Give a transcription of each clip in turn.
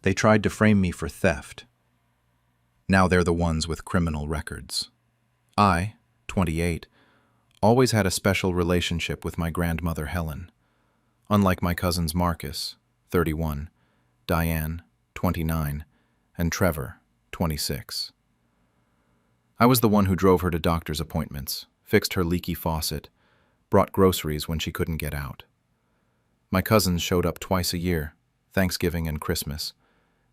They tried to frame me for theft. Now they're the ones with criminal records. I, 28, always had a special relationship with my grandmother Helen. Unlike my cousins Marcus, 31, Diane, 29, and Trevor, 26. I was the one who drove her to doctor's appointments, fixed her leaky faucet, brought groceries when she couldn't get out. My cousins showed up twice a year, Thanksgiving and Christmas,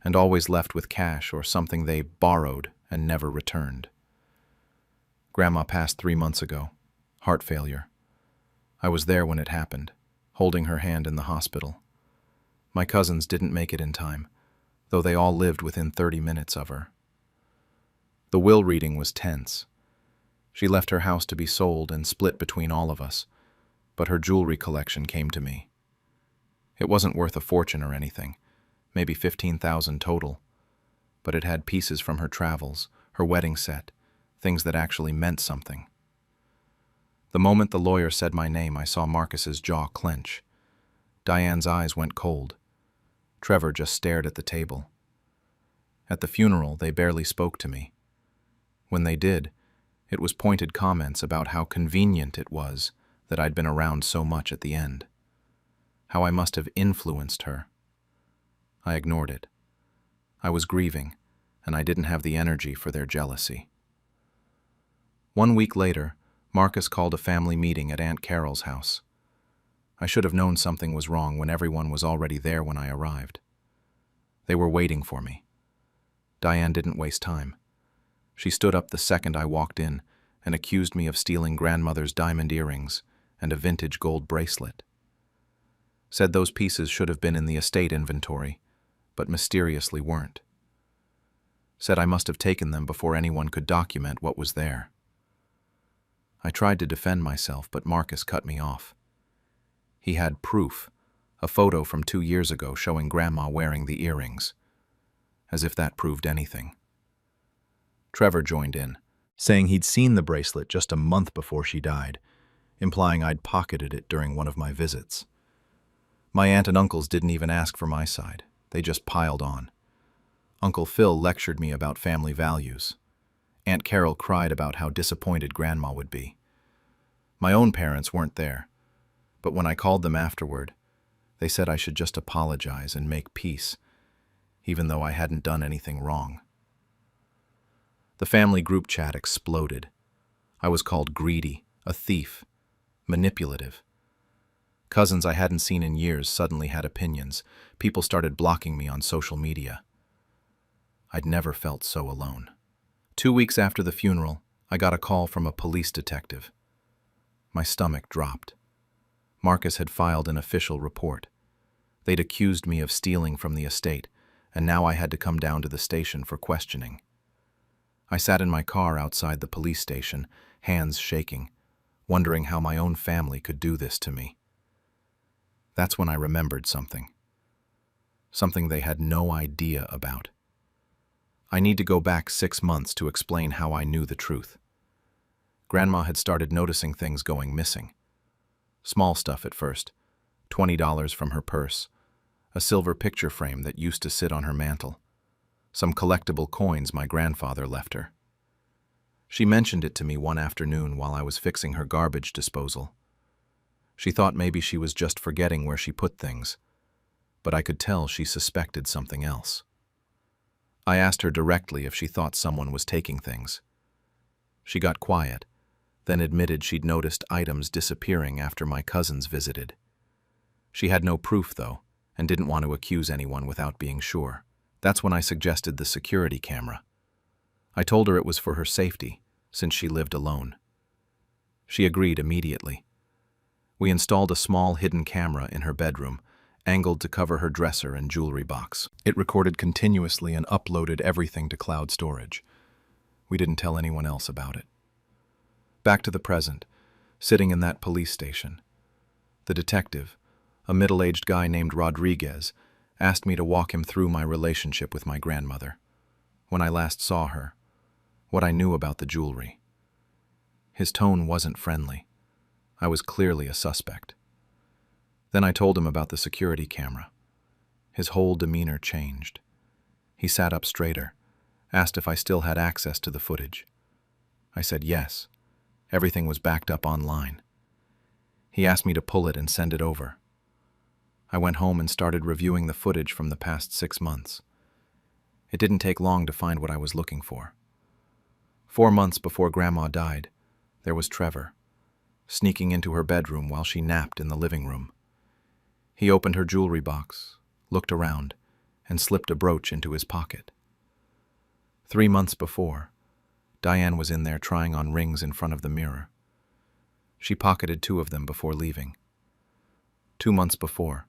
and always left with cash or something they borrowed and never returned. Grandma passed 3 months ago, heart failure. I was there when it happened, holding her hand in the hospital. My cousins didn't make it in time, though they all lived within 30 minutes of her. The will reading was tense. She left her house to be sold and split between all of us, but her jewelry collection came to me. It wasn't worth a fortune or anything, maybe $15,000 total, but it had pieces from her travels, her wedding set, things that actually meant something. The moment the lawyer said my name, I saw Marcus's jaw clench. Diane's eyes went cold. Trevor just stared at the table. At the funeral, they barely spoke to me. When they did, it was pointed comments about how convenient it was that I'd been around so much at the end. How I must have influenced her. I ignored it. I was grieving, and I didn't have the energy for their jealousy. 1 week later, Marcus called a family meeting at Aunt Carol's house. I should have known something was wrong when everyone was already there when I arrived. They were waiting for me. Diane didn't waste time. She stood up the second I walked in and accused me of stealing grandmother's diamond earrings and a vintage gold bracelet. Said those pieces should have been in the estate inventory, but mysteriously weren't. Said I must have taken them before anyone could document what was there. I tried to defend myself, but Marcus cut me off. He had proof, a photo from 2 years ago showing Grandma wearing the earrings, as if that proved anything. Trevor joined in, saying he'd seen the bracelet just a month before she died, implying I'd pocketed it during one of my visits. My aunt and uncles didn't even ask for my side. They just piled on. Uncle Phil lectured me about family values. Aunt Carol cried about how disappointed Grandma would be. My own parents weren't there, but when I called them afterward, they said I should just apologize and make peace, even though I hadn't done anything wrong. The family group chat exploded. I was called greedy, a thief, manipulative. Cousins I hadn't seen in years suddenly had opinions. People started blocking me on social media. I'd never felt so alone. 2 weeks after the funeral, I got a call from a police detective. My stomach dropped. Marcus had filed an official report. They'd accused me of stealing from the estate, and now I had to come down to the station for questioning. I sat in my car outside the police station, hands shaking, wondering how my own family could do this to me. That's when I remembered something. Something they had no idea about. I need to go back 6 months to explain how I knew the truth. Grandma had started noticing things going missing. Small stuff at first, $20 from her purse, a silver picture frame that used to sit on her mantel, some collectible coins my grandfather left her. She mentioned it to me one afternoon while I was fixing her garbage disposal. She thought maybe she was just forgetting where she put things, but I could tell she suspected something else. I asked her directly if she thought someone was taking things. She got quiet, then admitted she'd noticed items disappearing after my cousins visited. She had no proof, though, and didn't want to accuse anyone without being sure. That's when I suggested the security camera. I told her it was for her safety, since she lived alone. She agreed immediately. We installed a small hidden camera in her bedroom, angled to cover her dresser and jewelry box. It recorded continuously and uploaded everything to cloud storage. We didn't tell anyone else about it. Back to the present, sitting in that police station. The detective, a middle-aged guy named Rodriguez, asked me to walk him through my relationship with my grandmother, when I last saw her, what I knew about the jewelry. His tone wasn't friendly. I was clearly a suspect. Then I told him about the security camera. His whole demeanor changed. He sat up straighter, asked if I still had access to the footage. I said yes. Everything was backed up online. He asked me to pull it and send it over. I went home and started reviewing the footage from the past 6 months. It didn't take long to find what I was looking for. 4 months before Grandma died, there was Trevor, sneaking into her bedroom while she napped in the living room. He opened her jewelry box, looked around, and slipped a brooch into his pocket. 3 months before, Diane was in there trying on rings in front of the mirror. She pocketed 2 of them before leaving. 2 months before,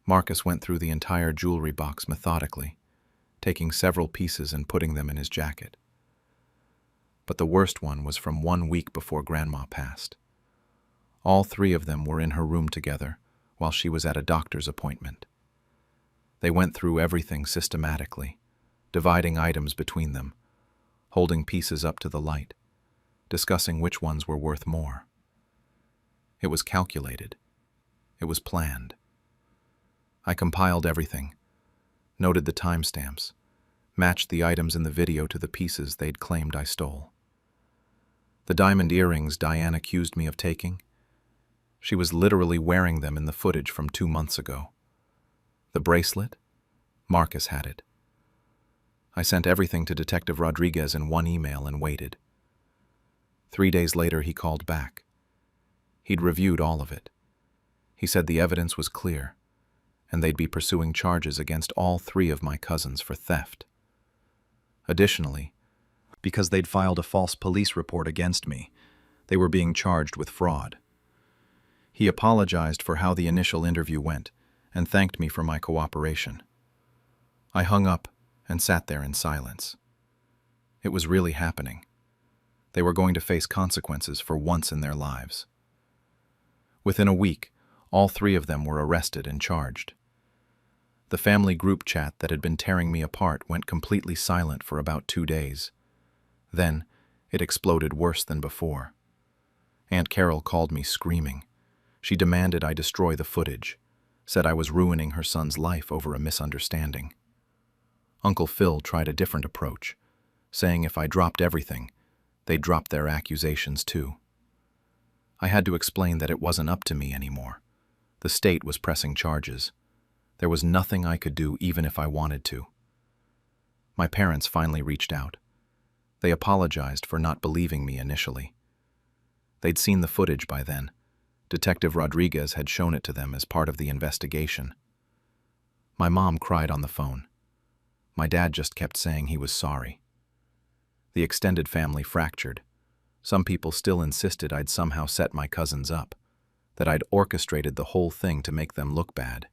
Marcus went through the entire jewelry box methodically, taking several pieces and putting them in his jacket. But the worst one was from 1 week before Grandma passed. All 3 of them were in her room together while she was at a doctor's appointment. They went through everything systematically, dividing items between them, holding pieces up to the light, discussing which ones were worth more. It was calculated. It was planned. I compiled everything, noted the timestamps, matched the items in the video to the pieces they'd claimed I stole. The diamond earrings Diane accused me of taking, she was literally wearing them in the footage from 2 months ago. The bracelet, Marcus had it. I sent everything to Detective Rodriguez in 1 email and waited. 3 days later, he called back. He'd reviewed all of it. He said the evidence was clear, and they'd be pursuing charges against all 3 of my cousins for theft. Additionally, because they'd filed a false police report against me, they were being charged with fraud. He apologized for how the initial interview went and thanked me for my cooperation. I hung up and sat there in silence. It was really happening. They were going to face consequences for once in their lives. Within a week, all 3 of them were arrested and charged. The family group chat that had been tearing me apart went completely silent for about 2 days. Then, it exploded worse than before. Aunt Carol called me screaming. She demanded I destroy the footage, said I was ruining her son's life over a misunderstanding. Uncle Phil tried a different approach, saying if I dropped everything, they'd drop their accusations too. I had to explain that it wasn't up to me anymore. The state was pressing charges. There was nothing I could do even if I wanted to. My parents finally reached out. They apologized for not believing me initially. They'd seen the footage by then. Detective Rodriguez had shown it to them as part of the investigation. My mom cried on the phone. My dad just kept saying he was sorry. The extended family fractured. Some people still insisted I'd somehow set my cousins up, that I'd orchestrated the whole thing to make them look bad.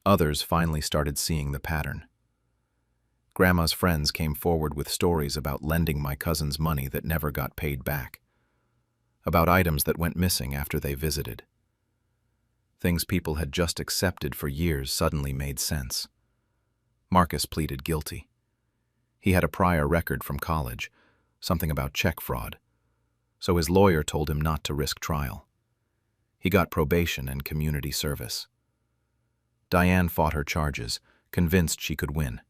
Others finally started seeing the pattern. Grandma's friends came forward with stories about lending my cousins money that never got paid back, about items that went missing after they visited. Things people had just accepted for years suddenly made sense. Marcus pleaded guilty. He had a prior record from college, something about check fraud, so his lawyer told him not to risk trial. He got probation and community service. Diane fought her charges, convinced she could win.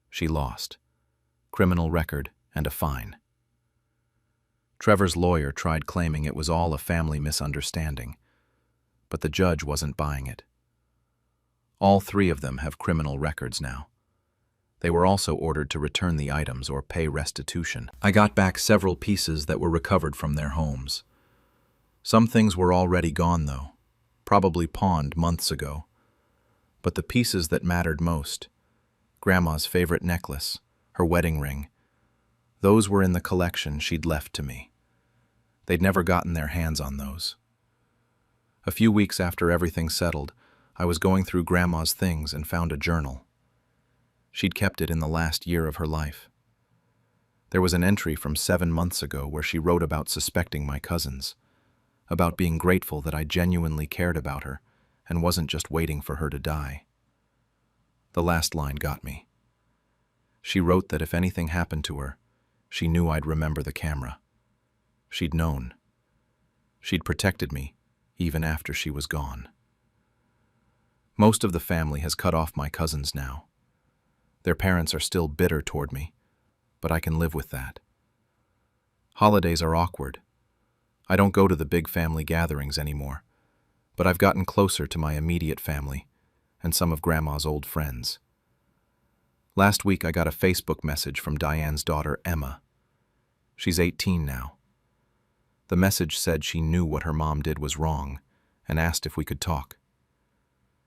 She lost. Criminal record and a fine. Trevor's lawyer tried claiming it was all a family misunderstanding, but the judge wasn't buying it. All 3 of them have criminal records now. They were also ordered to return the items or pay restitution. I got back several pieces that were recovered from their homes. Some things were already gone, though, probably pawned months ago. But the pieces that mattered most, Grandma's favorite necklace, her wedding ring, those were in the collection she'd left to me. They'd never gotten their hands on those. A few weeks after everything settled, I was going through Grandma's things and found a journal. She'd kept it in the last year of her life. There was an entry from 7 months ago where she wrote about suspecting my cousins, about being grateful that I genuinely cared about her and wasn't just waiting for her to die. The last line got me. She wrote that if anything happened to her, she knew I'd remember the camera. She'd known. She'd protected me, even after she was gone. Most of the family has cut off my cousins now. Their parents are still bitter toward me, but I can live with that. Holidays are awkward. I don't go to the big family gatherings anymore, but I've gotten closer to my immediate family and some of Grandma's old friends. Last week I got a Facebook message from Diane's daughter, Emma. She's 18 now. The message said she knew what her mom did was wrong and asked if we could talk.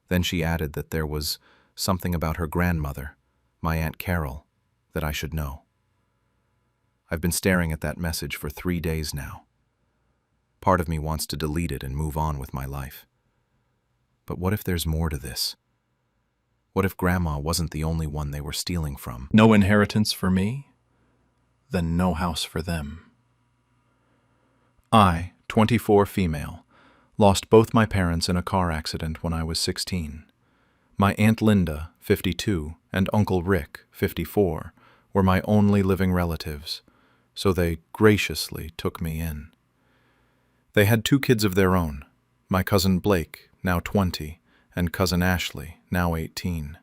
Then she added that there was something about her grandmother, my Aunt Carol, that I should know. I've been staring at that message for 3 days now. Part of me wants to delete it and move on with my life. But what if there's more to this? What if Grandma wasn't the only one they were stealing from? No inheritance for me? Then no house for them. I, 24 female, lost both my parents in a car accident when I was 16. My Aunt Linda, 52, and Uncle Rick, 54, were my only living relatives, so they graciously took me in. They had 2 kids of their own, my cousin Blake, now 20, and cousin Ashley, now 18.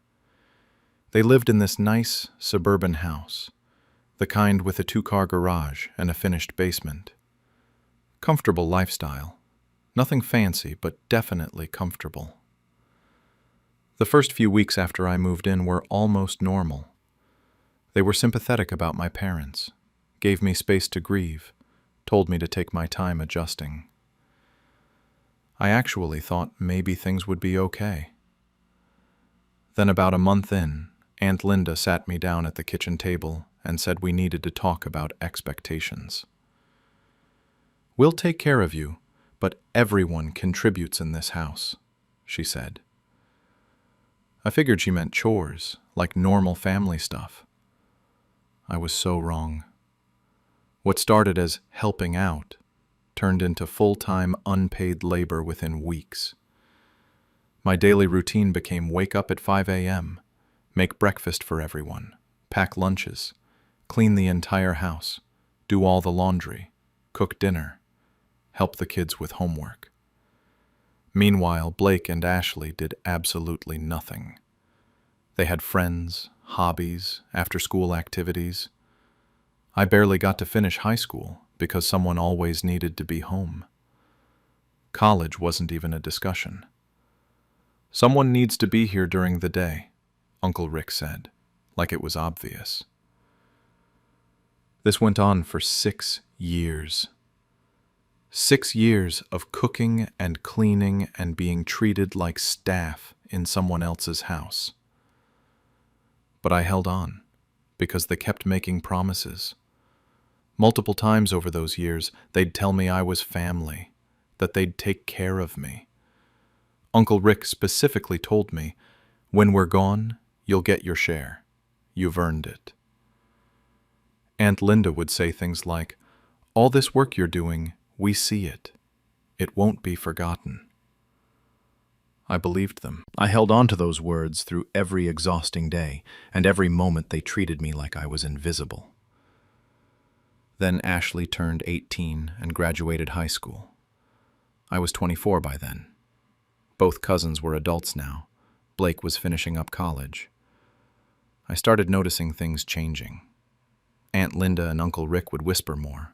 They lived in this nice suburban house, the kind with a 2-car garage and a finished basement. Comfortable lifestyle. Nothing fancy, but definitely comfortable. The first few weeks after I moved in were almost normal. They were sympathetic about my parents, gave me space to grieve, told me to take my time adjusting. I actually thought maybe things would be okay. Then about a month in, Aunt Linda sat me down at the kitchen table and said we needed to talk about expectations. "We'll take care of you, but everyone contributes in this house," she said. I figured she meant chores, like normal family stuff. I was so wrong. What started as helping out turned into full-time unpaid labor within weeks. My daily routine became wake up at 5 a.m., make breakfast for everyone, pack lunches, clean the entire house, do all the laundry, cook dinner, help the kids with homework. Meanwhile, Blake and Ashley did absolutely nothing. They had friends, hobbies, after-school activities. I barely got to finish high school because someone always needed to be home. College wasn't even a discussion. "Someone needs to be here during the day," Uncle Rick said, like it was obvious. This went on for 6 years. 6 years of cooking and cleaning and being treated like staff in someone else's house. But I held on, because they kept making promises. Multiple times over those years, they'd tell me I was family, that they'd take care of me. Uncle Rick specifically told me, "When we're gone, you'll get your share. You've earned it." Aunt Linda would say things like, "All this work you're doing, we see it. It won't be forgotten." I believed them. I held on to those words through every exhausting day, and every moment they treated me like I was invisible. Then Ashley turned 18 and graduated high school. I was 24 by then. Both cousins were adults now. Blake was finishing up college. I started noticing things changing. Aunt Linda and Uncle Rick would whisper more,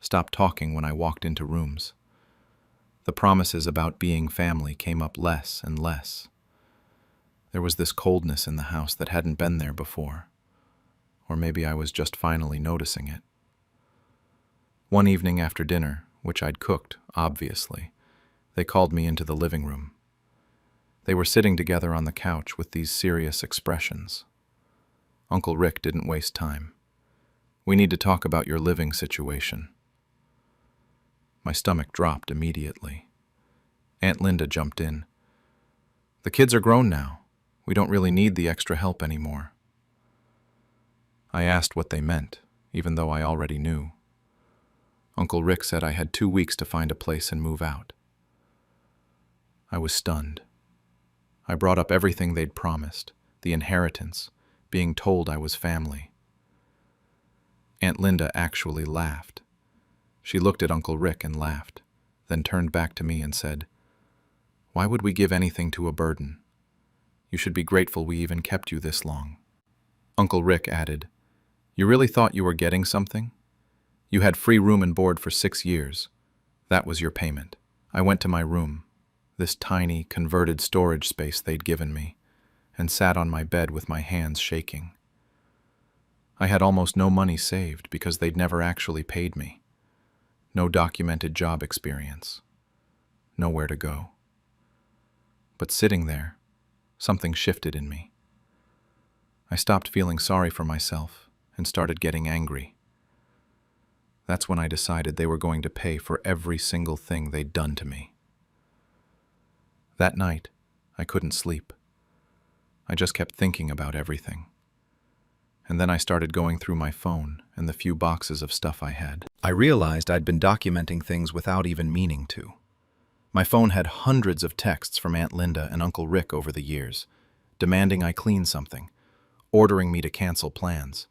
stop talking when I walked into rooms. The promises about being family came up less and less. There was this coldness in the house that hadn't been there before. Or maybe I was just finally noticing it. One evening after dinner, which I'd cooked, obviously, they called me into the living room. They were sitting together on the couch with these serious expressions. Uncle Rick didn't waste time. "We need to talk about your living situation." My stomach dropped immediately. Aunt Linda jumped in. "The kids are grown now. We don't really need the extra help anymore." I asked what they meant, even though I already knew. Uncle Rick said I had 2 weeks to find a place and move out. I was stunned. I brought up everything they'd promised, the inheritance, being told I was family. Aunt Linda actually laughed. She looked at Uncle Rick and laughed, then turned back to me and said, "Why would we give anything to a burden? You should be grateful we even kept you this long." Uncle Rick added, "You really thought you were getting something? You had free room and board for 6 years. That was your payment." I went to my room, this tiny, converted storage space they'd given me, and sat on my bed with my hands shaking. I had almost no money saved because they'd never actually paid me. No documented job experience. Nowhere to go. But sitting there, something shifted in me. I stopped feeling sorry for myself and started getting angry. That's when I decided they were going to pay for every single thing they'd done to me. That night, I couldn't sleep. I just kept thinking about everything. And then I started going through my phone and the few boxes of stuff I had. I realized I'd been documenting things without even meaning to. My phone had hundreds of texts from Aunt Linda and Uncle Rick over the years, demanding I clean something, ordering me to cancel plans,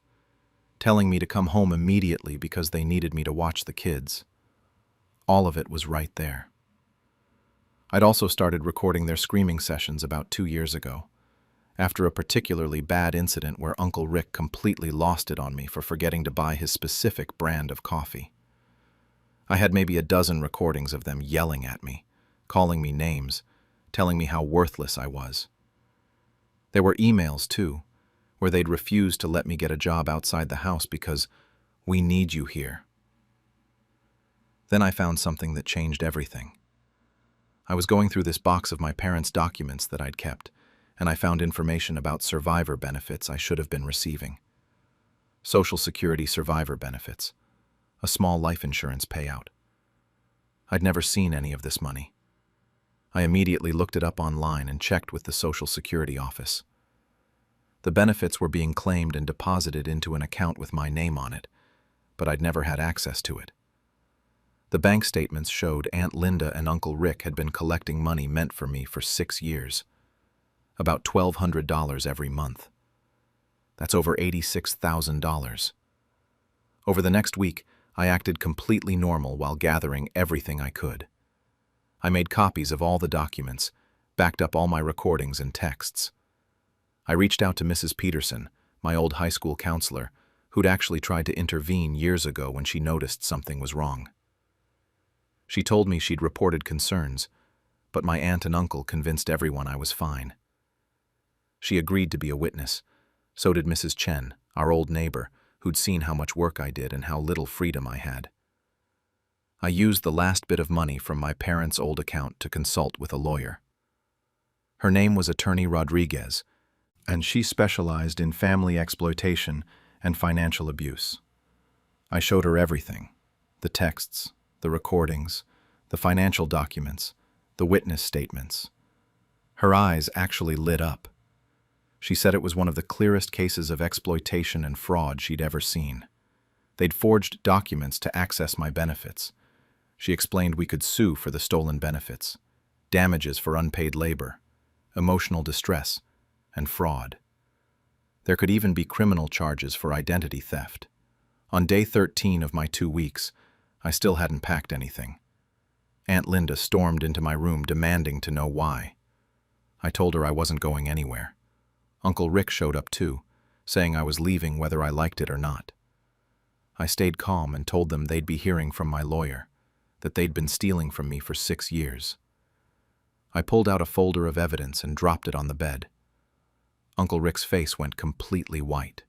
telling me to come home immediately because they needed me to watch the kids. All of it was right there. I'd also started recording their screaming sessions about 2 years ago, after a particularly bad incident where Uncle Rick completely lost it on me for forgetting to buy his specific brand of coffee. I had maybe a dozen recordings of them yelling at me, calling me names, telling me how worthless I was. There were emails, too, where they'd refused to let me get a job outside the house because we need you here. Then I found something that changed everything. I was going through this box of my parents' documents that I'd kept, and I found information about survivor benefits I should have been receiving. Social Security survivor benefits, a small life insurance payout. I'd never seen any of this money. I immediately looked it up online and checked with the Social Security office. The benefits were being claimed and deposited into an account with my name on it, but I'd never had access to it. The bank statements showed Aunt Linda and Uncle Rick had been collecting money meant for me for 6 years, about $1,200 every month. That's over $86,000. Over the next week, I acted completely normal while gathering everything I could. I made copies of all the documents, backed up all my recordings and texts. I reached out to Mrs. Peterson, my old high school counselor, who'd actually tried to intervene years ago when she noticed something was wrong. She told me she'd reported concerns, but my aunt and uncle convinced everyone I was fine. She agreed to be a witness. So did Mrs. Chen, our old neighbor, who'd seen how much work I did and how little freedom I had. I used the last bit of money from my parents' old account to consult with a lawyer. Her name was Attorney Rodriguez, and she specialized in family exploitation and financial abuse. I showed her everything: the texts, the recordings, the financial documents, the witness statements. Her eyes actually lit up. She said it was one of the clearest cases of exploitation and fraud she'd ever seen. They'd forged documents to access my benefits. She explained we could sue for the stolen benefits, damages for unpaid labor, emotional distress, and fraud. There could even be criminal charges for identity theft. On day 13 of my 2 weeks, I still hadn't packed anything. Aunt Linda stormed into my room demanding to know why. I told her I wasn't going anywhere. Uncle Rick showed up too, saying I was leaving whether I liked it or not. I stayed calm and told them they'd be hearing from my lawyer, that they'd been stealing from me for 6 years. I pulled out a folder of evidence and dropped it on the bed. Uncle Rick's face went completely white.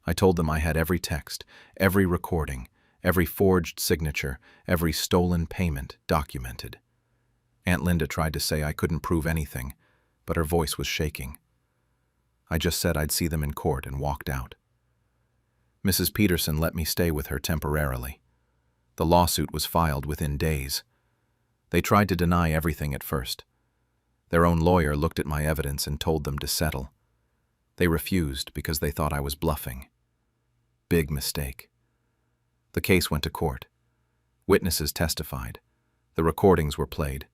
I told them I had every text, every recording, every forged signature, every stolen payment documented. Aunt Linda tried to say I couldn't prove anything, but her voice was shaking. I just said I'd see them in court and walked out. Mrs. Peterson let me stay with her temporarily. The lawsuit was filed within days. They tried to deny everything at first. Their own lawyer looked at my evidence and told them to settle. They refused because they thought I was bluffing. Big mistake. The case went to court. Witnesses testified. The recordings were played.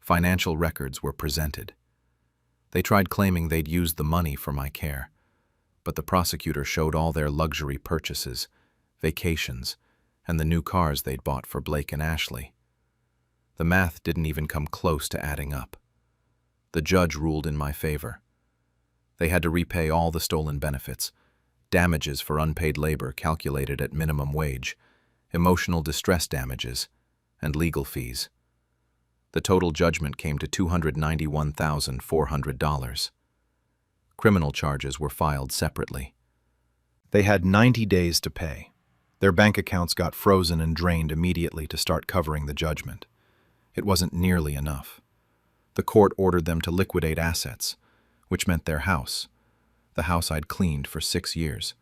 Financial records were presented. They tried claiming they'd used the money for my care, but the prosecutor showed all their luxury purchases, vacations, and the new cars they'd bought for Blake and Ashley. The math didn't even come close to adding up. The judge ruled in my favor. They had to repay all the stolen benefits, damages for unpaid labor calculated at minimum wage, emotional distress damages, and legal fees. The total judgment came to $291,400. Criminal charges were filed separately. They had 90 days to pay. Their bank accounts got frozen and drained immediately to start covering the judgment. It wasn't nearly enough. The court ordered them to liquidate assets, which meant their house, the house I'd cleaned for 6 years,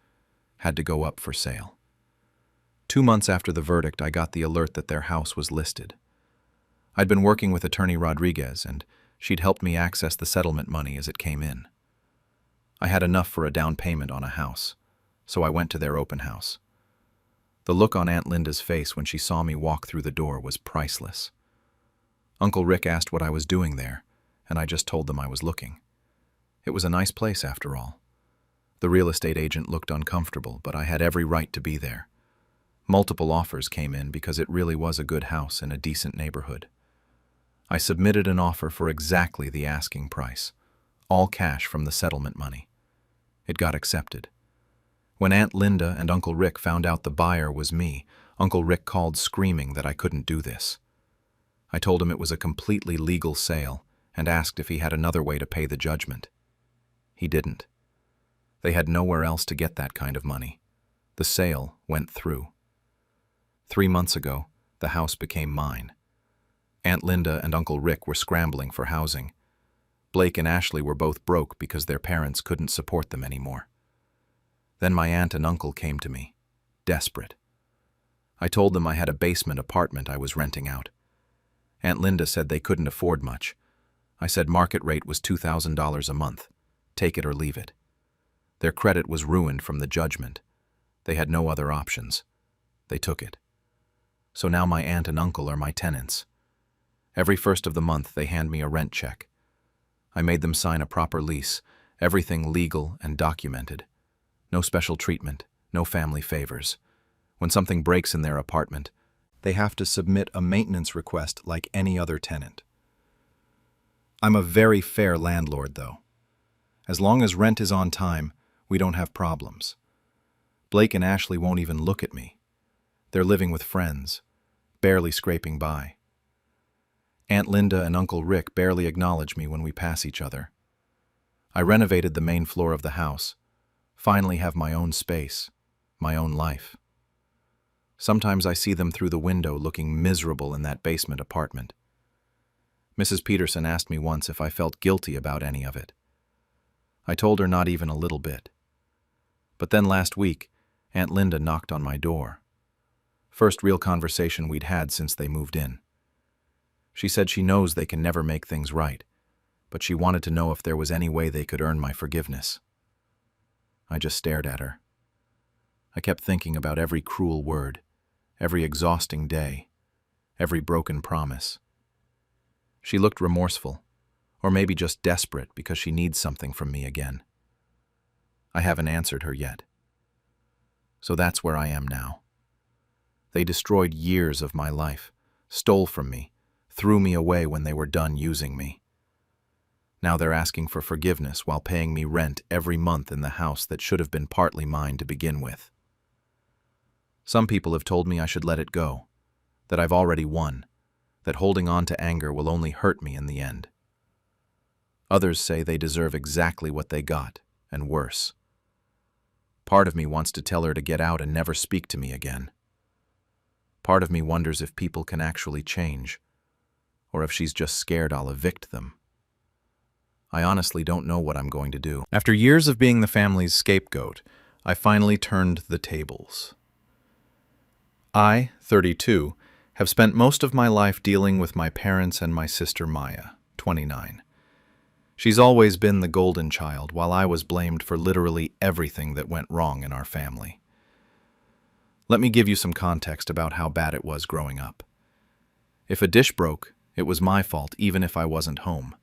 had to go up for sale. 2 months after the verdict, I got the alert that their house was listed. I'd been working with attorney Rodriguez, and she'd helped me access the settlement money as it came in. I had enough for a down payment on a house, so I went to their open house. The look on Aunt Linda's face when she saw me walk through the door was priceless. Uncle Rick asked what I was doing there, and I just told them I was looking. It was a nice place after all. The real estate agent looked uncomfortable, but I had every right to be there. Multiple offers came in because it really was a good house in a decent neighborhood. I submitted an offer for exactly the asking price, all cash from the settlement money. It got accepted. When Aunt Linda and Uncle Rick found out the buyer was me, Uncle Rick called screaming that I couldn't do this. I told him it was a completely legal sale and asked if he had another way to pay the judgment. He didn't. They had nowhere else to get that kind of money. The sale went through. 3 months ago, the house became mine. Aunt Linda and Uncle Rick were scrambling for housing. Blake and Ashley were both broke because their parents couldn't support them anymore. Then my aunt and uncle came to me, desperate. I told them I had a basement apartment I was renting out. Aunt Linda said they couldn't afford much. I said market rate was $2,000 a month. Take it or leave it. Their credit was ruined from the judgment. They had no other options. They took it. So now my aunt and uncle are my tenants. Every first of the month they hand me a rent check. I made them sign a proper lease, everything legal and documented. No special treatment, no family favors. When something breaks in their apartment, they have to submit a maintenance request like any other tenant. I'm a very fair landlord, though. As long as rent is on time, we don't have problems. Blake and Ashley won't even look at me. They're living with friends, barely scraping by. Aunt Linda and Uncle Rick barely acknowledge me when we pass each other. I renovated the main floor of the house, finally have my own space, my own life. Sometimes I see them through the window looking miserable in that basement apartment. Mrs. Peterson asked me once if I felt guilty about any of it. I told her not even a little bit. But then last week, Aunt Linda knocked on my door. First real conversation we'd had since they moved in. She said she knows they can never make things right, but she wanted to know if there was any way they could earn my forgiveness. I just stared at her. I kept thinking about every cruel word, every exhausting day, every broken promise. She looked remorseful, or maybe just desperate because she needs something from me again. I haven't answered her yet. So that's where I am now. They destroyed years of my life, stole from me, threw me away when they were done using me. Now they're asking for forgiveness while paying me rent every month in the house that should have been partly mine to begin with. Some people have told me I should let it go, that I've already won, that holding on to anger will only hurt me in the end. Others say they deserve exactly what they got, and worse. Part of me wants to tell her to get out and never speak to me again. Part of me wonders if people can actually change, or if she's just scared I'll evict them. I honestly don't know what I'm going to do. After years of being the family's scapegoat, I finally turned the tables. I, 32, have spent most of my life dealing with my parents and my sister Maya, 29. She's always been the golden child, while I was blamed for literally everything that went wrong in our family. Let me give you some context about how bad it was growing up. If a dish broke, it was my fault even if I wasn't home.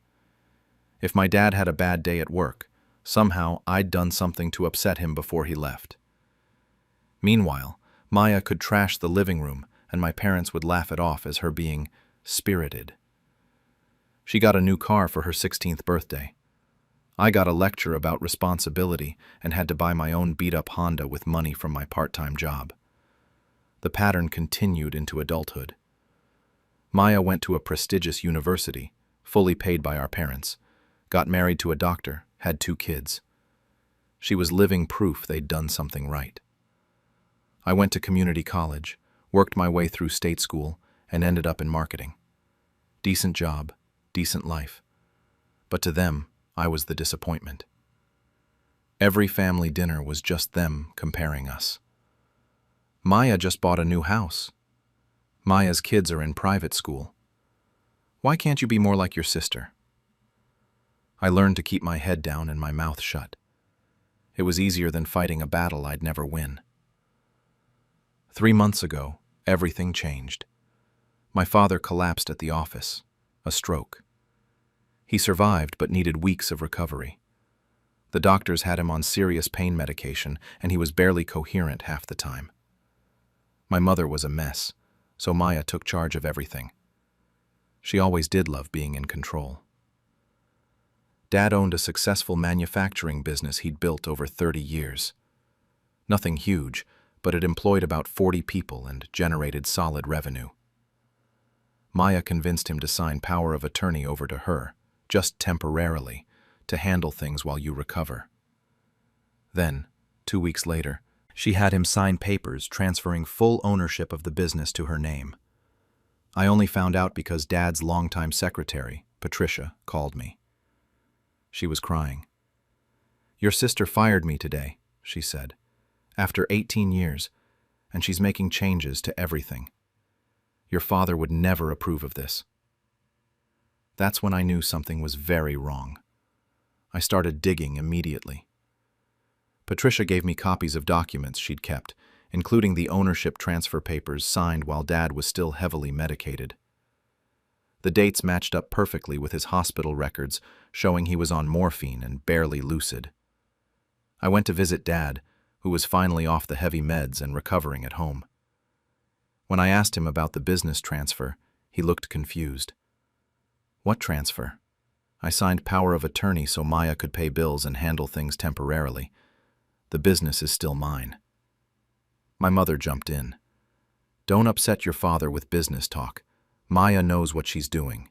If my dad had a bad day at work, somehow I'd done something to upset him before he left. Meanwhile, Maya could trash the living room, and my parents would laugh it off as her being spirited. She got a new car for her 16th birthday. I got a lecture about responsibility and had to buy my own beat-up Honda with money from my part-time job. The pattern continued into adulthood. Maya went to a prestigious university, fully paid by our parents, got married to a doctor, had 2 kids. She was living proof they'd done something right. I went to community college, worked my way through state school, and ended up in marketing. Decent job, decent life. But to them, I was the disappointment. Every family dinner was just them comparing us. Maya just bought a new house. Maya's kids are in private school. Why can't you be more like your sister? I learned to keep my head down and my mouth shut. It was easier than fighting a battle I'd never win. 3 months ago, everything changed. My father collapsed at the office, a stroke. He survived but needed weeks of recovery. The doctors had him on serious pain medication and he was barely coherent half the time. My mother was a mess, so Maya took charge of everything. She always did love being in control. Dad owned a successful manufacturing business he'd built over 30 years. Nothing huge, but it employed about 40 people and generated solid revenue. Maya convinced him to sign power of attorney over to her, just temporarily, to handle things while you recover. Then, 2 weeks later, she had him sign papers transferring full ownership of the business to her name. I only found out because Dad's longtime secretary, Patricia, called me. She was crying. "Your sister fired me today," she said, "after 18 years, and she's making changes to everything. Your father would never approve of this." That's when I knew something was very wrong. I started digging immediately. Patricia gave me copies of documents she'd kept, including the ownership transfer papers signed while Dad was still heavily medicated. The dates matched up perfectly with his hospital records, showing he was on morphine and barely lucid. I went to visit Dad, who was finally off the heavy meds and recovering at home. When I asked him about the business transfer, he looked confused. "What transfer?" "I signed power of attorney so Maya could pay bills and handle things temporarily. The business is still mine." My mother jumped in. "Don't upset your father with business talk. Maya knows what she's doing."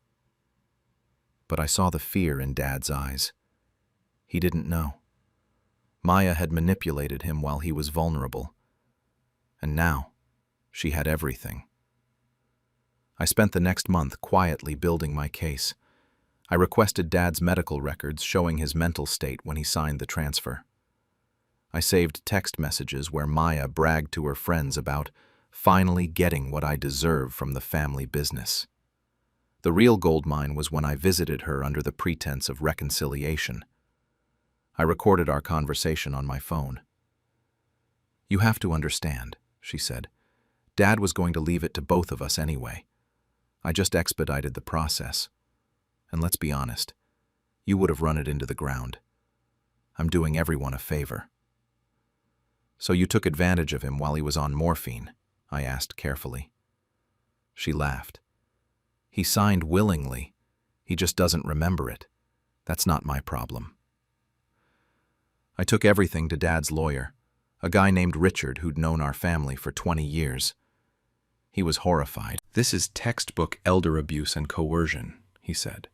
But I saw the fear in Dad's eyes. He didn't know. Maya had manipulated him while he was vulnerable. And now, she had everything. I spent the next month quietly building my case. I requested Dad's medical records showing his mental state when he signed the transfer. I saved text messages where Maya bragged to her friends about finally getting what I deserve from the family business. The real gold mine was when I visited her under the pretense of reconciliation. I recorded our conversation on my phone. "You have to understand," she said. "Dad was going to leave it to both of us anyway. I just expedited the process. And let's be honest, you would have run it into the ground. I'm doing everyone a favor." "So you took advantage of him while he was on morphine?" I asked carefully. She laughed. "He signed willingly. He just doesn't remember it. That's not my problem." I took everything to Dad's lawyer, a guy named Richard who'd known our family for 20 years. He was horrified. "This is textbook elder abuse and coercion," he said.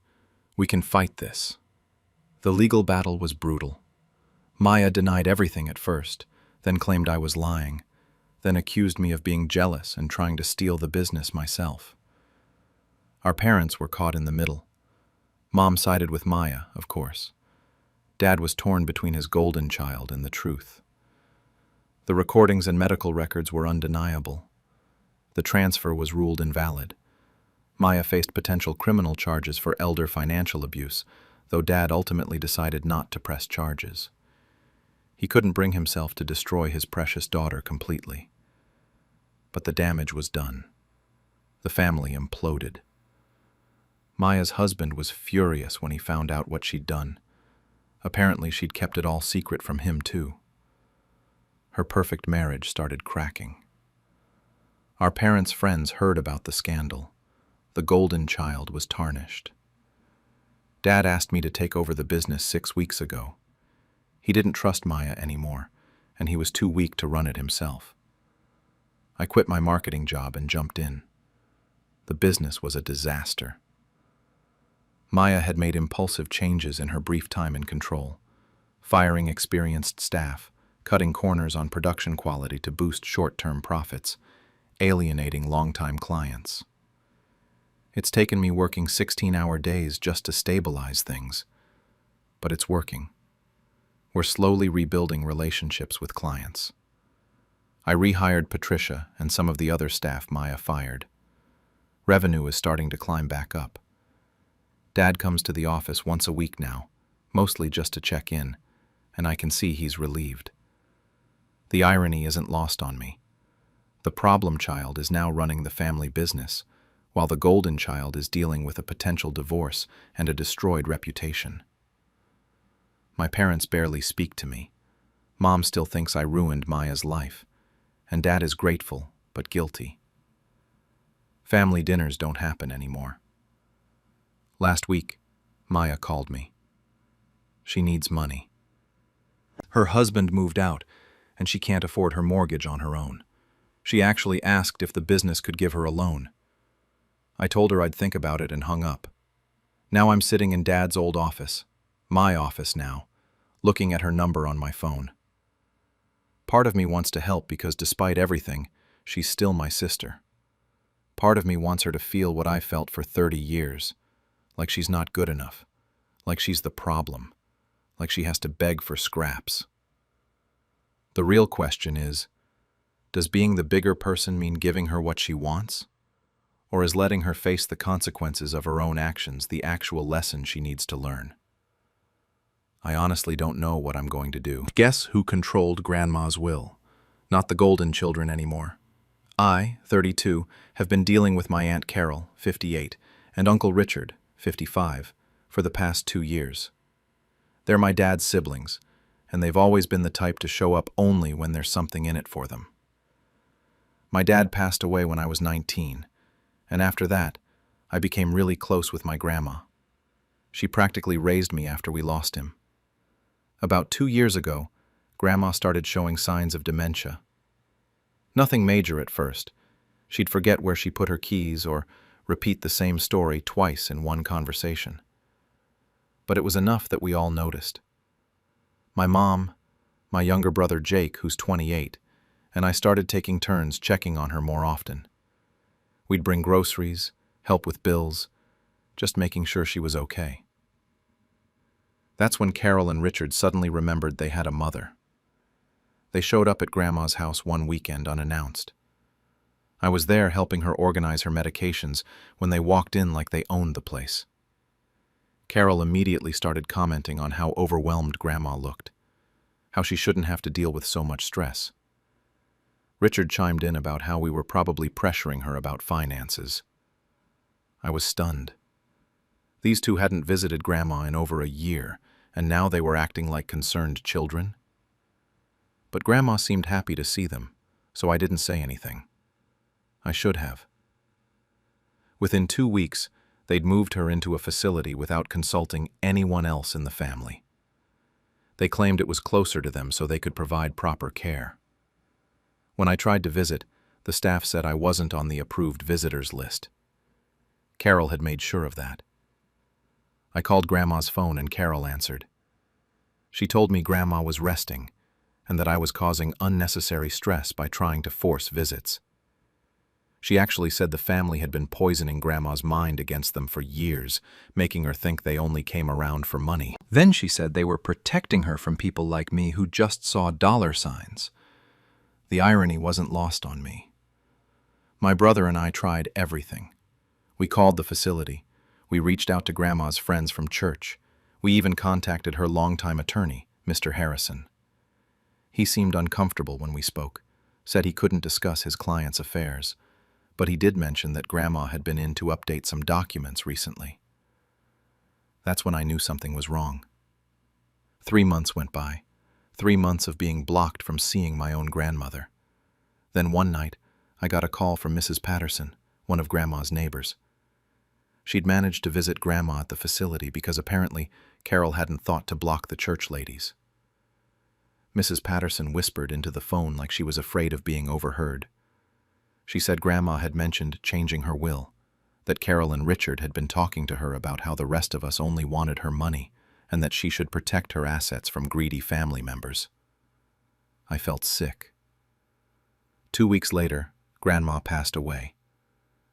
"We can fight this." The legal battle was brutal. Maya denied everything at first, then claimed I was lying, then accused me of being jealous and trying to steal the business myself. Our parents were caught in the middle. Mom sided with Maya, of course. Dad was torn between his golden child and the truth. The recordings and medical records were undeniable. The transfer was ruled invalid. Maya faced potential criminal charges for elder financial abuse, though Dad ultimately decided not to press charges. He couldn't bring himself to destroy his precious daughter completely. But the damage was done. The family imploded. Maya's husband was furious when he found out what she'd done. Apparently, she'd kept it all secret from him, too. Her perfect marriage started cracking. Our parents' friends heard about the scandal. The golden child was tarnished. Dad asked me to take over the business 6 weeks ago. He didn't trust Maya anymore, and he was too weak to run it himself. I quit my marketing job and jumped in. The business was a disaster. Maya had made impulsive changes in her brief time in control, firing experienced staff, cutting corners on production quality to boost short-term profits, alienating long-time clients. It's taken me working 16-hour days just to stabilize things, but it's working. We're slowly rebuilding relationships with clients. I rehired Patricia and some of the other staff Maya fired. Revenue is starting to climb back up. Dad comes to the office once a week now, mostly just to check in, and I can see he's relieved. The irony isn't lost on me. The problem child is now running the family business, while the golden child is dealing with a potential divorce and a destroyed reputation. My parents barely speak to me. Mom still thinks I ruined Maya's life, and Dad is grateful but guilty. Family dinners don't happen anymore. Last week, Maya called me. She needs money. Her husband moved out, and she can't afford her mortgage on her own. She actually asked if the business could give her a loan. I told her I'd think about it and hung up. Now I'm sitting in Dad's old office, my office now, looking at her number on my phone. Part of me wants to help because despite everything, she's still my sister. Part of me wants her to feel what I felt for 30 years, like she's not good enough, like she's the problem, like she has to beg for scraps. The real question is, does being the bigger person mean giving her what she wants? Or is letting her face the consequences of her own actions the actual lesson she needs to learn? I honestly don't know what I'm going to do. Guess who controlled Grandma's will? Not the golden children anymore. I, 32, have been dealing with my Aunt Carol, 58, and Uncle Richard, 55, for the past 2 years. They're my dad's siblings, and they've always been the type to show up only when there's something in it for them. My dad passed away when I was 19, and after that, I became really close with my grandma. She practically raised me after we lost him. About 2 years ago, Grandma started showing signs of dementia. Nothing major at first. She'd forget where she put her keys or repeat the same story twice in one conversation. But it was enough that we all noticed. My mom, my younger brother Jake, who's 28, and I started taking turns checking on her more often. We'd bring groceries, help with bills, just making sure she was okay. That's when Carol and Richard suddenly remembered they had a mother. They showed up at Grandma's house one weekend unannounced. I was there helping her organize her medications when they walked in like they owned the place. Carol immediately started commenting on how overwhelmed Grandma looked, how she shouldn't have to deal with so much stress. Richard chimed in about how we were probably pressuring her about finances. I was stunned. These two hadn't visited Grandma in over a year, and now they were acting like concerned children. But Grandma seemed happy to see them, so I didn't say anything. I should have. Within 2 weeks, they'd moved her into a facility without consulting anyone else in the family. They claimed it was closer to them so they could provide proper care. When I tried to visit, the staff said I wasn't on the approved visitors list. Carol had made sure of that. I called Grandma's phone and Carol answered. She told me Grandma was resting and that I was causing unnecessary stress by trying to force visits. She actually said the family had been poisoning Grandma's mind against them for years, making her think they only came around for money. Then she said they were protecting her from people like me who just saw dollar signs. The irony wasn't lost on me. My brother and I tried everything. We called the facility. We reached out to Grandma's friends from church. We even contacted her longtime attorney, Mr. Harrison. He seemed uncomfortable when we spoke, said he couldn't discuss his client's affairs, but he did mention that Grandma had been in to update some documents recently. That's when I knew something was wrong. 3 months went by, 3 months of being blocked from seeing my own grandmother. Then one night, I got a call from Mrs. Patterson, one of Grandma's neighbors. She'd managed to visit Grandma at the facility because apparently Carol hadn't thought to block the church ladies. Mrs. Patterson whispered into the phone like she was afraid of being overheard. She said Grandma had mentioned changing her will, that Carol and Richard had been talking to her about how the rest of us only wanted her money and that she should protect her assets from greedy family members. I felt sick. 2 weeks later, Grandma passed away.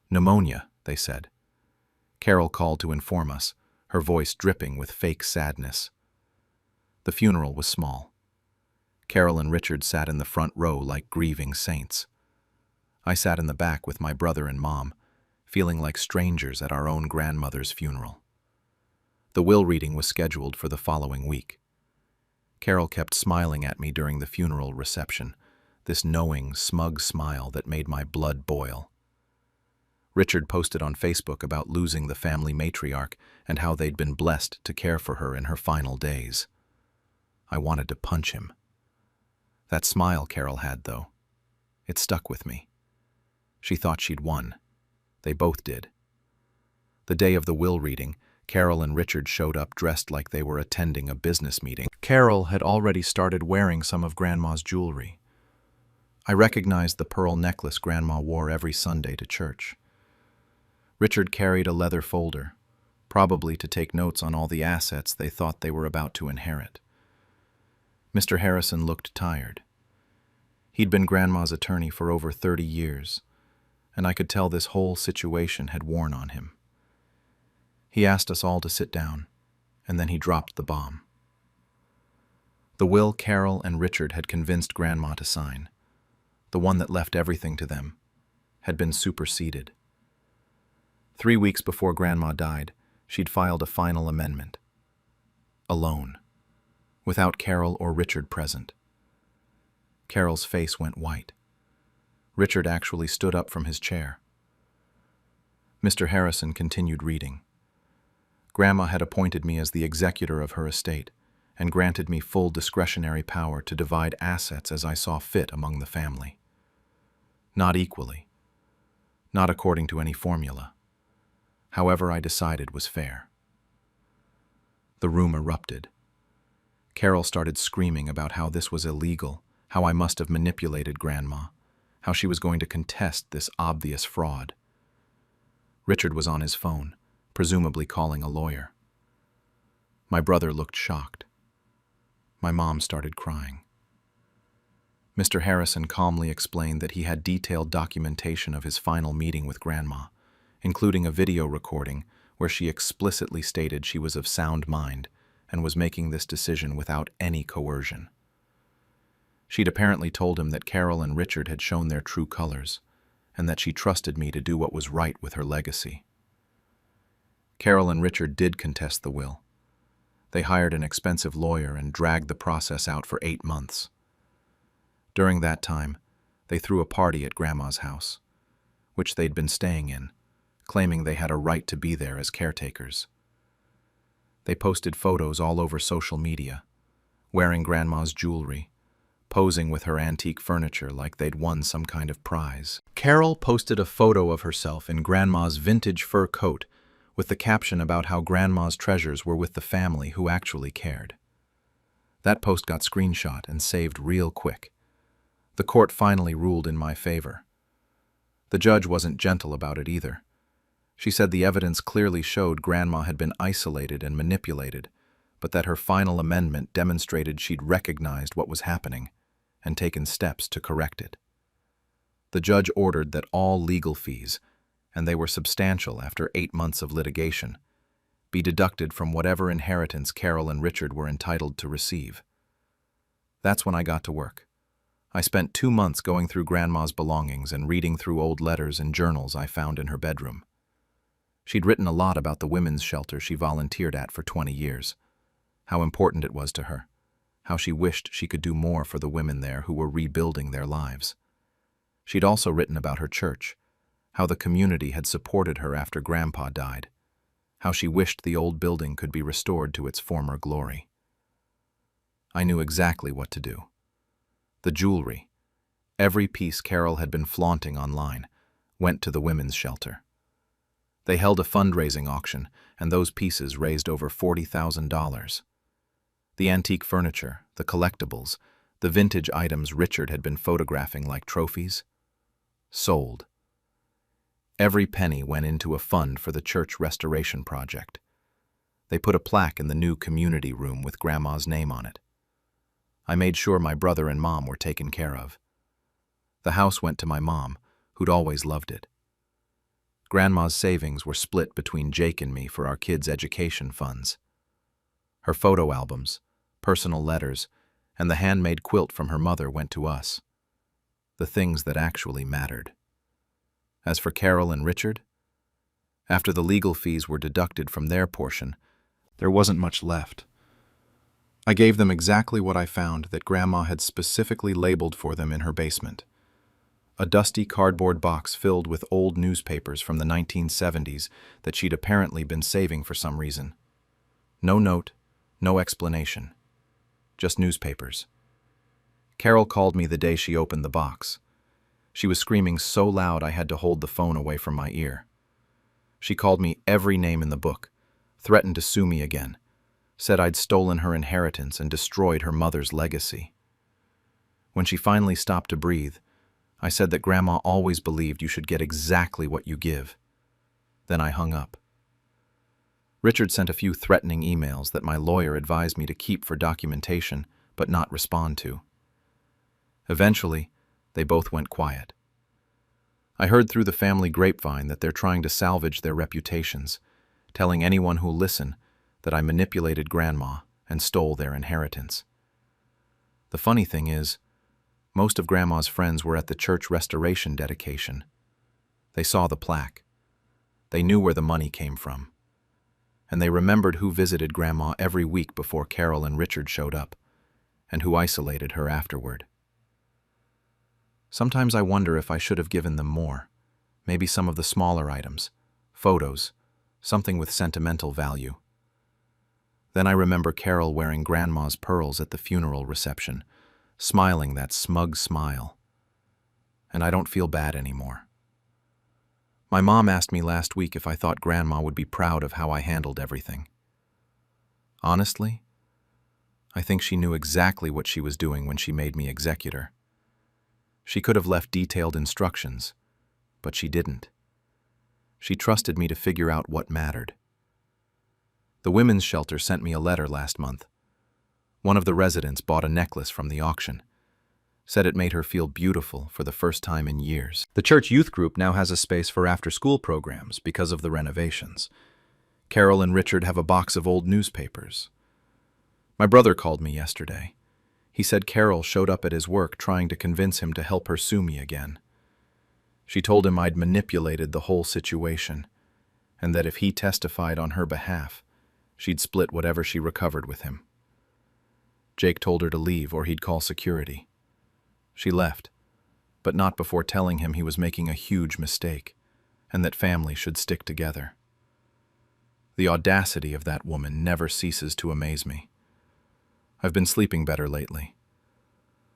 Pneumonia, they said. Carol called to inform us, her voice dripping with fake sadness. The funeral was small. Carol and Richard sat in the front row like grieving saints. I sat in the back with my brother and mom, feeling like strangers at our own grandmother's funeral. The will reading was scheduled for the following week. Carol kept smiling at me during the funeral reception, this knowing, smug smile that made my blood boil. Richard posted on Facebook about losing the family matriarch and how they'd been blessed to care for her in her final days. I wanted to punch him. That smile Carol had, though, it stuck with me. She thought she'd won. They both did. The day of the will reading, Carol and Richard showed up dressed like they were attending a business meeting. Carol had already started wearing some of Grandma's jewelry. I recognized the pearl necklace Grandma wore every Sunday to church. Richard carried a leather folder, probably to take notes on all the assets they thought they were about to inherit. Mr. Harrison looked tired. He'd been Grandma's attorney for over 30 years, and I could tell this whole situation had worn on him. He asked us all to sit down, and then he dropped the bomb. The will Carol and Richard had convinced Grandma to sign, the one that left everything to them, had been superseded. 3 weeks before Grandma died, she'd filed a final amendment. Alone, without Carol or Richard present. Carol's face went white. Richard actually stood up from his chair. Mr. Harrison continued reading. Grandma had appointed me as the executor of her estate and granted me full discretionary power to divide assets as I saw fit among the family. Not equally. Not according to any formula. However I decided was fair. The room erupted. Carol started screaming about how this was illegal, how I must have manipulated Grandma, how she was going to contest this obvious fraud. Richard was on his phone, presumably calling a lawyer. My brother looked shocked. My mom started crying. Mr. Harrison calmly explained that he had detailed documentation of his final meeting with Grandma, including a video recording where she explicitly stated she was of sound mind and was making this decision without any coercion. She'd apparently told him that Carol and Richard had shown their true colors, and that she trusted me to do what was right with her legacy. Carol and Richard did contest the will. They hired an expensive lawyer and dragged the process out for 8 months. During that time, they threw a party at Grandma's house, which they'd been staying in, claiming they had a right to be there as caretakers. They posted photos all over social media, wearing Grandma's jewelry, posing with her antique furniture like they'd won some kind of prize. Carol posted a photo of herself in Grandma's vintage fur coat with the caption about how Grandma's treasures were with the family who actually cared. That post got screenshot and saved real quick. The court finally ruled in my favor. The judge wasn't gentle about it either. She said the evidence clearly showed Grandma had been isolated and manipulated, but that her final amendment demonstrated she'd recognized what was happening and taken steps to correct it. The judge ordered that all legal fees, and they were substantial after 8 months of litigation, be deducted from whatever inheritance Carol and Richard were entitled to receive. That's when I got to work. I spent 2 months going through Grandma's belongings and reading through old letters and journals I found in her bedroom. She'd written a lot about the women's shelter she volunteered at for 20 years, how important it was to her, how she wished she could do more for the women there who were rebuilding their lives. She'd also written about her church, how the community had supported her after Grandpa died, how she wished the old building could be restored to its former glory. I knew exactly what to do. The jewelry, every piece Carol had been flaunting online, went to the women's shelter. They held a fundraising auction, and those pieces raised over $40,000. The antique furniture, the collectibles, the vintage items Richard had been photographing like trophies, sold. Every penny went into a fund for the church restoration project. They put a plaque in the new community room with Grandma's name on it. I made sure my brother and Mom were taken care of. The house went to my mom, who'd always loved it. Grandma's savings were split between Jake and me for our kids' education funds. Her photo albums, personal letters, and the handmade quilt from her mother went to us. The things that actually mattered. As for Carol and Richard, after the legal fees were deducted from their portion, there wasn't much left. I gave them exactly what I found that Grandma had specifically labeled for them in her basement. A dusty cardboard box filled with old newspapers from the 1970s that she'd apparently been saving for some reason. No note, no explanation. Just newspapers. Carol called me the day she opened the box. She was screaming so loud I had to hold the phone away from my ear. She called me every name in the book, threatened to sue me again, said I'd stolen her inheritance and destroyed her mother's legacy. When she finally stopped to breathe, I said that Grandma always believed you should get exactly what you give. Then I hung up. Richard sent a few threatening emails that my lawyer advised me to keep for documentation, but not respond to. Eventually, they both went quiet. I heard through the family grapevine that they're trying to salvage their reputations, telling anyone who'll listen that I manipulated Grandma and stole their inheritance. The funny thing is, most of Grandma's friends were at the church restoration dedication. They saw the plaque. They knew where the money came from. And they remembered who visited Grandma every week before Carol and Richard showed up, and who isolated her afterward. Sometimes I wonder if I should have given them more, maybe some of the smaller items, photos, something with sentimental value. Then I remember Carol wearing Grandma's pearls at the funeral reception, smiling that smug smile. And I don't feel bad anymore. My mom asked me last week if I thought Grandma would be proud of how I handled everything. Honestly, I think she knew exactly what she was doing when she made me executor. She could have left detailed instructions, but she didn't. She trusted me to figure out what mattered. The women's shelter sent me a letter last month. One of the residents bought a necklace from the auction. Said it made her feel beautiful for the first time in years. The church youth group now has a space for after-school programs because of the renovations. Carol and Richard have a box of old newspapers. My brother called me yesterday. He said Carol showed up at his work trying to convince him to help her sue me again. She told him I'd manipulated the whole situation, and that if he testified on her behalf, she'd split whatever she recovered with him. Jake told her to leave or he'd call security. She left, but not before telling him he was making a huge mistake, and that family should stick together. The audacity of that woman never ceases to amaze me. I've been sleeping better lately.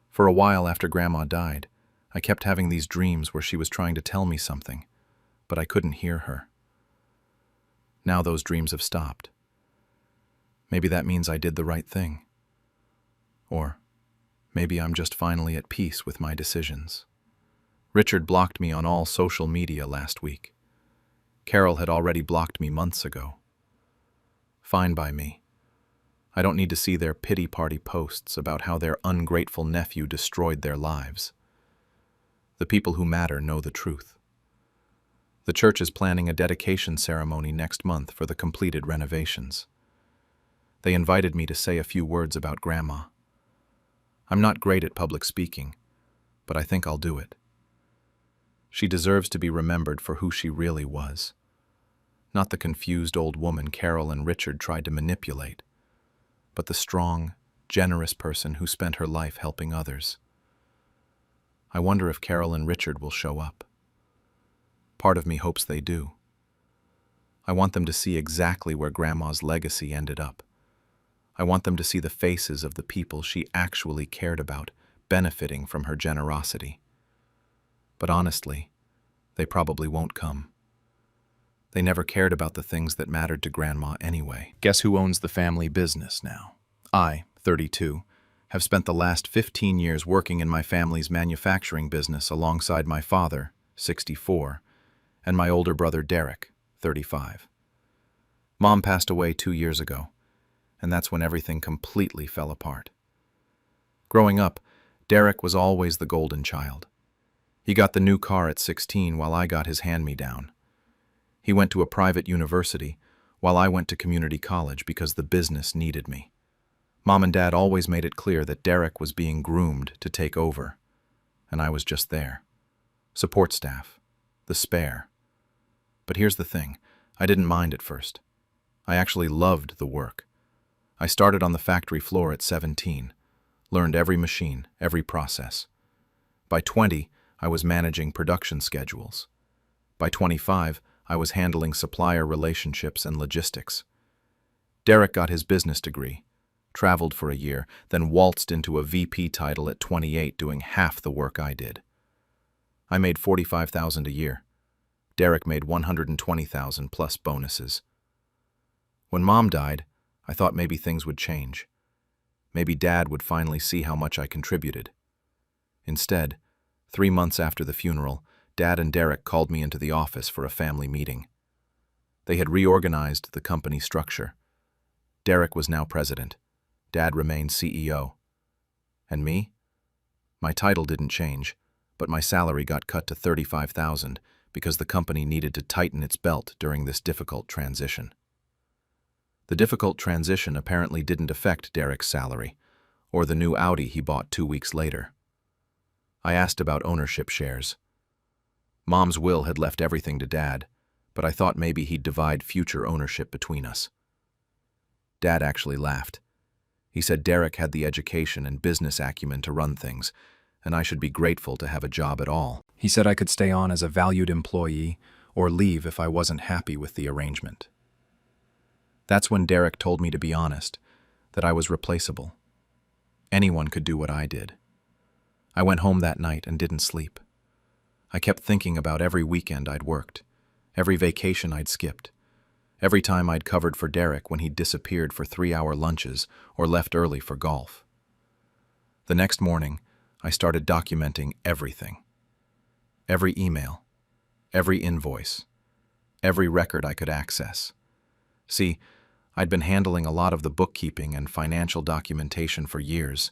For a while after Grandma died, I kept having these dreams where she was trying to tell me something, but I couldn't hear her. Now those dreams have stopped. Maybe that means I did the right thing. Or maybe I'm just finally at peace with my decisions. Richard blocked me on all social media last week. Carol had already blocked me months ago. Fine by me. I don't need to see their pity party posts about how their ungrateful nephew destroyed their lives. The people who matter know the truth. The church is planning a dedication ceremony next month for the completed renovations. They invited me to say a few words about Grandma. I'm not great at public speaking, but I think I'll do it. She deserves to be remembered for who she really was. Not the confused old woman Carol and Richard tried to manipulate, but the strong, generous person who spent her life helping others. I wonder if Carol and Richard will show up. Part of me hopes they do. I want them to see exactly where Grandma's legacy ended up. I want them to see the faces of the people she actually cared about benefiting from her generosity. But honestly, they probably won't come. They never cared about the things that mattered to Grandma anyway. Guess who owns the family business now? I, 32, have spent the last 15 years working in my family's manufacturing business alongside my father, 64, and my older brother Derek, 35. Mom passed away 2 years ago, and that's when everything completely fell apart. Growing up, Derek was always the golden child. He got the new car at 16 while I got his hand-me-down. He went to a private university while I went to community college because the business needed me. Mom and Dad always made it clear that Derek was being groomed to take over, and I was just there. Support staff. The spare. But here's the thing, I didn't mind at first. I actually loved the work. I started on the factory floor at 17, learned every machine, every process. By 20, I was managing production schedules. By 25, I was handling supplier relationships and logistics. Derek got his business degree, traveled for a year, then waltzed into a VP title at 28 doing half the work I did. I made $45,000 a year. Derek made $120,000 plus bonuses. When Mom died, I thought maybe things would change. Maybe Dad would finally see how much I contributed. Instead, 3 months after the funeral, Dad and Derek called me into the office for a family meeting. They had reorganized the company structure. Derek was now president. Dad remained CEO. And me? My title didn't change, but my salary got cut to $35,000 because the company needed to tighten its belt during this difficult transition. The difficult transition apparently didn't affect Derek's salary, or the new Audi he bought 2 weeks later. I asked about ownership shares. Mom's will had left everything to Dad, but I thought maybe he'd divide future ownership between us. Dad actually laughed. He said Derek had the education and business acumen to run things, and I should be grateful to have a job at all. He said I could stay on as a valued employee or leave if I wasn't happy with the arrangement. That's when Derek told me to be honest, that I was replaceable. Anyone could do what I did. I went home that night and didn't sleep. I kept thinking about every weekend I'd worked, every vacation I'd skipped, every time I'd covered for Derek when he'd disappeared for 3-hour lunches or left early for golf. The next morning, I started documenting everything. Every email, every invoice, every record I could access. See, I'd been handling a lot of the bookkeeping and financial documentation for years.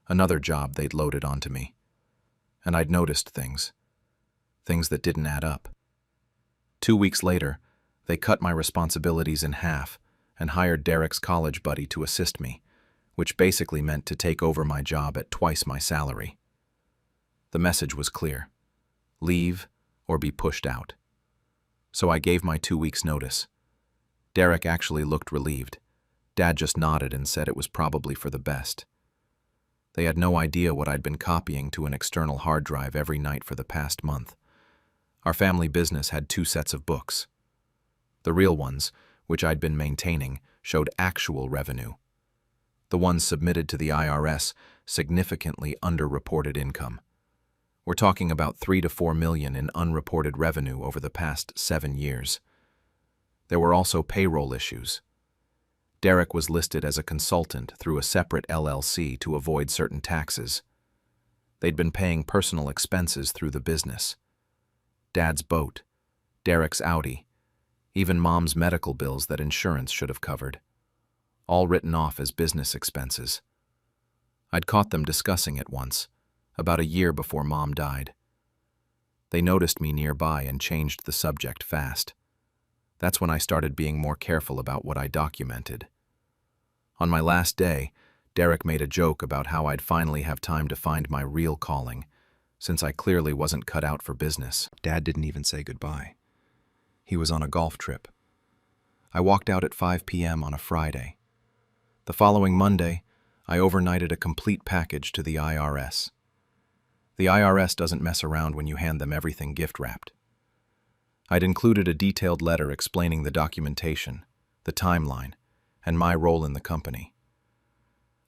Another job they'd loaded onto me. And I'd noticed things that didn't add up. 2 weeks later, they cut my responsibilities in half and hired Derek's college buddy to assist me, which basically meant to take over my job at twice my salary. The message was clear: leave or be pushed out. So I gave my 2 weeks' notice. Derek actually looked relieved. Dad just nodded and said it was probably for the best. They had no idea what I'd been copying to an external hard drive every night for the past month. Our family business had 2 sets of books. The real ones, which I'd been maintaining, showed actual revenue. The ones submitted to the IRS significantly underreported income. We're talking about $3 to $4 million in unreported revenue over the past 7 years. There were also payroll issues. Derek was listed as a consultant through a separate LLC to avoid certain taxes. They'd been paying personal expenses through the business. Dad's boat, Derek's Audi, even Mom's medical bills that insurance should have covered. All written off as business expenses. I'd caught them discussing it once, about a year before Mom died. They noticed me nearby and changed the subject fast. That's when I started being more careful about what I documented. On my last day, Derek made a joke about how I'd finally have time to find my real calling, since I clearly wasn't cut out for business. Dad didn't even say goodbye. He was on a golf trip. I walked out at 5 p.m. on a Friday. The following Monday, I overnighted a complete package to the IRS. The IRS doesn't mess around when you hand them everything gift-wrapped. I'd included a detailed letter explaining the documentation, the timeline, and my role in the company.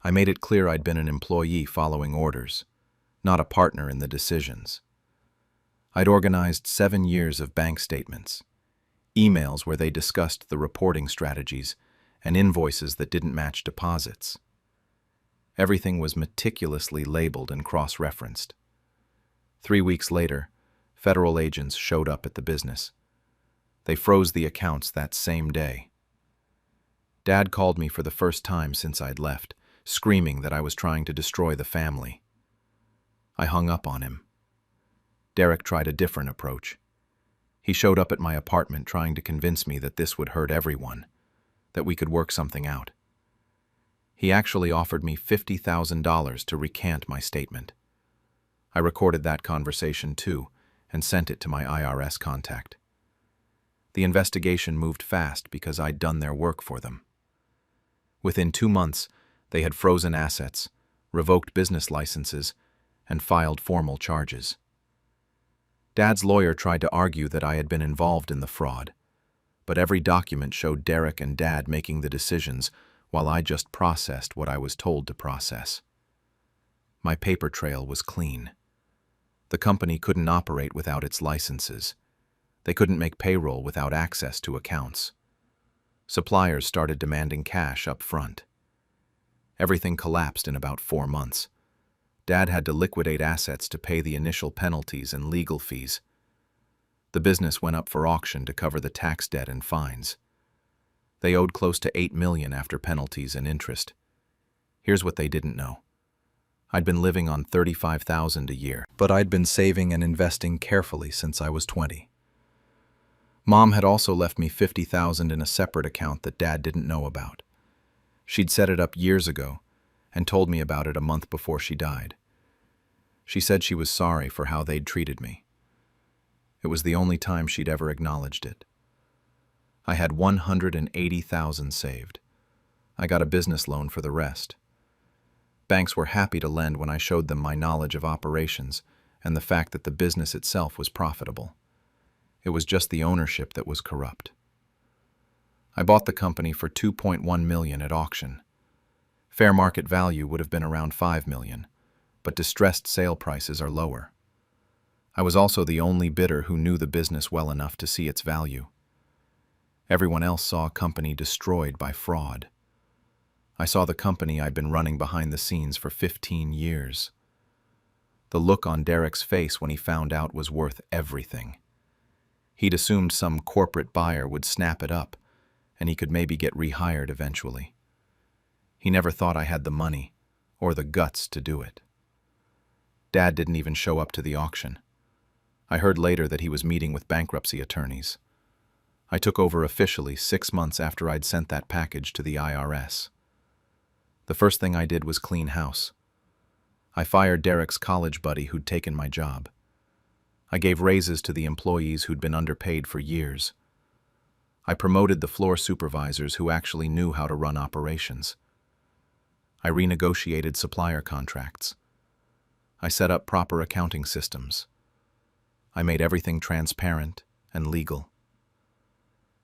I made it clear I'd been an employee following orders, not a partner in the decisions. I'd organized 7 years of bank statements, emails where they discussed the reporting strategies, and invoices that didn't match deposits. Everything was meticulously labeled and cross-referenced. 3 weeks later, federal agents showed up at the business. They froze the accounts that same day. Dad called me for the first time since I'd left, screaming that I was trying to destroy the family. I hung up on him. Derek tried a different approach. He showed up at my apartment trying to convince me that this would hurt everyone, that we could work something out. He actually offered me $50,000 to recant my statement. I recorded that conversation too and sent it to my IRS contact. The investigation moved fast because I'd done their work for them. Within 2 months, they had frozen assets, revoked business licenses, and filed formal charges. Dad's lawyer tried to argue that I had been involved in the fraud, but every document showed Derek and Dad making the decisions while I just processed what I was told to process. My paper trail was clean. The company couldn't operate without its licenses. They couldn't make payroll without access to accounts. Suppliers started demanding cash up front. Everything collapsed in about 4 months. Dad had to liquidate assets to pay the initial penalties and legal fees. The business went up for auction to cover the tax debt and fines. They owed close to $8 million after penalties and interest. Here's what they didn't know. I'd been living on $35,000 a year, but I'd been saving and investing carefully since I was 20. Mom had also left me $50,000 in a separate account that Dad didn't know about. She'd set it up years ago and told me about it a month before she died. She said she was sorry for how they'd treated me. It was the only time she'd ever acknowledged it. I had $180,000 saved. I got a business loan for the rest. Banks were happy to lend when I showed them my knowledge of operations and the fact that the business itself was profitable. It was just the ownership that was corrupt. I bought the company for $2.1 million at auction. Fair market value would have been around $5 million, but distressed sale prices are lower. I was also the only bidder who knew the business well enough to see its value. Everyone else saw a company destroyed by fraud. I saw the company I'd been running behind the scenes for 15 years. The look on Derek's face when he found out was worth everything. He'd assumed some corporate buyer would snap it up, and he could maybe get rehired eventually. He never thought I had the money or the guts to do it. Dad didn't even show up to the auction. I heard later that he was meeting with bankruptcy attorneys. I took over officially 6 months after I'd sent that package to the IRS. The first thing I did was clean house. I fired Derek's college buddy who'd taken my job. I gave raises to the employees who'd been underpaid for years. I promoted the floor supervisors who actually knew how to run operations. I renegotiated supplier contracts. I set up proper accounting systems. I made everything transparent and legal.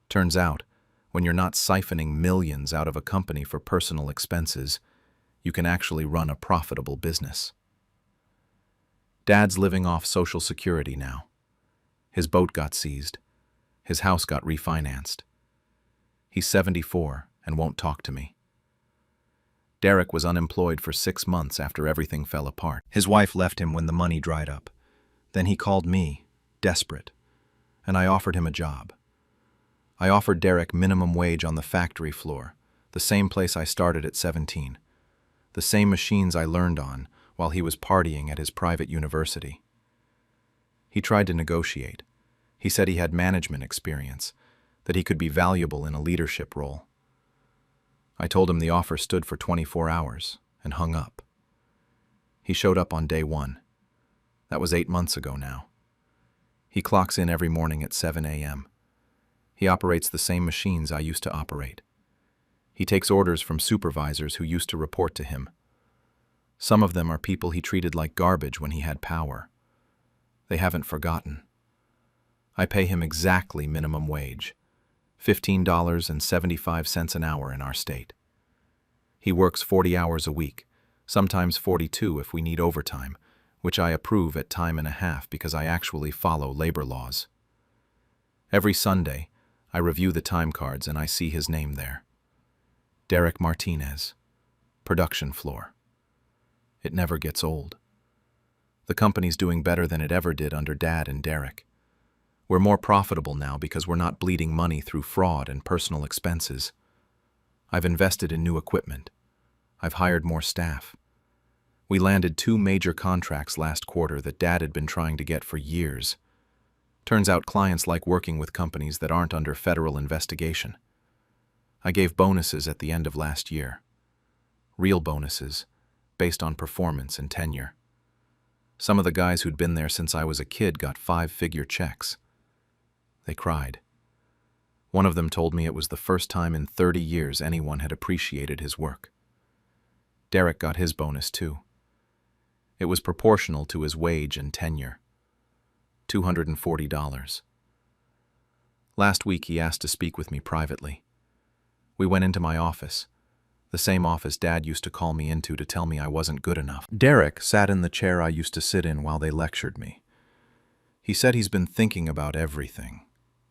Turns out, when you're not siphoning millions out of a company for personal expenses, you can actually run a profitable business. Dad's living off Social Security now. His boat got seized. His house got refinanced. He's 74 and won't talk to me. Derek was unemployed for 6 months after everything fell apart. His wife left him when the money dried up. Then he called me, desperate, and I offered him a job. I offered Derek minimum wage on the factory floor, the same place I started at 17, the same machines I learned on while he was partying at his private university. He tried to negotiate. He said he had management experience, that he could be valuable in a leadership role. I told him the offer stood for 24 hours and hung up. He showed up on day 1. That was 8 months ago now. He clocks in every morning at 7 a.m. He operates the same machines I used to operate. He takes orders from supervisors who used to report to him. Some of them are people he treated like garbage when he had power. They haven't forgotten. I pay him exactly minimum wage, $15.75 an hour in our state. He works 40 hours a week, sometimes 42 if we need overtime, which I approve at time and a half because I actually follow labor laws. Every Sunday, I review the time cards and I see his name there. Derek Martinez, production floor. It never gets old. The company's doing better than it ever did under Dad and Derek. We're more profitable now because we're not bleeding money through fraud and personal expenses. I've invested in new equipment. I've hired more staff. We landed 2 major contracts last quarter that Dad had been trying to get for years. Turns out clients like working with companies that aren't under federal investigation. I gave bonuses at the end of last year. Real bonuses, based on performance and tenure. Some of the guys who'd been there since I was a kid got 5-figure checks. They cried. One of them told me it was the first time in 30 years anyone had appreciated his work. Derek got his bonus too. It was proportional to his wage and tenure. $240. Last week he asked to speak with me privately. We went into my office, the same office Dad used to call me into to tell me I wasn't good enough. Derek sat in the chair I used to sit in while they lectured me. He said he's been thinking about everything,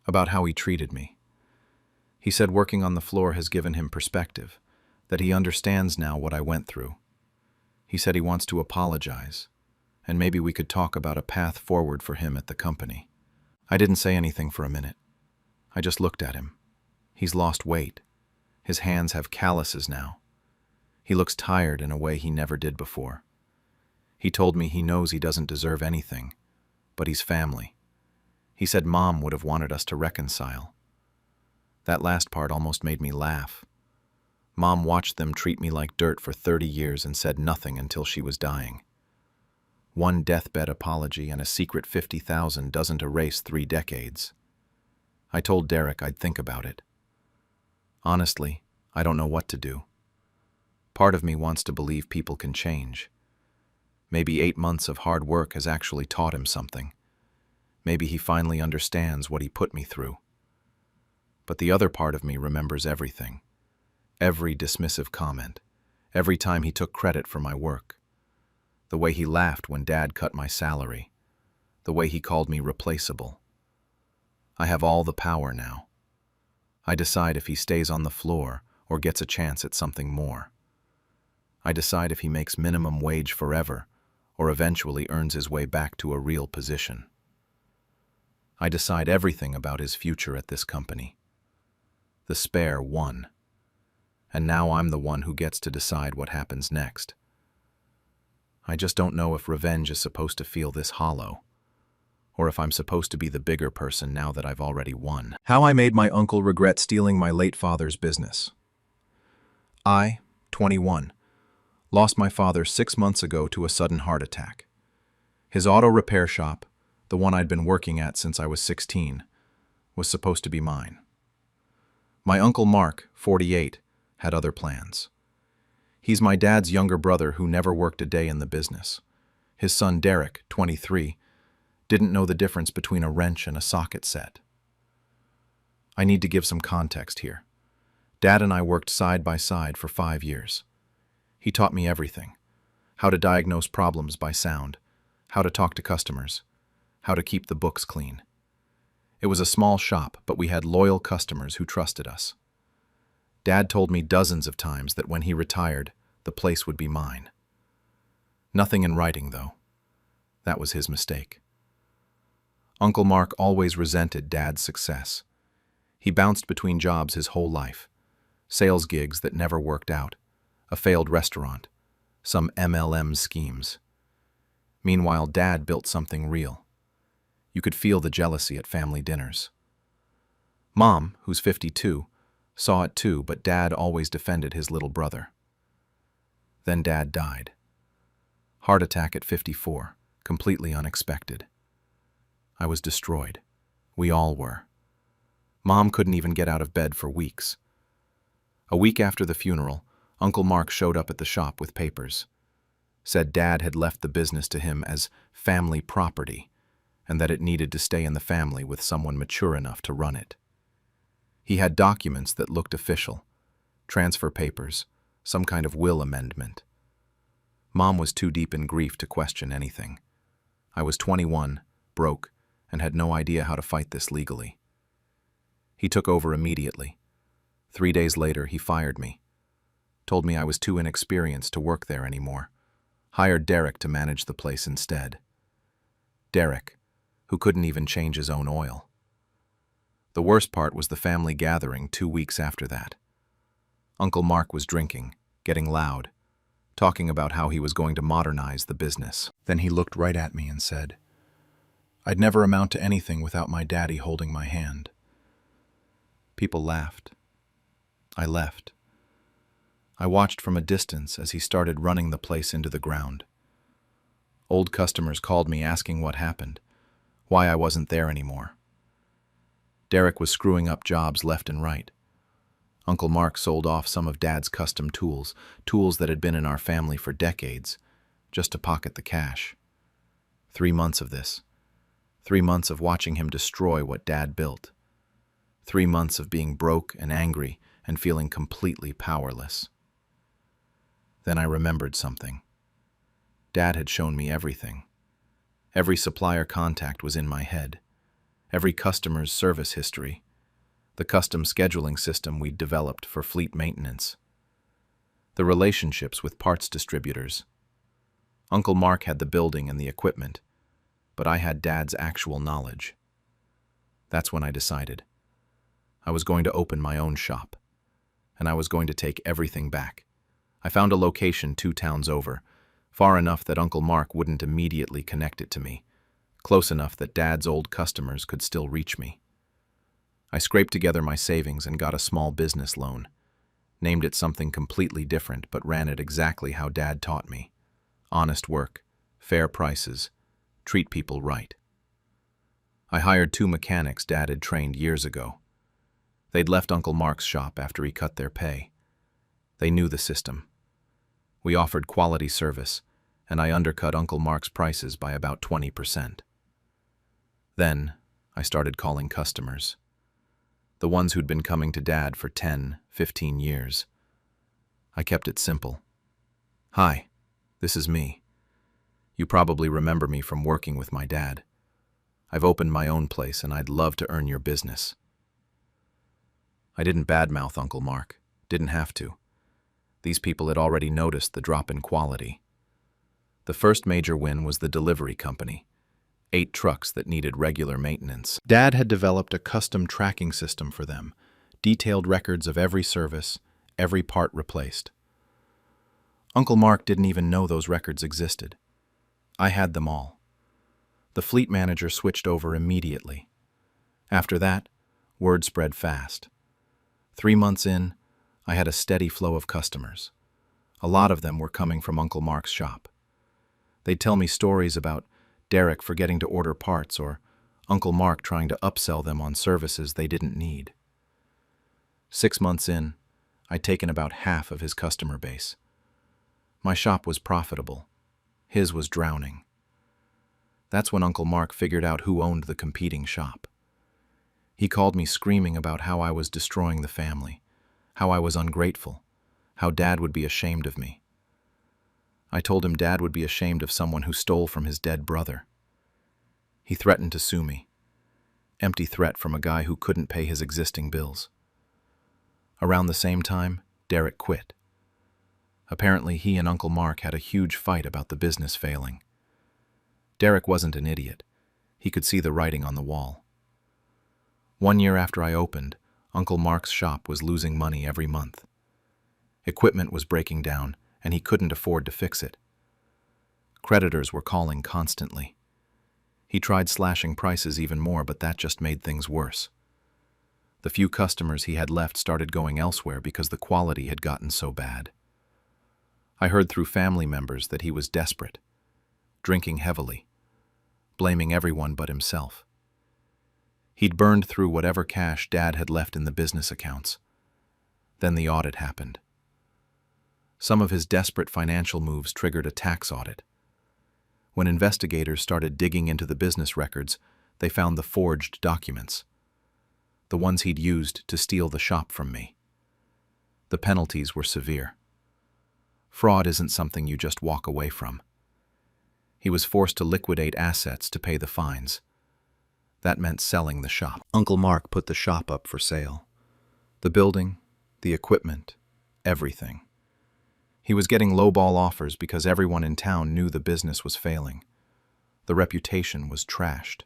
about how he treated me. He said working on the floor has given him perspective, that he understands now what I went through. He said he wants to apologize, and maybe we could talk about a path forward for him at the company. I didn't say anything for a minute. I just looked at him. He's lost weight. His hands have calluses now. He looks tired in a way he never did before. He told me he knows he doesn't deserve anything, but he's family. He said Mom would have wanted us to reconcile. That last part almost made me laugh. Mom watched them treat me like dirt for 30 years and said nothing until she was dying. One deathbed apology and a secret $50,000 doesn't erase 3 decades. I told Derek I'd think about it. Honestly, I don't know what to do. Part of me wants to believe people can change. Maybe 8 months of hard work has actually taught him something. Maybe he finally understands what he put me through. But the other part of me remembers everything. Every dismissive comment, every time he took credit for my work, the way he laughed when Dad cut my salary, the way he called me replaceable. I have all the power now. I decide if he stays on the floor or gets a chance at something more. I decide if he makes minimum wage forever or eventually earns his way back to a real position. I decide everything about his future at this company. The spare won. And now I'm the one who gets to decide what happens next. I just don't know if revenge is supposed to feel this hollow, or if I'm supposed to be the bigger person now that I've already won. How I made my uncle regret stealing my late father's business. I, 21, lost my father 6 months ago to a sudden heart attack. His auto repair shop, the one I'd been working at since I was 16, was supposed to be mine. My uncle Mark, 48, had other plans. He's my dad's younger brother who never worked a day in the business. His son Derek, 23, didn't know the difference between a wrench and a socket set. I need to give some context here. Dad and I worked side by side for 5 years. He taught me everything: how to diagnose problems by sound, how to talk to customers, how to keep the books clean. It was a small shop, but we had loyal customers who trusted us. Dad told me dozens of times that when he retired, the place would be mine. Nothing in writing, though. That was his mistake. Uncle Mark always resented Dad's success. He bounced between jobs his whole life: sales gigs that never worked out, a failed restaurant, some MLM schemes. Meanwhile, Dad built something real. You could feel the jealousy at family dinners. Mom, who's 52, saw it too, but Dad always defended his little brother. Then Dad died. Heart attack at 54, completely unexpected. I was destroyed. We all were. Mom couldn't even get out of bed for weeks. A week after the funeral, Uncle Mark showed up at the shop with papers. Said Dad had left the business to him as family property, and that it needed to stay in the family with someone mature enough to run it. He had documents that looked official: transfer papers, some kind of will amendment. Mom was too deep in grief to question anything. I was 21, broke, and had no idea how to fight this legally. He took over immediately. 3 days later, he fired me. Told me I was too inexperienced to work there anymore. Hired Derek to manage the place instead. Derek, who couldn't even change his own oil. The worst part was the family gathering 2 weeks after that. Uncle Mark was drinking, getting loud, talking about how he was going to modernize the business. Then he looked right at me and said, "I'd never amount to anything without my daddy holding my hand." People laughed. I left. I watched from a distance as he started running the place into the ground. Old customers called me asking what happened, why I wasn't there anymore. Derek was screwing up jobs left and right. Uncle Mark sold off some of Dad's custom tools, tools that had been in our family for decades, just to pocket the cash. 3 months of this. 3 months of watching him destroy what Dad built. 3 months of being broke and angry and feeling completely powerless. Then I remembered something. Dad had shown me everything. Every supplier contact was in my head. Every customer's service history. The custom scheduling system we'd developed for fleet maintenance. The relationships with parts distributors. Uncle Mark had the building and the equipment, but I had Dad's actual knowledge. That's when I decided. I was going to open my own shop, and I was going to take everything back. I found a location 2 towns over, far enough that Uncle Mark wouldn't immediately connect it to me, close enough that Dad's old customers could still reach me. I scraped together my savings and got a small business loan, named it something completely different but ran it exactly how Dad taught me. Honest work, fair prices, treat people right. I hired 2 mechanics Dad had trained years ago. They'd left Uncle Mark's shop after he cut their pay. They knew the system. We offered quality service, and I undercut Uncle Mark's prices by about 20%. Then, I started calling customers. The ones who'd been coming to Dad for 10, 15 years. I kept it simple. "Hi, this is me. You probably remember me from working with my dad. I've opened my own place and I'd love to earn your business." I didn't badmouth Uncle Mark. Didn't have to. These people had already noticed the drop in quality. The first major win was the delivery company. 8 trucks that needed regular maintenance. Dad had developed a custom tracking system for them, detailed records of every service, every part replaced. Uncle Mark didn't even know those records existed. I had them all. The fleet manager switched over immediately. After that, word spread fast. 3 months in, I had a steady flow of customers. A lot of them were coming from Uncle Mark's shop. They'd tell me stories about Derek forgetting to order parts or Uncle Mark trying to upsell them on services they didn't need. 6 months in, I'd taken about half of his customer base. My shop was profitable. His was drowning. That's when Uncle Mark figured out who owned the competing shop. He called me screaming about how I was destroying the family, how I was ungrateful, how Dad would be ashamed of me. I told him Dad would be ashamed of someone who stole from his dead brother. He threatened to sue me. Empty threat from a guy who couldn't pay his existing bills. Around the same time, Derek quit. Apparently, he and Uncle Mark had a huge fight about the business failing. Derek wasn't an idiot. He could see the writing on the wall. 1 year after I opened, Uncle Mark's shop was losing money every month. Equipment was breaking down, and he couldn't afford to fix it. Creditors were calling constantly. He tried slashing prices even more, but that just made things worse. The few customers he had left started going elsewhere because the quality had gotten so bad. I heard through family members that he was desperate, drinking heavily, blaming everyone but himself. He'd burned through whatever cash Dad had left in the business accounts. Then the audit happened. Some of his desperate financial moves triggered a tax audit. When investigators started digging into the business records, they found the forged documents, the ones he'd used to steal the shop from me. The penalties were severe. Fraud isn't something you just walk away from. He was forced to liquidate assets to pay the fines. That meant selling the shop. Uncle Mark put the shop up for sale. The building, the equipment, everything. He was getting lowball offers because everyone in town knew the business was failing. The reputation was trashed.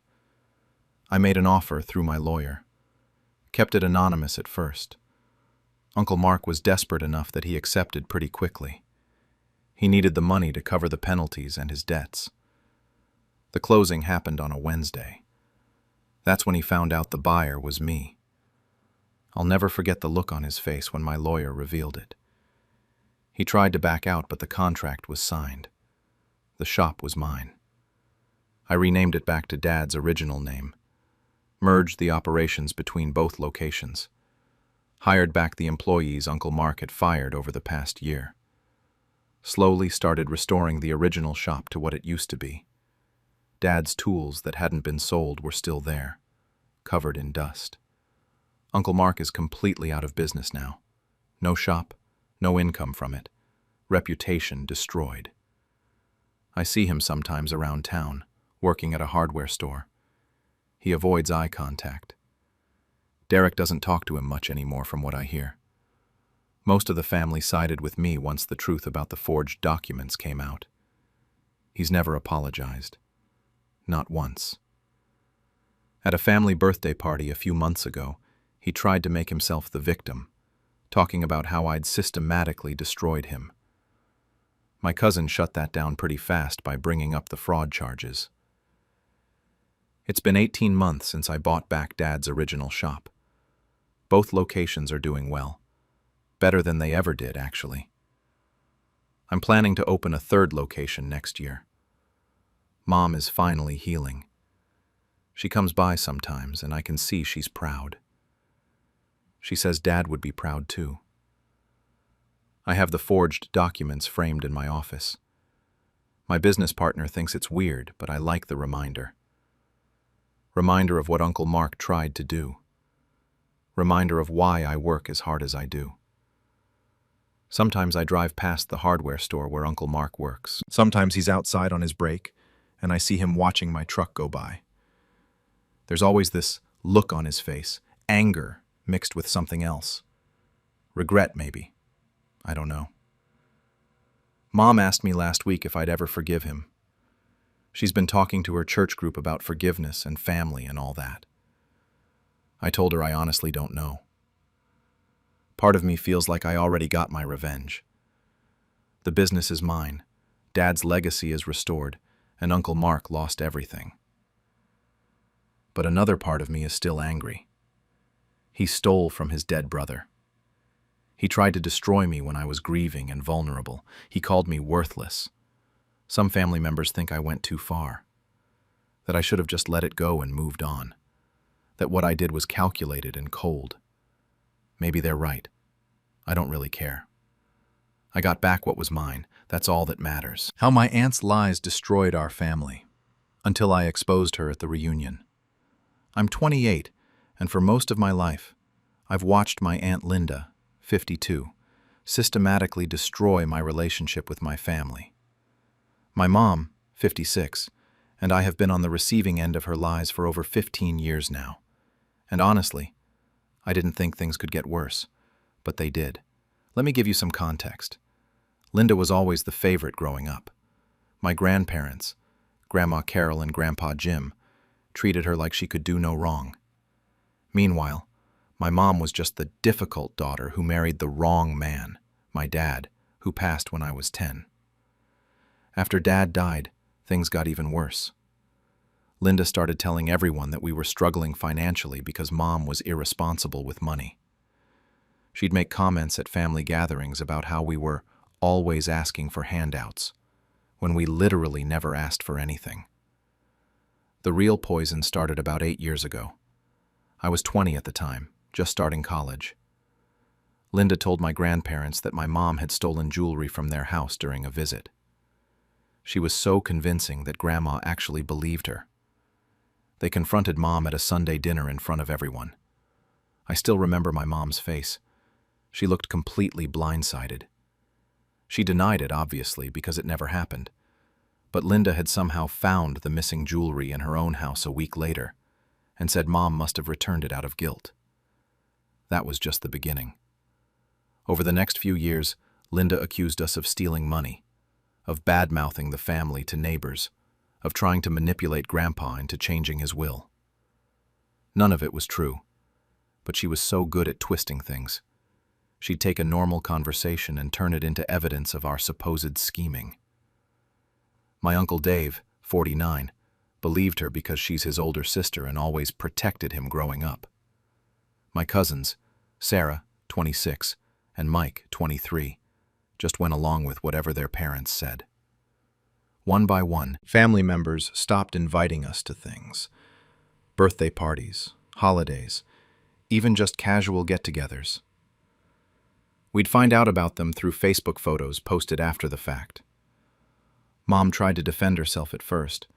I made an offer through my lawyer. Kept it anonymous at first. Uncle Mark was desperate enough that he accepted pretty quickly. He needed the money to cover the penalties and his debts. The closing happened on a Wednesday. That's when he found out the buyer was me. I'll never forget the look on his face when my lawyer revealed it. He tried to back out, but the contract was signed. The shop was mine. I renamed it back to Dad's original name, merged the operations between both locations, hired back the employees Uncle Mark had fired over the past year, slowly started restoring the original shop to what it used to be. Dad's tools that hadn't been sold were still there, covered in dust. Uncle Mark is completely out of business now. No shop, no income from it, reputation destroyed. I see him sometimes around town, working at a hardware store. He avoids eye contact. Derek doesn't talk to him much anymore from what I hear. Most of the family sided with me once the truth about the forged documents came out. He's never apologized. Not once. At a family birthday party a few months ago, he tried to make himself the victim, talking about how I'd systematically destroyed him. My cousin shut that down pretty fast by bringing up the fraud charges. It's been 18 months since I bought back Dad's original shop. Both locations are doing well. Better than they ever did, actually. I'm planning to open a third location next year. Mom is finally healing. She comes by sometimes, and I can see she's proud. She says Dad would be proud too. I have the forged documents framed in my office. My business partner thinks it's weird, but I like the reminder. Reminder of what Uncle Mark tried to do. Reminder of why I work as hard as I do. Sometimes I drive past the hardware store where Uncle Mark works. Sometimes he's outside on his break, and I see him watching my truck go by. There's always this look on his face, anger mixed with something else. Regret, maybe. I don't know. Mom asked me last week if I'd ever forgive him. She's been talking to her church group about forgiveness and family and all that. I told her I honestly don't know. Part of me feels like I already got my revenge. The business is mine, Dad's legacy is restored, and Uncle Mark lost everything. But another part of me is still angry. He stole from his dead brother. He tried to destroy me when I was grieving and vulnerable. He called me worthless. Some family members think I went too far, that I should have just let it go and moved on, that what I did was calculated and cold. Maybe they're right. I don't really care. I got back what was mine. That's all that matters. How my aunt's lies destroyed our family, until I exposed her at the reunion. I'm 28, and for most of my life, I've watched my Aunt Linda, 52, systematically destroy my relationship with my family. My mom, 56, and I have been on the receiving end of her lies for over 15 years now. And honestly, I didn't think things could get worse, but they did. Let me give you some context. Linda was always the favorite growing up. My grandparents, Grandma Carol and Grandpa Jim, treated her like she could do no wrong. Meanwhile, my mom was just the difficult daughter who married the wrong man, my dad, who passed when I was 10. After Dad died, things got even worse. Linda started telling everyone that we were struggling financially because Mom was irresponsible with money. She'd make comments at family gatherings about how we were always asking for handouts, when we literally never asked for anything. The real poison started about 8 years ago. I was 20 at the time, just starting college. Linda told my grandparents that my mom had stolen jewelry from their house during a visit. She was so convincing that Grandma actually believed her. They confronted Mom at a Sunday dinner in front of everyone. I still remember my mom's face. She looked completely blindsided. She denied it, obviously, because it never happened. But Linda had somehow found the missing jewelry in her own house a week later, and said Mom must have returned it out of guilt. That was just the beginning. Over the next few years, Linda accused us of stealing money, of bad-mouthing the family to neighbors, of trying to manipulate Grandpa into changing his will. None of it was true, but she was so good at twisting things. She'd take a normal conversation and turn it into evidence of our supposed scheming. My Uncle Dave, 49, believed her because she's his older sister and always protected him growing up. My cousins, Sarah, 26, and Mike, 23, just went along with whatever their parents said. One by one, family members stopped inviting us to things. Birthday parties, holidays, even just casual get-togethers. We'd find out about them through Facebook photos posted after the fact. Mom tried to defend herself at first,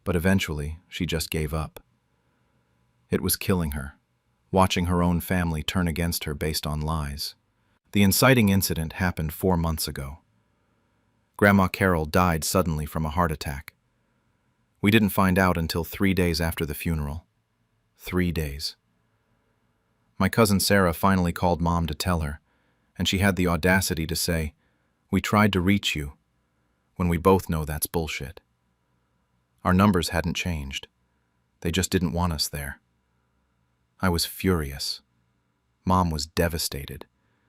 but eventually she just gave up. It was killing her, watching her own family turn against her based on lies. The inciting incident happened 4 months ago. Grandma Carol died suddenly from a heart attack. We didn't find out until 3 days after the funeral. 3 days. My cousin Sarah finally called Mom to tell her, and she had the audacity to say, "We tried to reach you," when we both know that's bullshit. Our numbers hadn't changed. They just didn't want us there. I was furious. Mom was devastated.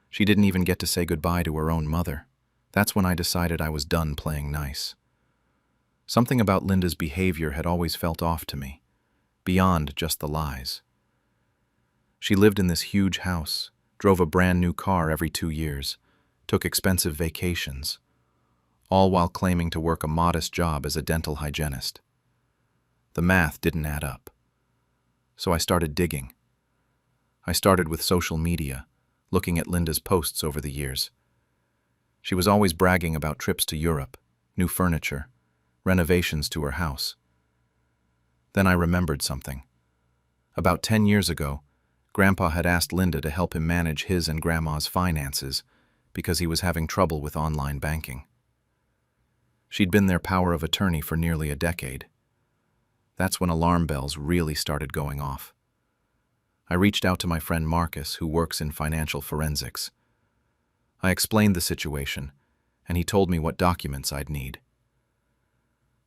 She didn't even get to say goodbye to her own mother. That's when I decided I was done playing nice. Something about Linda's behavior had always felt off to me, beyond just the lies. She lived in this huge house, drove a brand new car every 2 years, took expensive vacations, all while claiming to work a modest job as a dental hygienist. The math didn't add up. So I started digging. I started with social media, looking at Linda's posts over the years. She was always bragging about trips to Europe, new furniture, renovations to her house. Then I remembered something. About 10 years ago, Grandpa had asked Linda to help him manage his and Grandma's finances because he was having trouble with online banking. She'd been their power of attorney for nearly a decade. That's when alarm bells really started going off. I reached out to my friend Marcus, who works in financial forensics. I explained the situation, and he told me what documents I'd need.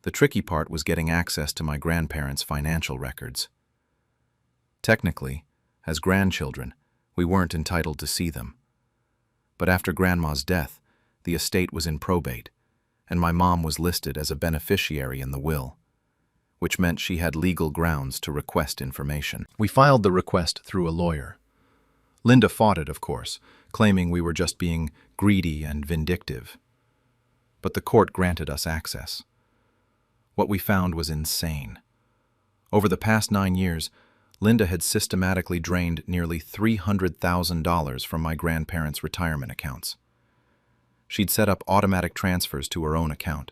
The tricky part was getting access to my grandparents' financial records. Technically, as grandchildren, we weren't entitled to see them. But after Grandma's death, the estate was in probate, and my mom was listed as a beneficiary in the will, which meant she had legal grounds to request information. We filed the request through a lawyer. Linda fought it, of course, claiming we were just being greedy and vindictive. But the court granted us access. What we found was insane. Over the past 9 years, Linda had systematically drained nearly $300,000 from my grandparents' retirement accounts. She'd set up automatic transfers to her own account,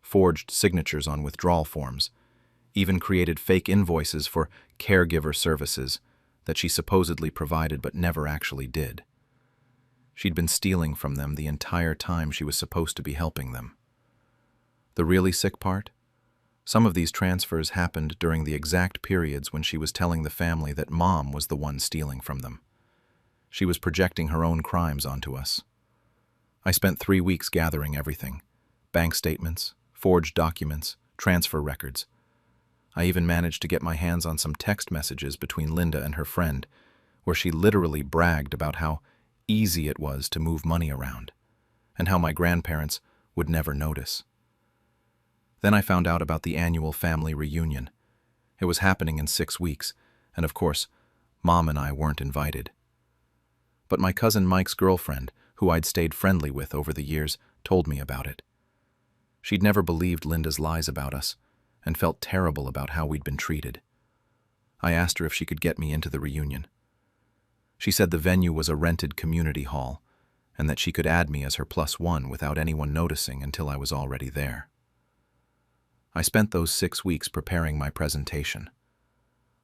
forged signatures on withdrawal forms, even created fake invoices for caregiver services that she supposedly provided but never actually did. She'd been stealing from them the entire time she was supposed to be helping them. The really sick part? Some of these transfers happened during the exact periods when she was telling the family that Mom was the one stealing from them. She was projecting her own crimes onto us. I spent 3 weeks gathering everything: bank statements, forged documents, transfer records. I even managed to get my hands on some text messages between Linda and her friend, where she literally bragged about how easy it was to move money around, and how my grandparents would never notice. Then I found out about the annual family reunion. It was happening in 6 weeks, and of course, Mom and I weren't invited. But my cousin Mike's girlfriend, who I'd stayed friendly with over the years, told me about it. She'd never believed Linda's lies about us, and felt terrible about how we'd been treated. I asked her if she could get me into the reunion. She said the venue was a rented community hall, and that she could add me as her +1 without anyone noticing until I was already there. I spent those 6 weeks preparing my presentation.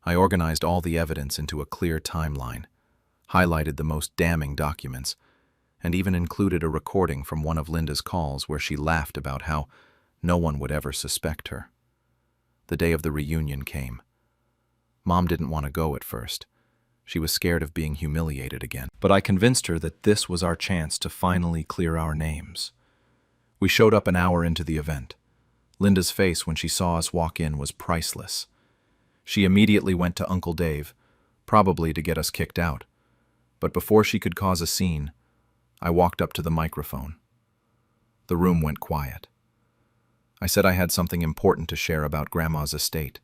I organized all the evidence into a clear timeline, highlighted the most damning documents, and even included a recording from one of Linda's calls where she laughed about how no one would ever suspect her. The day of the reunion came. Mom didn't want to go at first. She was scared of being humiliated again. But I convinced her that this was our chance to finally clear our names. We showed up an hour into the event. Linda's face when she saw us walk in was priceless. She immediately went to Uncle Dave, probably to get us kicked out. But before she could cause a scene, I walked up to the microphone. The room went quiet. I said I had something important to share about Grandma's estate,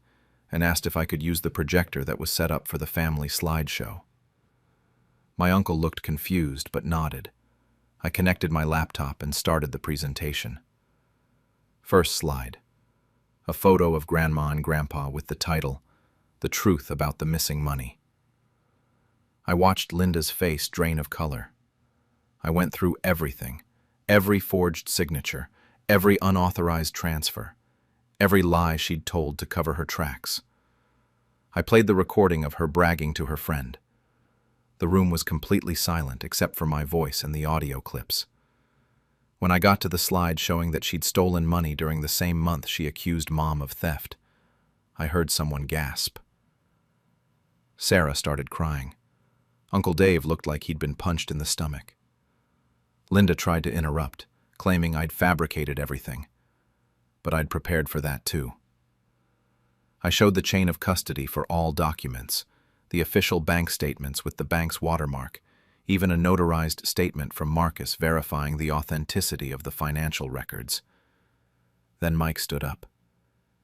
and asked if I could use the projector that was set up for the family slideshow. My uncle looked confused but nodded. I connected my laptop and started the presentation. First slide. A photo of Grandma and Grandpa with the title, "The Truth About the Missing Money." I watched Linda's face drain of color. I went through everything, every forged signature, every unauthorized transfer, every lie she'd told to cover her tracks. I played the recording of her bragging to her friend. The room was completely silent except for my voice and the audio clips. When I got to the slide showing that she'd stolen money during the same month she accused Mom of theft, I heard someone gasp. Sarah started crying. Uncle Dave looked like he'd been punched in the stomach. Linda tried to interrupt, claiming I'd fabricated everything. But I'd prepared for that too. I showed the chain of custody for all documents, the official bank statements with the bank's watermark, even a notarized statement from Marcus verifying the authenticity of the financial records. Then Mike stood up.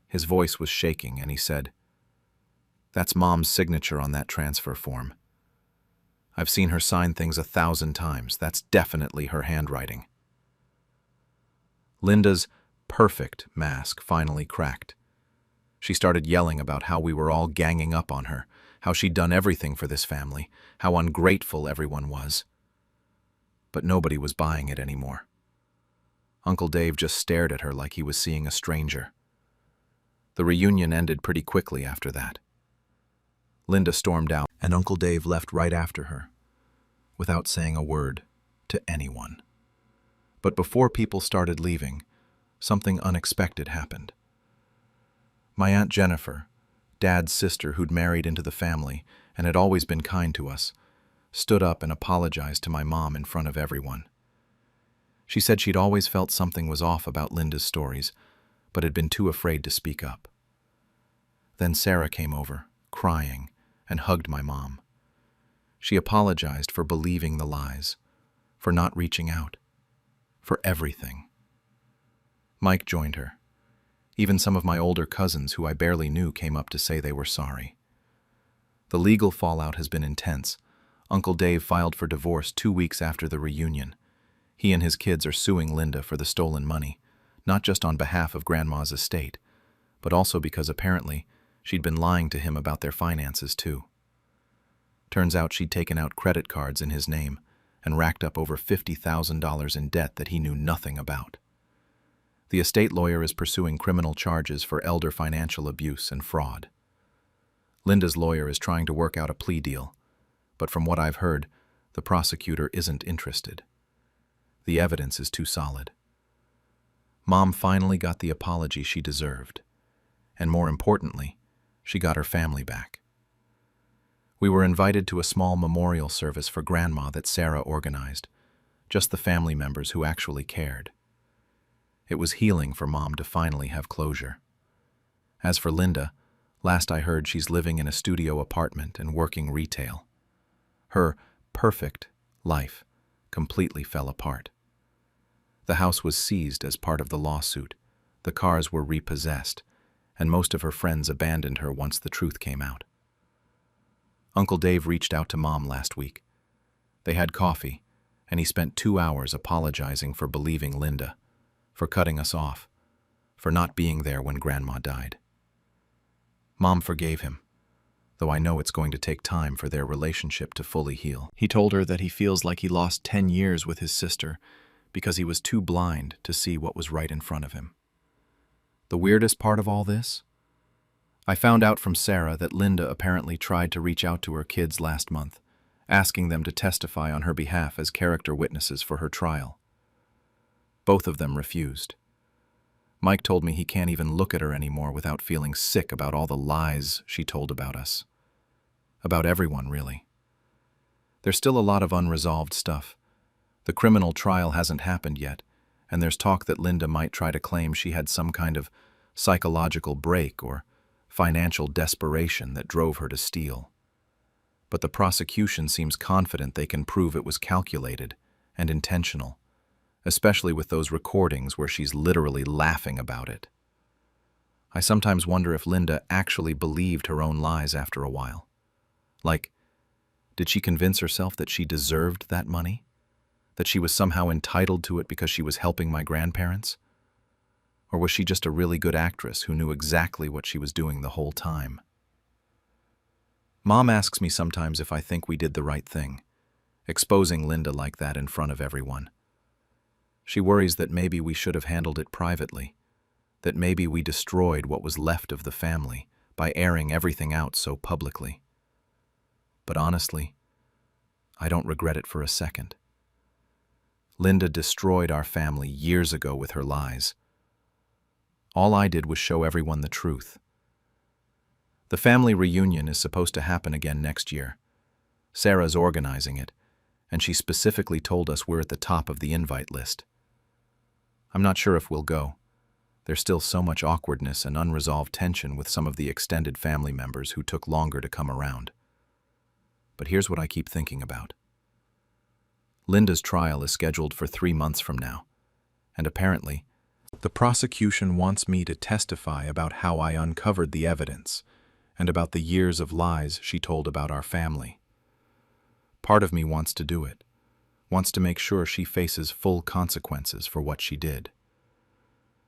His voice was shaking and he said, "That's Mom's signature on that transfer form. I've seen her sign things 1,000 times. That's definitely her handwriting." Linda's perfect mask finally cracked. She started yelling about how we were all ganging up on her, how she'd done everything for this family, how ungrateful everyone was. But nobody was buying it anymore. Uncle Dave just stared at her like he was seeing a stranger. The reunion ended pretty quickly after that. Linda stormed out, and Uncle Dave left right after her, without saying a word to anyone. But before people started leaving, something unexpected happened. My Aunt Jennifer, Dad's sister who'd married into the family and had always been kind to us, stood up and apologized to my mom in front of everyone. She said she'd always felt something was off about Linda's stories, but had been too afraid to speak up. Then Sarah came over, crying, and hugged my mom. She apologized for believing the lies, for not reaching out, for everything. Mike joined her. Even some of my older cousins who I barely knew came up to say they were sorry. The legal fallout has been intense. Uncle Dave filed for divorce 2 weeks after the reunion. He and his kids are suing Linda for the stolen money, not just on behalf of Grandma's estate, but also because apparently she'd been lying to him about their finances too. Turns out she'd taken out credit cards in his name and racked up over $50,000 in debt that he knew nothing about. The estate lawyer is pursuing criminal charges for elder financial abuse and fraud. Linda's lawyer is trying to work out a plea deal, but from what I've heard, the prosecutor isn't interested. The evidence is too solid. Mom finally got the apology she deserved, and more importantly, she got her family back. We were invited to a small memorial service for Grandma that Sarah organized, just the family members who actually cared. It was healing for Mom to finally have closure. As for Linda, last I heard she's living in a studio apartment and working retail. Her perfect life completely fell apart. The house was seized as part of the lawsuit, the cars were repossessed, and most of her friends abandoned her once the truth came out. Uncle Dave reached out to Mom last week. They had coffee, and he spent 2 hours apologizing for believing Linda, for cutting us off, for not being there when Grandma died. Mom forgave him, though I know it's going to take time for their relationship to fully heal. He told her that he feels like he lost 10 years with his sister because he was too blind to see what was right in front of him. The weirdest part of all this? I found out from Sarah that Linda apparently tried to reach out to her kids last month, asking them to testify on her behalf as character witnesses for her trial. Both of them refused. Mike told me he can't even look at her anymore without feeling sick about all the lies she told about us. About everyone, really. There's still a lot of unresolved stuff. The criminal trial hasn't happened yet, and there's talk that Linda might try to claim she had some kind of psychological break or financial desperation that drove her to steal. But the prosecution seems confident they can prove it was calculated and intentional, especially with those recordings where she's literally laughing about it. I sometimes wonder if Linda actually believed her own lies after a while. Like, did she convince herself that she deserved that money? That she was somehow entitled to it because she was helping my grandparents? Or was she just a really good actress who knew exactly what she was doing the whole time? Mom asks me sometimes if I think we did the right thing, exposing Linda like that in front of everyone. She worries that maybe we should have handled it privately, that maybe we destroyed what was left of the family by airing everything out so publicly. But honestly, I don't regret it for a second. Linda destroyed our family years ago with her lies. All I did was show everyone the truth. The family reunion is supposed to happen again next year. Sarah's organizing it, and she specifically told us we're at the top of the invite list. I'm not sure if we'll go. There's still so much awkwardness and unresolved tension with some of the extended family members who took longer to come around. But here's what I keep thinking about. Linda's trial is scheduled for 3 months from now, and apparently, the prosecution wants me to testify about how I uncovered the evidence and about the years of lies she told about our family. Part of me wants to do it, wants to make sure she faces full consequences for what she did.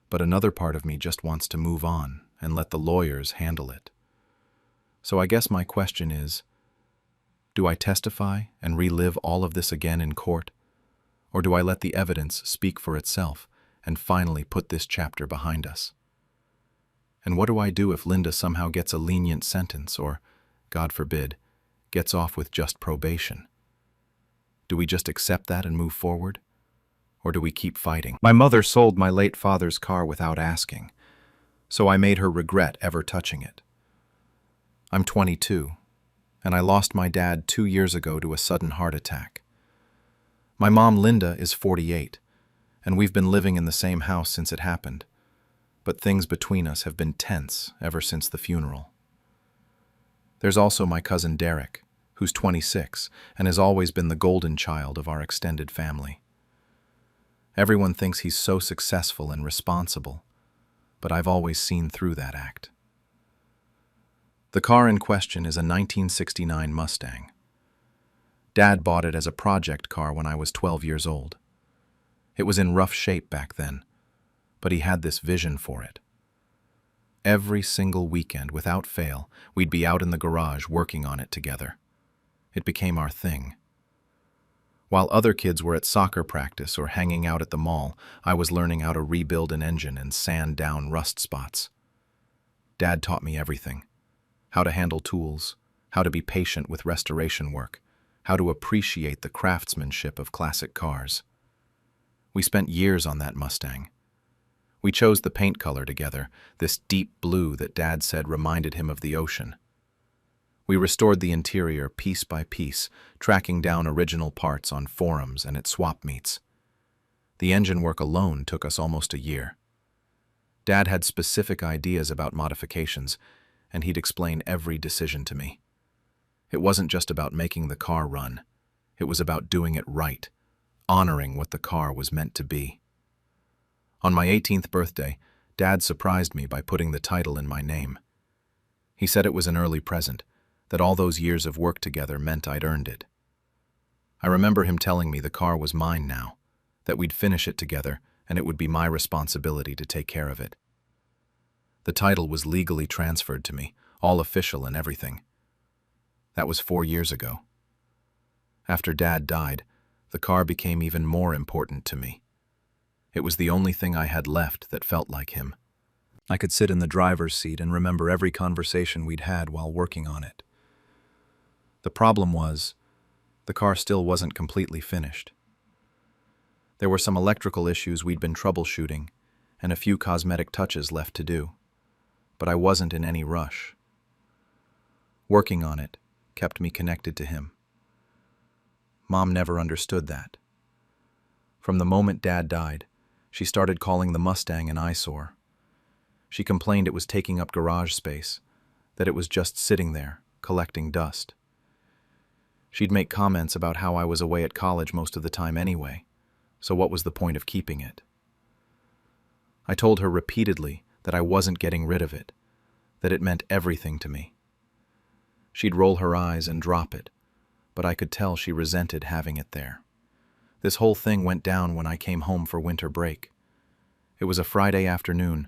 But another part of me just wants to move on and let the lawyers handle it. So I guess my question is, do I testify and relive all of this again in court? Or do I let the evidence speak for itself and finally put this chapter behind us? And what do I do if Linda somehow gets a lenient sentence or, God forbid, gets off with just probation? Do we just accept that and move forward? Or do we keep fighting? My mother sold my late father's car without asking, so I made her regret ever touching it. I'm 22, and I lost my dad 2 years ago to a sudden heart attack. My mom, Linda, is 48, and we've been living in the same house since it happened, but things between us have been tense ever since the funeral. There's also my cousin Derek, who's 26 and has always been the golden child of our extended family. Everyone thinks he's so successful and responsible, but I've always seen through that act. The car in question is a 1969 Mustang. Dad bought it as a project car when I was 12 years old. It was in rough shape back then, but he had this vision for it. Every single weekend, without fail, we'd be out in the garage working on it together. It became our thing. While other kids were at soccer practice or hanging out at the mall, I was learning how to rebuild an engine and sand down rust spots. Dad taught me everything. How to handle tools, how to be patient with restoration work, how to appreciate the craftsmanship of classic cars. We spent years on that Mustang. We chose the paint color together, this deep blue that Dad said reminded him of the ocean. We restored the interior piece by piece, tracking down original parts on forums and at swap meets. The engine work alone took us almost a year. Dad had specific ideas about modifications, and he'd explain every decision to me. It wasn't just about making the car run. It was about doing it right, honoring what the car was meant to be. On my 18th birthday, Dad surprised me by putting the title in my name. He said it was an early present, that all those years of work together meant I'd earned it. I remember him telling me the car was mine now, that we'd finish it together and it would be my responsibility to take care of it. The title was legally transferred to me, all official and everything. That was 4 years ago. After Dad died, the car became even more important to me. It was the only thing I had left that felt like him. I could sit in the driver's seat and remember every conversation we'd had while working on it. The problem was, the car still wasn't completely finished. There were some electrical issues we'd been troubleshooting, and a few cosmetic touches left to do. But I wasn't in any rush. Working on it kept me connected to him. Mom never understood that. From the moment Dad died, she started calling the Mustang an eyesore. She complained it was taking up garage space, that it was just sitting there, collecting dust. She'd make comments about how I was away at college most of the time anyway, so what was the point of keeping it? I told her repeatedly that I wasn't getting rid of it, that it meant everything to me. She'd roll her eyes and drop it, but I could tell she resented having it there. This whole thing went down when I came home for winter break. It was a Friday afternoon,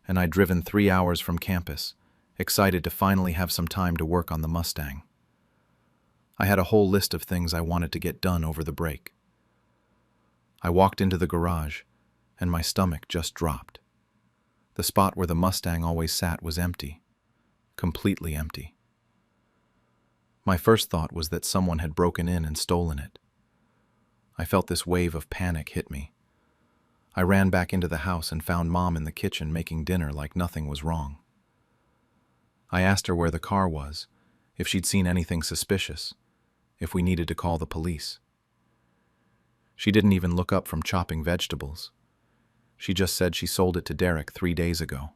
and I'd driven 3 hours from campus, excited to finally have some time to work on the Mustang. I had a whole list of things I wanted to get done over the break. I walked into the garage, and my stomach just dropped. The spot where the Mustang always sat was empty, completely empty. My first thought was that someone had broken in and stolen it. I felt this wave of panic hit me. I ran back into the house and found Mom in the kitchen making dinner like nothing was wrong. I asked her where the car was, if she'd seen anything suspicious, if we needed to call the police. She didn't even look up from chopping vegetables. She just said she sold it to Derek 3 days ago.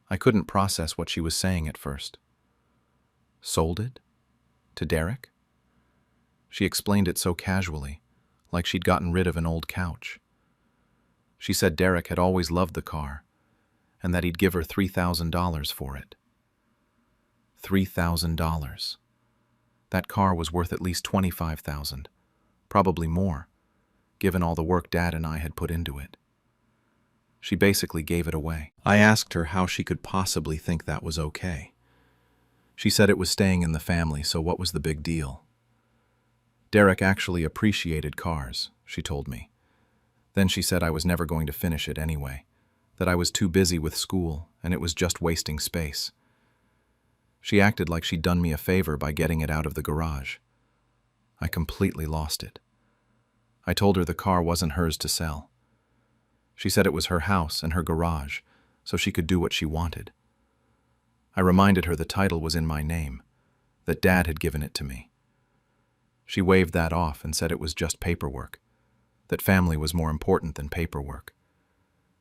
I couldn't process what she was saying at first. Sold it? To Derek? She explained it so casually, like she'd gotten rid of an old couch. She said Derek had always loved the car, and that he'd give her $3,000 for it. $3,000. That car was worth at least $25,000, probably more, given all the work Dad and I had put into it. She basically gave it away. I asked her how she could possibly think that was okay. She said it was staying in the family, so what was the big deal? Derek actually appreciated cars, she told me. Then she said I was never going to finish it anyway, that I was too busy with school and it was just wasting space. She acted like she'd done me a favor by getting it out of the garage. I completely lost it. I told her the car wasn't hers to sell. She said it was her house and her garage, so she could do what she wanted. I reminded her the title was in my name, that Dad had given it to me. She waved that off and said it was just paperwork, that family was more important than paperwork.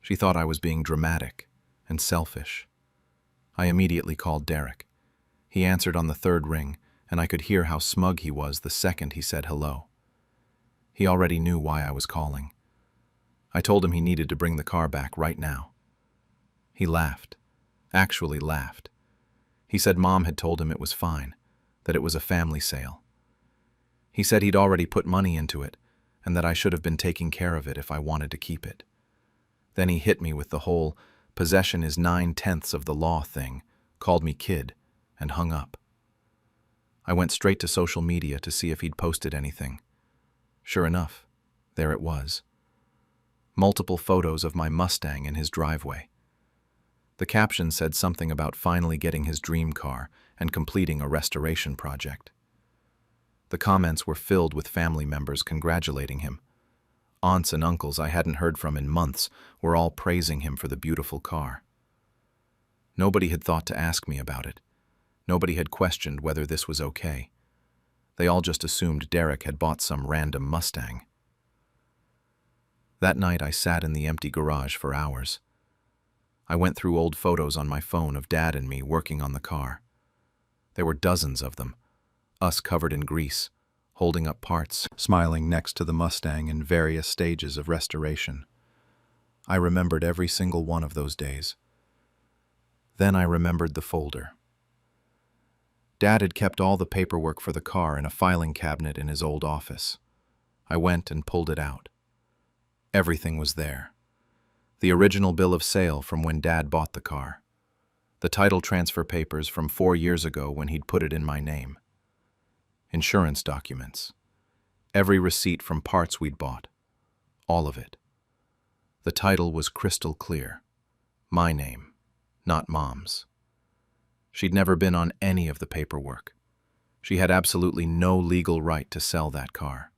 She thought I was being dramatic and selfish. I immediately called Derek. He answered on the third ring, and I could hear how smug he was the second he said hello. He already knew why I was calling. I told him he needed to bring the car back right now. He laughed, actually laughed. He said Mom had told him it was fine, that it was a family sale. He said he'd already put money into it, and that I should have been taking care of it if I wanted to keep it. Then he hit me with the whole possession is 9/10 of the law thing, called me kid, and hung up. I went straight to social media to see if he'd posted anything. Sure enough, there it was. Multiple photos of my Mustang in his driveway. The caption said something about finally getting his dream car and completing a restoration project. The comments were filled with family members congratulating him. Aunts and uncles I hadn't heard from in months were all praising him for the beautiful car. Nobody had thought to ask me about it. Nobody had questioned whether this was okay. They all just assumed Derek had bought some random Mustang. That night I sat in the empty garage for hours. I went through old photos on my phone of Dad and me working on the car. There were dozens of them, us covered in grease, holding up parts, smiling next to the Mustang in various stages of restoration. I remembered every single one of those days. Then I remembered the folder. Dad had kept all the paperwork for the car in a filing cabinet in his old office. I went and pulled it out. Everything was there. The original bill of sale from when Dad bought the car. The title transfer papers from 4 years ago when he'd put it in my name. Insurance documents. Every receipt from parts we'd bought. All of it. The title was crystal clear. My name, not Mom's. She'd never been on any of the paperwork. She had absolutely no legal right to sell that car.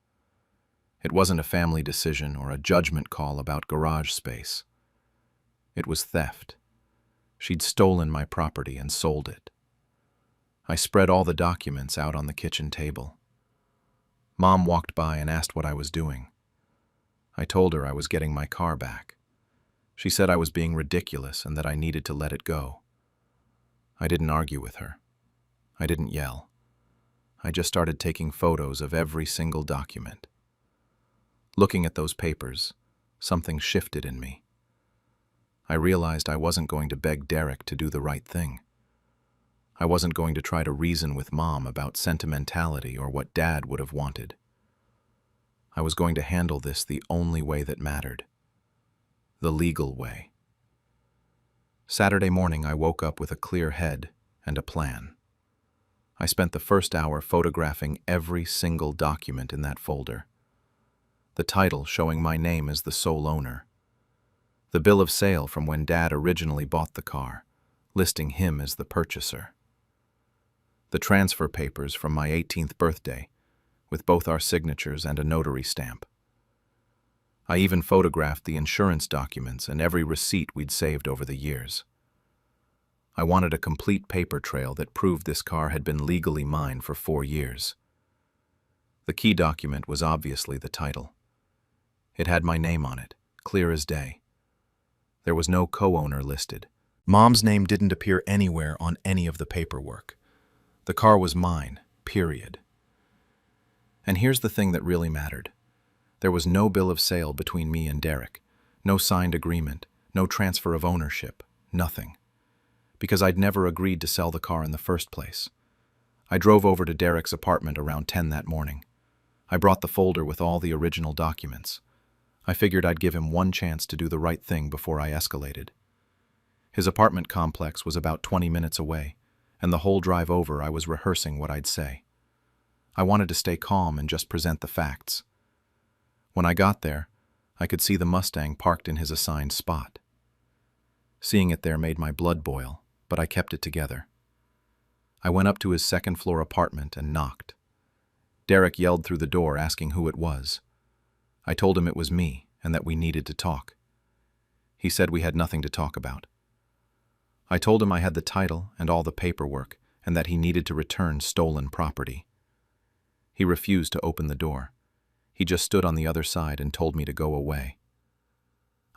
It wasn't a family decision or a judgment call about garage space. It was theft. She'd stolen my property and sold it. I spread all the documents out on the kitchen table. Mom walked by and asked what I was doing. I told her I was getting my car back. She said I was being ridiculous and that I needed to let it go. I didn't argue with her. I didn't yell. I just started taking photos of every single document. Looking at those papers, something shifted in me. I realized I wasn't going to beg Derek to do the right thing. I wasn't going to try to reason with Mom about sentimentality or what Dad would have wanted. I was going to handle this the only way that mattered. The legal way. Saturday morning, I woke up with a clear head and a plan. I spent the first hour photographing every single document in that folder. The title showing my name as the sole owner. The bill of sale from when Dad originally bought the car, listing him as the purchaser. The transfer papers from my 18th birthday, with both our signatures and a notary stamp. I even photographed the insurance documents and every receipt we'd saved over the years. I wanted a complete paper trail that proved this car had been legally mine for 4 years. The key document was obviously the title. It had my name on it, clear as day. There was no co-owner listed. Mom's name didn't appear anywhere on any of the paperwork. The car was mine, period. And here's the thing that really mattered. There was no bill of sale between me and Derek, no signed agreement, no transfer of ownership, nothing. Because I'd never agreed to sell the car in the first place. I drove over to Derek's apartment around 10 that morning. I brought the folder with all the original documents. I figured I'd give him one chance to do the right thing before I escalated. His apartment complex was about 20 minutes away, and the whole drive over I was rehearsing what I'd say. I wanted to stay calm and just present the facts. When I got there, I could see the Mustang parked in his assigned spot. Seeing it there made my blood boil, but I kept it together. I went up to his second-floor apartment and knocked. Derek yelled through the door asking who it was. I told him it was me and that we needed to talk. He said we had nothing to talk about. I told him I had the title and all the paperwork and that he needed to return stolen property. He refused to open the door. He just stood on the other side and told me to go away.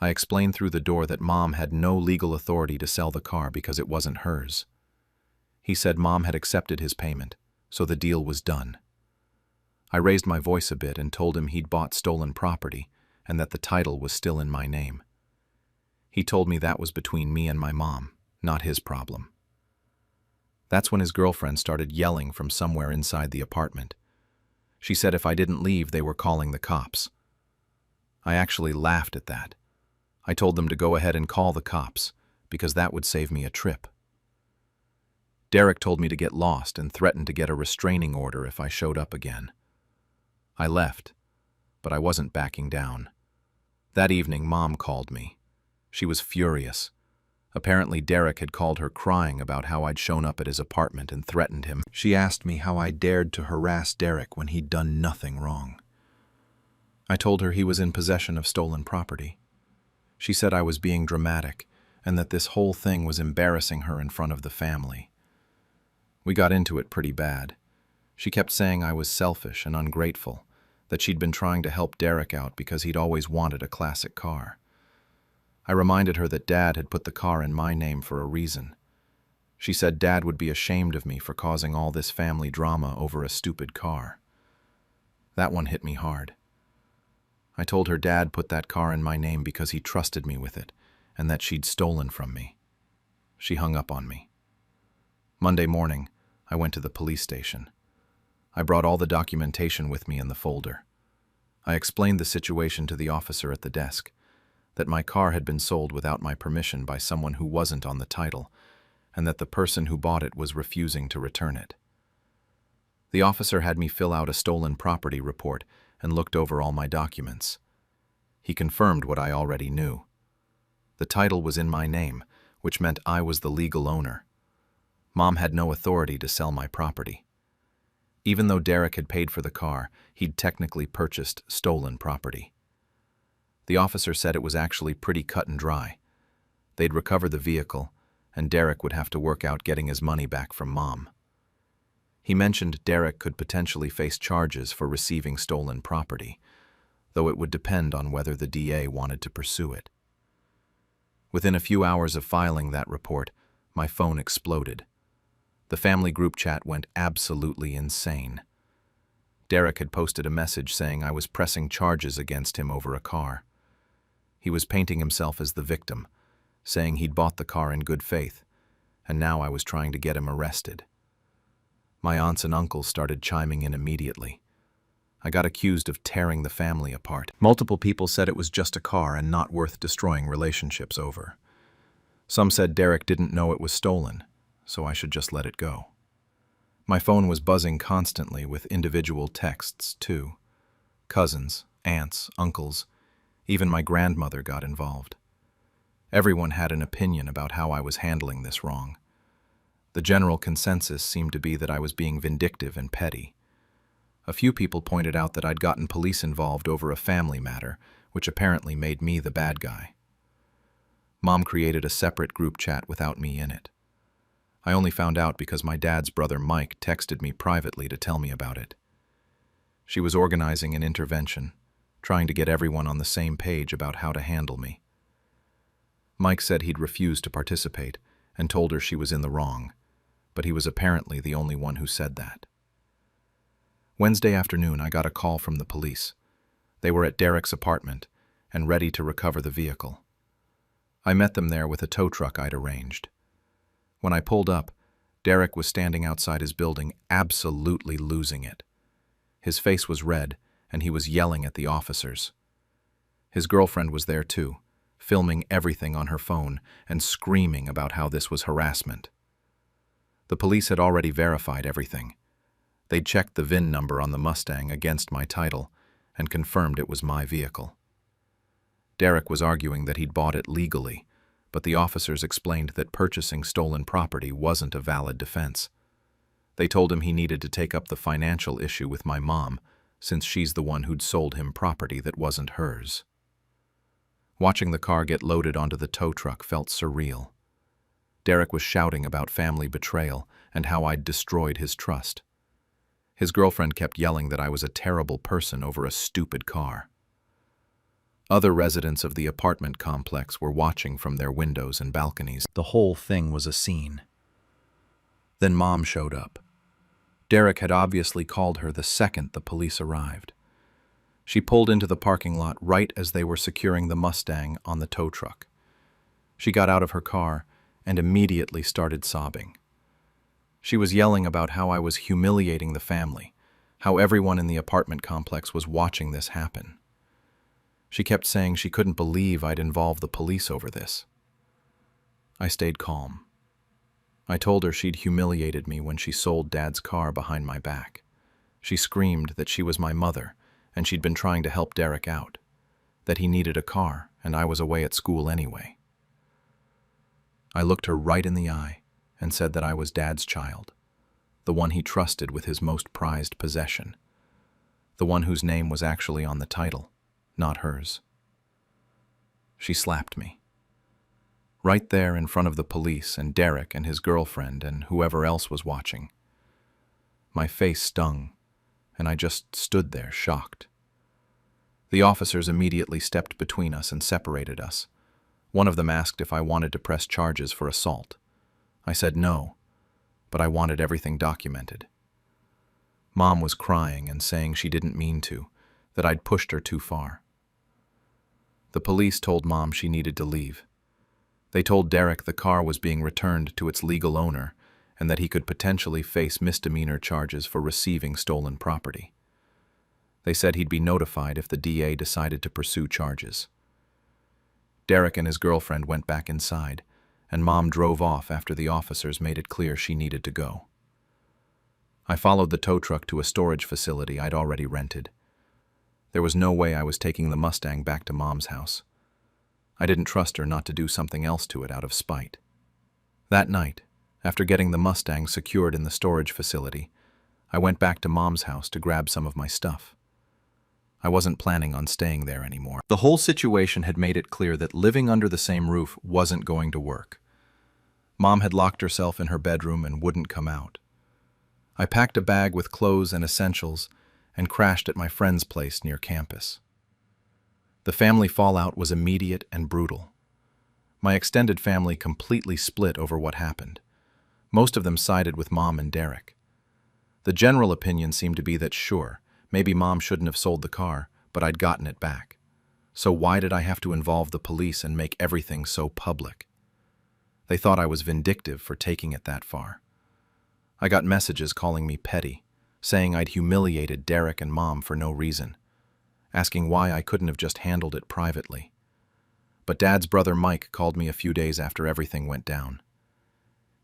I explained through the door that Mom had no legal authority to sell the car because it wasn't hers. He said Mom had accepted his payment, so the deal was done. I raised my voice a bit and told him he'd bought stolen property and that the title was still in my name. He told me that was between me and my mom, not his problem. That's when his girlfriend started yelling from somewhere inside the apartment. She said if I didn't leave, they were calling the cops. I actually laughed at that. I told them to go ahead and call the cops, because that would save me a trip. Derek told me to get lost and threatened to get a restraining order if I showed up again. I left, but I wasn't backing down. That evening, Mom called me. She was furious. Apparently, Derek had called her crying about how I'd shown up at his apartment and threatened him. She asked me how I dared to harass Derek when he'd done nothing wrong. I told her he was in possession of stolen property. She said I was being dramatic and that this whole thing was embarrassing her in front of the family. We got into it pretty bad. She kept saying I was selfish and ungrateful, that she'd been trying to help Derek out because he'd always wanted a classic car. I reminded her that Dad had put the car in my name for a reason. She said Dad would be ashamed of me for causing all this family drama over a stupid car. That one hit me hard. I told her Dad put that car in my name because he trusted me with it and that she'd stolen from me. She hung up on me. Monday morning, I went to the police station. I brought all the documentation with me in the folder. I explained the situation to the officer at the desk, that my car had been sold without my permission by someone who wasn't on the title, and that the person who bought it was refusing to return it. The officer had me fill out a stolen property report and looked over all my documents. He confirmed what I already knew. The title was in my name, which meant I was the legal owner. Mom had no authority to sell my property. Even though Derek had paid for the car, he'd technically purchased stolen property. The officer said it was actually pretty cut and dry. They'd recover the vehicle, and Derek would have to work out getting his money back from Mom. He mentioned Derek could potentially face charges for receiving stolen property, though it would depend on whether the DA wanted to pursue it. Within a few hours of filing that report, my phone exploded. The family group chat went absolutely insane. Derek had posted a message saying I was pressing charges against him over a car. He was painting himself as the victim, saying he'd bought the car in good faith, and now I was trying to get him arrested. My aunts and uncles started chiming in immediately. I got accused of tearing the family apart. Multiple people said it was just a car and not worth destroying relationships over. Some said Derek didn't know it was stolen, so I should just let it go. My phone was buzzing constantly with individual texts, too. Cousins, aunts, uncles, even my grandmother got involved. Everyone had an opinion about how I was handling this wrong. The general consensus seemed to be that I was being vindictive and petty. A few people pointed out that I'd gotten police involved over a family matter, which apparently made me the bad guy. Mom created a separate group chat without me in it. I only found out because my dad's brother Mike texted me privately to tell me about it. She was organizing an intervention, trying to get everyone on the same page about how to handle me. Mike said he'd refused to participate and told her she was in the wrong, but he was apparently the only one who said that. Wednesday afternoon, I got a call from the police. They were at Derek's apartment and ready to recover the vehicle. I met them there with a tow truck I'd arranged. When I pulled up, Derek was standing outside his building, absolutely losing it. His face was red, and he was yelling at the officers. His girlfriend was there too, filming everything on her phone and screaming about how this was harassment. The police had already verified everything. They'd checked the VIN number on the Mustang against my title and confirmed it was my vehicle. Derek was arguing that he'd bought it legally, but the officers explained that purchasing stolen property wasn't a valid defense. They told him he needed to take up the financial issue with my mom, since she's the one who'd sold him property that wasn't hers. Watching the car get loaded onto the tow truck felt surreal. Derek was shouting about family betrayal and how I'd destroyed his trust. His girlfriend kept yelling that I was a terrible person over a stupid car. Other residents of the apartment complex were watching from their windows and balconies. The whole thing was a scene. Then Mom showed up. Derek had obviously called her the second the police arrived. She pulled into the parking lot right as they were securing the Mustang on the tow truck. She got out of her car and immediately started sobbing. She was yelling about how I was humiliating the family, how everyone in the apartment complex was watching this happen. She kept saying she couldn't believe I'd involved the police over this. I stayed calm. I told her she'd humiliated me when she sold Dad's car behind my back. She screamed that she was my mother and she'd been trying to help Derek out, that he needed a car and I was away at school anyway. I looked her right in the eye and said that I was Dad's child, the one he trusted with his most prized possession, the one whose name was actually on the title, not hers. She slapped me. Right there in front of the police and Derek and his girlfriend and whoever else was watching. My face stung, and I just stood there shocked. The officers immediately stepped between us and separated us. One of them asked if I wanted to press charges for assault. I said no, but I wanted everything documented. Mom was crying and saying she didn't mean to, that I'd pushed her too far. The police told Mom she needed to leave. They told Derek the car was being returned to its legal owner and that he could potentially face misdemeanor charges for receiving stolen property. They said he'd be notified if the DA decided to pursue charges. Derek and his girlfriend went back inside, and Mom drove off after the officers made it clear she needed to go. I followed the tow truck to a storage facility I'd already rented. There was no way I was taking the Mustang back to Mom's house. I didn't trust her not to do something else to it out of spite. That night, after getting the Mustang secured in the storage facility, I went back to Mom's house to grab some of my stuff. I wasn't planning on staying there anymore. The whole situation had made it clear that living under the same roof wasn't going to work. Mom had locked herself in her bedroom and wouldn't come out. I packed a bag with clothes and essentials and crashed at my friend's place near campus. The family fallout was immediate and brutal. My extended family completely split over what happened. Most of them sided with Mom and Derek. The general opinion seemed to be that sure, maybe Mom shouldn't have sold the car, but I'd gotten it back. So why did I have to involve the police and make everything so public? They thought I was vindictive for taking it that far. I got messages calling me petty, saying I'd humiliated Derek and Mom for no reason, asking why I couldn't have just handled it privately. But Dad's brother Mike called me a few days after everything went down.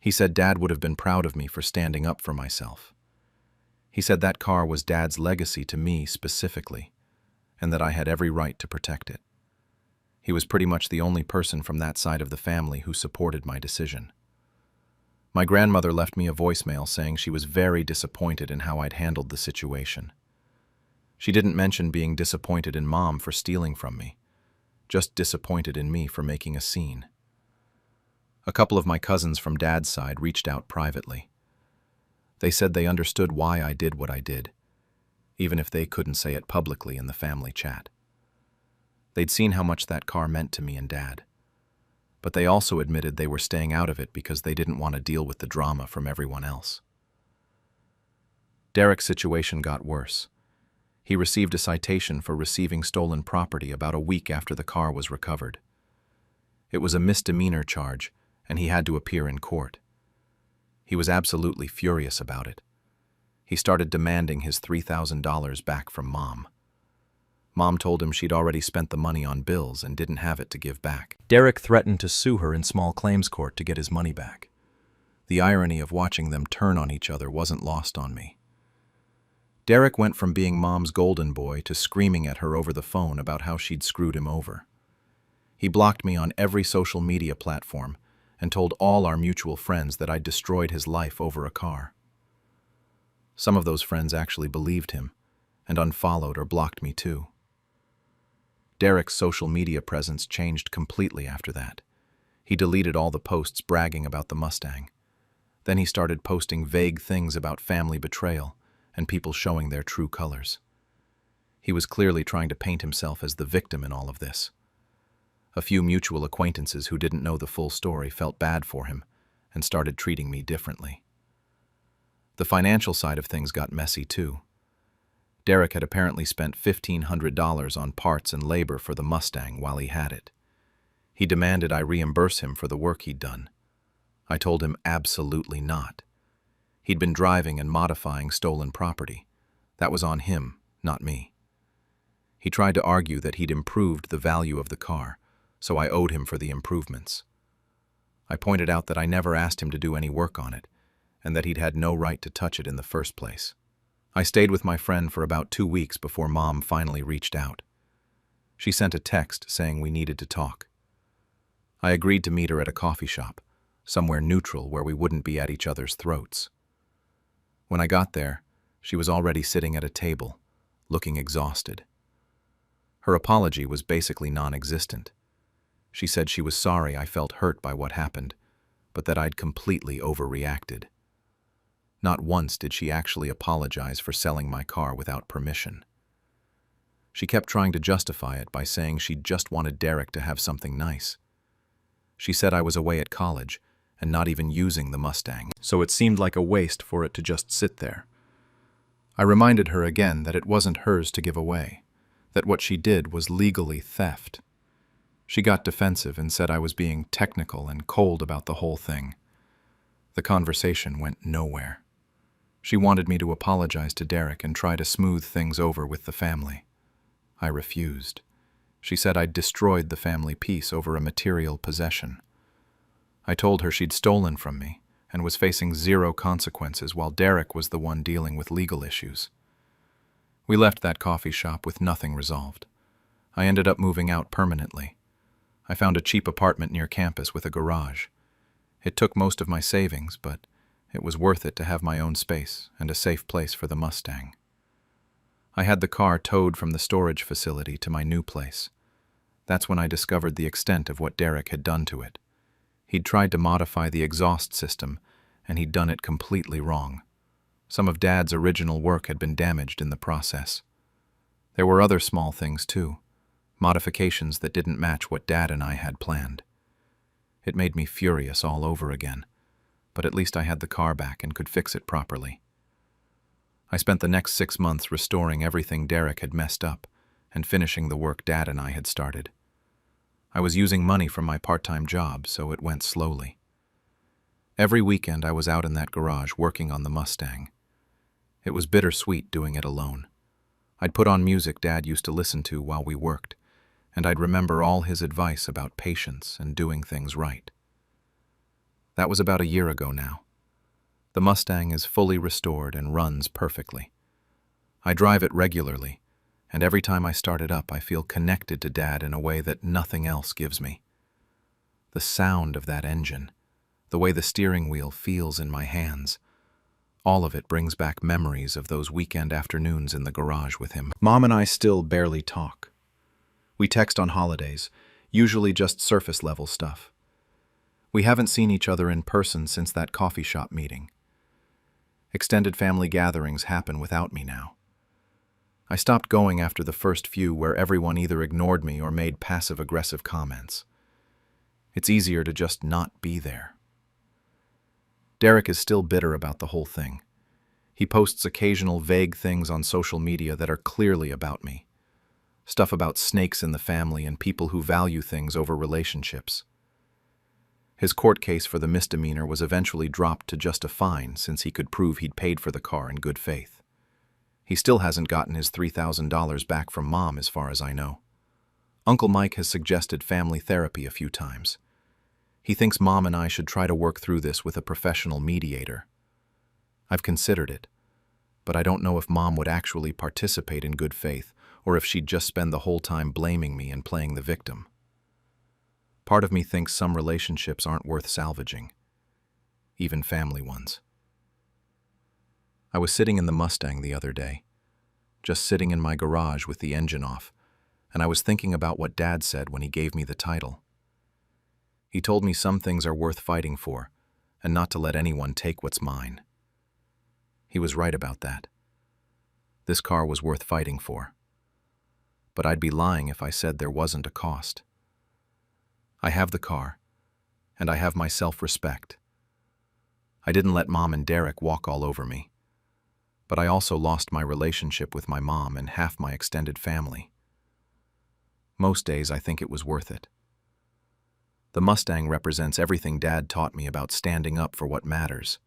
He said Dad would have been proud of me for standing up for myself. He said that car was Dad's legacy to me specifically, and that I had every right to protect it. He was pretty much the only person from that side of the family who supported my decision. My grandmother left me a voicemail saying she was very disappointed in how I'd handled the situation. She didn't mention being disappointed in Mom for stealing from me, just disappointed in me for making a scene. A couple of my cousins from Dad's side reached out privately. They said they understood why I did what I did, even if they couldn't say it publicly in the family chat. They'd seen how much that car meant to me and Dad, but they also admitted they were staying out of it because they didn't want to deal with the drama from everyone else. Derek's situation got worse. He received a citation for receiving stolen property about a week after the car was recovered. It was a misdemeanor charge, and he had to appear in court. He was absolutely furious about it. He started demanding his $3,000 back from Mom. Mom told him she'd already spent the money on bills and didn't have it to give back. Derek threatened to sue her in small claims court to get his money back. The irony of watching them turn on each other wasn't lost on me. Derek went from being Mom's golden boy to screaming at her over the phone about how she'd screwed him over. He blocked me on every social media platform and told all our mutual friends that I'd destroyed his life over a car. Some of those friends actually believed him and unfollowed or blocked me too. Derek's social media presence changed completely after that. He deleted all the posts bragging about the Mustang. Then he started posting vague things about family betrayal and people showing their true colors. He was clearly trying to paint himself as the victim in all of this. A few mutual acquaintances who didn't know the full story felt bad for him and started treating me differently. The financial side of things got messy too. Derek had apparently spent $1,500 on parts and labor for the Mustang while he had it. He demanded I reimburse him for the work he'd done. I told him absolutely not. He'd been driving and modifying stolen property. That was on him, not me. He tried to argue that he'd improved the value of the car, so I owed him for the improvements. I pointed out that I never asked him to do any work on it, and that he'd had no right to touch it in the first place. I stayed with my friend for about 2 weeks before Mom finally reached out. She sent a text saying we needed to talk. I agreed to meet her at a coffee shop, somewhere neutral where we wouldn't be at each other's throats. When I got there, she was already sitting at a table, looking exhausted. Her apology was basically non-existent. She said she was sorry I felt hurt by what happened, but that I'd completely overreacted. Not once did she actually apologize for selling my car without permission. She kept trying to justify it by saying she just wanted Derek to have something nice. She said I was away at college and not even using the Mustang, so it seemed like a waste for it to just sit there. I reminded her again that it wasn't hers to give away, that what she did was legally theft. She got defensive and said I was being technical and cold about the whole thing. The conversation went nowhere. She wanted me to apologize to Derek and try to smooth things over with the family. I refused. She said I'd destroyed the family peace over a material possession. I told her she'd stolen from me and was facing zero consequences while Derek was the one dealing with legal issues. We left that coffee shop with nothing resolved. I ended up moving out permanently. I found a cheap apartment near campus with a garage. It took most of my savings, but It was worth it to have my own space and a safe place for the Mustang. I had the car towed from the storage facility to my new place. That's when I discovered the extent of what Derek had done to it. He'd tried to modify the exhaust system, and he'd done it completely wrong. Some of Dad's original work had been damaged in the process. There were other small things too, modifications that didn't match what Dad and I had planned. It made me furious all over again, but at least I had the car back and could fix it properly. I spent the next 6 months restoring everything Derek had messed up and finishing the work Dad and I had started. I was using money from my part-time job, so it went slowly. Every weekend I was out in that garage working on the Mustang. It was bittersweet doing it alone. I'd put on music Dad used to listen to while we worked, and I'd remember all his advice about patience and doing things right. That was about a year ago now. The Mustang is fully restored and runs perfectly. I drive it regularly, and every time I start it up I feel connected to Dad in a way that nothing else gives me. The sound of that engine, the way the steering wheel feels in my hands, all of it brings back memories of those weekend afternoons in the garage with him. Mom and I still barely talk. We text on holidays, usually just surface-level stuff. We haven't seen each other in person since that coffee shop meeting. Extended family gatherings happen without me now. I stopped going after the first few where everyone either ignored me or made passive-aggressive comments. It's easier to just not be there. Derek is still bitter about the whole thing. He posts occasional vague things on social media that are clearly about me. Stuff about snakes in the family and people who value things over relationships. His court case for the misdemeanor was eventually dropped to just a fine since he could prove he'd paid for the car in good faith. He still hasn't gotten his $3,000 back from Mom as far as I know. Uncle Mike has suggested family therapy a few times. He thinks Mom and I should try to work through this with a professional mediator. I've considered it, but I don't know if Mom would actually participate in good faith or if she'd just spend the whole time blaming me and playing the victim. Part of me thinks some relationships aren't worth salvaging, even family ones. I was sitting in the Mustang the other day, just sitting in my garage with the engine off, and I was thinking about what Dad said when he gave me the title. He told me some things are worth fighting for, and not to let anyone take what's mine. He was right about that. This car was worth fighting for. But I'd be lying if I said there wasn't a cost. I have the car, and I have my self-respect. I didn't let Mom and Derek walk all over me, but I also lost my relationship with my mom and half my extended family. Most days I think it was worth it. The Mustang represents everything Dad taught me about standing up for what matters.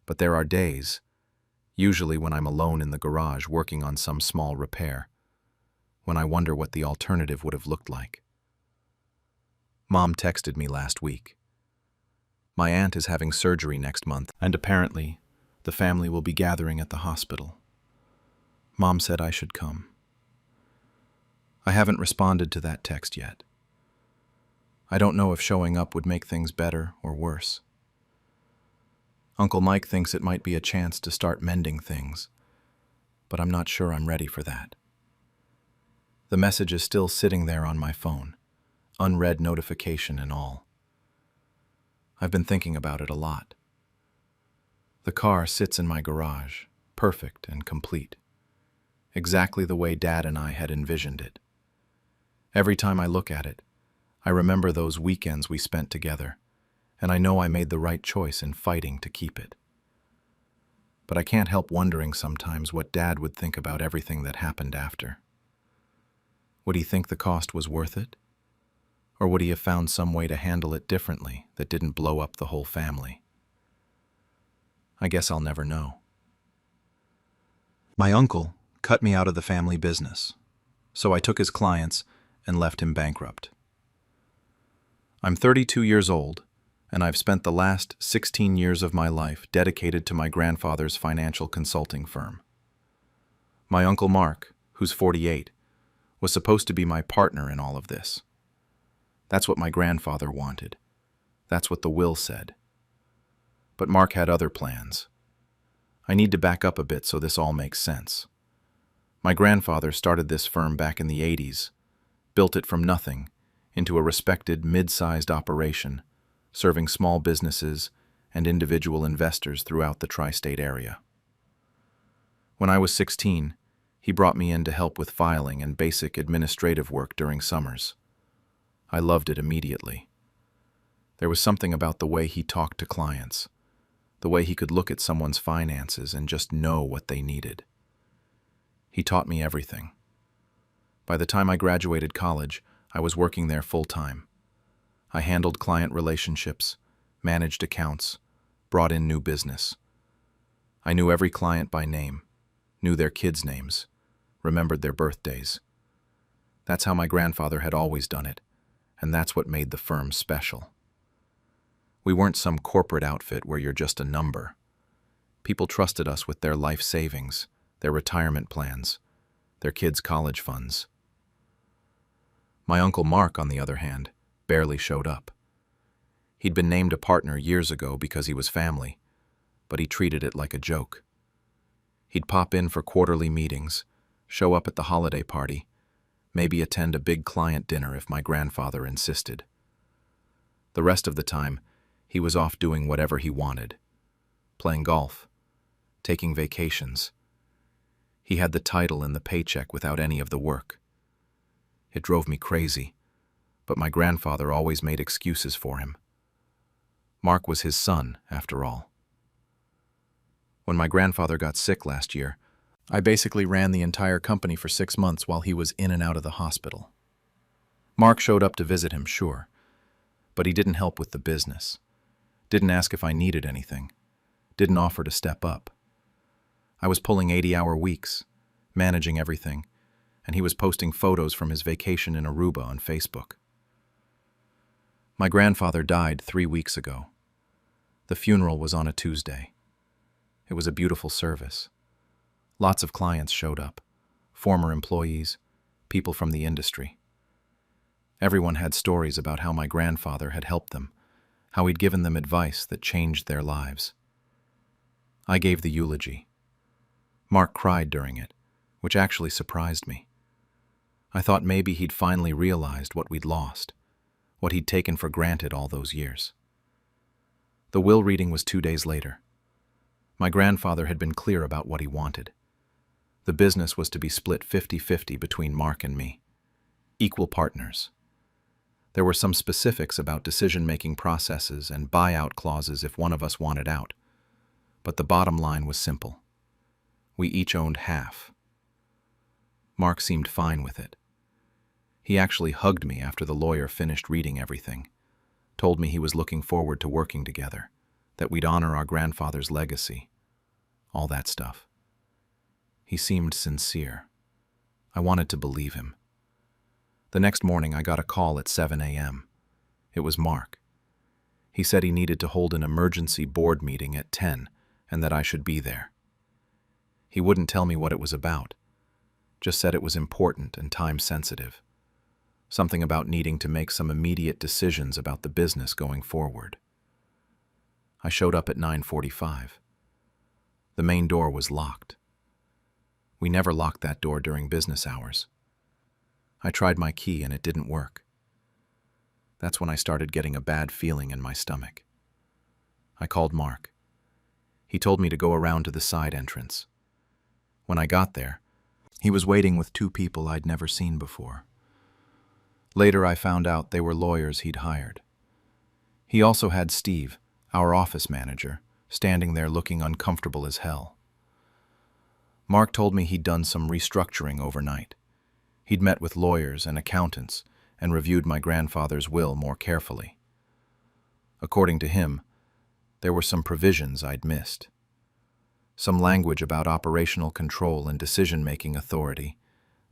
But there are days, usually when I'm alone in the garage working on some small repair, when I wonder what the alternative would have looked like. Mom texted me last week. My aunt is having surgery next month, and apparently, the family will be gathering at the hospital. Mom said I should come. I haven't responded to that text yet. I don't know if showing up would make things better or worse. Uncle Mike thinks it might be a chance to start mending things, but I'm not sure I'm ready for that. The message is still sitting there on my phone, unread notification and all. I've been thinking about it a lot. The car sits in my garage, perfect and complete, exactly the way Dad and I had envisioned it. Every time I look at it, I remember those weekends we spent together, and I know I made the right choice in fighting to keep it. But I can't help wondering sometimes what Dad would think about everything that happened after. Would he think the cost was worth it? Or would he have found some way to handle it differently that didn't blow up the whole family? I guess I'll never know. My uncle cut me out of the family business, so I took his clients and left him bankrupt. I'm 32 years old, and I've spent the last 16 years of my life dedicated to my grandfather's financial consulting firm. My Uncle Mark, who's 48, was supposed to be my partner in all of this. That's what my grandfather wanted. That's what the will said. But Mark had other plans. I need to back up a bit so this all makes sense. My grandfather started this firm back in the 80s, built it from nothing into a respected mid-sized operation, serving small businesses and individual investors throughout the tri-state area. When I was 16, he brought me in to help with filing and basic administrative work during summers. I loved it immediately. There was something about the way he talked to clients, the way he could look at someone's finances and just know what they needed. He taught me everything. By the time I graduated college, I was working there full-time. I handled client relationships, managed accounts, brought in new business. I knew every client by name, knew their kids' names, remembered their birthdays. That's how my grandfather had always done it, and that's what made the firm special. We weren't some corporate outfit where you're just a number. People trusted us with their life savings, their retirement plans, their kids' college funds. My Uncle Mark, on the other hand, barely showed up. He'd been named a partner years ago because he was family, but he treated it like a joke. He'd pop in for quarterly meetings, show up at the holiday party, maybe attend a big client dinner if my grandfather insisted. The rest of the time, he was off doing whatever he wanted, playing golf, taking vacations. He had the title and the paycheck without any of the work. It drove me crazy, but my grandfather always made excuses for him. Mark was his son, after all. When my grandfather got sick last year, I basically ran the entire company for 6 months while he was in and out of the hospital. Mark showed up to visit him, sure, but he didn't help with the business, didn't ask if I needed anything, didn't offer to step up. I was pulling 80-hour weeks, managing everything, and he was posting photos from his vacation in Aruba on Facebook. My grandfather died 3 weeks ago. The funeral was on a Tuesday. It was a beautiful service. Lots of clients showed up, former employees, people from the industry. Everyone had stories about how my grandfather had helped them, how he'd given them advice that changed their lives. I gave the eulogy. Mark cried during it, which actually surprised me. I thought maybe he'd finally realized what we'd lost, what he'd taken for granted all those years. The will reading was 2 days later. My grandfather had been clear about what he wanted. The business was to be split 50-50 between Mark and me, equal partners. There were some specifics about decision-making processes and buyout clauses if one of us wanted out, but the bottom line was simple. We each owned half. Mark seemed fine with it. He actually hugged me after the lawyer finished reading everything, told me he was looking forward to working together, that we'd honor our grandfather's legacy, all that stuff. He seemed sincere. I wanted to believe him. The next morning I got a call at 7 a.m. It was Mark. He said he needed to hold an emergency board meeting at 10 and that I should be there. He wouldn't tell me what it was about, just said it was important and time-sensitive. Something about needing to make some immediate decisions about the business going forward. I showed up at 9:45. The main door was locked. We never locked that door during business hours. I tried my key and it didn't work. That's when I started getting a bad feeling in my stomach. I called Mark. He told me to go around to the side entrance. When I got there, he was waiting with 2 people I'd never seen before. Later I found out they were lawyers he'd hired. He also had Steve, our office manager, standing there looking uncomfortable as hell. Mark told me he'd done some restructuring overnight. He'd met with lawyers and accountants and reviewed my grandfather's will more carefully. According to him, there were some provisions I'd missed. Some language about operational control and decision-making authority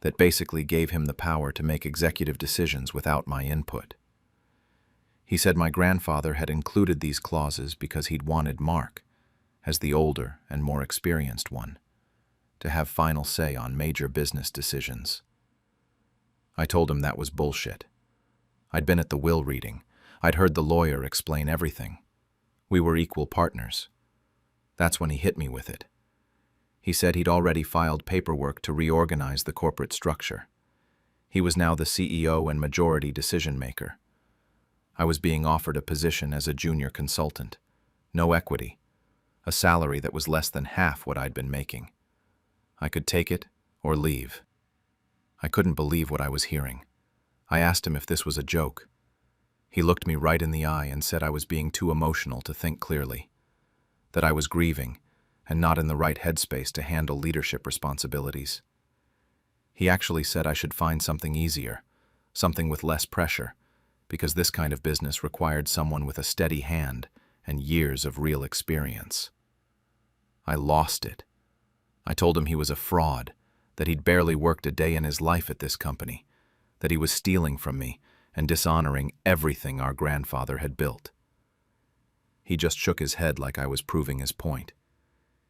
that basically gave him the power to make executive decisions without my input. He said my grandfather had included these clauses because he'd wanted Mark, as the older and more experienced one, to have final say on major business decisions. I told him that was bullshit. I'd been at the will reading. I'd heard the lawyer explain everything. We were equal partners. That's when he hit me with it. He said he'd already filed paperwork to reorganize the corporate structure. He was now the CEO and majority decision-maker. I was being offered a position as a junior consultant, no equity, a salary that was less than half what I'd been making. I could take it or leave. I couldn't believe what I was hearing. I asked him if this was a joke. He looked me right in the eye and said I was being too emotional to think clearly, that I was grieving and not in the right headspace to handle leadership responsibilities. He actually said I should find something easier, something with less pressure, because this kind of business required someone with a steady hand and years of real experience. I lost it. I told him he was a fraud, that he'd barely worked a day in his life at this company, that he was stealing from me and dishonoring everything our grandfather had built. He just shook his head like I was proving his point.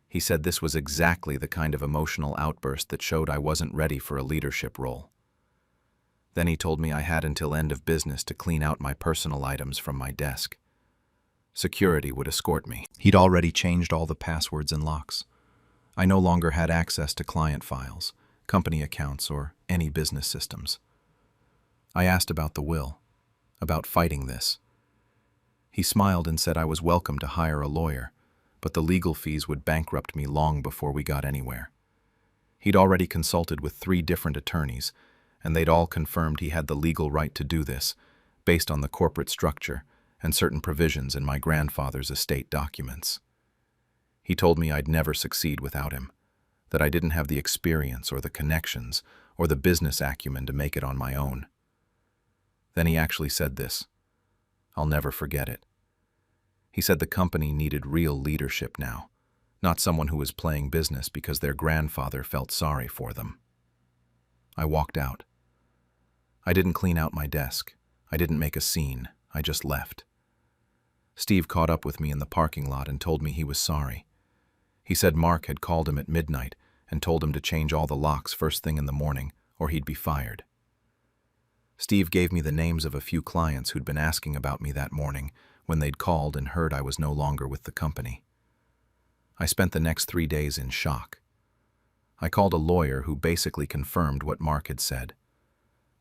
He said this was exactly the kind of emotional outburst that showed I wasn't ready for a leadership role. Then he told me I had until end of business to clean out my personal items from my desk. Security would escort me. He'd already changed all the passwords and locks. I no longer had access to client files, company accounts, or any business systems. I asked about the will, about fighting this. He smiled and said I was welcome to hire a lawyer, but the legal fees would bankrupt me long before we got anywhere. He'd already consulted with 3 different attorneys, and they'd all confirmed he had the legal right to do this, based on the corporate structure and certain provisions in my grandfather's estate documents. He told me I'd never succeed without him, that I didn't have the experience or the connections or the business acumen to make it on my own. Then he actually said this. I'll never forget it. He said the company needed real leadership now, not someone who was playing business because their grandfather felt sorry for them. I walked out. I didn't clean out my desk. I didn't make a scene. I just left. Steve caught up with me in the parking lot and told me he was sorry. He said Mark had called him at midnight and told him to change all the locks first thing in the morning or he'd be fired. Steve gave me the names of a few clients who'd been asking about me that morning when they'd called and heard I was no longer with the company. I spent the next 3 days in shock. I called a lawyer who basically confirmed what Mark had said.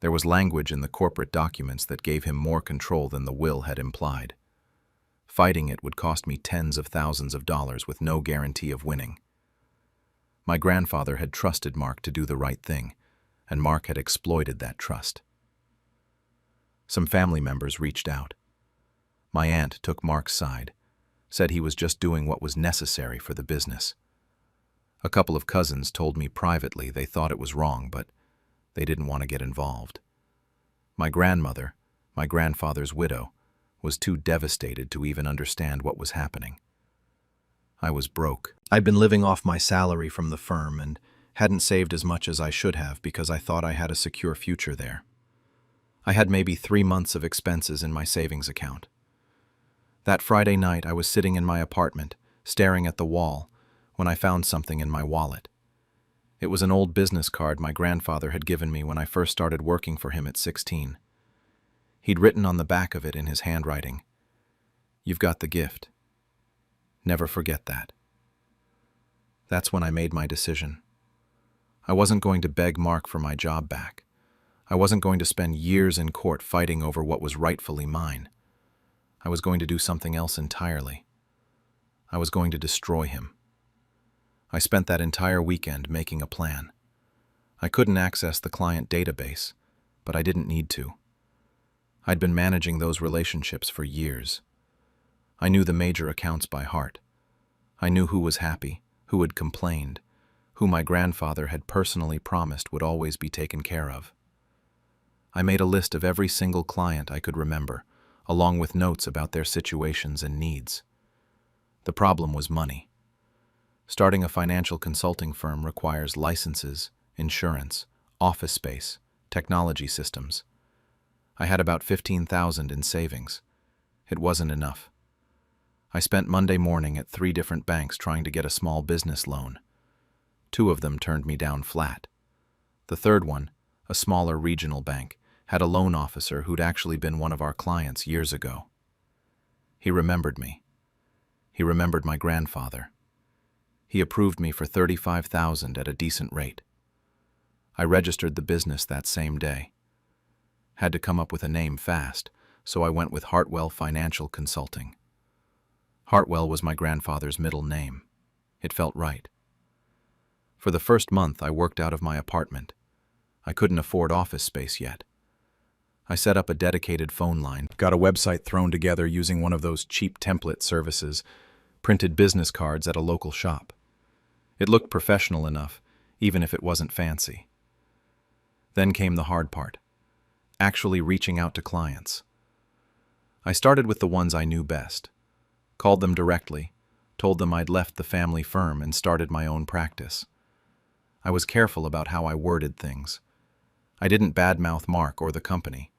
There was language in the corporate documents that gave him more control than the will had implied. Fighting it would cost me tens of thousands of dollars with no guarantee of winning. My grandfather had trusted Mark to do the right thing, and Mark had exploited that trust. Some family members reached out. My aunt took Mark's side, said he was just doing what was necessary for the business. A couple of cousins told me privately they thought it was wrong, but they didn't want to get involved. My grandmother, my grandfather's widow, was too devastated to even understand what was happening. I was broke. I'd been living off my salary from the firm and hadn't saved as much as I should have because I thought I had a secure future there. I had maybe 3 months of expenses in my savings account. That Friday night I was sitting in my apartment, staring at the wall, when I found something in my wallet. It was an old business card my grandfather had given me when I first started working for him at 16. He'd written on the back of it in his handwriting, "You've got the gift. Never forget that." That's when I made my decision. I wasn't going to beg Mark for my job back. I wasn't going to spend years in court fighting over what was rightfully mine. I was going to do something else entirely. I was going to destroy him. I spent that entire weekend making a plan. I couldn't access the client database, but I didn't need to. I'd been managing those relationships for years. I knew the major accounts by heart. I knew who was happy, who had complained, who my grandfather had personally promised would always be taken care of. I made a list of every single client I could remember, along with notes about their situations and needs. The problem was money. Starting a financial consulting firm requires licenses, insurance, office space, technology systems. I had about $15,000 in savings. It wasn't enough. I spent Monday morning at 3 different banks trying to get a small business loan. 2 of them turned me down flat. The third one, a smaller regional bank, had a loan officer who'd actually been one of our clients years ago. He remembered me. He remembered my grandfather. He approved me for $35,000 at a decent rate. I registered the business that same day. Had to come up with a name fast, so I went with Hartwell Financial Consulting. Hartwell was my grandfather's middle name. It felt right. For the first month, I worked out of my apartment. I couldn't afford office space yet. I set up a dedicated phone line, got a website thrown together using one of those cheap template services, printed business cards at a local shop. It looked professional enough, even if it wasn't fancy. Then came the hard part, actually reaching out to clients. I started with the ones I knew best, called them directly, told them I'd left the family firm and started my own practice. I was careful about how I worded things. I didn't badmouth Mark or the company.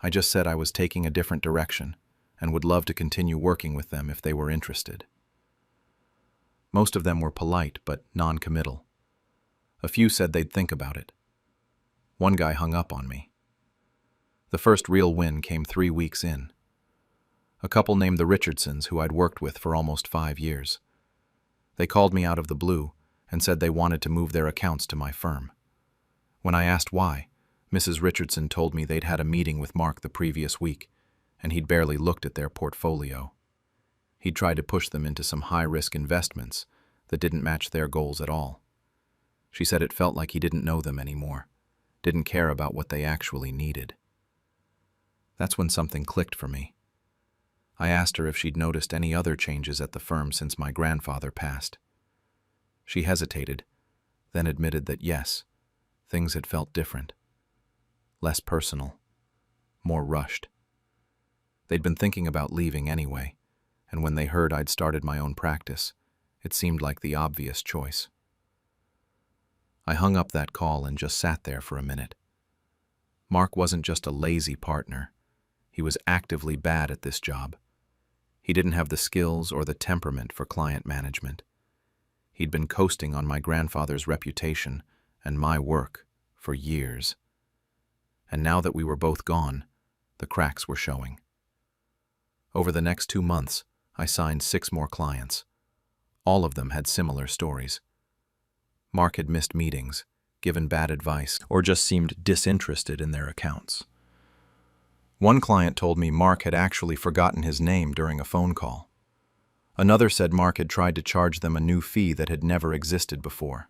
I just said I was taking a different direction and would love to continue working with them if they were interested. Most of them were polite but non-committal. A few said they'd think about it. One guy hung up on me. The first real win came 3 weeks in. A couple named the Richardsons who I'd worked with for almost 5 years. They called me out of the blue and said they wanted to move their accounts to my firm. When I asked why, Mrs. Richardson told me they'd had a meeting with Mark the previous week, and he'd barely looked at their portfolio. He'd tried to push them into some high-risk investments that didn't match their goals at all. She said it felt like he didn't know them anymore, didn't care about what they actually needed. That's when something clicked for me. I asked her if she'd noticed any other changes at the firm since my grandfather passed. She hesitated, then admitted that yes, things had felt different. Less personal, more rushed. They'd been thinking about leaving anyway, and when they heard I'd started my own practice, it seemed like the obvious choice. I hung up that call and just sat there for a minute. Mark wasn't just a lazy partner. He was actively bad at this job. He didn't have the skills or the temperament for client management. He'd been coasting on my grandfather's reputation and my work for years. And now that we were both gone, the cracks were showing. Over the next 2 months, I signed 6 more clients. All of them had similar stories. Mark had missed meetings, given bad advice, or just seemed disinterested in their accounts. One client told me Mark had actually forgotten his name during a phone call. Another said Mark had tried to charge them a new fee that had never existed before.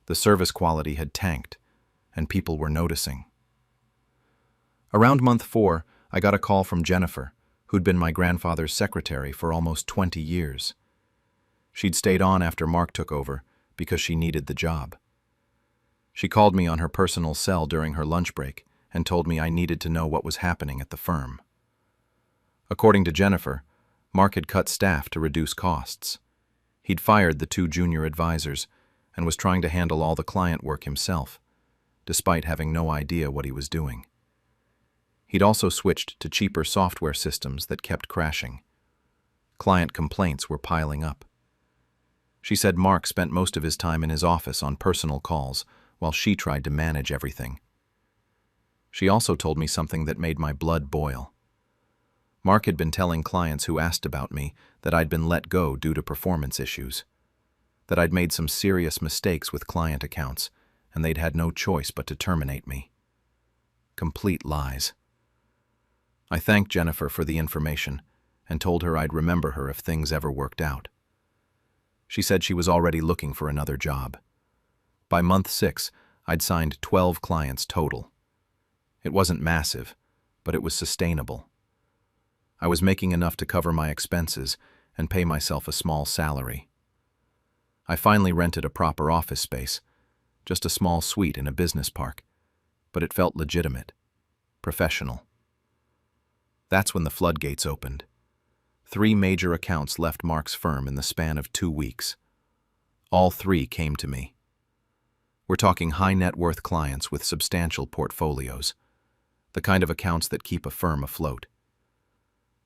The service quality had tanked, and people were noticing. Around month 4, I got a call from Jennifer, who'd been my grandfather's secretary for almost 20 years. She'd stayed on after Mark took over because she needed the job. She called me on her personal cell during her lunch break and told me I needed to know what was happening at the firm. According to Jennifer, Mark had cut staff to reduce costs. He'd fired the 2 junior advisors and was trying to handle all the client work himself, despite having no idea what he was doing. He'd also switched to cheaper software systems that kept crashing. Client complaints were piling up. She said Mark spent most of his time in his office on personal calls while she tried to manage everything. She also told me something that made my blood boil. Mark had been telling clients who asked about me that I'd been let go due to performance issues, that I'd made some serious mistakes with client accounts, and they'd had no choice but to terminate me. Complete lies. I thanked Jennifer for the information and told her I'd remember her if things ever worked out. She said she was already looking for another job. By month 6, I'd signed 12 clients total. It wasn't massive, but it was sustainable. I was making enough to cover my expenses and pay myself a small salary. I finally rented a proper office space, just a small suite in a business park, but it felt legitimate, professional. That's when the floodgates opened. 3 major accounts left Mark's firm in the span of 2 weeks. All 3 came to me. We're talking high net worth clients with substantial portfolios, the kind of accounts that keep a firm afloat.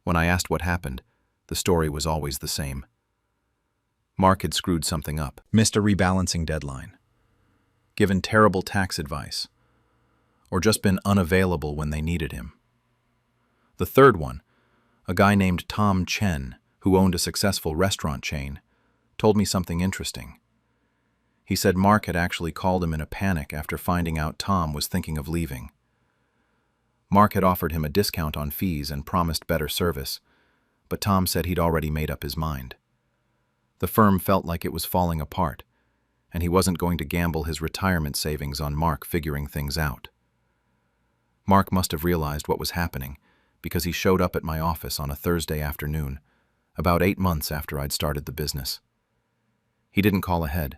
When I asked what happened, the story was always the same. Mark had screwed something up, missed a rebalancing deadline, given terrible tax advice, or just been unavailable when they needed him. The third one, a guy named Tom Chen, who owned a successful restaurant chain, told me something interesting. He said Mark had actually called him in a panic after finding out Tom was thinking of leaving. Mark had offered him a discount on fees and promised better service, but Tom said he'd already made up his mind. The firm felt like it was falling apart, and he wasn't going to gamble his retirement savings on Mark figuring things out. Mark must have realized what was happening because he showed up at my office on a Thursday afternoon, about 8 months after I'd started the business. He didn't call ahead,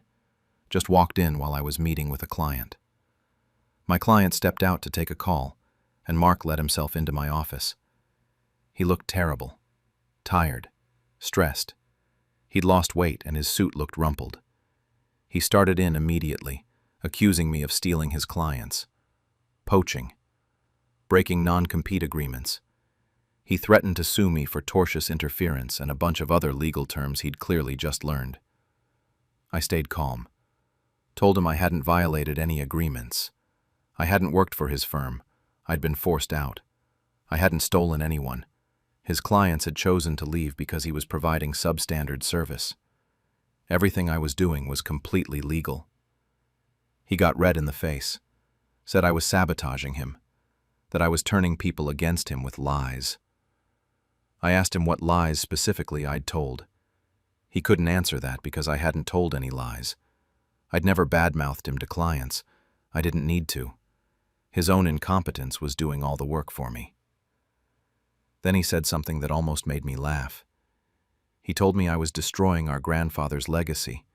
just walked in while I was meeting with a client. My client stepped out to take a call, and Mark let himself into my office. He looked terrible, tired, stressed. He'd lost weight and his suit looked rumpled. He started in immediately, accusing me of stealing his clients, poaching, breaking non-compete agreements. He threatened to sue me for tortious interference and a bunch of other legal terms he'd clearly just learned. I stayed calm, told him I hadn't violated any agreements. I hadn't worked for his firm. I'd been forced out. I hadn't stolen anyone. His clients had chosen to leave because he was providing substandard service. Everything I was doing was completely legal. He got red in the face, said I was sabotaging him, that I was turning people against him with lies. I asked him what lies specifically I'd told. He couldn't answer that because I hadn't told any lies. I'd never badmouthed him to clients. I didn't need to. His own incompetence was doing all the work for me. Then he said something that almost made me laugh. He told me I was destroying our grandfather's legacy,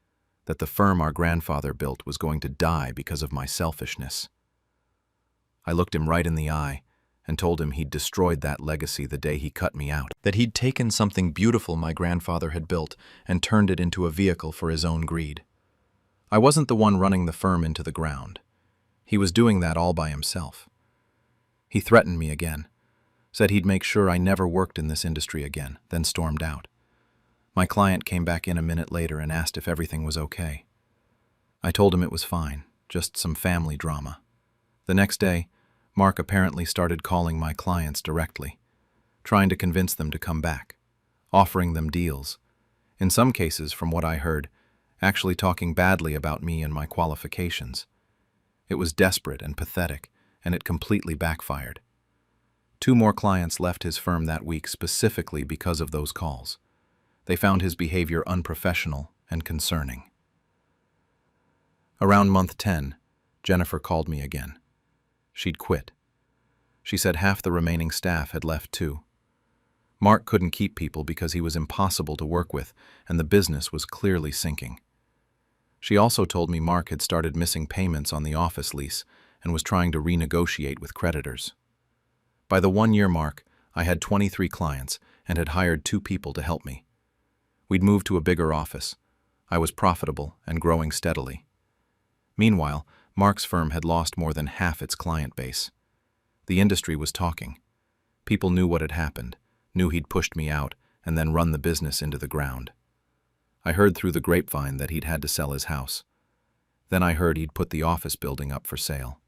that the firm our grandfather built was going to die because of my selfishness. I looked him right in the eye and told him he'd destroyed that legacy the day he cut me out, that he'd taken something beautiful my grandfather had built and turned it into a vehicle for his own greed. I wasn't the one running the firm into the ground. He was doing that all by himself. He threatened me again, said he'd make sure I never worked in this industry again, then stormed out. My client came back in a minute later and asked if everything was okay. I told him it was fine, just some family drama. The next day, Mark apparently started calling my clients directly, trying to convince them to come back, offering them deals. In some cases, from what I heard, actually talking badly about me and my qualifications. It was desperate and pathetic, and it completely backfired. 2 more clients left his firm that week specifically because of those calls. They found his behavior unprofessional and concerning. Around month 10, Jennifer called me again. She'd quit. She said half the remaining staff had left too. Mark couldn't keep people because he was impossible to work with, and the business was clearly sinking. She also told me Mark had started missing payments on the office lease and was trying to renegotiate with creditors. By the 1-year mark, I had 23 clients and had hired 2 people to help me. We'd moved to a bigger office. I was profitable and growing steadily. Meanwhile, Mark's firm had lost more than half its client base. The industry was talking. People knew what had happened, knew he'd pushed me out and then run the business into the ground. I heard through the grapevine that he'd had to sell his house. Then I heard he'd put the office building up for sale.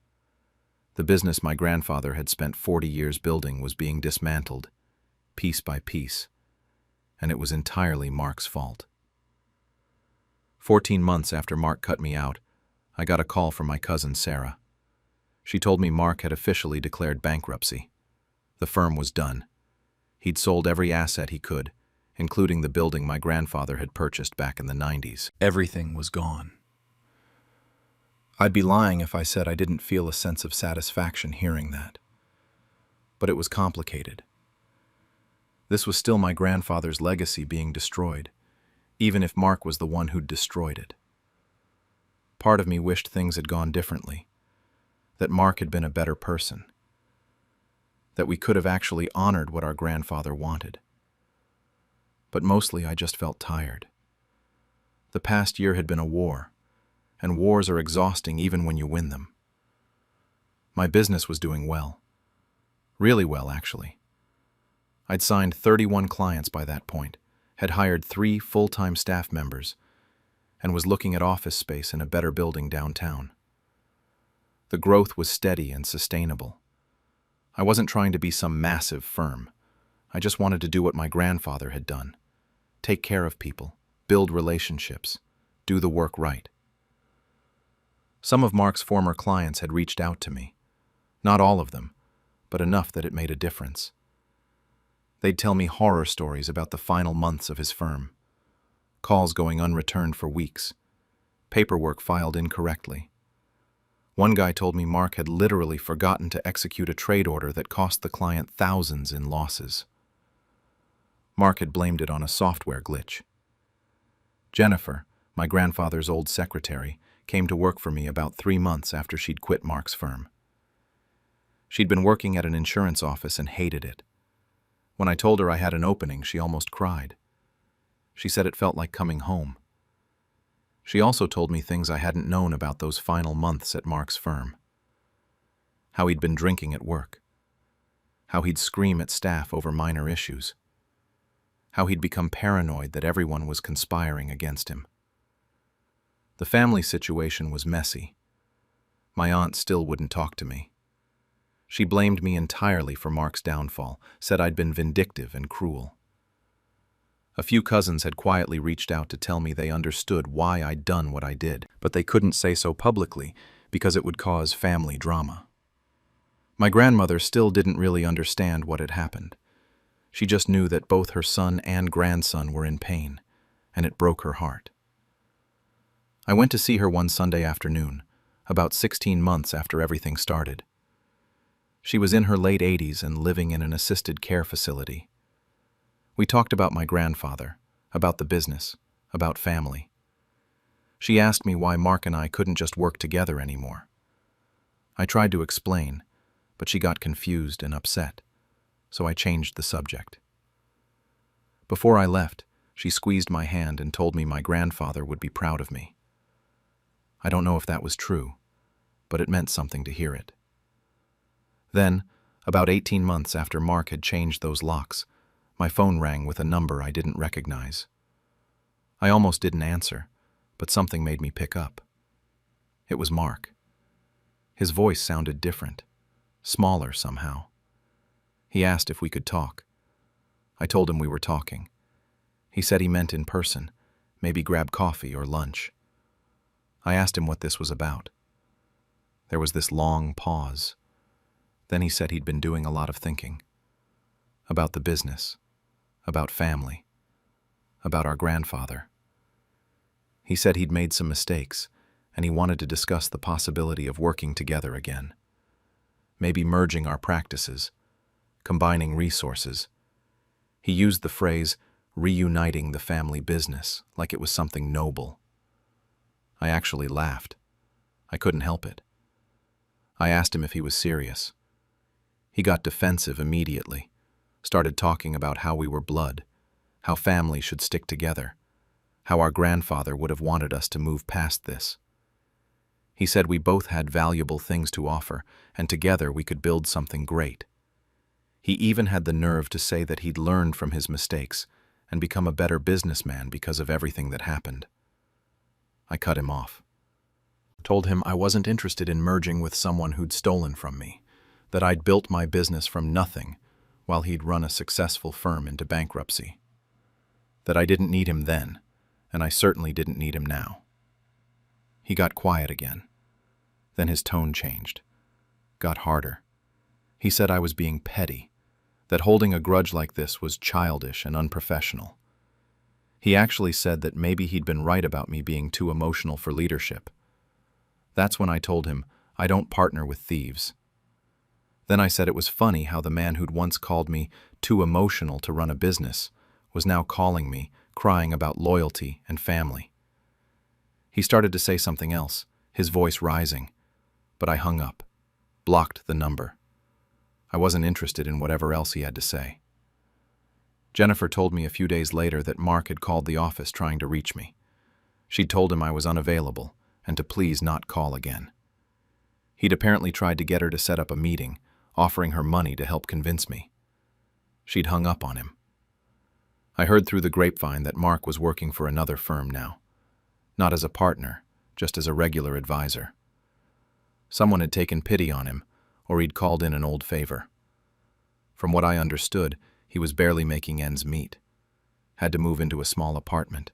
The business my grandfather had spent 40 years building was being dismantled, piece by piece, and it was entirely Mark's fault. 14 months after Mark cut me out, I got a call from my cousin Sarah. She told me Mark had officially declared bankruptcy. The firm was done. He'd sold every asset he could, including the building my grandfather had purchased back in the 90s. Everything was gone. I'd be lying if I said I didn't feel a sense of satisfaction hearing that. But it was complicated. This was still my grandfather's legacy being destroyed, even if Mark was the one who'd destroyed it. Part of me wished things had gone differently, that Mark had been a better person, that we could have actually honored what our grandfather wanted. But mostly I just felt tired. The past year had been a war, and wars are exhausting even when you win them. My business was doing well. Really well, actually. I'd signed 31 clients by that point, had hired 3 full-time staff members, and was looking at office space in a better building downtown. The growth was steady and sustainable. I wasn't trying to be some massive firm. I just wanted to do what my grandfather had done, take care of people, build relationships, do the work right. Some of Mark's former clients had reached out to me. Not all of them, but enough that it made a difference. They'd tell me horror stories about the final months of his firm. Calls going unreturned for weeks. Paperwork filed incorrectly. One guy told me Mark had literally forgotten to execute a trade order that cost the client thousands in losses. Mark had blamed it on a software glitch. Jennifer, my grandfather's old secretary, came to work for me about 3 months after she'd quit Mark's firm. She'd been working at an insurance office and hated it. When I told her I had an opening, she almost cried. She said it felt like coming home. She also told me things I hadn't known about those final months at Mark's firm. How he'd been drinking at work. How he'd scream at staff over minor issues. How he'd become paranoid that everyone was conspiring against him. The family situation was messy. My aunt still wouldn't talk to me. She blamed me entirely for Mark's downfall, said I'd been vindictive and cruel. A few cousins had quietly reached out to tell me they understood why I'd done what I did, but they couldn't say so publicly because it would cause family drama. My grandmother still didn't really understand what had happened. She just knew that both her son and grandson were in pain, and it broke her heart. I went to see her one Sunday afternoon, about 16 months after everything started. She was in her late 80s and living in an assisted care facility. We talked about my grandfather, about the business, about family. She asked me why Mark and I couldn't just work together anymore. I tried to explain, but she got confused and upset, so I changed the subject. Before I left, she squeezed my hand and told me my grandfather would be proud of me. I don't know if that was true, but it meant something to hear it. Then, about 18 months after Mark had changed those locks, my phone rang with a number I didn't recognize. I almost didn't answer, but something made me pick up. It was Mark. His voice sounded different, smaller somehow. He asked if we could talk. I told him we were talking. He said he meant in person, maybe grab coffee or lunch. I asked him what this was about. There was this long pause. Then he said he'd been doing a lot of thinking. About the business, about family, about our grandfather. He said he'd made some mistakes, and he wanted to discuss the possibility of working together again. Maybe merging our practices, combining resources. He used the phrase, reuniting the family business, like it was something noble. I actually laughed. I couldn't help it. I asked him if he was serious. He got defensive immediately, started talking about how we were blood, how family should stick together, how our grandfather would have wanted us to move past this. He said we both had valuable things to offer, and together we could build something great. He even had the nerve to say that he'd learned from his mistakes and become a better businessman because of everything that happened. I cut him off. Told him I wasn't interested in merging with someone who'd stolen from me, that I'd built my business from nothing while he'd run a successful firm into bankruptcy. That I didn't need him then, and I certainly didn't need him now. He got quiet again. Then his tone changed, got harder. He said I was being petty, that holding a grudge like this was childish and unprofessional. He actually said that maybe he'd been right about me being too emotional for leadership. That's when I told him I don't partner with thieves. Then I said it was funny how the man who'd once called me too emotional to run a business was now calling me, crying about loyalty and family. He started to say something else, his voice rising, but I hung up, blocked the number. I wasn't interested in whatever else he had to say. Jennifer told me a few days later that Mark had called the office trying to reach me. She'd told him I was unavailable and to please not call again. He'd apparently tried to get her to set up a meeting, offering her money to help convince me. She'd hung up on him. I heard through the grapevine that Mark was working for another firm now. Not as a partner, just as a regular advisor. Someone had taken pity on him, or he'd called in an old favor. From what I understood, he was barely making ends meet. had to move into a small apartment.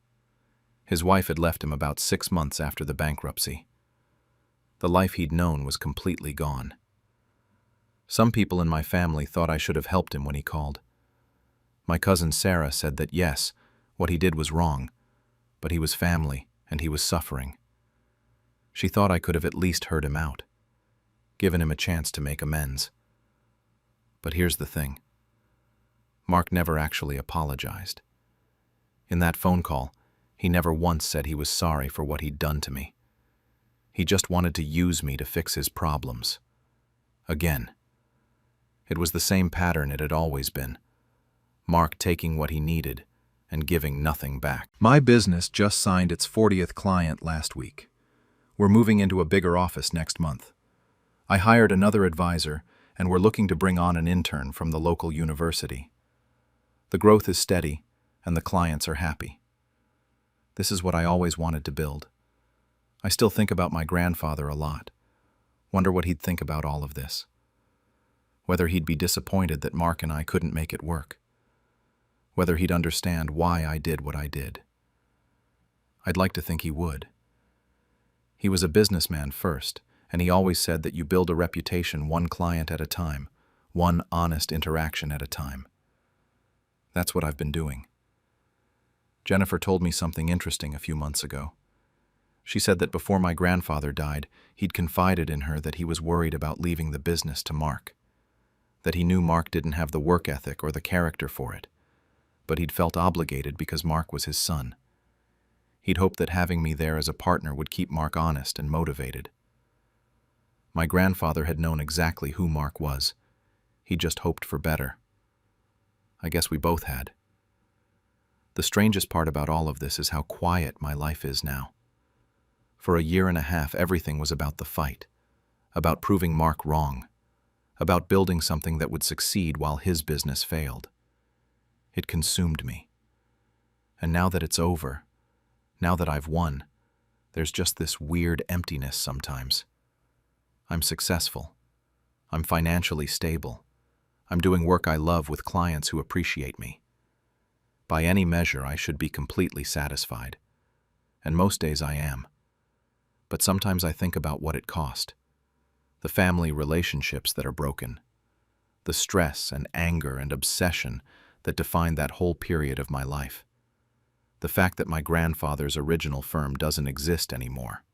His wife had left him about 6 months after the bankruptcy. The life he'd known was completely gone. Some people in my family thought I should have helped him when he called. My cousin Sarah said that yes, what he did was wrong, but he was family and he was suffering. She thought I could have at least heard him out, given him a chance to make amends. But here's the thing. Mark never actually apologized. In that phone call, he never once said he was sorry for what he'd done to me. He just wanted to use me to fix his problems. Again. It was the same pattern it had always been. Mark taking what he needed and giving nothing back. My business just signed its 40th client last week. We're moving into a bigger office next month. I hired another advisor, and we're looking to bring on an intern from the local university. The growth is steady, and the clients are happy. This is what I always wanted to build. I still think about my grandfather a lot. Wonder what he'd think about all of this. Whether he'd be disappointed that Mark and I couldn't make it work. Whether he'd understand why I did what I did. I'd like to think he would. He was a businessman first, and he always said that you build a reputation one client at a time, one honest interaction at a time. That's what I've been doing. Jennifer told me something interesting a few months ago. She said that before my grandfather died, he'd confided in her that he was worried about leaving the business to Mark. That he knew Mark didn't have the work ethic or the character for it, but he'd felt obligated because Mark was his son. He'd hoped that having me there as a partner would keep Mark honest and motivated. My grandfather had known exactly who Mark was. He just hoped for better. I guess we both had. The strangest part about all of this is how quiet my life is now. For a year and a half, everything was about the fight, about proving Mark wrong, about building something that would succeed while his business failed. It consumed me. And now that it's over, now that I've won, there's just this weird emptiness sometimes. I'm successful. I'm financially stable. I'm doing work I love with clients who appreciate me. By any measure, I should be completely satisfied. And most days I am. But sometimes I think about what it cost. The family relationships that are broken. The stress and anger and obsession that defined that whole period of my life. The fact that my grandfather's original firm doesn't exist anymore.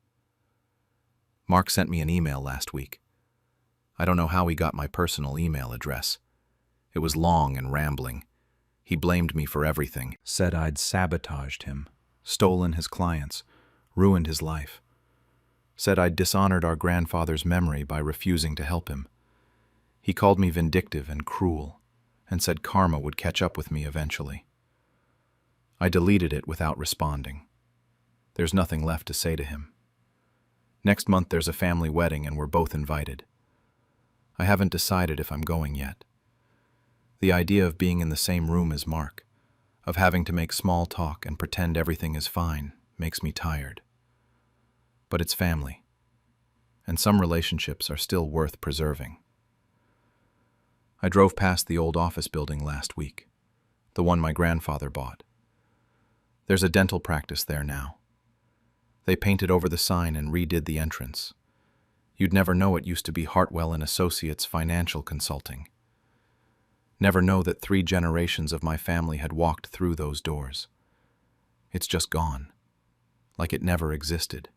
Mark sent me an email last week. I don't know how he got my personal email address. It was long and rambling. He blamed me for everything, said I'd sabotaged him, stolen his clients, ruined his life. Said I'd dishonored our grandfather's memory by refusing to help him. He called me vindictive and cruel, and said karma would catch up with me eventually. I deleted it without responding. There's nothing left to say to him. Next month there's a family wedding and we're both invited. I haven't decided if I'm going yet. The idea of being in the same room as Mark, of having to make small talk and pretend everything is fine, makes me tired. But it's family, and some relationships are still worth preserving. I drove past the old office building last week, the one my grandfather bought. There's a dental practice there now. They painted over the sign and redid the entrance. You'd never know it used to be Hartwell and Associates Financial Consulting. Never know that 3 generations of my family had walked through those doors. It's just gone, like it never existed.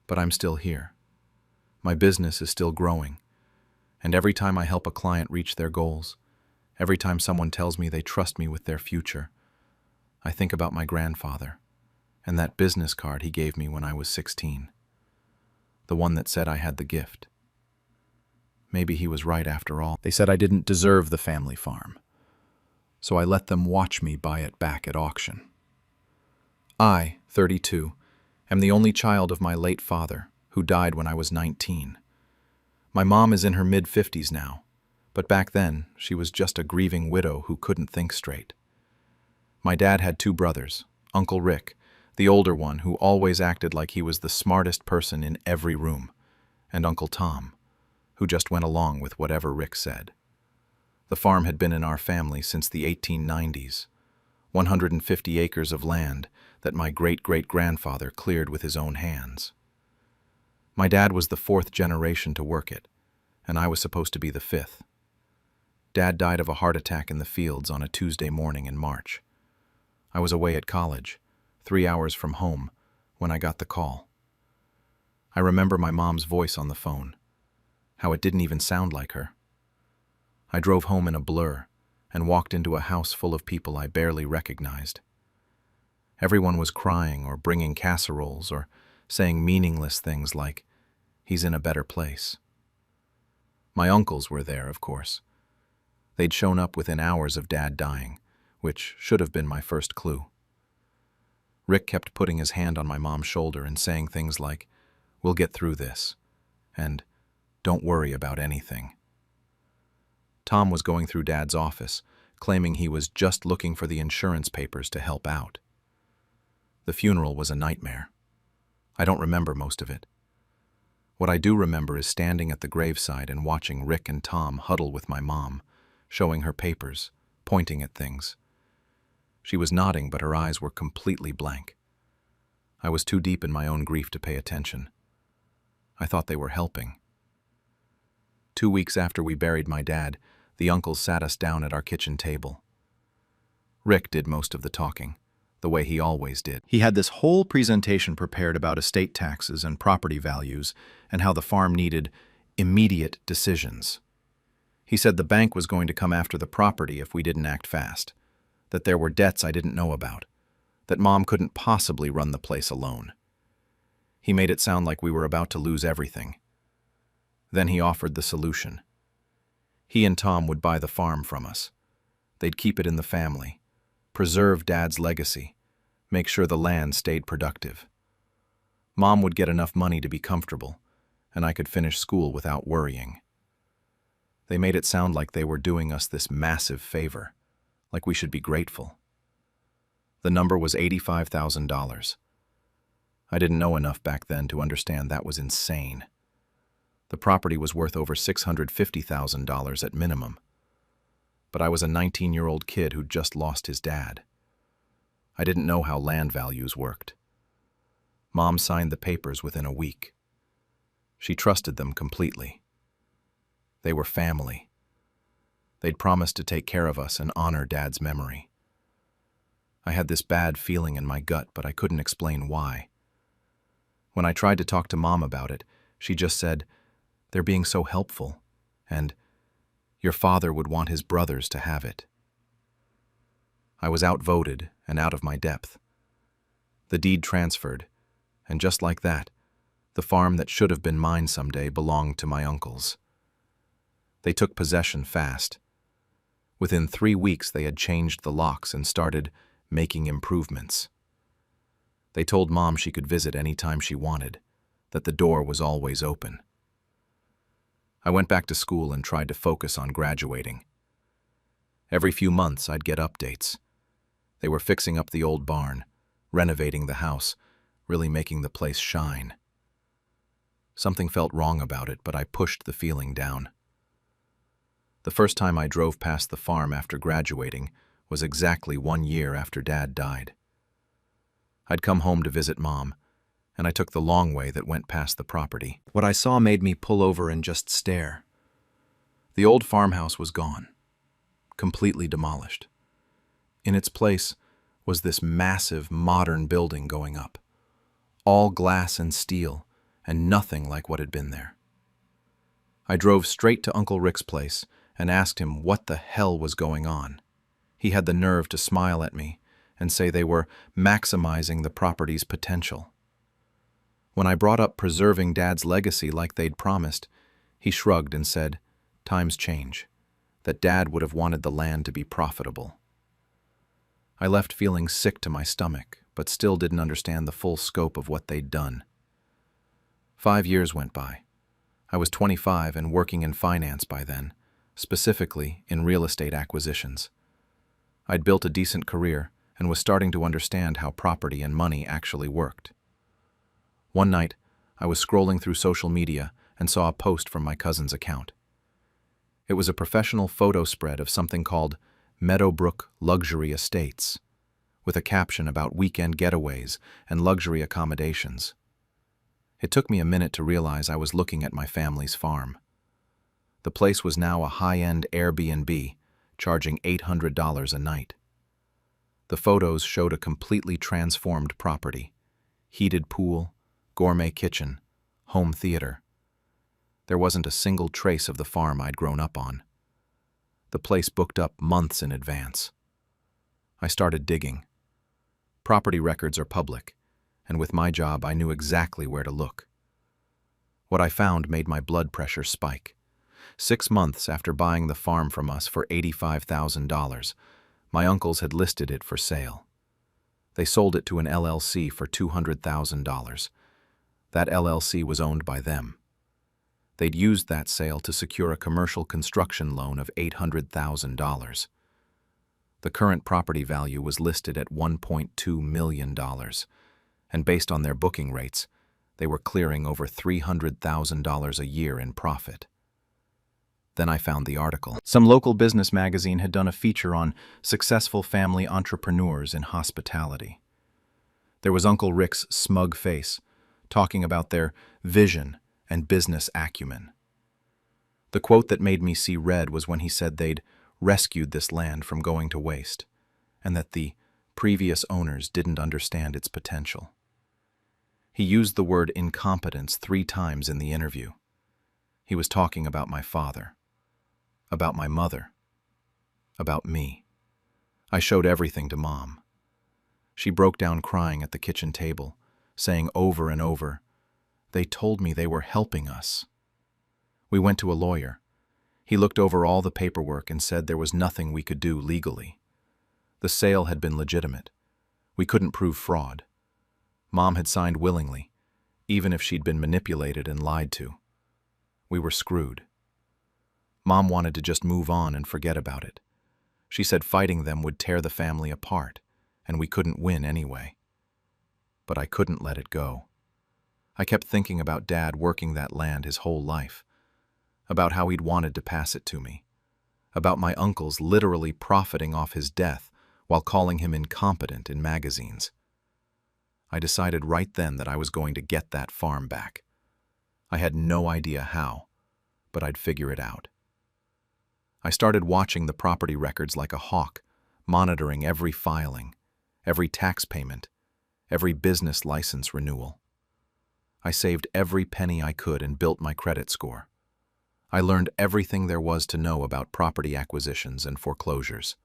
But I'm still here. My business is still growing, and every time I help a client reach their goals, every time someone tells me they trust me with their future, I think about my grandfather and that business card he gave me when I was 16. The one that said I had the gift. Maybe he was right after all. They said I didn't deserve the family farm, so I let them watch me buy it back at auction. I, 32, am the only child of my late father, who died when I was 19. My mom is in her mid-50s now, but back then she was just a grieving widow who couldn't think straight. My dad had 2 brothers, Uncle Rick, the older one who always acted like he was the smartest person in every room, and Uncle Tom, who just went along with whatever Rick said. The farm had been in our family since the 1890s. 150 acres of land that my great-great-grandfather cleared with his own hands. My dad was the fourth generation to work it, and I was supposed to be the fifth. Dad died of a heart attack in the fields on a Tuesday morning in March. I was away at college, 3 hours from home, when I got the call. I remember my mom's voice on the phone, how it didn't even sound like her. I drove home in a blur and walked into a house full of people I barely recognized. Everyone was crying or bringing casseroles or saying meaningless things like, "He's in a better place." My uncles were there, of course. They'd shown up within hours of Dad dying, which should have been my first clue. Rick kept putting his hand on my mom's shoulder and saying things like, "We'll get through this," and "Don't worry about anything." Tom was going through Dad's office, claiming he was just looking for the insurance papers to help out. The funeral was a nightmare. I don't remember most of it. What I do remember is standing at the graveside and watching Rick and Tom huddle with my mom, showing her papers, pointing at things. She was nodding, but her eyes were completely blank. I was too deep in my own grief to pay attention. I thought they were helping. 2 weeks after we buried my dad, the uncles sat us down at our kitchen table. Rick did most of the talking, the way he always did. He had this whole presentation prepared about estate taxes and property values and how the farm needed immediate decisions. He said the bank was going to come after the property if we didn't act fast, that there were debts I didn't know about, that Mom couldn't possibly run the place alone. He made it sound like we were about to lose everything. Then he offered the solution. He and Tom would buy the farm from us. They'd keep it in the family, preserve Dad's legacy, make sure the land stayed productive. Mom would get enough money to be comfortable, and I could finish school without worrying. They made it sound like they were doing us this massive favor, like we should be grateful. The number was $85,000. I didn't know enough back then to understand that was insane. The property was worth over $650,000 at minimum. But I was a 19-year-old kid who'd just lost his dad. I didn't know how land values worked. Mom signed the papers within a week. She trusted them completely. They were family. They'd promised to take care of us and honor Dad's memory. I had this bad feeling in my gut, but I couldn't explain why. When I tried to talk to Mom about it, she just said, "They're being so helpful," and "Your father would want his brothers to have it." I was outvoted and out of my depth. The deed transferred, and just like that, the farm that should have been mine someday belonged to my uncles. They took possession fast. Within 3 weeks, they had changed the locks and started making improvements. They told Mom she could visit any time she wanted, that the door was always open. I went back to school and tried to focus on graduating. Every few months, I'd get updates. They were fixing up the old barn, renovating the house, really making the place shine. Something felt wrong about it, but I pushed the feeling down. The first time I drove past the farm after graduating was exactly 1 year after Dad died. I'd come home to visit Mom, and I took the long way that went past the property. What I saw made me pull over and just stare. The old farmhouse was gone, completely demolished. In its place was this massive modern building going up, all glass and steel, and nothing like what had been there. I drove straight to Uncle Rick's place and asked him what the hell was going on. He had the nerve to smile at me and say they were maximizing the property's potential. When I brought up preserving Dad's legacy like they'd promised, he shrugged and said, "Times change," that Dad would have wanted the land to be profitable. I left feeling sick to my stomach, but still didn't understand the full scope of what they'd done. 5 years went by. I was 25 and working in finance by then, specifically in real estate acquisitions. I'd built a decent career and was starting to understand how property and money actually worked. One night, I was scrolling through social media and saw a post from my cousin's account. It was a professional photo spread of something called Meadowbrook Luxury Estates, with a caption about weekend getaways and luxury accommodations. It took me a minute to realize I was looking at my family's farm. The place was now a high-end Airbnb, charging $800 a night. The photos showed a completely transformed property: heated pool, gourmet kitchen, home theater. There wasn't a single trace of the farm I'd grown up on. The place booked up months in advance. I started digging. Property records are public, and with my job I knew exactly where to look. What I found made my blood pressure spike. 6 months after buying the farm from us for $85,000, my uncles had listed it for sale. They sold it to an LLC for $200,000. That LLC was owned by them. They'd used that sale to secure a commercial construction loan of $800,000. The current property value was listed at $1.2 million, and based on their booking rates, they were clearing over $300,000 a year in profit. Then I found the article. Some local business magazine had done a feature on successful family entrepreneurs in hospitality. There was Uncle Rick's smug face, talking about their vision and business acumen. The quote that made me see red was when he said they'd rescued this land from going to waste, and that the previous owners didn't understand its potential. He used the word incompetence 3 times in the interview. He was talking about my father, about my mother, about me. I showed everything to Mom. She broke down crying at the kitchen table, saying over and over, "They told me they were helping us." We went to a lawyer. He looked over all the paperwork and said there was nothing we could do legally. The sale had been legitimate. We couldn't prove fraud. Mom had signed willingly, even if she'd been manipulated and lied to. We were screwed. Mom wanted to just move on and forget about it. She said fighting them would tear the family apart, and we couldn't win anyway. But I couldn't let it go. I kept thinking about Dad working that land his whole life, about how he'd wanted to pass it to me, about my uncles literally profiting off his death while calling him incompetent in magazines. I decided right then that I was going to get that farm back. I had no idea how, but I'd figure it out. I started watching the property records like a hawk, monitoring every filing, every tax payment, every business license renewal. I saved every penny I could and built my credit score. I learned everything there was to know about property acquisitions and foreclosures.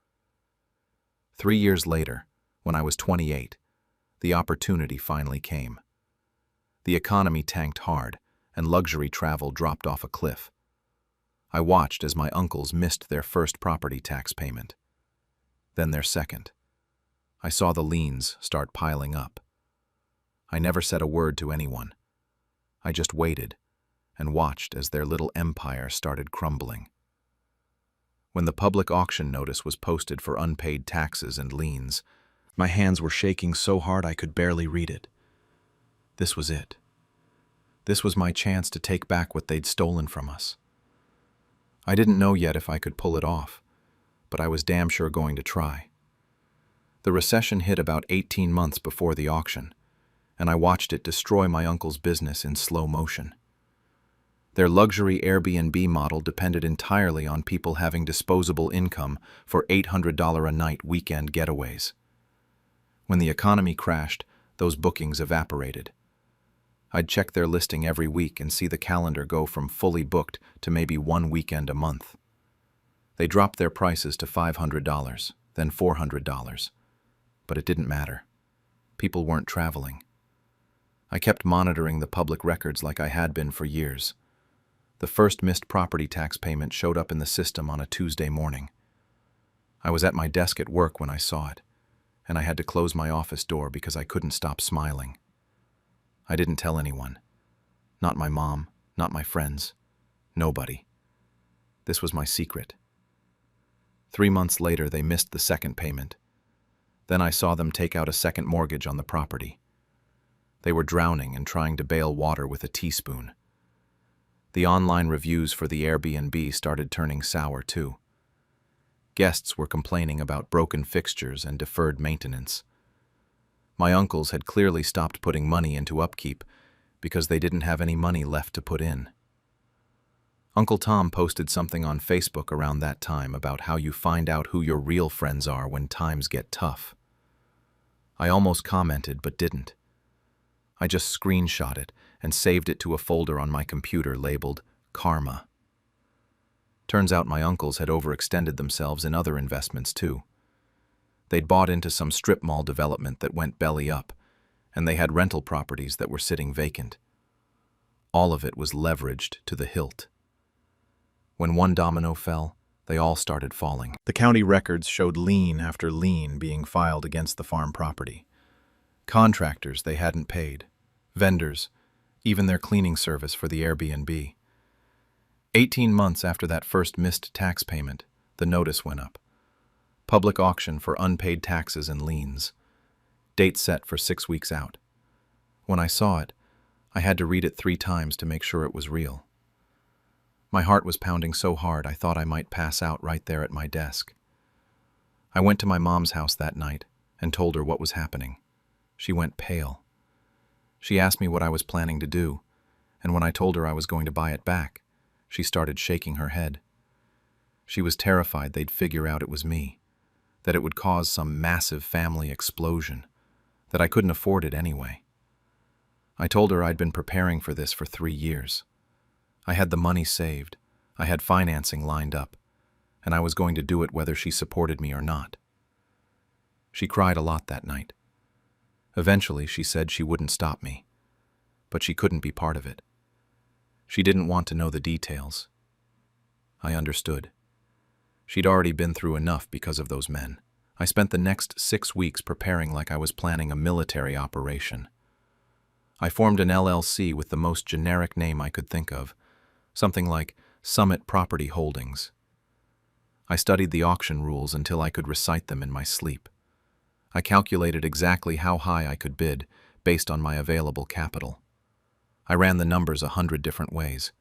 3 years later, when I was 28, the opportunity finally came. The economy tanked hard, and luxury travel dropped off a cliff. I watched as my uncles missed their first property tax payment, then their second. I saw the liens start piling up. I never said a word to anyone. I just waited and watched as their little empire started crumbling. When the public auction notice was posted for unpaid taxes and liens, my hands were shaking so hard I could barely read it. This was it. This was my chance to take back what they'd stolen from us. I didn't know yet if I could pull it off, but I was damn sure going to try. The recession hit about 18 months before the auction, and I watched it destroy my uncle's business in slow motion. Their luxury Airbnb model depended entirely on people having disposable income for $800 a night weekend getaways. When the economy crashed, those bookings evaporated. I'd check their listing every week and see the calendar go from fully booked to maybe 1 weekend a month. They dropped their prices to $500, then $400. But it didn't matter. People weren't traveling. I kept monitoring the public records like I had been for years. The first missed property tax payment showed up in the system on a Tuesday morning. I was at my desk at work when I saw it, and I had to close my office door because I couldn't stop smiling. I didn't tell anyone. Not my mom, not my friends. Nobody. This was my secret. 3 months later, they missed the second payment. Then I saw them take out a second mortgage on the property. They were drowning and trying to bail water with a teaspoon. The online reviews for the Airbnb started turning sour too. Guests were complaining about broken fixtures and deferred maintenance. My uncles had clearly stopped putting money into upkeep because they didn't have any money left to put in. Uncle Tom posted something on Facebook around that time about how you find out who your real friends are when times get tough. I almost commented but didn't. I just screenshot it and saved it to a folder on my computer labeled Karma. Turns out my uncles had overextended themselves in other investments too. They'd bought into some strip mall development that went belly up, and they had rental properties that were sitting vacant. All of it was leveraged to the hilt. When one domino fell, they all started falling. The county records showed lien after lien being filed against the farm property. Contractors they hadn't paid, vendors, even their cleaning service for the Airbnb. 18 months after that first missed tax payment, the notice went up. Public auction for unpaid taxes and liens. Date set for 6 weeks out. When I saw it, I had to read it 3 times to make sure it was real. My heart was pounding so hard I thought I might pass out right there at my desk. I went to my mom's house that night and told her what was happening. She went pale. She asked me what I was planning to do, and when I told her I was going to buy it back, she started shaking her head. She was terrified they'd figure out it was me, that it would cause some massive family explosion, that I couldn't afford it anyway. I told her I'd been preparing for this for 3 years. I had the money saved, I had financing lined up, and I was going to do it whether she supported me or not. She cried a lot that night. Eventually, she said she wouldn't stop me, but she couldn't be part of it. She didn't want to know the details. I understood. She'd already been through enough because of those men. I spent the next 6 weeks preparing like I was planning a military operation. I formed an LLC with the most generic name I could think of, something like Summit Property Holdings. I studied the auction rules until I could recite them in my sleep. I calculated exactly how high I could bid based on my available capital. I ran the numbers 100 different ways.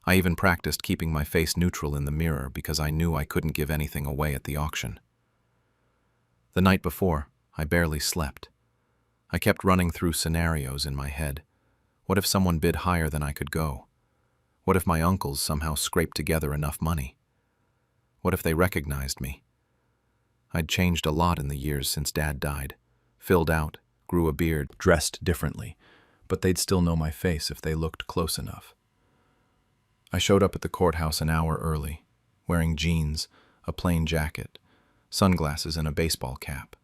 I even practiced keeping my face neutral in the mirror because I knew I couldn't give anything away at the auction. The night before, I barely slept. I kept running through scenarios in my head. What if someone bid higher than I could go? What if my uncles somehow scraped together enough money? What if they recognized me? I'd changed a lot in the years since Dad died. Filled out, grew a beard, dressed differently, but they'd still know my face if they looked close enough. I showed up at the courthouse an hour early, wearing jeans, a plain jacket, sunglasses, and a baseball cap.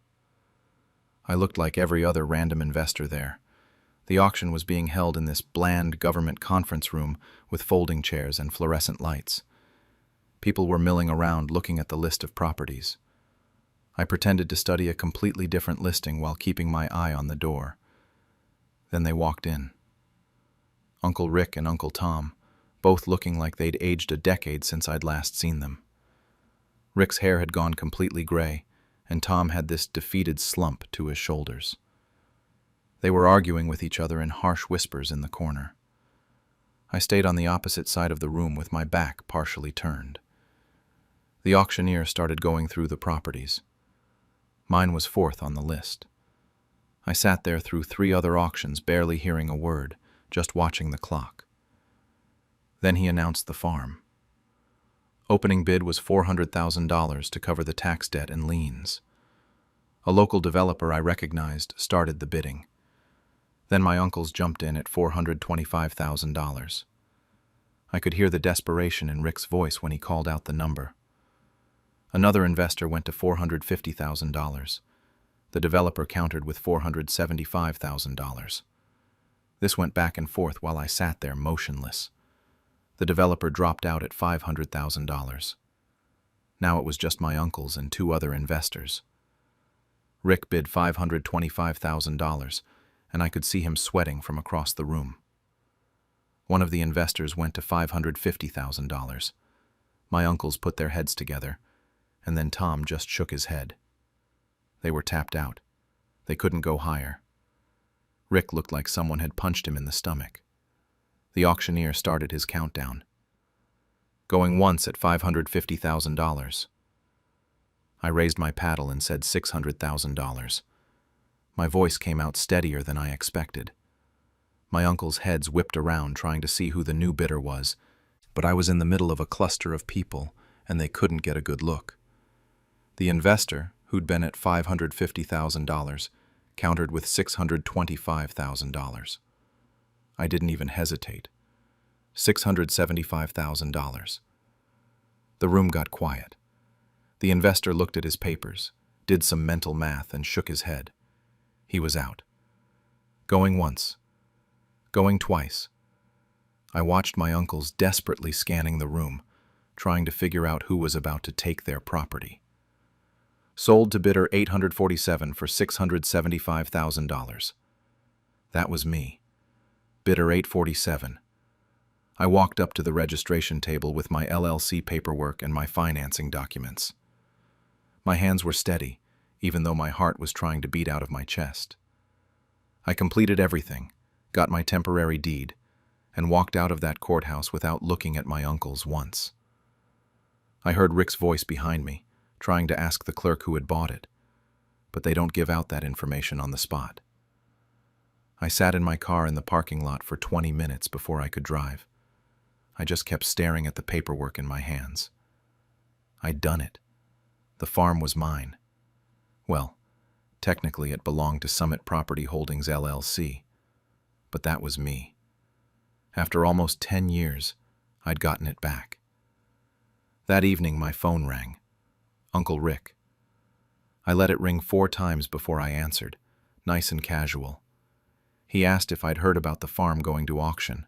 I looked like every other random investor there. The auction was being held in this bland government conference room with folding chairs and fluorescent lights. People were milling around looking at the list of properties. I pretended to study a completely different listing while keeping my eye on the door. Then they walked in. Uncle Rick and Uncle Tom, both looking like they'd aged a decade since I'd last seen them. Rick's hair had gone completely gray, and Tom had this defeated slump to his shoulders. They were arguing with each other in harsh whispers in the corner. I stayed on the opposite side of the room with my back partially turned. The auctioneer started going through the properties. Mine was 4th on the list. I sat there through 3 other auctions, barely hearing a word, just watching the clock. Then he announced the farm. Opening bid was $400,000 to cover the tax debt and liens. A local developer I recognized started the bidding. Then my uncles jumped in at $425,000. I could hear the desperation in Rick's voice when he called out the number. Another investor went to $450,000. The developer countered with $475,000. This went back and forth while I sat there motionless. The developer dropped out at $500,000. Now it was just my uncles and 2 other investors. Rick bid $525,000, and I could see him sweating from across the room. One of the investors went to $550,000. My uncles put their heads together, and then Tom just shook his head. They were tapped out. They couldn't go higher. Rick looked like someone had punched him in the stomach. The auctioneer started his countdown. Going once at $550,000. I raised my paddle and said $600,000. My voice came out steadier than I expected. My uncle's heads whipped around trying to see who the new bidder was, but I was in the middle of a cluster of people, and they couldn't get a good look. The investor, who'd been at $550,000, countered with $625,000. I didn't even hesitate. $675,000. The room got quiet. The investor looked at his papers, did some mental math, and shook his head. He was out. Going once. Going twice. I watched my uncles desperately scanning the room, trying to figure out who was about to take their property. Sold to bidder 847 for $675,000. That was me. Bidder 847. I walked up to the registration table with my LLC paperwork and my financing documents. My hands were steady, even though my heart was trying to beat out of my chest. I completed everything, got my temporary deed, and walked out of that courthouse without looking at my uncles once. I heard Rick's voice behind me, trying to ask the clerk who had bought it, but they don't give out that information on the spot. I sat in my car in the parking lot for 20 minutes before I could drive. I just kept staring at the paperwork in my hands. I'd done it. The farm was mine. Well, technically it belonged to Summit Property Holdings LLC, but that was me. After almost 10 years, I'd gotten it back. That evening my phone rang. Uncle Rick. I let it ring 4 times before I answered, nice and casual. He asked if I'd heard about the farm going to auction.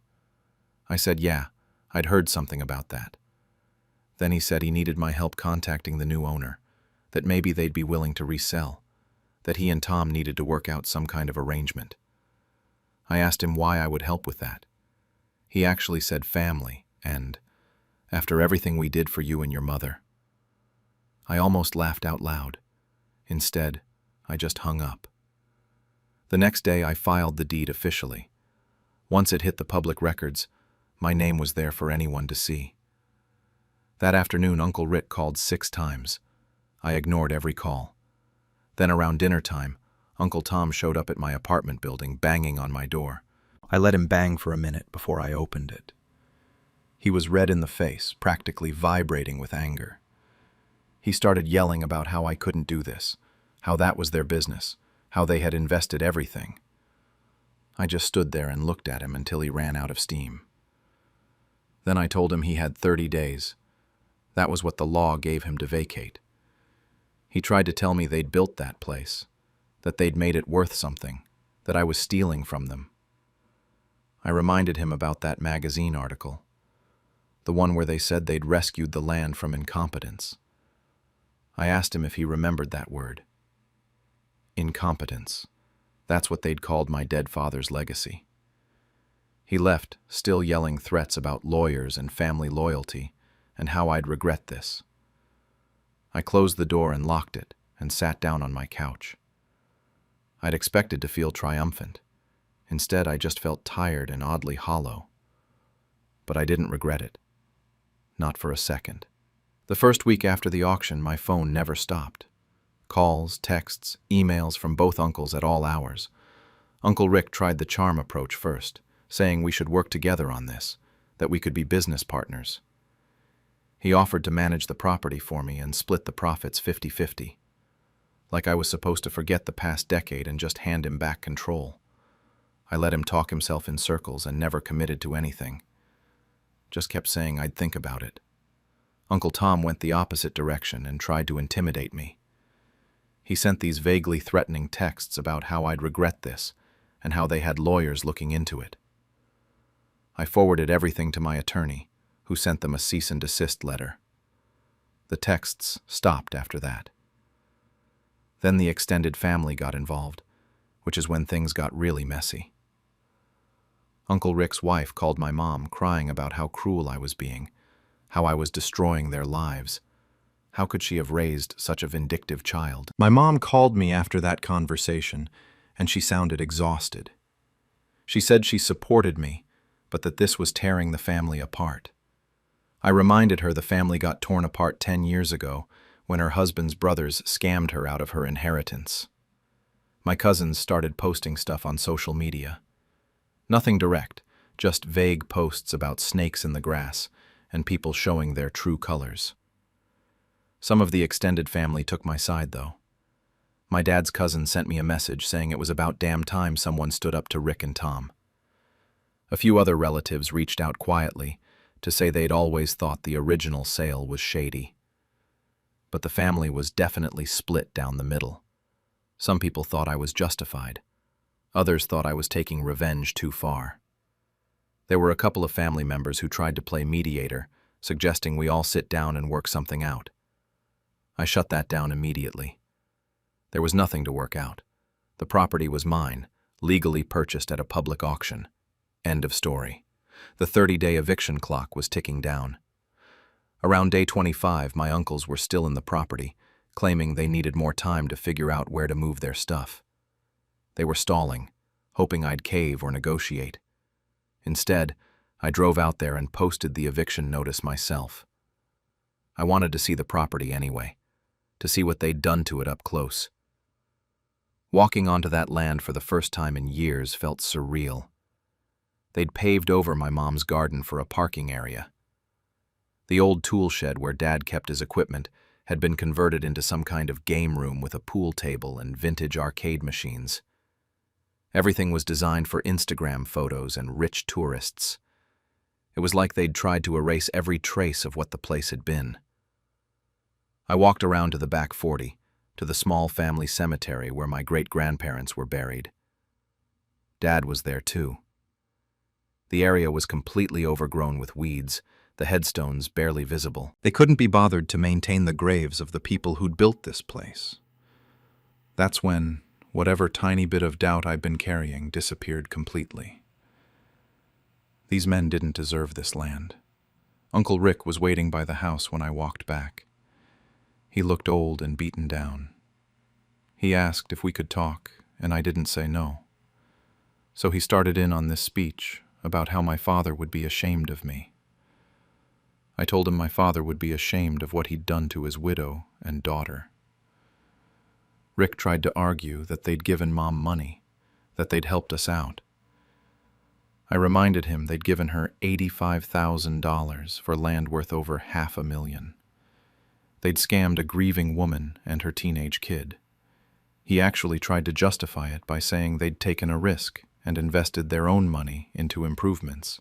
I said yeah, I'd heard something about that. Then he said he needed my help contacting the new owner, that maybe they'd be willing to resell, that he and Tom needed to work out some kind of arrangement. I asked him why I would help with that. He actually said family, and after everything we did for you and your mother. I almost laughed out loud. Instead, I just hung up. The next day I filed the deed officially. Once it hit the public records, my name was there for anyone to see. That afternoon, Uncle Rick called 6 times. I ignored every call. Then around dinner time, Uncle Tom showed up at my apartment building, banging on my door. I let him bang for a minute before I opened it. He was red in the face, practically vibrating with anger. He started yelling about how I couldn't do this, how that was their business, how they had invested everything. I just stood there and looked at him until he ran out of steam. Then I told him he had 30 days. That was what the law gave him to vacate. He tried to tell me they'd built that place, that they'd made it worth something, that I was stealing from them. I reminded him about that magazine article, the one where they said they'd rescued the land from incompetence. I asked him if he remembered that word. Incompetence. That's what they'd called my dead father's legacy. He left, still yelling threats about lawyers and family loyalty, and how I'd regret this. I closed the door and locked it, and sat down on my couch. I'd expected to feel triumphant. Instead, I just felt tired and oddly hollow. But I didn't regret it. Not for a second. The first week after the auction, my phone never stopped. Calls, texts, emails from both uncles at all hours. Uncle Rick tried the charm approach first, saying we should work together on this, that we could be business partners. He offered to manage the property for me and split the profits 50-50. Like I was supposed to forget the past decade and just hand him back control. I let him talk himself in circles and never committed to anything. Just kept saying I'd think about it. Uncle Tom went the opposite direction and tried to intimidate me. He sent these vaguely threatening texts about how I'd regret this and how they had lawyers looking into it. I forwarded everything to my attorney, who sent them a cease and desist letter. The texts stopped after that. Then the extended family got involved, which is when things got really messy. Uncle Rick's wife called my mom, crying about how cruel I was being, how I was destroying their lives. How could she have raised such a vindictive child? My mom called me after that conversation, and she sounded exhausted. She said she supported me, but that this was tearing the family apart. I reminded her the family got torn apart 10 years ago when her husband's brothers scammed her out of her inheritance. My cousins started posting stuff on social media. Nothing direct, just vague posts about snakes in the grass and people showing their true colors. Some of the extended family took my side, though. My dad's cousin sent me a message saying it was about damn time someone stood up to Rick and Tom. A few other relatives reached out quietly to say they'd always thought the original sale was shady. But the family was definitely split down the middle. Some people thought I was justified. Others thought I was taking revenge too far. There were a couple of family members who tried to play mediator, suggesting we all sit down and work something out. I shut that down immediately. There was nothing to work out. The property was mine, legally purchased at a public auction. End of story. The 30-day eviction clock was ticking down. Around day 25, my uncles were still in the property, claiming they needed more time to figure out where to move their stuff. They were stalling, hoping I'd cave or negotiate. Instead, I drove out there and posted the eviction notice myself. I wanted to see the property anyway, to see what they'd done to it up close. Walking onto that land for the first time in years felt surreal. They'd paved over my mom's garden for a parking area. The old tool shed where Dad kept his equipment had been converted into some kind of game room with a pool table and vintage arcade machines. Everything was designed for Instagram photos and rich tourists. It was like they'd tried to erase every trace of what the place had been. I walked around to the back 40, to the small family cemetery where my great-grandparents were buried. Dad was there too. The area was completely overgrown with weeds, the headstones barely visible. They couldn't be bothered to maintain the graves of the people who'd built this place. That's when whatever tiny bit of doubt I'd been carrying disappeared completely. These men didn't deserve this land. Uncle Rick was waiting by the house when I walked back. He looked old and beaten down. He asked if we could talk, and I didn't say no. So he started in on this speech about how my father would be ashamed of me. I told him my father would be ashamed of what he'd done to his widow and daughter. Rick tried to argue that they'd given Mom money, that they'd helped us out. I reminded him they'd given her $85,000 for land worth over $500,000. They'd scammed a grieving woman and her teenage kid. He actually tried to justify it by saying they'd taken a risk and invested their own money into improvements.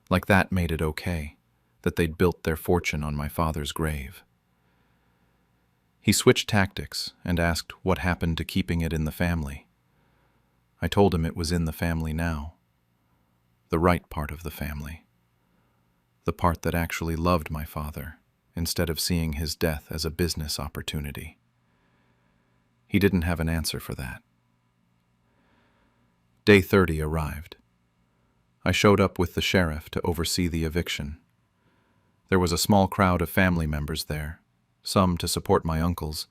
Like that made it okay, that they'd built their fortune on my father's grave. He switched tactics and asked what happened to keeping it in the family. I told him it was in the family now. The right part of the family. The part that actually loved my father, instead of seeing his death as a business opportunity. He didn't have an answer for that. Day 30 arrived. I showed up with the sheriff to oversee the eviction. There was a small crowd of family members there, some to support my uncles,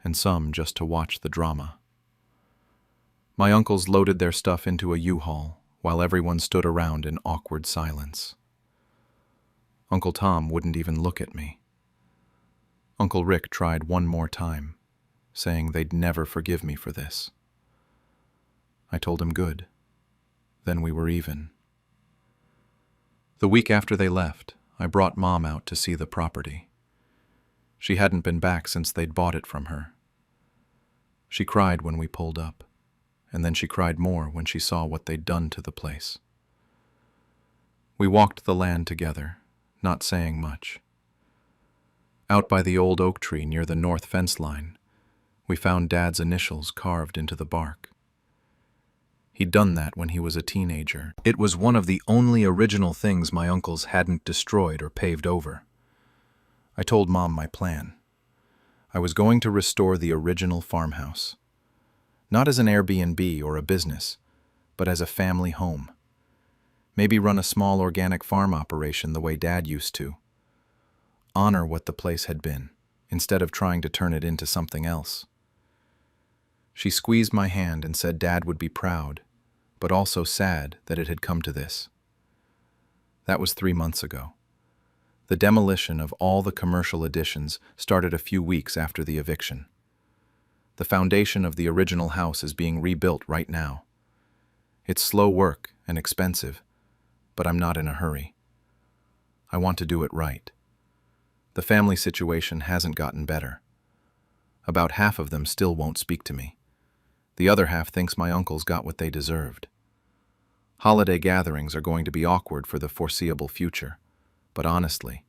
and some just to watch the drama. My uncles loaded their stuff into a U-Haul, while everyone stood around in awkward silence. Uncle Tom wouldn't even look at me. Uncle Rick tried one more time, saying they'd never forgive me for this. I told him good. Then we were even. The week after they left, I brought Mom out to see the property. She hadn't been back since they'd bought it from her. She cried when we pulled up, and then she cried more when she saw what they'd done to the place. We walked the land together, not saying much. Out by the old oak tree near the north fence line, we found Dad's initials carved into the bark. He'd done that when he was a teenager. It was one of the only original things my uncles hadn't destroyed or paved over. I told Mom my plan. I was going to restore the original farmhouse. Not as an Airbnb or a business, but as a family home. Maybe run a small organic farm operation the way Dad used to. Honor what the place had been, instead of trying to turn it into something else. She squeezed my hand and said Dad would be proud, but also sad that it had come to this. That was 3 months ago. The demolition of all the commercial additions started a few weeks after the eviction. The foundation of the original house is being rebuilt right now. It's slow work and expensive, but I'm not in a hurry. I want to do it right. The family situation hasn't gotten better. About half of them still won't speak to me. The other half thinks my uncles got what they deserved. Holiday gatherings are going to be awkward for the foreseeable future, but honestly,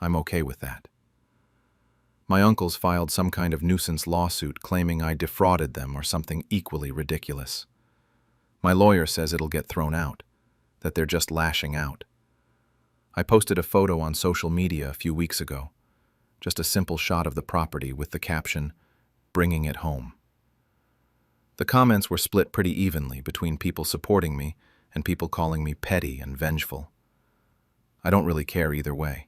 I'm okay with that. My uncles filed some kind of nuisance lawsuit claiming I defrauded them or something equally ridiculous. My lawyer says it'll get thrown out, that they're just lashing out. I posted a photo on social media a few weeks ago, just a simple shot of the property with the caption, "Bringing it home." The comments were split pretty evenly between people supporting me and people calling me petty and vengeful. I don't really care either way.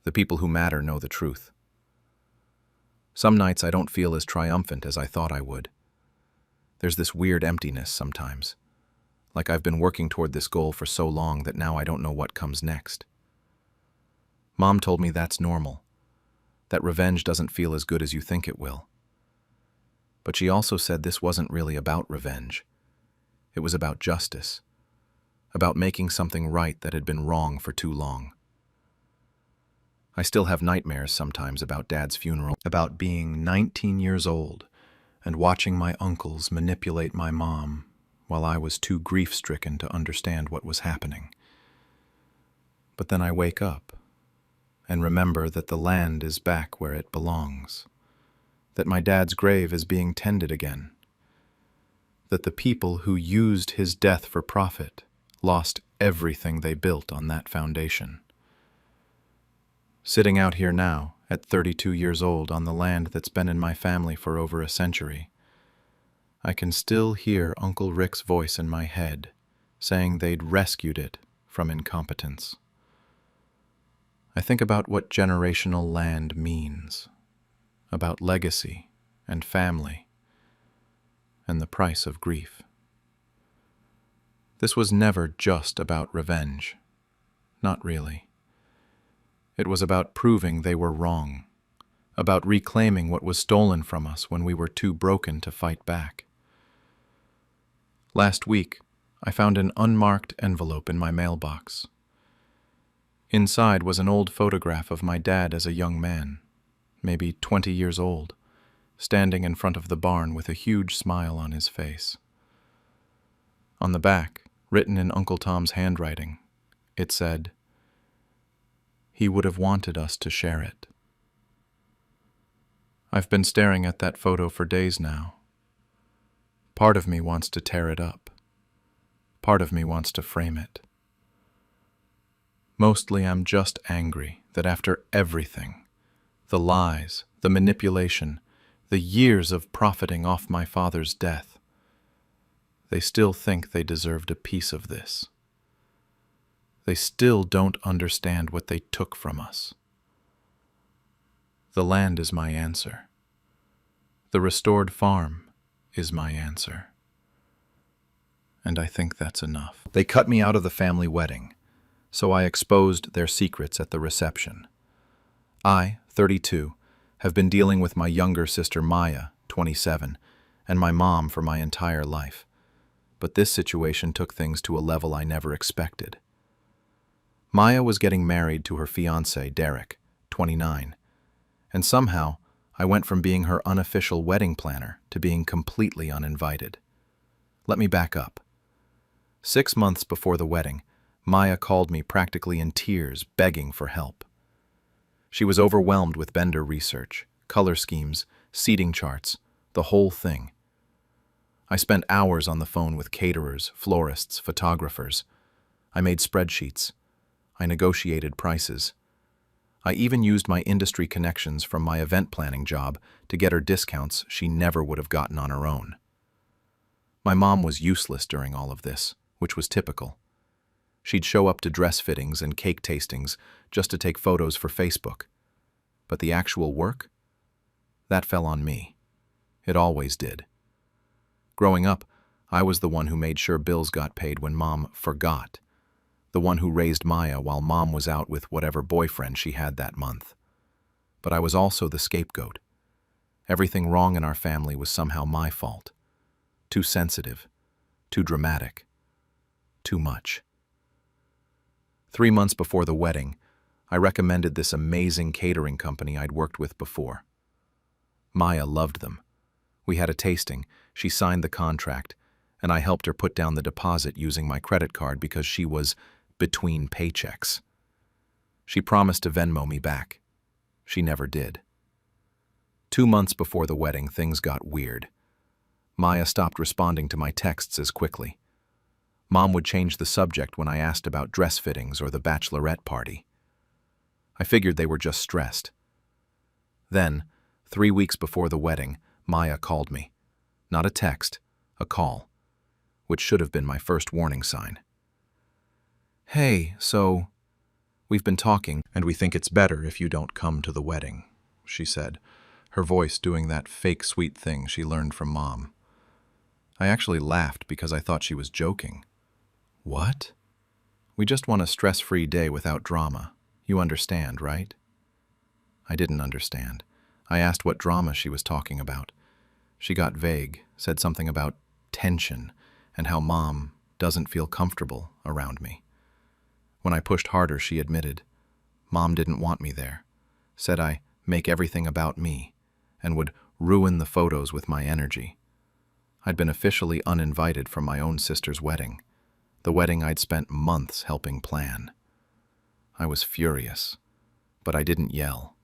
The people who matter know the truth. Some nights I don't feel as triumphant as I thought I would. There's this weird emptiness sometimes, like I've been working toward this goal for so long that now I don't know what comes next. Mom told me that's normal, that revenge doesn't feel as good as you think it will. But she also said this wasn't really about revenge. It was about justice, about making something right that had been wrong for too long. I still have nightmares sometimes about Dad's funeral, about being 19 years old and watching my uncles manipulate my mom while I was too grief-stricken to understand what was happening. But then I wake up and remember that the land is back where it belongs, that my dad's grave is being tended again, that the people who used his death for profit lost everything they built on that foundation. Sitting out here now, at 32 years old, on the land that's been in my family for over a century, I can still hear Uncle Rick's voice in my head, saying they'd rescued it from incompetence. I think about what generational land means, about legacy and family, and the price of grief. This was never just about revenge. Not really. It was about proving they were wrong, about reclaiming what was stolen from us when we were too broken to fight back. Last week, I found an unmarked envelope in my mailbox. Inside was an old photograph of my dad as a young man, maybe 20 years old, standing in front of the barn with a huge smile on his face. On the back, written in Uncle Tom's handwriting, it said, "He would have wanted us to share it." I've been staring at that photo for days now. Part of me wants to tear it up. Part of me wants to frame it. Mostly I'm just angry that after everything, the lies, the manipulation, the years of profiting off my father's death, they still think they deserved a piece of this. They still don't understand what they took from us. The land is my answer. The restored farm is my answer. And I think that's enough. They cut me out of the family wedding, so I exposed their secrets at the reception. I, 32, have been dealing with my younger sister Maya, 27, and my mom for my entire life. But this situation took things to a level I never expected. Maya was getting married to her fiancé, Derek, 29, and somehow I went from being her unofficial wedding planner to being completely uninvited. Let me back up. 6 months before the wedding, Maya called me practically in tears, begging for help. She was overwhelmed with Bender research, color schemes, seating charts, the whole thing. I spent hours on the phone with caterers, florists, photographers. I made spreadsheets. I negotiated prices. I even used my industry connections from my event planning job to get her discounts she never would have gotten on her own. My mom was useless during all of this, which was typical. She'd show up to dress fittings and cake tastings just to take photos for Facebook. But the actual work? That fell on me. It always did. Growing up, I was the one who made sure bills got paid when Mom forgot. The one who raised Maya while Mom was out with whatever boyfriend she had that month. But I was also the scapegoat. Everything wrong in our family was somehow my fault. Too sensitive, too dramatic, too much. 3 months before the wedding, I recommended this amazing catering company I'd worked with before. Maya loved them. We had a tasting, she signed the contract, and I helped her put down the deposit using my credit card because she was between paychecks. She promised to Venmo me back. She never did. 2 months before the wedding, things got weird. Maya stopped responding to my texts as quickly. Mom would change the subject when I asked about dress fittings or the bachelorette party. I figured they were just stressed. Then, 3 weeks before the wedding, Maya called me. Not a text, a call, which should have been my first warning sign. "Hey, so, we've been talking, and we think it's better if you don't come to the wedding," she said, her voice doing that fake sweet thing she learned from Mom. I actually laughed because I thought she was joking. "What?" "We just want a stress-free day without drama. You understand, right?" I didn't understand. I asked what drama she was talking about. She got vague, said something about tension and how Mom doesn't feel comfortable around me. When I pushed harder, she admitted. Mom didn't want me there, said I make everything about me, and would ruin the photos with my energy. I'd been officially uninvited from my own sister's wedding, the wedding I'd spent months helping plan. I was furious, but I didn't yell.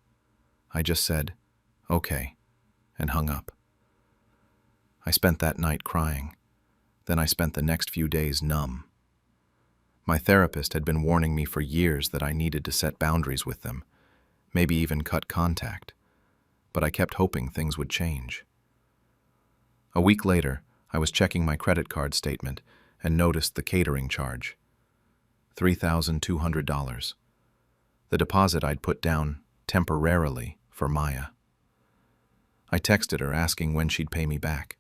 I just said, "Okay," and hung up. I spent that night crying. Then I spent the next few days numb. My therapist had been warning me for years that I needed to set boundaries with them, maybe even cut contact, but I kept hoping things would change. A week later, I was checking my credit card statement and noticed the catering charge. $3,200. The deposit I'd put down temporarily for Maya. I texted her asking when she'd pay me back.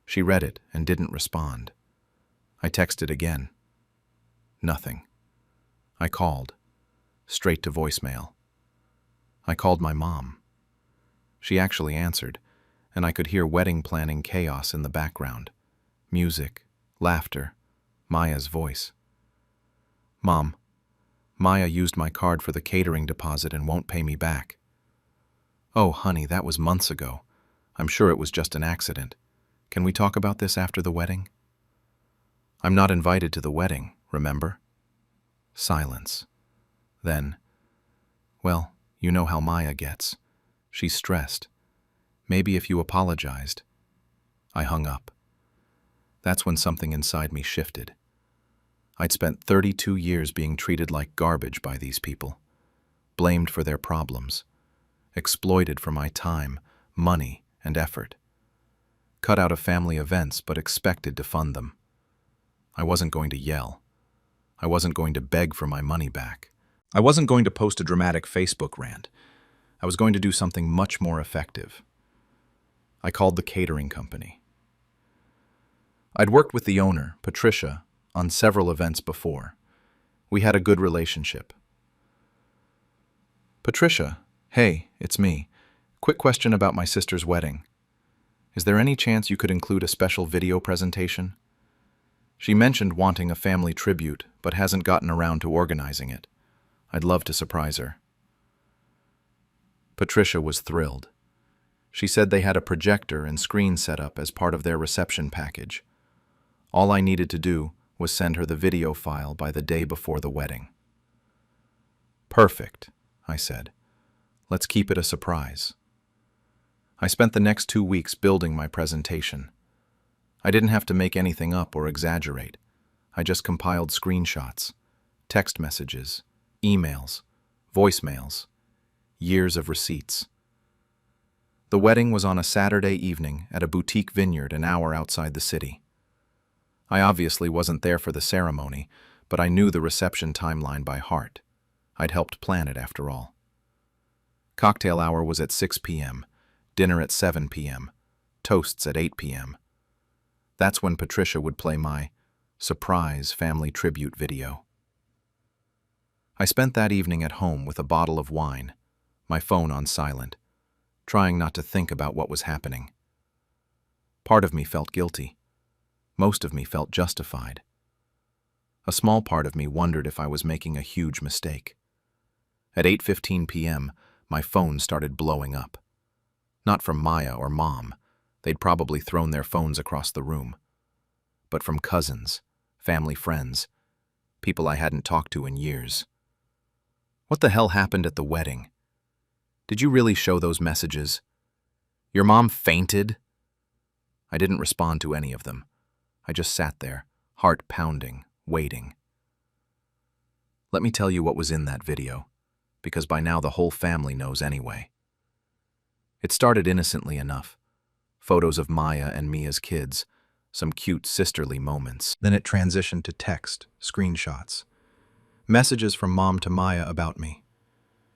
She read it and didn't respond. I texted again. Nothing. I called. Straight to voicemail. I called my mom. She actually answered, and I could hear wedding planning chaos in the background. Music, laughter, Maya's voice. "Mom, Maya used my card for the catering deposit and won't pay me back." "Oh, honey, that was months ago. I'm sure it was just an accident. Can we talk about this after the wedding?" "I'm not invited to the wedding, remember?" Silence. Then, "Well, you know how Maya gets. She's stressed. Maybe if you apologized." I hung up. That's when something inside me shifted. I'd spent 32 years being treated like garbage by these people, blamed for their problems, exploited for my time, money, and effort, cut out of family events but expected to fund them. I wasn't going to yell. I wasn't going to beg for my money back. I wasn't going to post a dramatic Facebook rant. I was going to do something much more effective. I called the catering company. I'd worked with the owner, Patricia, on several events before. We had a good relationship. "Patricia, hey, it's me. Quick question about my sister's wedding. Is there any chance you could include a special video presentation? She mentioned wanting a family tribute, but hasn't gotten around to organizing it. I'd love to surprise her." Patricia was thrilled. She said they had a projector and screen set up as part of their reception package. All I needed to do was send her the video file by the day before the wedding. "Perfect," I said. "Let's keep it a surprise." I spent the next 2 weeks building my presentation. I didn't have to make anything up or exaggerate. I just compiled screenshots, text messages, emails, voicemails, years of receipts. The wedding was on a Saturday evening at a boutique vineyard an hour outside the city. I obviously wasn't there for the ceremony, but I knew the reception timeline by heart. I'd helped plan it after all. Cocktail hour was at 6 p.m., dinner at 7 p.m., toasts at 8 p.m. That's when Patricia would play my surprise family tribute video. I spent that evening at home with a bottle of wine, my phone on silent, trying not to think about what was happening. Part of me felt guilty. Most of me felt justified. A small part of me wondered if I was making a huge mistake. At 8:15 p.m., my phone started blowing up. Not from Maya or Mom. They'd probably thrown their phones across the room. But from cousins, family friends, people I hadn't talked to in years. What the hell happened at the wedding? Did you really show those messages? Your mom fainted? I didn't respond to any of them. I just sat there, heart pounding, waiting. Let me tell you what was in that video, because by now the whole family knows anyway. It started innocently enough. Photos of Maya and me as kids, some cute sisterly moments. Then it transitioned to text, screenshots. Messages from Mom to Maya about me.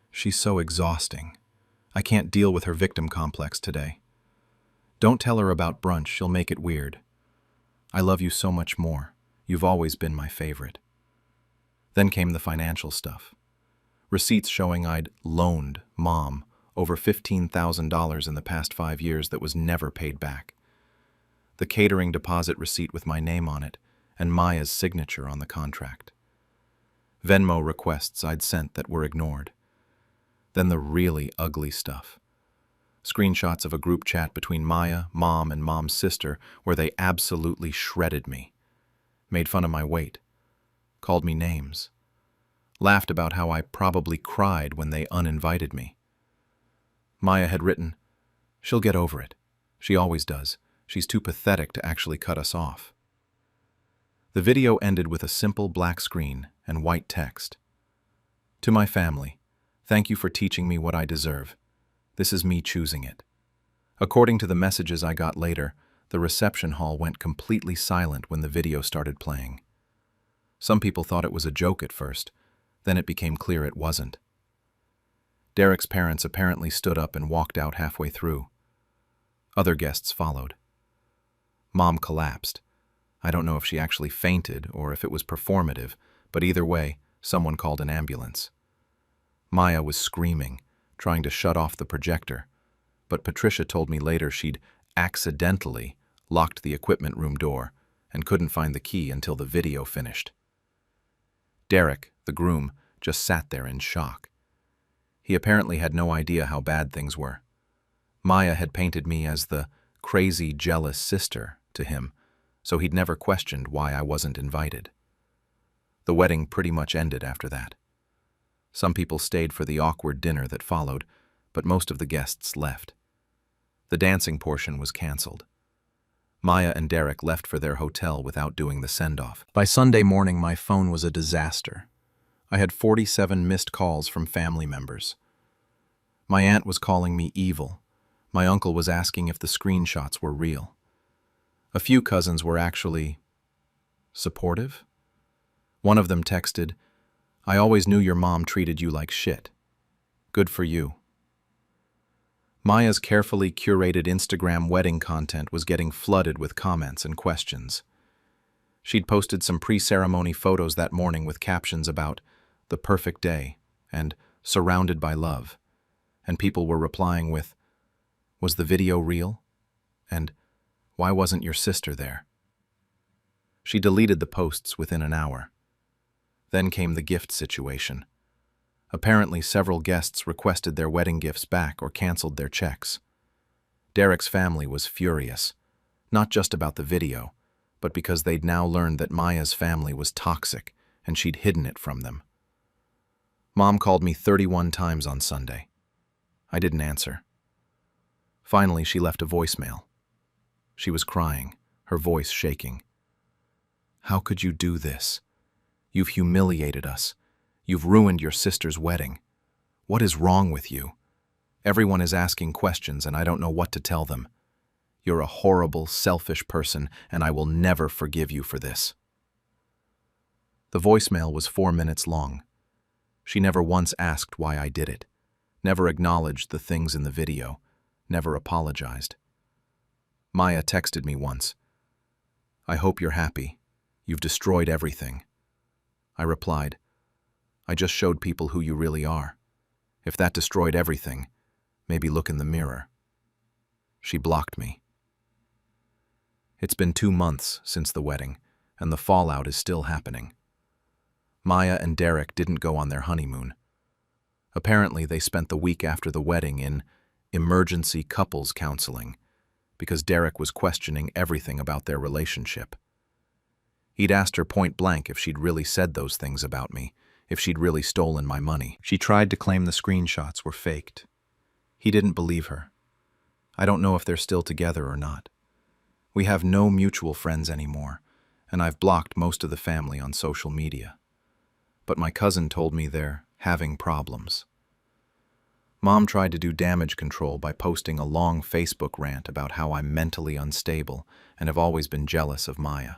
She's so exhausting. I can't deal with her victim complex today. Don't tell her about brunch, she'll make it weird. I love you so much more. You've always been my favorite. Then came the financial stuff. Receipts showing I'd loaned Mom over $15,000 in the past 5 years that was never paid back. The catering deposit receipt with my name on it and Maya's signature on the contract. Venmo requests I'd sent that were ignored. Then the really ugly stuff. Screenshots of a group chat between Maya, Mom, and Mom's sister where they absolutely shredded me. Made fun of my weight. Called me names. Laughed about how I probably cried when they uninvited me. Maya had written, "She'll get over it. She always does. She's too pathetic to actually cut us off." The video ended with a simple black screen and white text. To my family, thank you for teaching me what I deserve. This is me choosing it. According to the messages I got later, the reception hall went completely silent when the video started playing. Some people thought it was a joke at first, then it became clear it wasn't. Derek's parents apparently stood up and walked out halfway through. Other guests followed. Mom collapsed. I don't know if she actually fainted or if it was performative, but either way, someone called an ambulance. Maya was screaming, trying to shut off the projector, but Patricia told me later she'd accidentally locked the equipment room door and couldn't find the key until the video finished. Derek, the groom, just sat there in shock. He apparently had no idea how bad things were. Maya had painted me as the crazy, jealous sister to him, so he'd never questioned why I wasn't invited. The wedding pretty much ended after that. Some people stayed for the awkward dinner that followed, but most of the guests left. The dancing portion was canceled. Maya and Derek left for their hotel without doing the send-off. By Sunday morning, my phone was a disaster. I had 47 missed calls from family members. My aunt was calling me evil. My uncle was asking if the screenshots were real. A few cousins were actually supportive. One of them texted, "I always knew your mom treated you like shit. Good for you." Maya's carefully curated Instagram wedding content was getting flooded with comments and questions. She'd posted some pre-ceremony photos that morning with captions about the perfect day and surrounded by love, and people were replying with, "Was the video real?" and "Why wasn't your sister there?" She deleted the posts within an hour. Then came the gift situation. Apparently, several guests requested their wedding gifts back or canceled their checks. Derek's family was furious, not just about the video, but because they'd now learned that Maya's family was toxic and she'd hidden it from them. Mom called me 31 times on Sunday. I didn't answer. Finally, she left a voicemail. She was crying, her voice shaking. "How could you do this? You've humiliated us. You've ruined your sister's wedding. What is wrong with you? Everyone is asking questions and I don't know what to tell them. You're a horrible, selfish person and I will never forgive you for this." The voicemail was 4 minutes long. She never once asked why I did it, never acknowledged the things in the video, never apologized. Maya texted me once, "I hope you're happy. You've destroyed everything." I replied, "I just showed people who you really are. If that destroyed everything, Maybe look in the mirror. She blocked me. It's been 2 months since the wedding, and the fallout is still happening. Maya and Derek didn't go on their honeymoon. Apparently, they spent the week after the wedding in emergency couples counseling because Derek was questioning everything about their relationship. He'd asked her point blank if she'd really said those things about me, if she'd really stolen my money. She tried to claim the screenshots were faked. He didn't believe her. I don't know if they're still together or not. We have no mutual friends anymore, and I've blocked most of the family on social media. But my cousin told me they're having problems. Mom tried to do damage control by posting a long Facebook rant about how I'm mentally unstable and have always been jealous of Maya.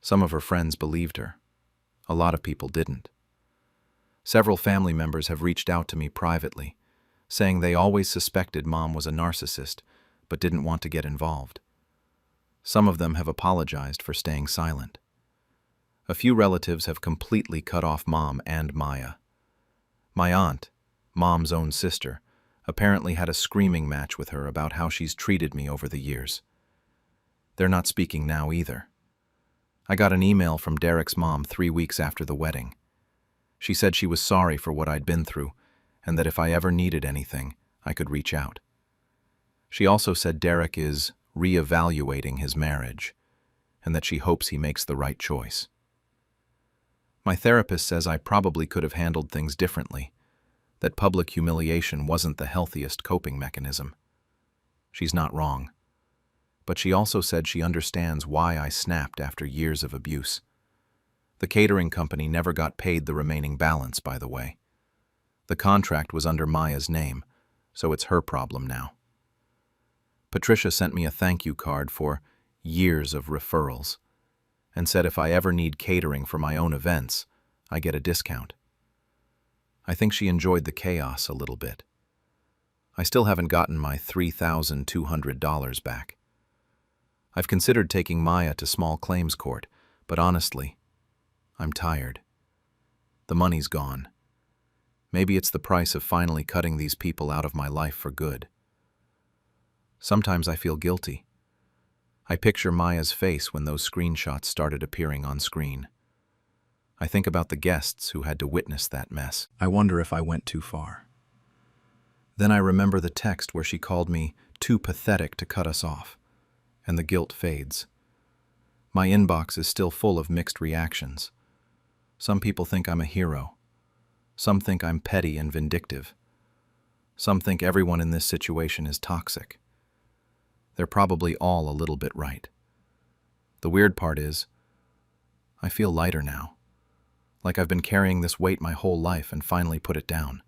Some of her friends believed her. A lot of people didn't. Several family members have reached out to me privately, saying they always suspected Mom was a narcissist, but didn't want to get involved. Some of them have apologized for staying silent. A few relatives have completely cut off Mom and Maya. My aunt, Mom's own sister, apparently had a screaming match with her about how she's treated me over the years. They're not speaking now either. I got an email from Derek's mom 3 weeks after the wedding. She said she was sorry for what I'd been through, and that if I ever needed anything, I could reach out. She also said Derek is reevaluating his marriage, and that she hopes he makes the right choice. My therapist says I probably could have handled things differently, that public humiliation wasn't the healthiest coping mechanism. She's not wrong. But she also said she understands why I snapped after years of abuse. The catering company never got paid the remaining balance, by the way. The contract was under Maya's name, so it's her problem now. Patricia sent me a thank you card for years of referrals, and said if I ever need catering for my own events, I get a discount. I think she enjoyed the chaos a little bit. I still haven't gotten my $3,200 back. I've considered taking Maya to small claims court, but honestly, I'm tired. The money's gone. Maybe it's the price of finally cutting these people out of my life for good. Sometimes I feel guilty. I picture Maya's face when those screenshots started appearing on screen. I think about the guests who had to witness that mess. I wonder if I went too far. Then I remember the text where she called me too pathetic to cut us off, and the guilt fades. My inbox is still full of mixed reactions. Some people think I'm a hero. Some think I'm petty and vindictive. Some think everyone in this situation is toxic. They're probably all a little bit right. The weird part is, I feel lighter now. Like I've been carrying this weight my whole life and finally put it down.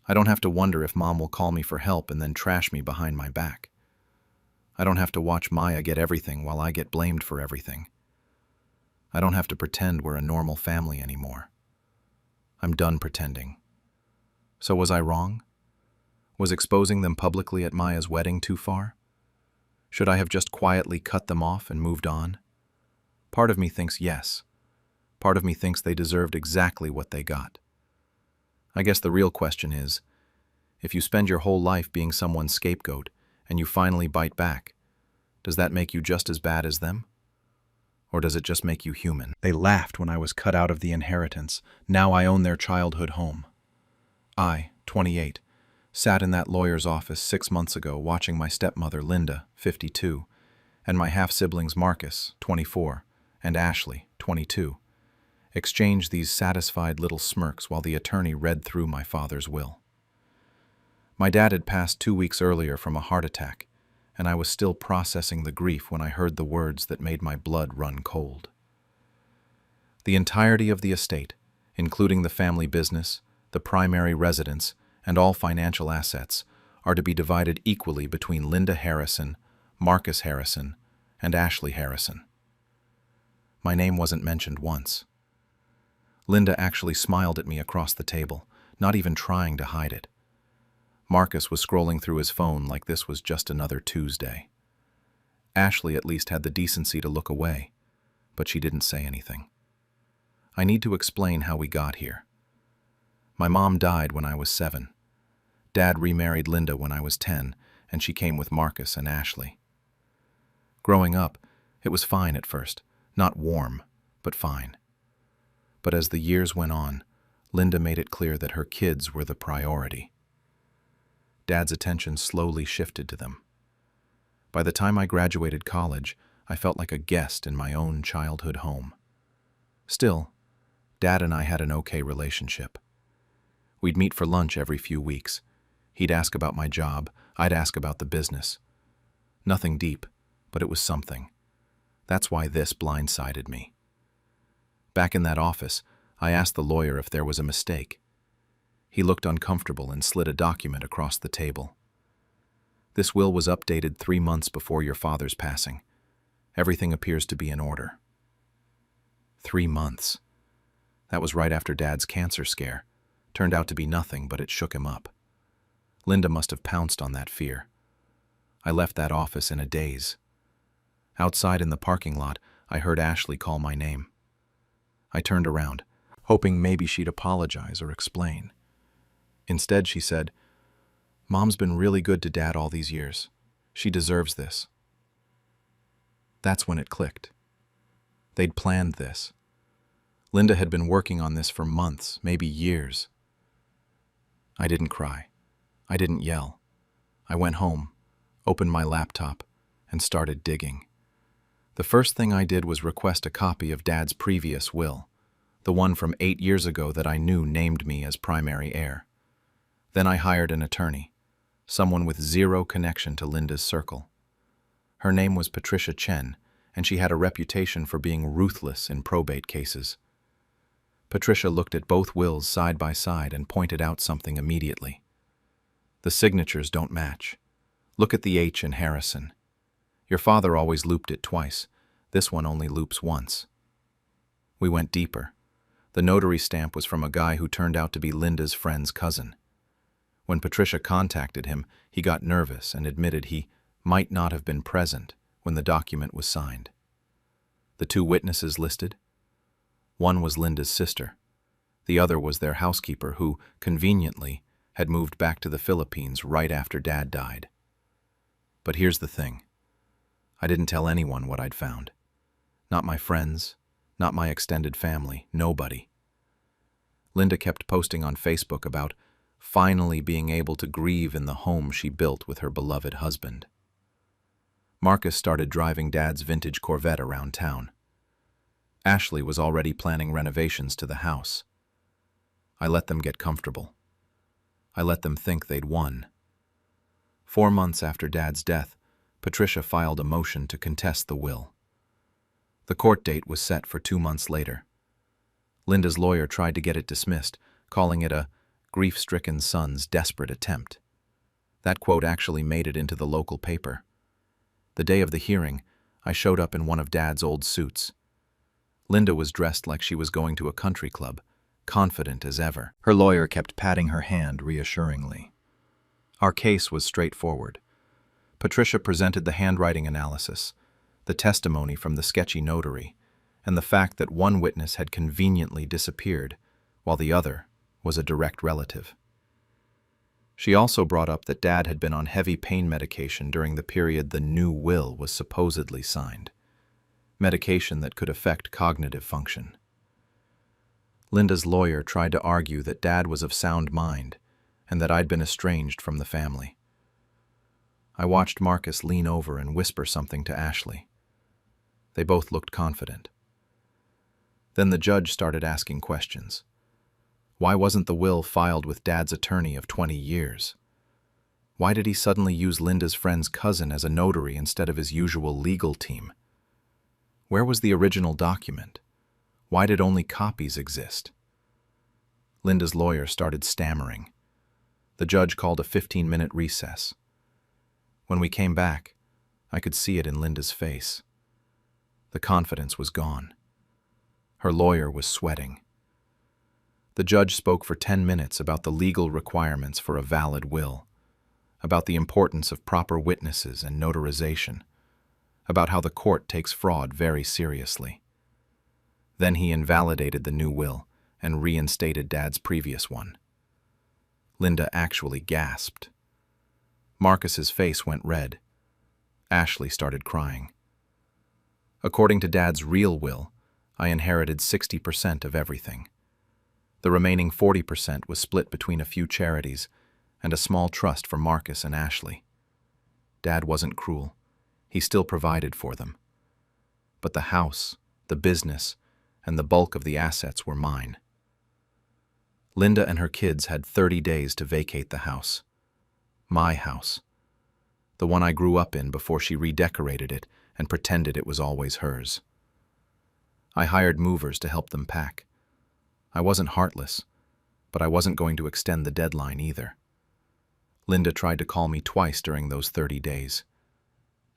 I don't have to wonder if Mom will call me for help and then trash me behind my back. I don't have to watch Maya get everything while I get blamed for everything. I don't have to pretend we're a normal family anymore. I'm done pretending. So was I wrong? Was exposing them publicly at Maya's wedding too far? Should I have just quietly cut them off and moved on? Part of me thinks yes. Part of me thinks they deserved exactly what they got. I guess the real question is, if you spend your whole life being someone's scapegoat and you finally bite back, does that make you just as bad as them? Or does it just make you human? They laughed when I was cut out of the inheritance. Now I own their childhood home. I, 28, sat in that lawyer's office 6 months ago watching my stepmother, Linda, 52, and my half-siblings Marcus, 24, and Ashley, 22, exchange these satisfied little smirks while the attorney read through my father's will. My dad had passed 2 weeks earlier from a heart attack, and I was still processing the grief when I heard the words that made my blood run cold. The entirety of the estate, including the family business, the primary residence, and all financial assets, are to be divided equally between Linda Harrison, Marcus Harrison, and Ashley Harrison. My name wasn't mentioned once. Linda actually smiled at me across the table, not even trying to hide it. Marcus was scrolling through his phone like this was just another Tuesday. Ashley at least had the decency to look away, but she didn't say anything. I need to explain how we got here. My mom died when I was 7. Dad remarried Linda when I was 10, and she came with Marcus and Ashley. Growing up, it was fine at first. Not warm, but fine. But as the years went on, Linda made it clear that her kids were the priority. Dad's attention slowly shifted to them. By the time I graduated college, I felt like a guest in my own childhood home. Still, Dad and I had an okay relationship. We'd meet for lunch every few weeks. He'd ask about my job, I'd ask about the business. Nothing deep, but it was something. That's why this blindsided me. Back in that office, I asked the lawyer if there was a mistake. He looked uncomfortable and slid a document across the table. This will was updated 3 months before your father's passing. Everything appears to be in order. 3 months. That was right after Dad's cancer scare. Turned out to be nothing, but it shook him up. Linda must have pounced on that fear. I left that office in a daze. Outside in the parking lot, I heard Ashley call my name. I turned around, hoping maybe she'd apologize or explain. Instead, she said, "Mom's been really good to Dad all these years. She deserves this." That's when it clicked. They'd planned this. Linda had been working on this for months, maybe years. I didn't cry. I didn't yell. I went home, opened my laptop, and started digging. The first thing I did was request a copy of Dad's previous will, the one from 8 years ago that I knew named me as primary heir. Then I hired an attorney, someone with zero connection to Linda's circle. Her name was Patricia Chen, and she had a reputation for being ruthless in probate cases. Patricia looked at both wills side by side and pointed out something immediately. The signatures don't match. Look at the H in Harrison. Your father always looped it twice. This one only loops once. We went deeper. The notary stamp was from a guy who turned out to be Linda's friend's cousin. When Patricia contacted him, he got nervous and admitted he might not have been present when the document was signed. The 2 witnesses listed? One was Linda's sister. The other was their housekeeper who, conveniently, had moved back to the Philippines right after Dad died. But here's the thing. I didn't tell anyone what I'd found. Not my friends, not my extended family, nobody. Linda kept posting on Facebook about finally being able to grieve in the home she built with her beloved husband. Marcus started driving Dad's vintage Corvette around town. Ashley was already planning renovations to the house. I let them get comfortable. I let them think they'd won. 4 months after Dad's death, Patricia filed a motion to contest the will. The court date was set for 2 months later. Linda's lawyer tried to get it dismissed, calling it a grief-stricken son's desperate attempt. That quote actually made it into the local paper. The day of the hearing, I showed up in one of Dad's old suits. Linda was dressed like she was going to a country club, confident as ever. Her lawyer kept patting her hand reassuringly. Our case was straightforward. Patricia presented the handwriting analysis, the testimony from the sketchy notary, and the fact that one witness had conveniently disappeared, while the other was a direct relative. She also brought up that Dad had been on heavy pain medication during the period the new will was supposedly signed, medication that could affect cognitive function. Linda's lawyer tried to argue that Dad was of sound mind and that I'd been estranged from the family. I watched Marcus lean over and whisper something to Ashley. They both looked confident. Then the judge started asking questions. Why wasn't the will filed with Dad's attorney of 20 years? Why did he suddenly use Linda's friend's cousin as a notary instead of his usual legal team? Where was the original document? Why did only copies exist? Linda's lawyer started stammering. The judge called a 15-minute recess. When we came back, I could see it in Linda's face. The confidence was gone. Her lawyer was sweating. The judge spoke for 10 minutes about the legal requirements for a valid will, about the importance of proper witnesses and notarization, about how the court takes fraud very seriously. Then he invalidated the new will and reinstated Dad's previous one. Linda actually gasped. Marcus's face went red. Ashley started crying. According to Dad's real will, I inherited 60% of everything. The remaining 40% was split between a few charities and a small trust for Marcus and Ashley. Dad wasn't cruel. He still provided for them. But the house, the business, and the bulk of the assets were mine. Linda and her kids had 30 days to vacate the house. My house. The one I grew up in before she redecorated it and pretended it was always hers. I hired movers to help them pack. I wasn't heartless, but I wasn't going to extend the deadline either. Linda tried to call me twice during those 30 days.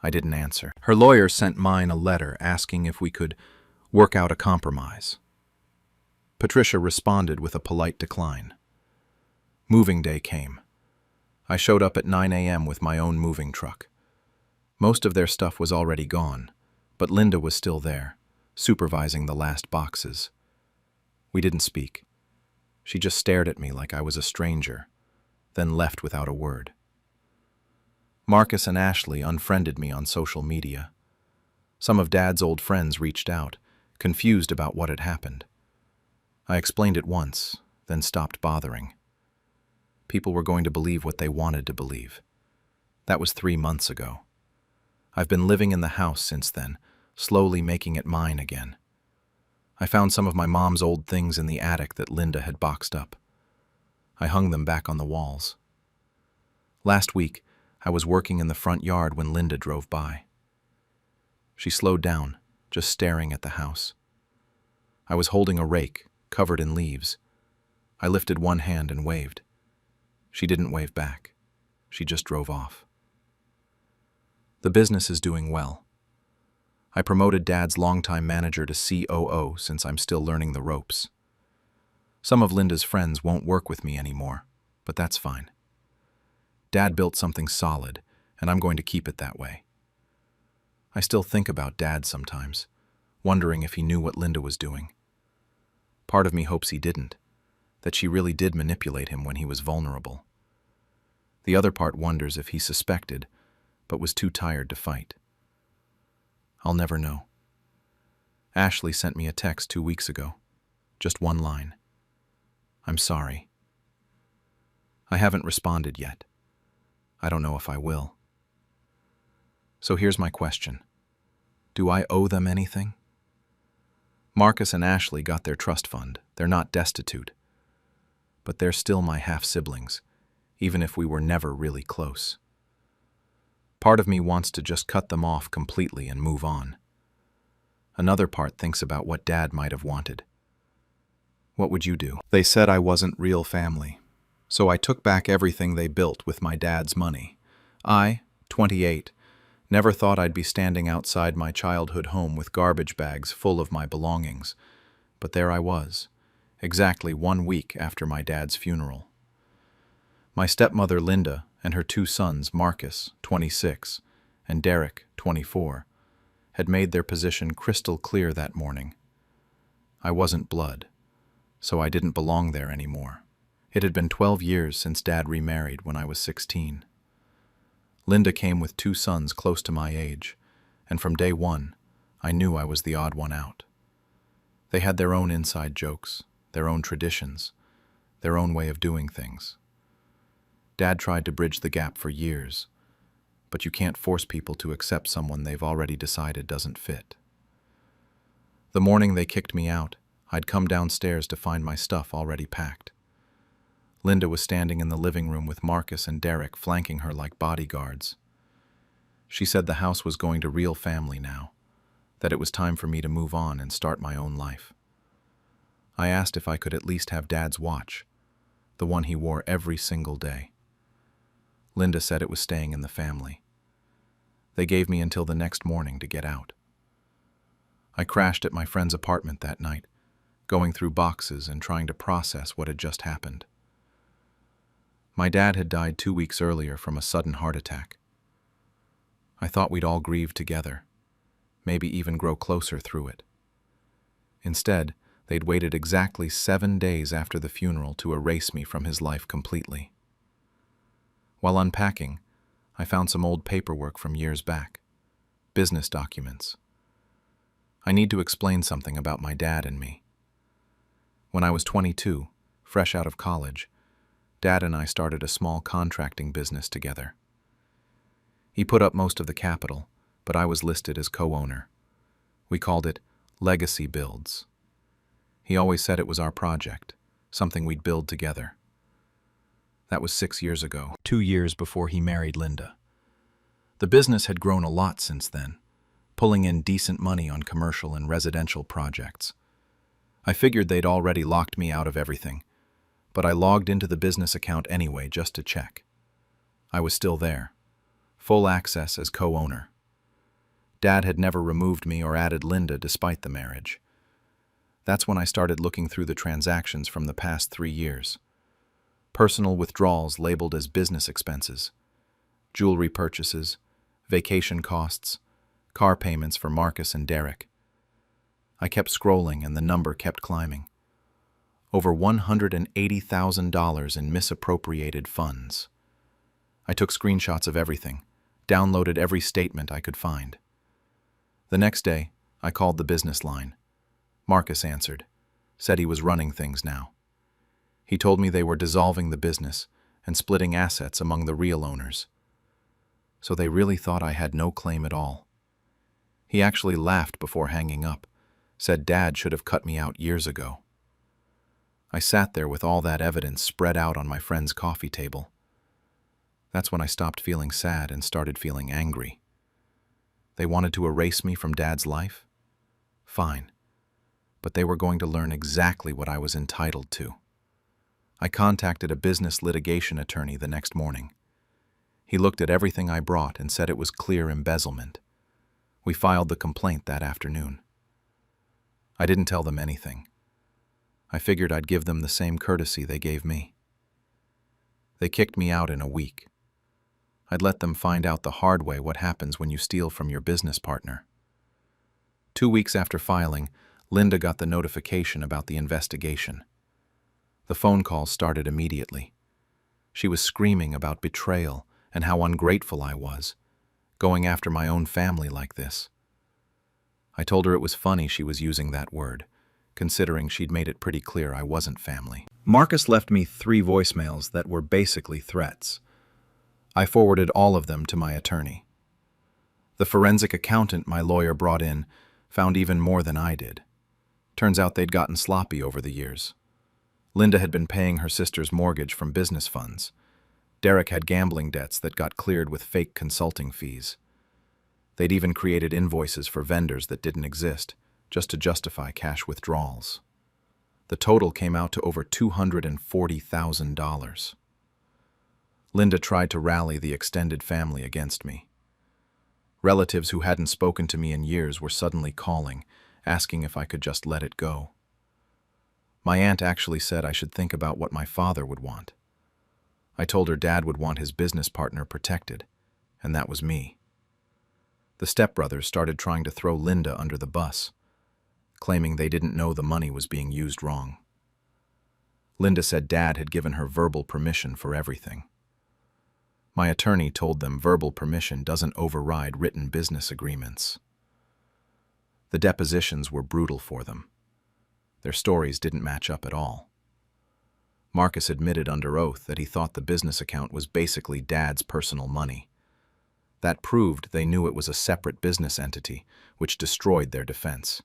I didn't answer. Her lawyer sent mine a letter asking if we could work out a compromise. Patricia responded with a polite decline. Moving day came. I showed up at 9 a.m. with my own moving truck. Most of their stuff was already gone, but Linda was still there, supervising the last boxes. We didn't speak. She just stared at me like I was a stranger, then left without a word. Marcus and Ashley unfriended me on social media. Some of Dad's old friends reached out, confused about what had happened. I explained it once, then stopped bothering. People were going to believe what they wanted to believe. That was 3 months ago. I've been living in the house since then, slowly making it mine again. I found some of my mom's old things in the attic that Linda had boxed up. I hung them back on the walls. Last week, I was working in the front yard when Linda drove by. She slowed down, just staring at the house. I was holding a rake, covered in leaves. I lifted one hand and waved. She didn't wave back. She just drove off. The business is doing well. I promoted Dad's longtime manager to COO since I'm still learning the ropes. Some of Linda's friends won't work with me anymore, but that's fine. Dad built something solid, and I'm going to keep it that way. I still think about Dad sometimes, wondering if he knew what Linda was doing. Part of me hopes he didn't, that she really did manipulate him when he was vulnerable. The other part wonders if he suspected, but was too tired to fight. I'll never know. Ashley sent me a text 2 weeks ago. Just one line. I'm sorry. I haven't responded yet. I don't know if I will. So here's my question. Do I owe them anything? Marcus and Ashley got their trust fund. They're not destitute. But they're still my half-siblings, even if we were never really close. Part of me wants to just cut them off completely and move on. Another part thinks about what Dad might have wanted. What would you do? They said I wasn't real family, so I took back everything they built with my dad's money. I, 28, never thought I'd be standing outside my childhood home with garbage bags full of my belongings, but there I was, exactly 1 week after my dad's funeral. My stepmother Linda and her 2 sons, Marcus, 26, and Derek, 24, had made their position crystal clear that morning. I wasn't blood, so I didn't belong there anymore. It had been 12 years since Dad remarried when I was 16. Linda came with 2 sons close to my age, and from day one, I knew I was the odd one out. They had their own inside jokes, their own traditions, their own way of doing things. Dad tried to bridge the gap for years, but you can't force people to accept someone they've already decided doesn't fit. The morning they kicked me out, I'd come downstairs to find my stuff already packed. Linda was standing in the living room with Marcus and Derek flanking her like bodyguards. She said the house was going to real family now, that it was time for me to move on and start my own life. I asked if I could at least have Dad's watch, the one he wore every single day. Linda said it was staying in the family. They gave me until the next morning to get out. I crashed at my friend's apartment that night, going through boxes and trying to process what had just happened. My dad had died 2 weeks earlier from a sudden heart attack. I thought we'd all grieve together, maybe even grow closer through it. Instead, They'd waited exactly 7 days after the funeral to erase me from his life completely. While unpacking, I found some old paperwork from years back. Business documents. I need to explain something about my dad and me. When I was 22, fresh out of college, Dad and I started a small contracting business together. He put up most of the capital, but I was listed as co-owner. We called it Legacy Builds. He always said it was our project, something we'd build together. That was 6 years ago, 2 years before he married Linda. The business had grown a lot since then, pulling in decent money on commercial and residential projects. I figured they'd already locked me out of everything, but I logged into the business account anyway just to check. I was still there, full access as co-owner. Dad had never removed me or added Linda despite the marriage. That's when I started looking through the transactions from the past 3 years. Personal withdrawals labeled as business expenses, jewelry purchases, vacation costs, car payments for Marcus and Derek. I kept scrolling and the number kept climbing. Over $180,000 in misappropriated funds. I took screenshots of everything, downloaded every statement I could find. The next day, I called the business line. Marcus answered, said he was running things now. He told me they were dissolving the business and splitting assets among the real owners. So they really thought I had no claim at all. He actually laughed before hanging up, said Dad should have cut me out years ago. I sat there with all that evidence spread out on my friend's coffee table. That's when I stopped feeling sad and started feeling angry. They wanted to erase me from Dad's life? Fine. But they were going to learn exactly what I was entitled to. I contacted a business litigation attorney the next morning. He looked at everything I brought and said it was clear embezzlement. We filed the complaint that afternoon. I didn't tell them anything. I figured I'd give them the same courtesy they gave me. They kicked me out in a week. I'd let them find out the hard way what happens when you steal from your business partner. 2 weeks after filing, Linda got the notification about the investigation. The phone calls started immediately. She was screaming about betrayal and how ungrateful I was, going after my own family like this. I told her it was funny she was using that word, considering she'd made it pretty clear I wasn't family. Marcus left me 3 voicemails that were basically threats. I forwarded all of them to my attorney. The forensic accountant my lawyer brought in found even more than I did. Turns out they'd gotten sloppy over the years. Linda had been paying her sister's mortgage from business funds. Derek had gambling debts that got cleared with fake consulting fees. They'd even created invoices for vendors that didn't exist, just to justify cash withdrawals. The total came out to over $240,000. Linda tried to rally the extended family against me. Relatives who hadn't spoken to me in years were suddenly calling, asking if I could just let it go. My aunt actually said I should think about what my father would want. I told her Dad would want his business partner protected, and that was me. The stepbrothers started trying to throw Linda under the bus, claiming they didn't know the money was being used wrong. Linda said Dad had given her verbal permission for everything. My attorney told them verbal permission doesn't override written business agreements. The depositions were brutal for them. Their stories didn't match up at all. Marcus admitted under oath that he thought the business account was basically Dad's personal money. That proved they knew it was a separate business entity, which destroyed their defense.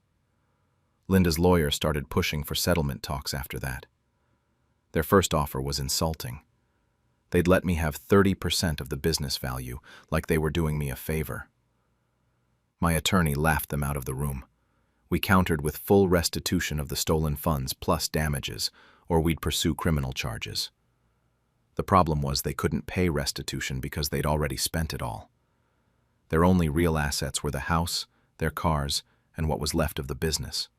Linda's lawyer started pushing for settlement talks after that. Their first offer was insulting. They'd let me have 30% of the business value, like they were doing me a favor. My attorney laughed them out of the room. We countered with full restitution of the stolen funds plus damages, or we'd pursue criminal charges. The problem was they couldn't pay restitution because they'd already spent it all. Their only real assets were the house, their cars, and what was left of the business.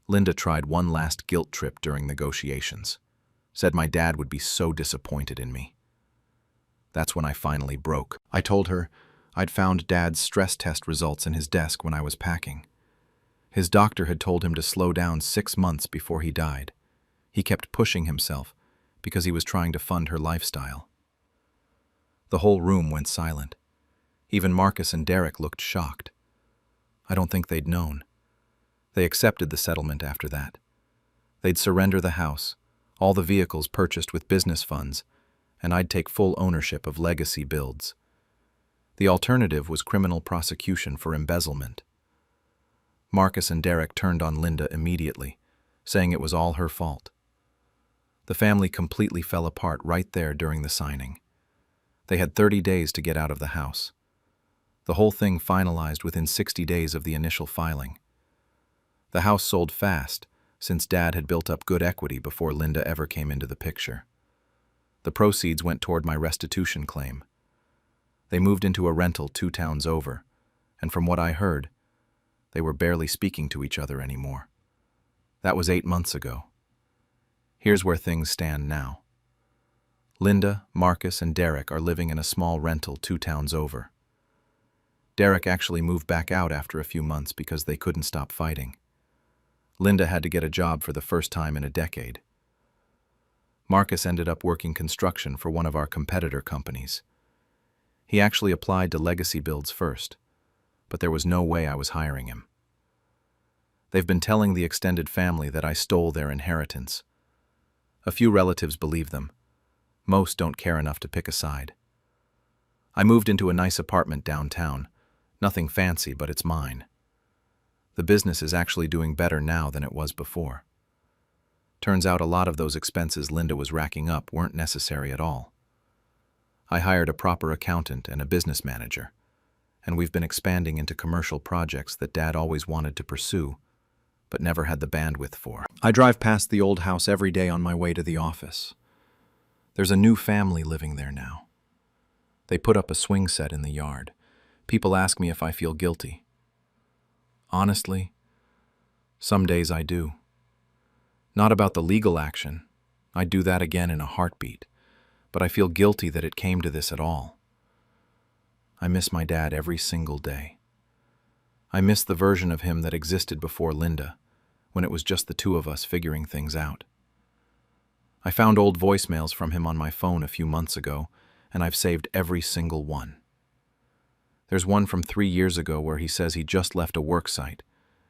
Linda tried one last guilt trip during negotiations. Said my dad would be so disappointed in me. That's when I finally broke. I told her I'd found Dad's stress test results in his desk when I was packing. His doctor had told him to slow down 6 months before he died. He kept pushing himself because he was trying to fund her lifestyle. The whole room went silent. Even Marcus and Derek looked shocked. I don't think they'd known. They accepted the settlement after that. They'd surrender the house, all the vehicles purchased with business funds, and I'd take full ownership of Legacy Builds. The alternative was criminal prosecution for embezzlement. Marcus and Derek turned on Linda immediately, saying it was all her fault. The family completely fell apart right there during the signing. They had 30 days to get out of the house. The whole thing finalized within 60 days of the initial filing. The house sold fast, since Dad had built up good equity before Linda ever came into the picture. The proceeds went toward my restitution claim. They moved into a rental 2 towns over, and from what I heard, they were barely speaking to each other anymore. That was 8 months ago. Here's where things stand now. Linda, Marcus, and Derek are living in a small rental 2 towns over. Derek actually moved back out after a few months because they couldn't stop fighting. Linda had to get a job for the first time in a decade. Marcus ended up working construction for one of our competitor companies. He actually applied to Legacy Builds first, but there was no way I was hiring him. They've been telling the extended family that I stole their inheritance. A few relatives believe them. Most don't care enough to pick a side. I moved into a nice apartment downtown. Nothing fancy, but it's mine. The business is actually doing better now than it was before. Turns out a lot of those expenses Linda was racking up weren't necessary at all. I hired a proper accountant and a business manager, and we've been expanding into commercial projects that Dad always wanted to pursue, but never had the bandwidth for. I drive past the old house every day on my way to the office. There's a new family living there now. They put up a swing set in the yard. People ask me if I feel guilty. Honestly, some days I do. Not about the legal action. I'd do that again in a heartbeat. But I feel guilty that it came to this at all. I miss my dad every single day. I miss the version of him that existed before Linda, when it was just the two of us figuring things out. I found old voicemails from him on my phone a few months ago, and I've saved every single one. There's one from 3 years ago where he says he just left a work site,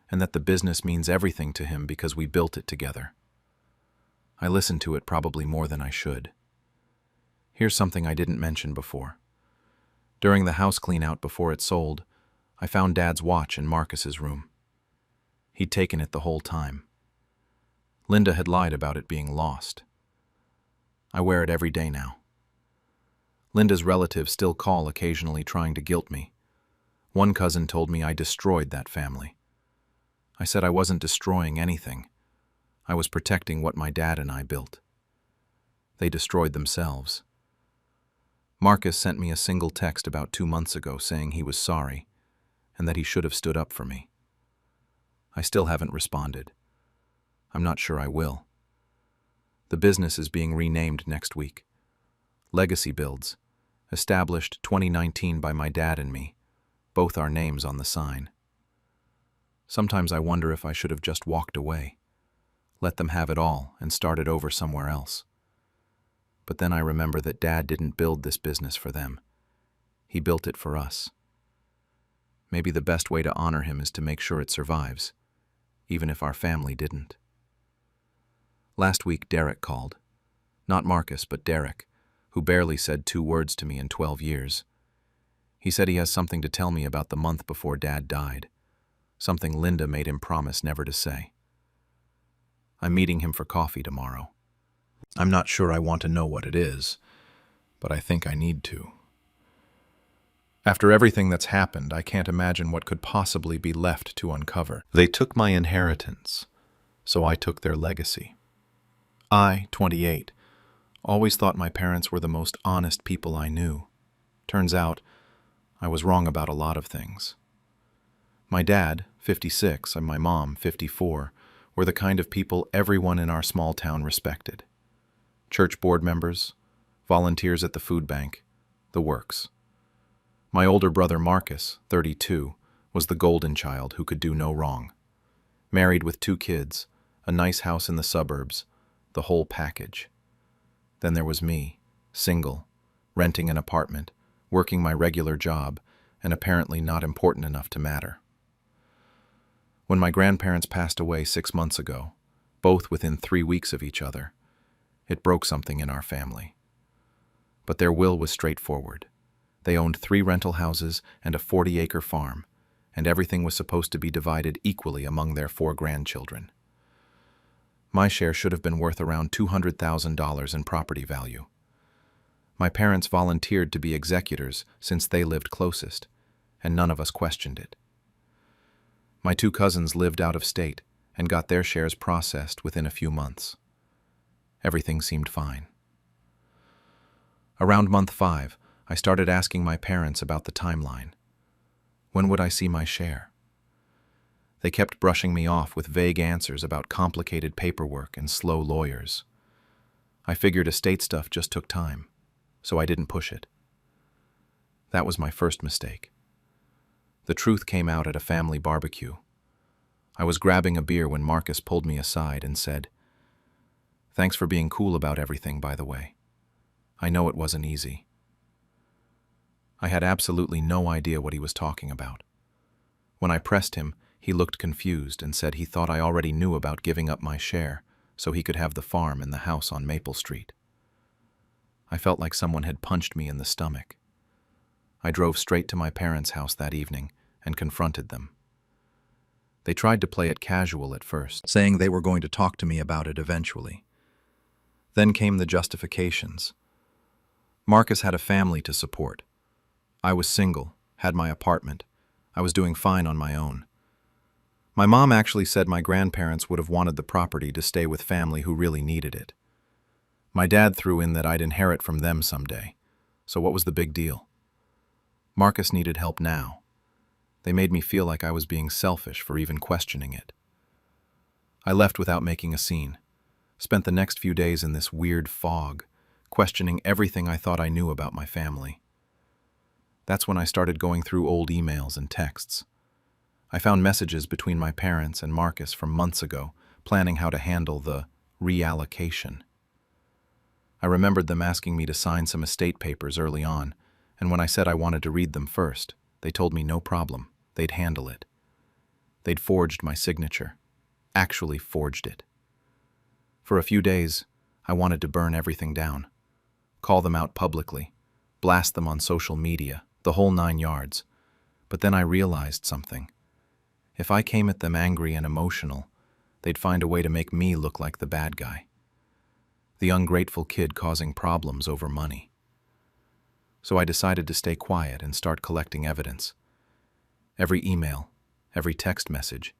and that the business means everything to him because we built it together. I listen to it probably more than I should. Here's something I didn't mention before. During the house clean-out before it sold, I found Dad's watch in Marcus's room. He'd taken it the whole time. Linda had lied about it being lost. I wear it every day now. Linda's relatives still call occasionally trying to guilt me. One cousin told me I destroyed that family. I said I wasn't destroying anything. I was protecting what my dad and I built. They destroyed themselves. Marcus sent me a single text about 2 months ago saying he was sorry and that he should have stood up for me. I still haven't responded. I'm not sure I will. The business is being renamed next week. Legacy Builds, established 2019 by my dad and me, both our names on the sign. Sometimes I wonder if I should have just walked away, let them have it all and started over somewhere else. But then I remember that Dad didn't build this business for them. He built it for us. Maybe the best way to honor him is to make sure it survives, even if our family didn't. Last week, Derek called. Not Marcus, but Derek, who barely said 2 words to me in 12 years. He said he has something to tell me about the month before Dad died, something Linda made him promise never to say. I'm meeting him for coffee tomorrow. I'm not sure I want to know what it is, but I think I need to. After everything that's happened, I can't imagine what could possibly be left to uncover. They took my inheritance, so I took their legacy. I, 28, always thought my parents were the most honest people I knew. Turns out, I was wrong about a lot of things. My dad, 56, and my mom, 54, were the kind of people everyone in our small town respected. Church board members, volunteers at the food bank, the works. My older brother Marcus, 32, was the golden child who could do no wrong. Married with 2 kids, a nice house in the suburbs, the whole package. Then there was me, single, renting an apartment, working my regular job, and apparently not important enough to matter. When my grandparents passed away 6 months ago, both within 3 weeks of each other, it broke something in our family. But their will was straightforward. They owned 3 rental houses and a 40-acre farm, and everything was supposed to be divided equally among their 4 grandchildren. My share should have been worth around $200,000 in property value. My parents volunteered to be executors since they lived closest, and none of us questioned it. My 2 cousins lived out of state and got their shares processed within a few months. Everything seemed fine. Around month 5, I started asking my parents about the timeline. When would I see my share? They kept brushing me off with vague answers about complicated paperwork and slow lawyers. I figured estate stuff just took time, so I didn't push it. That was my first mistake. The truth came out at a family barbecue. I was grabbing a beer when Marcus pulled me aside and said, "Thanks for being cool about everything, by the way. I know it wasn't easy." I had absolutely no idea what he was talking about. When I pressed him, he looked confused and said he thought I already knew about giving up my share so he could have the farm and the house on Maple Street. I felt like someone had punched me in the stomach. I drove straight to my parents' house that evening and confronted them. They tried to play it casual at first, saying they were going to talk to me about it eventually. Then came the justifications. Marcus had a family to support. I was single, had my apartment. I was doing fine on my own. My mom actually said my grandparents would have wanted the property to stay with family who really needed it. My dad threw in that I'd inherit from them someday, so what was the big deal? Marcus needed help now. They made me feel like I was being selfish for even questioning it. I left without making a scene, spent the next few days in this weird fog, questioning everything I thought I knew about my family. That's when I started going through old emails and texts. I found messages between my parents and Marcus from months ago, planning how to handle the reallocation. I remembered them asking me to sign some estate papers early on, and when I said I wanted to read them first, they told me no problem, they'd handle it. They'd forged my signature, actually forged it. For a few days, I wanted to burn everything down, call them out publicly, blast them on social media, the whole 9 yards. But then I realized something. If I came at them angry and emotional, they'd find a way to make me look like the bad guy. The ungrateful kid causing problems over money. So I decided to stay quiet and start collecting evidence. Every email, every text message,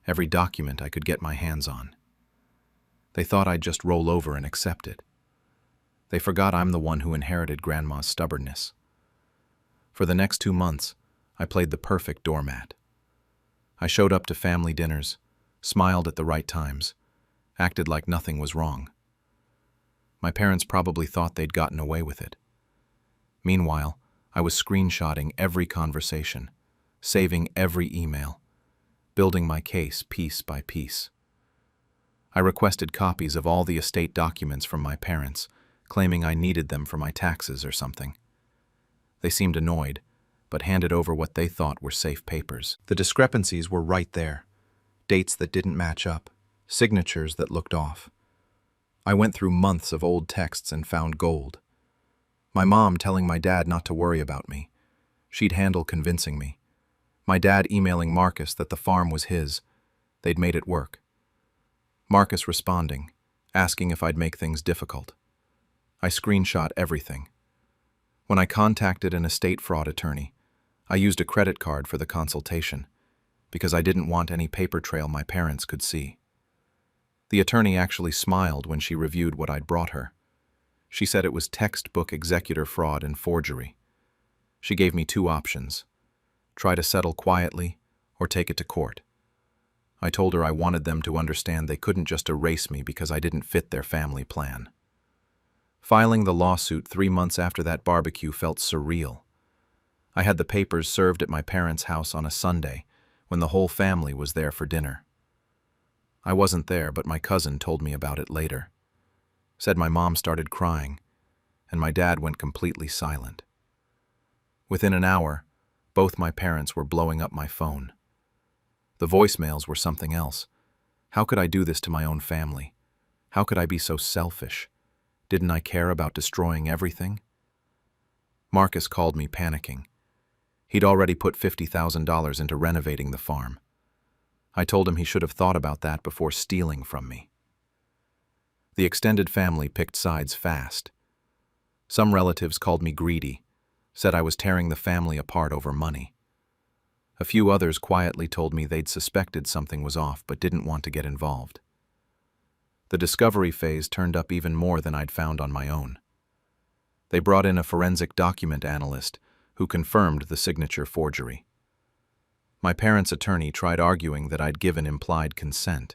every document I could get my hands on. They thought I'd just roll over and accept it. They forgot I'm the one who inherited Grandma's stubbornness. For the next 2 months, I played the perfect doormat. I showed up to family dinners, smiled at the right times, acted like nothing was wrong. My parents probably thought they'd gotten away with it. Meanwhile, I was screenshotting every conversation, saving every email, building my case piece by piece. I requested copies of all the estate documents from my parents, claiming I needed them for my taxes or something. They seemed annoyed, but handed over what they thought were safe papers. The discrepancies were right there. Dates that didn't match up, signatures that looked off. I went through months of old texts and found gold. My mom telling my dad not to worry about me. She'd handle convincing me. My dad emailing Marcus that the farm was his. They'd made it work. Marcus responding, asking if I'd make things difficult. I screenshot everything. When I contacted an estate fraud attorney, I used a credit card for the consultation because I didn't want any paper trail my parents could see. The attorney actually smiled when she reviewed what I'd brought her. She said it was textbook executor fraud and forgery. She gave me 2 options: try to settle quietly or take it to court. I told her I wanted them to understand they couldn't just erase me because I didn't fit their family plan. Filing the lawsuit 3 months after that barbecue felt surreal. I had the papers served at my parents' house on a Sunday when the whole family was there for dinner. I wasn't there, but my cousin told me about it later. Said my mom started crying, and my dad went completely silent. Within an hour, both my parents were blowing up my phone. The voicemails were something else. How could I do this to my own family? How could I be so selfish? Didn't I care about destroying everything? Marcus called me panicking. He'd already put $50,000 into renovating the farm. I told him he should have thought about that before stealing from me. The extended family picked sides fast. Some relatives called me greedy, said I was tearing the family apart over money. A few others quietly told me they'd suspected something was off but didn't want to get involved. The discovery phase turned up even more than I'd found on my own. They brought in a forensic document analyst who confirmed the signature forgery. My parents' attorney tried arguing that I'd given implied consent,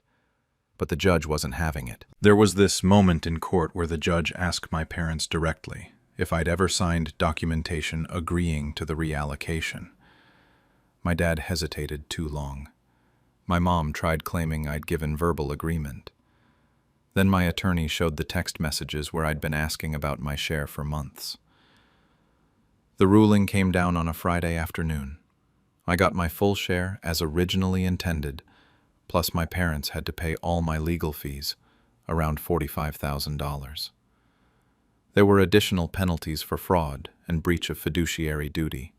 but the judge wasn't having it. There was this moment in court where the judge asked my parents directly if I'd ever signed documentation agreeing to the reallocation. My dad hesitated too long. My mom tried claiming I'd given verbal agreement. Then my attorney showed the text messages where I'd been asking about my share for months. The ruling came down on a Friday afternoon. I got my full share as originally intended, plus my parents had to pay all my legal fees, around $45,000. There were additional penalties for fraud and breach of fiduciary duty.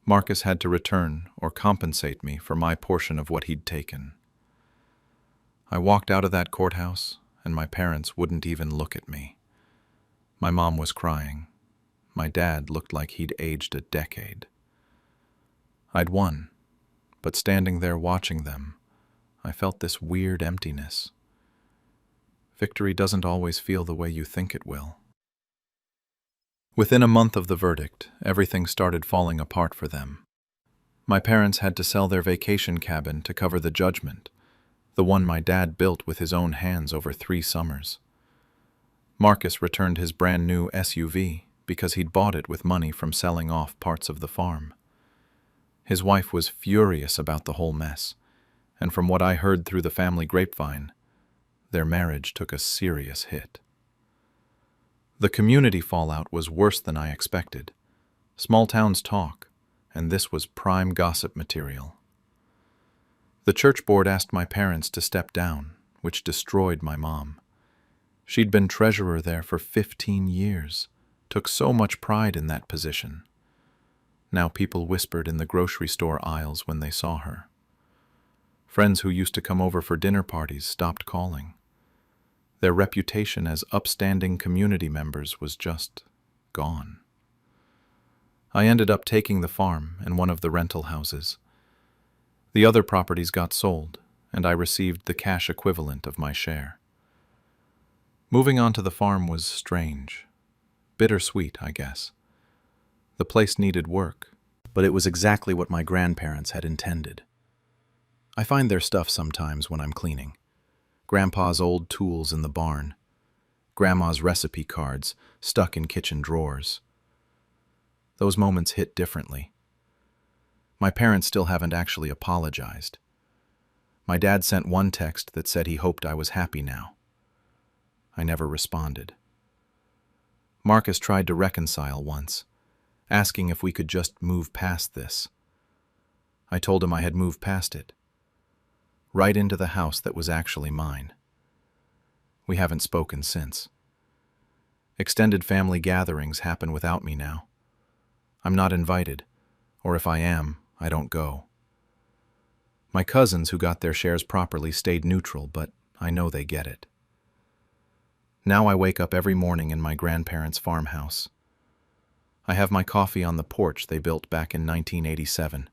Marcus had to return or compensate me for my portion of what he'd taken. I walked out of that courthouse, and my parents wouldn't even look at me. My mom was crying. My dad looked like he'd aged a decade. I'd won, but standing there watching them, I felt this weird emptiness. Victory doesn't always feel the way you think it will. Within a month of the verdict, everything started falling apart for them. My parents had to sell their vacation cabin to cover the judgment, the one my dad built with his own hands over 3 summers. Marcus returned his brand new SUV because he'd bought it with money from selling off parts of the farm. His wife was furious about the whole mess, and from what I heard through the family grapevine, their marriage took a serious hit. The community fallout was worse than I expected. Small towns talk, and this was prime gossip material. The church board asked my parents to step down, which destroyed my mom. She'd been treasurer there for 15 years, took so much pride in that position. Now people whispered in the grocery store aisles when they saw her. Friends who used to come over for dinner parties stopped calling. Their reputation as upstanding community members was just gone. I ended up taking the farm and one of the rental houses. The other properties got sold, and I received the cash equivalent of my share. Moving on to the farm was strange. Bittersweet, I guess. The place needed work, but it was exactly what my grandparents had intended. I find their stuff sometimes when I'm cleaning. Grandpa's old tools in the barn. Grandma's recipe cards stuck in kitchen drawers. Those moments hit differently. My parents still haven't actually apologized. My dad sent one text that said he hoped I was happy now. I never responded. Marcus tried to reconcile once, asking if we could just move past this. I told him I had moved past it, right into the house that was actually mine. We haven't spoken since. Extended family gatherings happen without me now. I'm not invited, or if I am, I don't go. My cousins who got their shares properly stayed neutral, but I know they get it. Now I wake up every morning in my grandparents' farmhouse. I have my coffee on the porch they built back in 1987.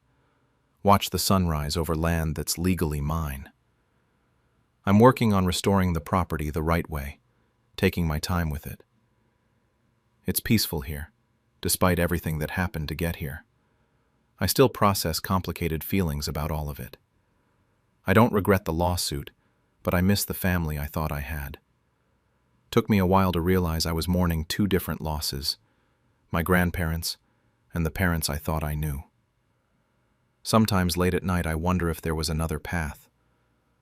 Watch the sunrise over land that's legally mine. I'm working on restoring the property the right way, taking my time with it. It's peaceful here, despite everything that happened to get here. I still process complicated feelings about all of it. I don't regret the lawsuit, but I miss the family I thought I had. Took me a while to realize I was mourning 2 different losses, my grandparents and the parents I thought I knew. Sometimes late at night I wonder if there was another path,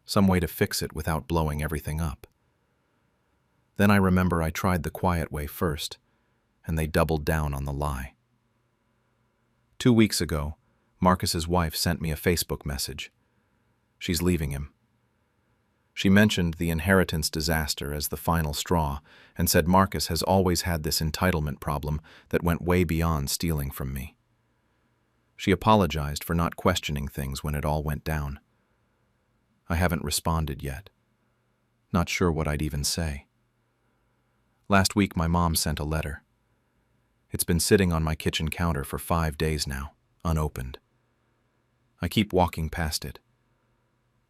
some way to fix it without blowing everything up. Then I remember I tried the quiet way first, and they doubled down on the lie. 2 weeks ago, Marcus's wife sent me a Facebook message. She's leaving him. She mentioned the inheritance disaster as the final straw and said Marcus has always had this entitlement problem that went way beyond stealing from me. She apologized for not questioning things when it all went down. I haven't responded yet. Not sure what I'd even say. Last week my mom sent a letter. It's been sitting on my kitchen counter for 5 days now, unopened. I keep walking past it.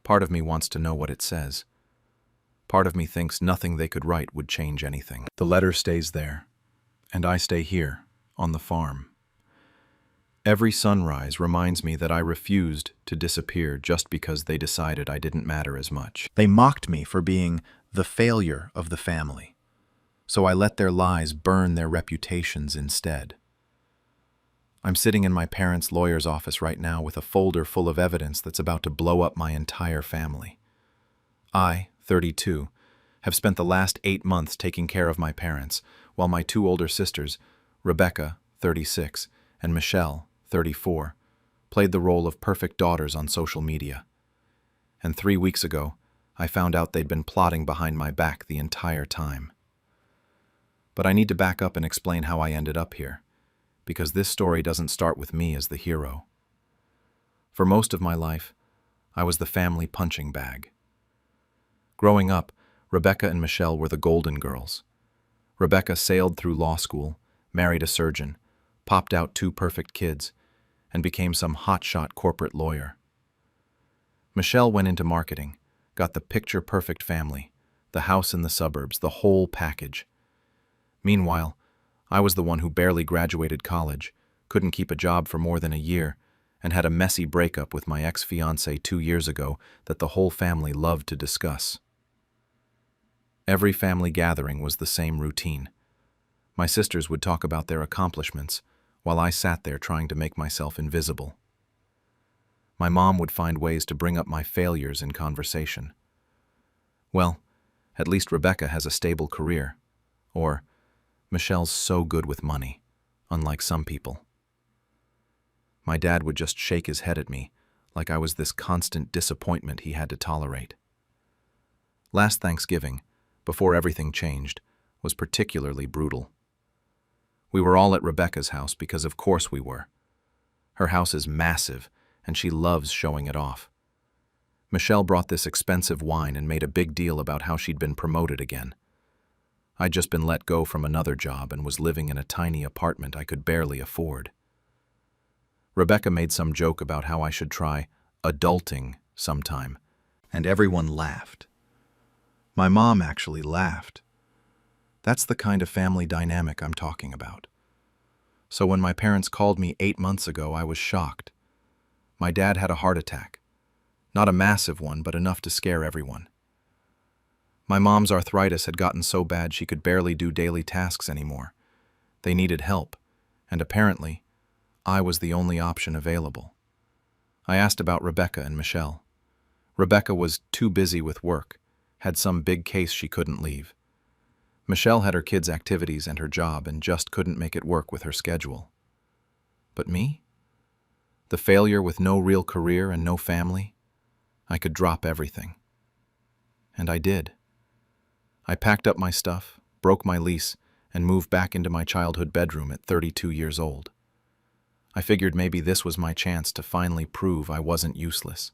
Part of me wants to know what it says. Part of me thinks nothing they could write would change anything. The letter stays there, and I stay here, on the farm. Every sunrise reminds me that I refused to disappear just because they decided I didn't matter as much. They mocked me for being the failure of the family, so I let their lies burn their reputations instead. I'm sitting in my parents' lawyer's office right now with a folder full of evidence that's about to blow up my entire family. I, 32, have spent the last 8 months taking care of my parents, while my 2 older sisters, Rebecca, 36, and Michelle, 34, played the role of perfect daughters on social media. And 3 weeks ago, I found out they'd been plotting behind my back the entire time. But I need to back up and explain how I ended up here, because this story doesn't start with me as the hero. For most of my life, I was the family punching bag. Growing up, Rebecca and Michelle were the golden girls. Rebecca sailed through law school, married a surgeon, popped out 2 perfect kids, and became some hotshot corporate lawyer. Michelle went into marketing, got the picture-perfect family, the house in the suburbs, the whole package. Meanwhile, I was the one who barely graduated college, couldn't keep a job for more than a year, and had a messy breakup with my ex-fiancé 2 years ago that the whole family loved to discuss. Every family gathering was the same routine. My sisters would talk about their accomplishments, while I sat there trying to make myself invisible. My mom would find ways to bring up my failures in conversation. Well, at least Rebecca has a stable career. Or, Michelle's so good with money, unlike some people. My dad would just shake his head at me, like I was this constant disappointment he had to tolerate. Last Thanksgiving, before everything changed, was particularly brutal. We were all at Rebecca's house because of course we were. Her house is massive, and she loves showing it off. Michelle brought this expensive wine and made a big deal about how she'd been promoted again. I'd just been let go from another job and was living in a tiny apartment I could barely afford. Rebecca made some joke about how I should try adulting sometime, and everyone laughed. My mom actually laughed. That's the kind of family dynamic I'm talking about. So when my parents called me 8 months ago, I was shocked. My dad had a heart attack. Not a massive one, but enough to scare everyone. My mom's arthritis had gotten so bad she could barely do daily tasks anymore. They needed help, and apparently, I was the only option available. I asked about Rebecca and Michelle. Rebecca was too busy with work, had some big case she couldn't leave. Michelle had her kids' activities and her job and just couldn't make it work with her schedule. But me? The failure with no real career and no family? I could drop everything. And I did. I packed up my stuff, broke my lease, and moved back into my childhood bedroom at 32 years old. I figured maybe this was my chance to finally prove I wasn't useless.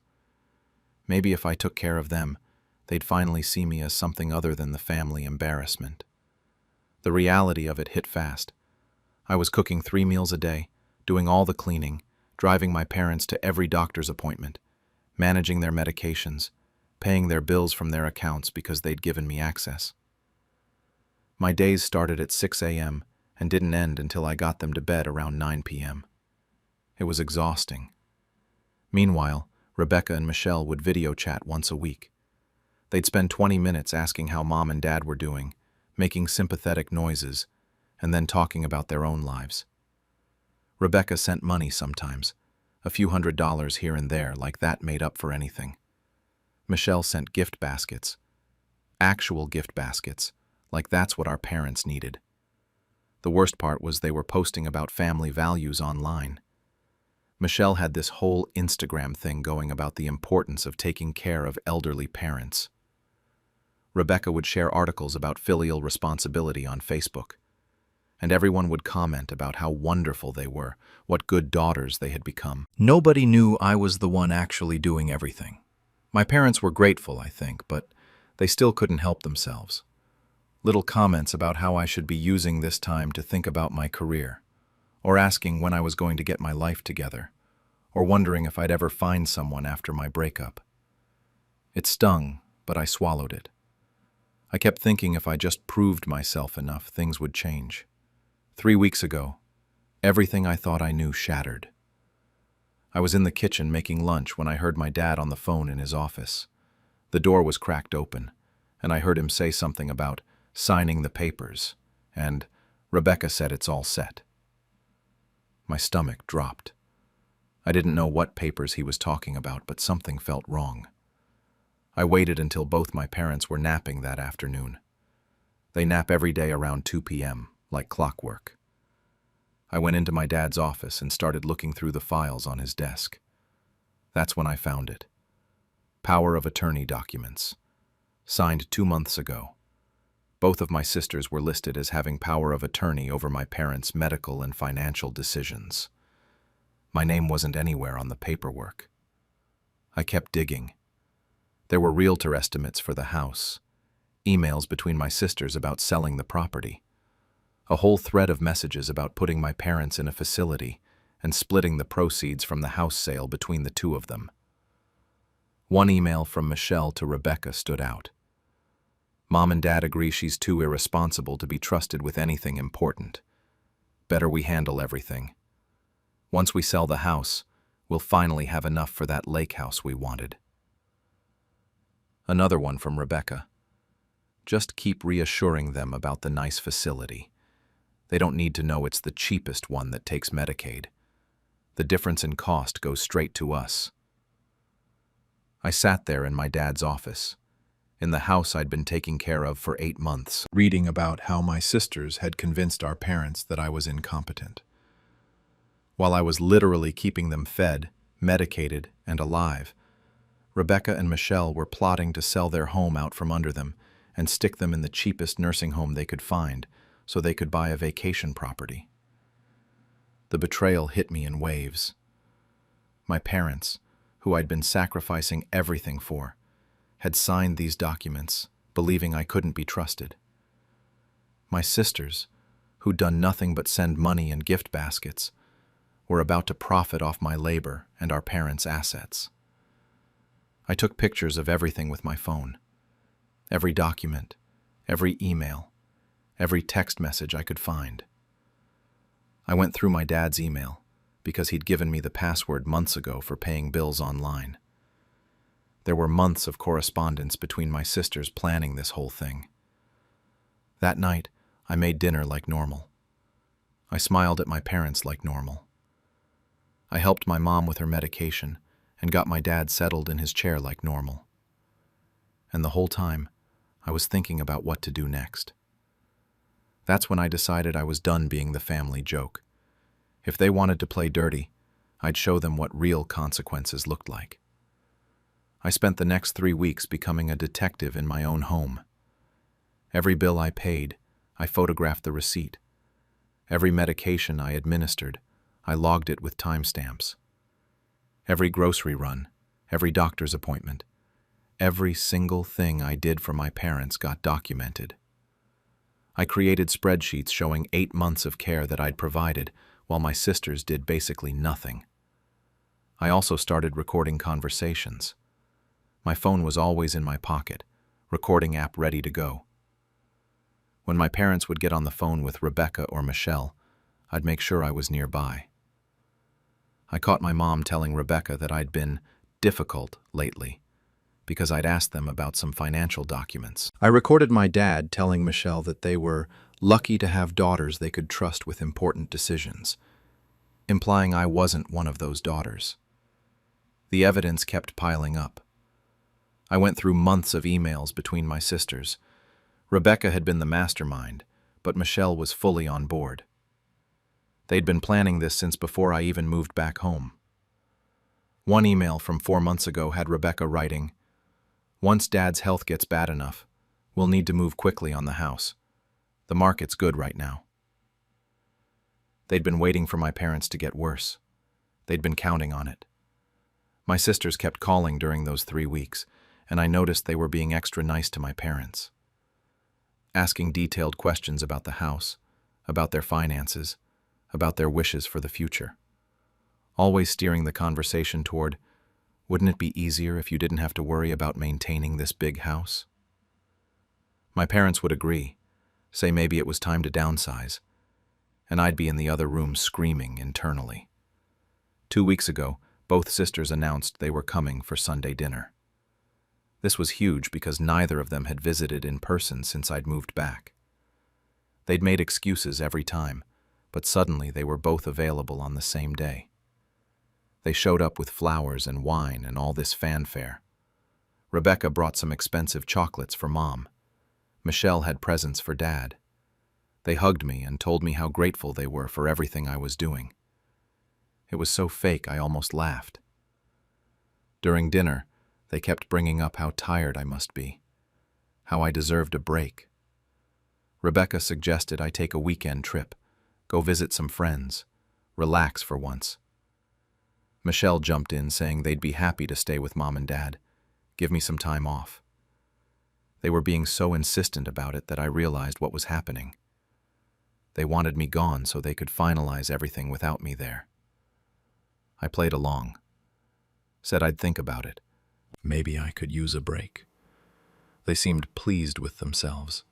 Maybe if I took care of them, they'd finally see me as something other than the family embarrassment. The reality of it hit fast. I was cooking 3 meals a day, doing all the cleaning, driving my parents to every doctor's appointment, managing their medications, paying their bills from their accounts because they'd given me access. My days started at 6 a.m. and didn't end until I got them to bed around 9 p.m. It was exhausting. Meanwhile, Rebecca and Michelle would video chat once a week. They'd spend 20 minutes asking how Mom and Dad were doing, making sympathetic noises, and then talking about their own lives. Rebecca sent money sometimes, a few $100s here and there, like that made up for anything. Michelle sent gift baskets. Actual gift baskets, like that's what our parents needed. The worst part was they were posting about family values online. Michelle had this whole Instagram thing going about the importance of taking care of elderly parents. Rebecca would share articles about filial responsibility on Facebook, and everyone would comment about how wonderful they were, what good daughters they had become. Nobody knew I was the one actually doing everything. My parents were grateful, I think, but they still couldn't help themselves. Little comments about how I should be using this time to think about my career, or asking when I was going to get my life together, or wondering if I'd ever find someone after my breakup. It stung, but I swallowed it. I kept thinking if I just proved myself enough, things would change. 3 weeks ago, everything I thought I knew shattered. I was in the kitchen making lunch when I heard my dad on the phone in his office. The door was cracked open, and I heard him say something about signing the papers, and Rebecca said it's all set. My stomach dropped. I didn't know what papers he was talking about, but something felt wrong. I waited until both my parents were napping that afternoon. They nap every day around 2 p.m., like clockwork. I went into my dad's office and started looking through the files on his desk. That's when I found it. Power of attorney documents. Signed 2 months ago. Both of my sisters were listed as having power of attorney over my parents' medical and financial decisions. My name wasn't anywhere on the paperwork. I kept digging. There were realtor estimates for the house, emails between my sisters about selling the property, a whole thread of messages about putting my parents in a facility and splitting the proceeds from the house sale between the two of them. One email from Michelle to Rebecca stood out. Mom and Dad agree she's too irresponsible to be trusted with anything important. Better we handle everything. Once we sell the house, we'll finally have enough for that lake house we wanted. Another one from Rebecca. Just keep reassuring them about the nice facility. They don't need to know it's the cheapest one that takes Medicaid. The difference in cost goes straight to us. I sat there in my dad's office, in the house I'd been taking care of for 8 months, reading about how my sisters had convinced our parents that I was incompetent, while I was literally keeping them fed, medicated, and alive. Rebecca and Michelle were plotting to sell their home out from under them and stick them in the cheapest nursing home they could find so they could buy a vacation property. The betrayal hit me in waves. My parents, who I'd been sacrificing everything for, had signed these documents, believing I couldn't be trusted. My sisters, who'd done nothing but send money and gift baskets, were about to profit off my labor and our parents' assets. I took pictures of everything with my phone. Every document, every email, every text message I could find. I went through my dad's email because he'd given me the password months ago for paying bills online. There were months of correspondence between my sisters planning this whole thing. That night, I made dinner like normal. I smiled at my parents like normal. I helped my mom with her medication and got my dad settled in his chair like normal. And the whole time, I was thinking about what to do next. That's when I decided I was done being the family joke. If they wanted to play dirty, I'd show them what real consequences looked like. I spent the next 3 weeks becoming a detective in my own home. Every bill I paid, I photographed the receipt. Every medication I administered, I logged it with timestamps. Every grocery run, every doctor's appointment, every single thing I did for my parents got documented. I created spreadsheets showing 8 months of care that I'd provided, while my sisters did basically nothing. I also started recording conversations. My phone was always in my pocket, recording app ready to go. When my parents would get on the phone with Rebecca or Michelle, I'd make sure I was nearby. I caught my mom telling Rebecca that I'd been difficult lately because I'd asked them about some financial documents. I recorded my dad telling Michelle that they were lucky to have daughters they could trust with important decisions, implying I wasn't one of those daughters. The evidence kept piling up. I went through months of emails between my sisters. Rebecca had been the mastermind, but Michelle was fully on board. They'd been planning this since before I even moved back home. One email from 4 months ago had Rebecca writing, "Once Dad's health gets bad enough, we'll need to move quickly on the house. The market's good right now." They'd been waiting for my parents to get worse. They'd been counting on it. My sisters kept calling during those 3 weeks, and I noticed they were being extra nice to my parents, asking detailed questions about the house, about their finances, about their wishes for the future. Always steering the conversation toward, wouldn't it be easier if you didn't have to worry about maintaining this big house? My parents would agree, say maybe it was time to downsize, and I'd be in the other room screaming internally. 2 weeks ago, both sisters announced they were coming for Sunday dinner. This was huge because neither of them had visited in person since I'd moved back. They'd made excuses every time, but suddenly they were both available on the same day. They showed up with flowers and wine and all this fanfare. Rebecca brought some expensive chocolates for Mom. Michelle had presents for Dad. They hugged me and told me how grateful they were for everything I was doing. It was so fake I almost laughed. During dinner, they kept bringing up how tired I must be, how I deserved a break. Rebecca suggested I take a weekend trip, go visit some friends, relax for once. Michelle jumped in saying they'd be happy to stay with Mom and Dad, give me some time off. They were being so insistent about it that I realized what was happening. They wanted me gone so they could finalize everything without me there. I played along, said I'd think about it. Maybe I could use a break. They seemed pleased with themselves.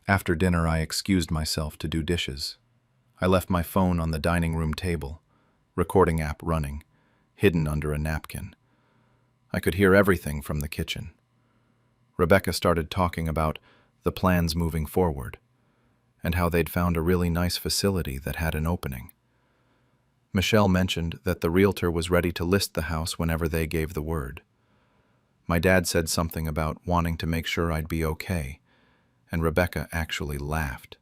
After dinner, I excused myself to do dishes. I left my phone on the dining room table, recording app running, hidden under a napkin. I could hear everything from the kitchen. Rebecca started talking about the plans moving forward, and how they'd found a really nice facility that had an opening. Michelle mentioned that the realtor was ready to list the house whenever they gave the word. My dad said something about wanting to make sure I'd be okay, and Rebecca actually laughed.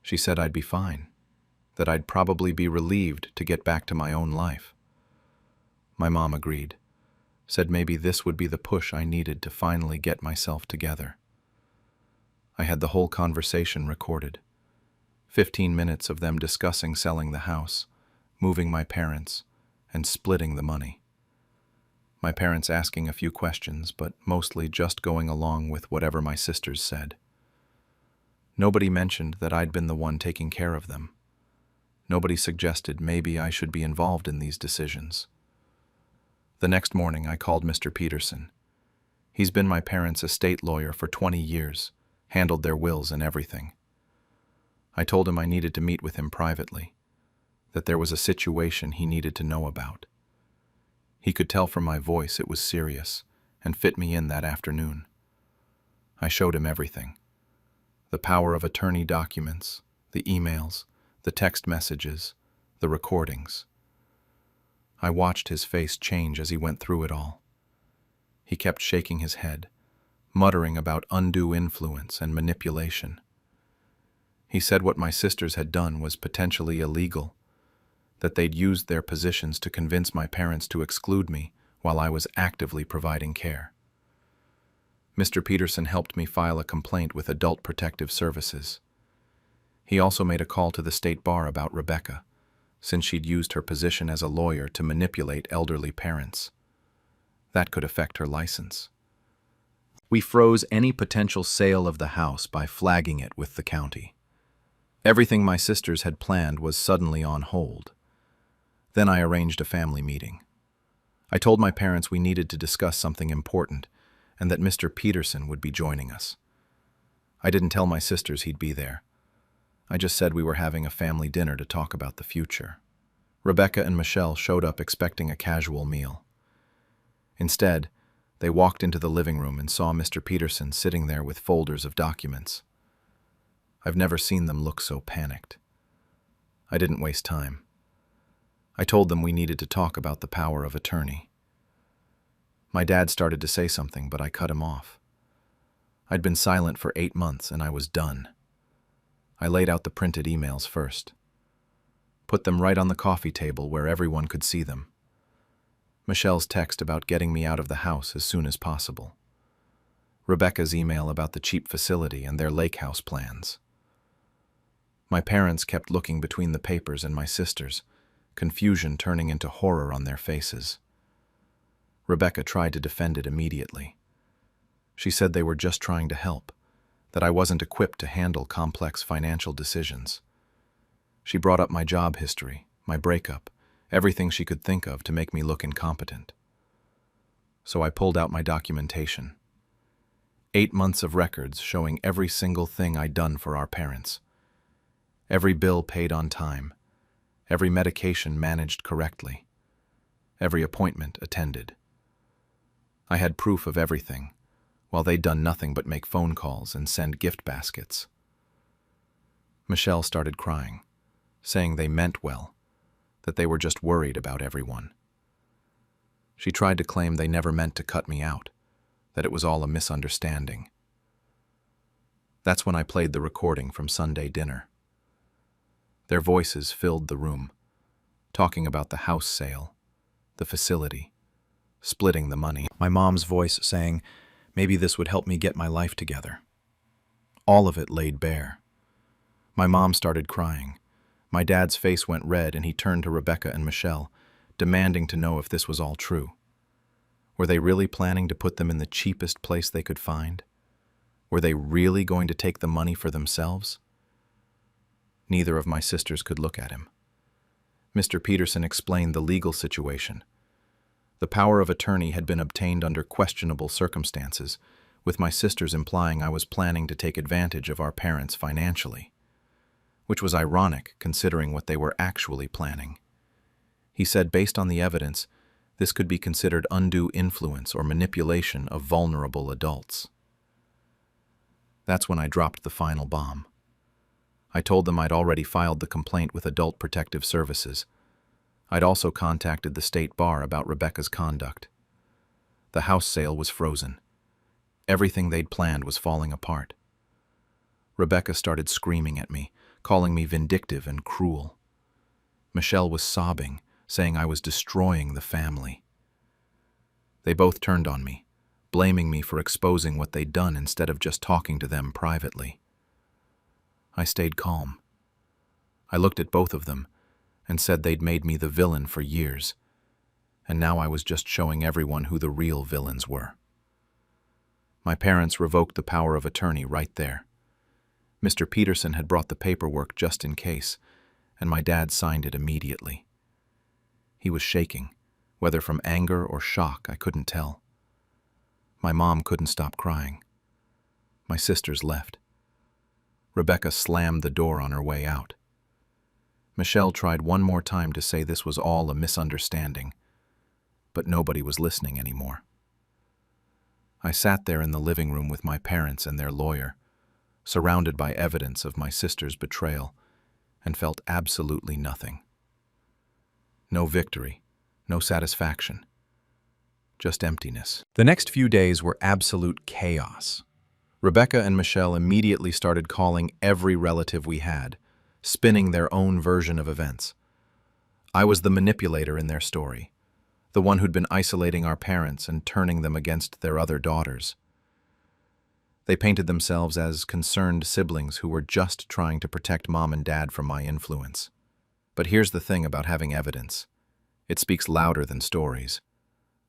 She said I'd be fine, that I'd probably be relieved to get back to my own life. My mom agreed, said maybe this would be the push I needed to finally get myself together. I had the whole conversation recorded. 15 minutes of them discussing selling the house, moving my parents, and splitting the money. My parents asking a few questions, but mostly just going along with whatever my sisters said. Nobody mentioned that I'd been the one taking care of them. Nobody suggested maybe I should be involved in these decisions. The next morning, I called Mr. Peterson. He's been my parents' estate lawyer for 20 years, handled their wills and everything. I told him I needed to meet with him privately, that there was a situation he needed to know about. He could tell from my voice it was serious and fit me in that afternoon. I showed him everything. The power of attorney documents, the emails, the text messages, the recordings. I watched his face change as he went through it all. He kept shaking his head, muttering about undue influence and manipulation. He said what my sisters had done was potentially illegal, that they'd used their positions to convince my parents to exclude me while I was actively providing care. Mr. Peterson helped me file a complaint with Adult Protective Services. He also made a call to the state bar about Rebecca, since she'd used her position as a lawyer to manipulate elderly parents. That could affect her license. We froze any potential sale of the house by flagging it with the county. Everything my sisters had planned was suddenly on hold. Then I arranged a family meeting. I told my parents we needed to discuss something important and that Mr. Peterson would be joining us. I didn't tell my sisters he'd be there. I just said we were having a family dinner to talk about the future. Rebecca and Michelle showed up expecting a casual meal. Instead, they walked into the living room and saw Mr. Peterson sitting there with folders of documents. I've never seen them look so panicked. I didn't waste time. I told them we needed to talk about the power of attorney. My dad started to say something, but I cut him off. I'd been silent for 8 months, and I was done. I laid out the printed emails first. Put them right on the coffee table where everyone could see them. Michelle's text about getting me out of the house as soon as possible. Rebecca's email about the cheap facility and their lake house plans. My parents kept looking between the papers and my sisters, confusion turning into horror on their faces. Rebecca tried to defend it immediately. She said they were just trying to help, that I wasn't equipped to handle complex financial decisions. She brought up my job history, my breakup, everything she could think of to make me look incompetent. So I pulled out my documentation. 8 months of records showing every single thing I'd done for our parents. Every bill paid on time. Every medication managed correctly. Every appointment attended. I had proof of everything, while they'd done nothing but make phone calls and send gift baskets. Michelle started crying, saying they meant well, that they were just worried about everyone. She tried to claim they never meant to cut me out, that it was all a misunderstanding. That's when I played the recording from Sunday dinner. Their voices filled the room, talking about the house sale, the facility, splitting the money. My mom's voice saying, maybe this would help me get my life together. All of it laid bare. My mom started crying. My dad's face went red and he turned to Rebecca and Michelle, demanding to know if this was all true. Were they really planning to put them in the cheapest place they could find? Were they really going to take the money for themselves? Neither of my sisters could look at him. Mr. Peterson explained the legal situation. The power of attorney had been obtained under questionable circumstances, with my sisters implying I was planning to take advantage of our parents financially, which was ironic considering what they were actually planning. He said based on the evidence, this could be considered undue influence or manipulation of vulnerable adults. That's when I dropped the final bomb. I told them I'd already filed the complaint with Adult Protective Services. I'd also contacted the state bar about Rebecca's conduct. The house sale was frozen. Everything they'd planned was falling apart. Rebecca started screaming at me, calling me vindictive and cruel. Michelle was sobbing, saying I was destroying the family. They both turned on me, blaming me for exposing what they'd done instead of just talking to them privately. I stayed calm. I looked at both of them and said they'd made me the villain for years, and now I was just showing everyone who the real villains were. My parents revoked the power of attorney right there. Mr. Peterson had brought the paperwork just in case, and my dad signed it immediately. He was shaking, whether from anger or shock, I couldn't tell. My mom couldn't stop crying. My sisters left. Rebecca slammed the door on her way out. Michelle tried one more time to say this was all a misunderstanding, but nobody was listening anymore. I sat there in the living room with my parents and their lawyer, surrounded by evidence of my sister's betrayal, and felt absolutely nothing. No victory, no satisfaction, just emptiness. The next few days were absolute chaos. Rebecca and Michelle immediately started calling every relative we had, spinning their own version of events. I was the manipulator in their story, the one who'd been isolating our parents and turning them against their other daughters. They painted themselves as concerned siblings who were just trying to protect Mom and Dad from my influence. But here's the thing about having evidence. It speaks louder than stories.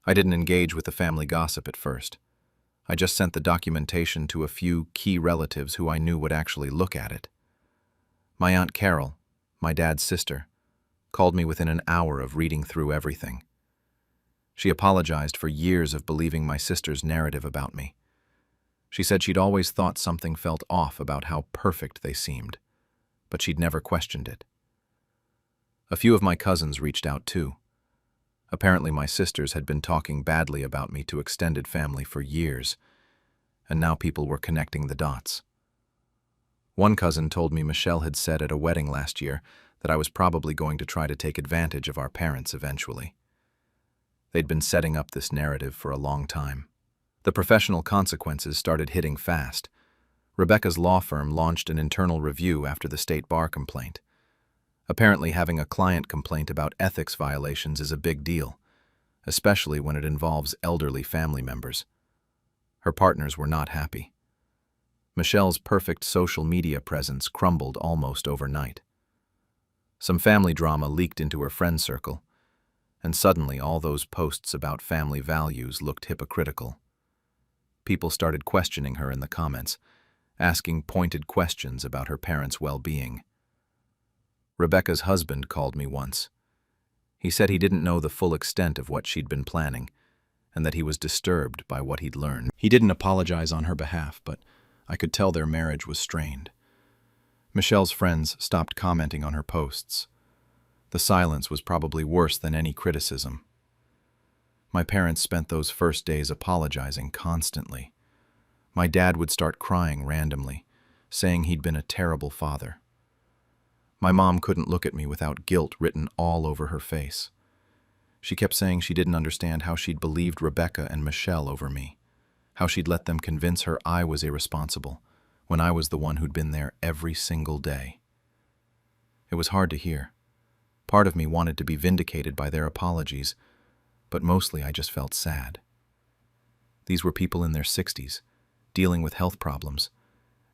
I didn't engage with the family gossip at first. I just sent the documentation to a few key relatives who I knew would actually look at it. My Aunt Carol, my dad's sister, called me within an hour of reading through everything. She apologized for years of believing my sister's narrative about me. She said she'd always thought something felt off about how perfect they seemed, but she'd never questioned it. A few of my cousins reached out too. Apparently my sisters had been talking badly about me to extended family for years, and now people were connecting the dots. One cousin told me Michelle had said at a wedding last year that I was probably going to try to take advantage of our parents eventually. They'd been setting up this narrative for a long time. The professional consequences started hitting fast. Rebecca's law firm launched an internal review after the state bar complaint. Apparently, having a client complaint about ethics violations is a big deal, especially when it involves elderly family members. Her partners were not happy. Michelle's perfect social media presence crumbled almost overnight. Some family drama leaked into her friend circle, and suddenly all those posts about family values looked hypocritical. People started questioning her in the comments, asking pointed questions about her parents' well-being. Rebecca's husband called me once. He said he didn't know the full extent of what she'd been planning, and that he was disturbed by what he'd learned. He didn't apologize on her behalf, but I could tell their marriage was strained. Michelle's friends stopped commenting on her posts. The silence was probably worse than any criticism. My parents spent those first days apologizing constantly. My dad would start crying randomly, saying he'd been a terrible father. My mom couldn't look at me without guilt written all over her face. She kept saying she didn't understand how she'd believed Rebecca and Michelle over me, how she'd let them convince her I was irresponsible, when I was the one who'd been there every single day. It was hard to hear. Part of me wanted to be vindicated by their apologies, but mostly I just felt sad. These were people in their 60s, dealing with health problems,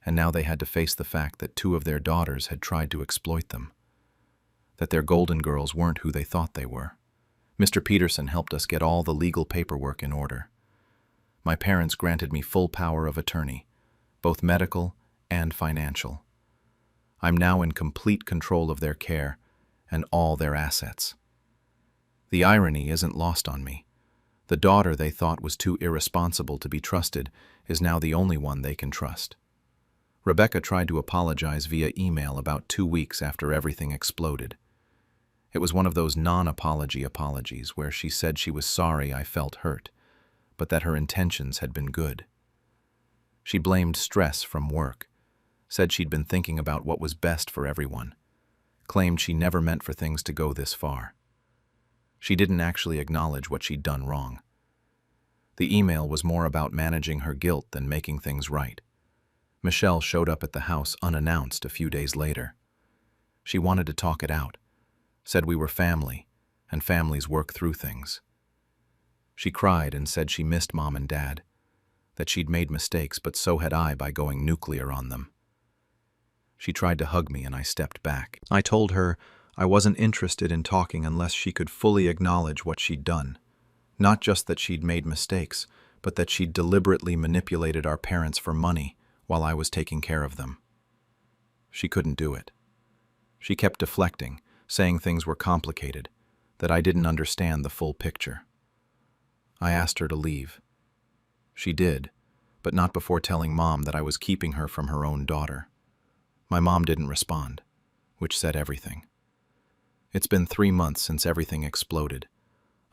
and now they had to face the fact that 2 of their daughters had tried to exploit them, that their golden girls weren't who they thought they were. Mr. Peterson helped us get all the legal paperwork in order. My parents granted me full power of attorney, both medical and financial. I'm now in complete control of their care and all their assets. The irony isn't lost on me. The daughter they thought was too irresponsible to be trusted is now the only one they can trust. Rebecca tried to apologize via email about 2 weeks after everything exploded. It was one of those non-apology apologies where she said she was sorry I felt hurt, but that her intentions had been good. She blamed stress from work, said she'd been thinking about what was best for everyone, claimed she never meant for things to go this far. She didn't actually acknowledge what she'd done wrong. The email was more about managing her guilt than making things right. Michelle showed up at the house unannounced a few days later. She wanted to talk it out, said we were family, and families work through things. She cried and said she missed Mom and Dad, that she'd made mistakes, but so had I by going nuclear on them. She tried to hug me and I stepped back. I told her I wasn't interested in talking unless she could fully acknowledge what she'd done. Not just that she'd made mistakes, but that she'd deliberately manipulated our parents for money while I was taking care of them. She couldn't do it. She kept deflecting, saying things were complicated, that I didn't understand the full picture. I asked her to leave. She did, but not before telling Mom that I was keeping her from her own daughter. My mom didn't respond, which said everything. It's been 3 months since everything exploded.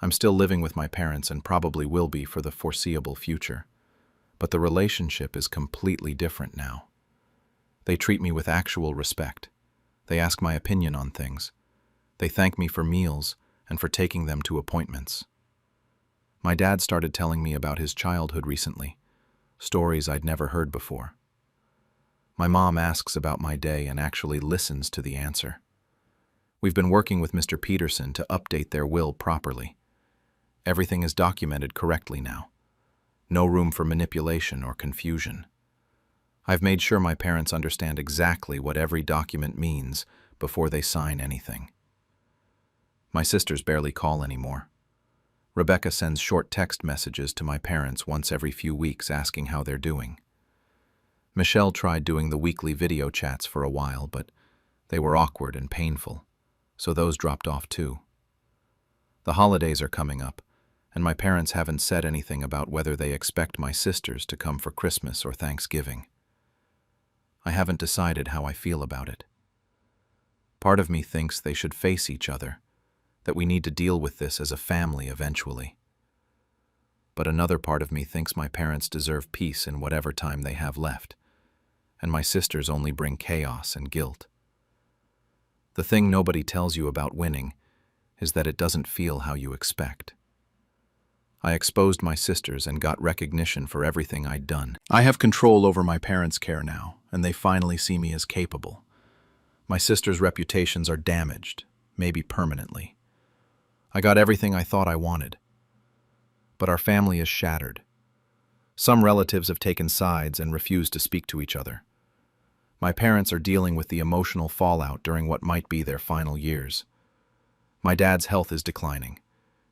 I'm still living with my parents and probably will be for the foreseeable future. But the relationship is completely different now. They treat me with actual respect. They ask my opinion on things. They thank me for meals and for taking them to appointments. My dad started telling me about his childhood recently, stories I'd never heard before. My mom asks about my day and actually listens to the answer. We've been working with Mr. Peterson to update their will properly. Everything is documented correctly now. No room for manipulation or confusion. I've made sure my parents understand exactly what every document means before they sign anything. My sisters barely call anymore. Rebecca sends short text messages to my parents once every few weeks asking how they're doing. Michelle tried doing the weekly video chats for a while, but they were awkward and painful, so those dropped off too. The holidays are coming up, and my parents haven't said anything about whether they expect my sisters to come for Christmas or Thanksgiving. I haven't decided how I feel about it. Part of me thinks they should face each other, that we need to deal with this as a family eventually. But another part of me thinks my parents deserve peace in whatever time they have left, and my sisters only bring chaos and guilt. The thing nobody tells you about winning is that it doesn't feel how you expect. I exposed my sisters and got recognition for everything I'd done. I have control over my parents' care now, and they finally see me as capable. My sisters' reputations are damaged, maybe permanently. I got everything I thought I wanted. But our family is shattered. Some relatives have taken sides and refused to speak to each other. My parents are dealing with the emotional fallout during what might be their final years. My dad's health is declining.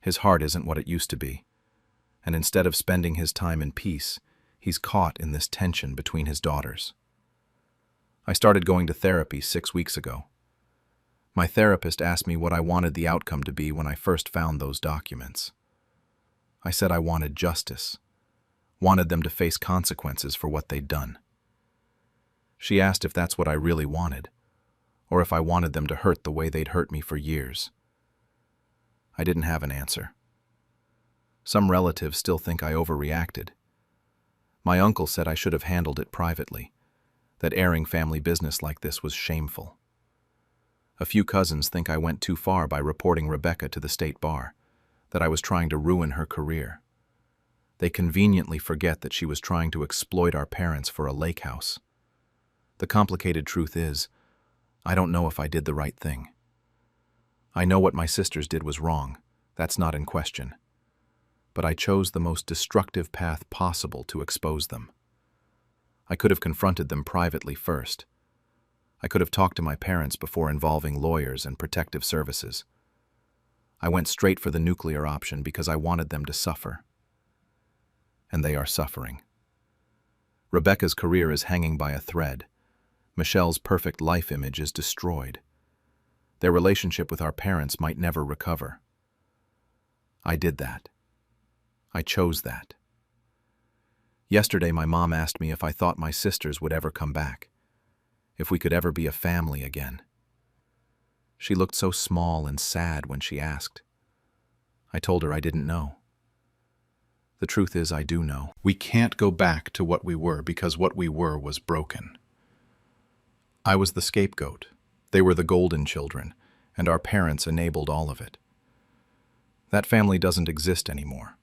His heart isn't what it used to be. And instead of spending his time in peace, he's caught in this tension between his daughters. I started going to therapy 6 weeks ago. My therapist asked me what I wanted the outcome to be when I first found those documents. I said I wanted justice, wanted them to face consequences for what they'd done. She asked if that's what I really wanted, or if I wanted them to hurt the way they'd hurt me for years. I didn't have an answer. Some relatives still think I overreacted. My uncle said I should have handled it privately, that airing family business like this was shameful. A few cousins think I went too far by reporting Rebecca to the state bar, that I was trying to ruin her career. They conveniently forget that she was trying to exploit our parents for a lake house. The complicated truth is, I don't know if I did the right thing. I know what my sisters did was wrong, that's not in question. But I chose the most destructive path possible to expose them. I could have confronted them privately first. I could have talked to my parents before involving lawyers and protective services. I went straight for the nuclear option because I wanted them to suffer. And they are suffering. Rebecca's career is hanging by a thread. Michelle's perfect life image is destroyed. Their relationship with our parents might never recover. I did that. I chose that. Yesterday, my mom asked me if I thought my sisters would ever come back, if we could ever be a family again. She looked so small and sad when she asked. I told her I didn't know. The truth is, I do know. We can't go back to what we were because what we were was broken. I was the scapegoat. They were the golden children, and our parents enabled all of it. That family doesn't exist anymore.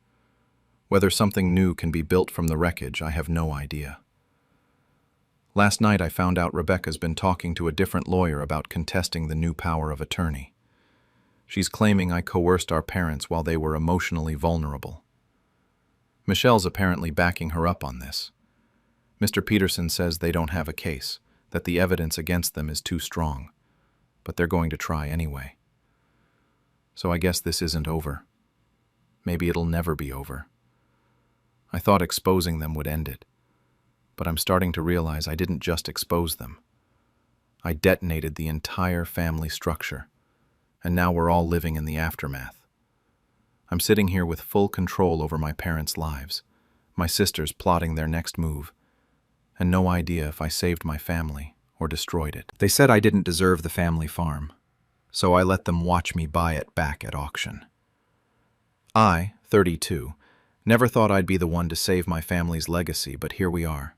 Whether something new can be built from the wreckage, I have no idea. Last night I found out Rebecca's been talking to a different lawyer about contesting the new power of attorney. She's claiming I coerced our parents while they were emotionally vulnerable. Michelle's apparently backing her up on this. Mr. Peterson says they don't have a case, that the evidence against them is too strong, but they're going to try anyway. So I guess this isn't over. Maybe it'll never be over. I thought exposing them would end it, but I'm starting to realize I didn't just expose them. I detonated the entire family structure, and now we're all living in the aftermath. I'm sitting here with full control over my parents' lives, my sisters plotting their next move, and no idea if I saved my family or destroyed it. They said I didn't deserve the family farm, so I let them watch me buy it back at auction. I, 32, never thought I'd be the one to save my family's legacy, but here we are.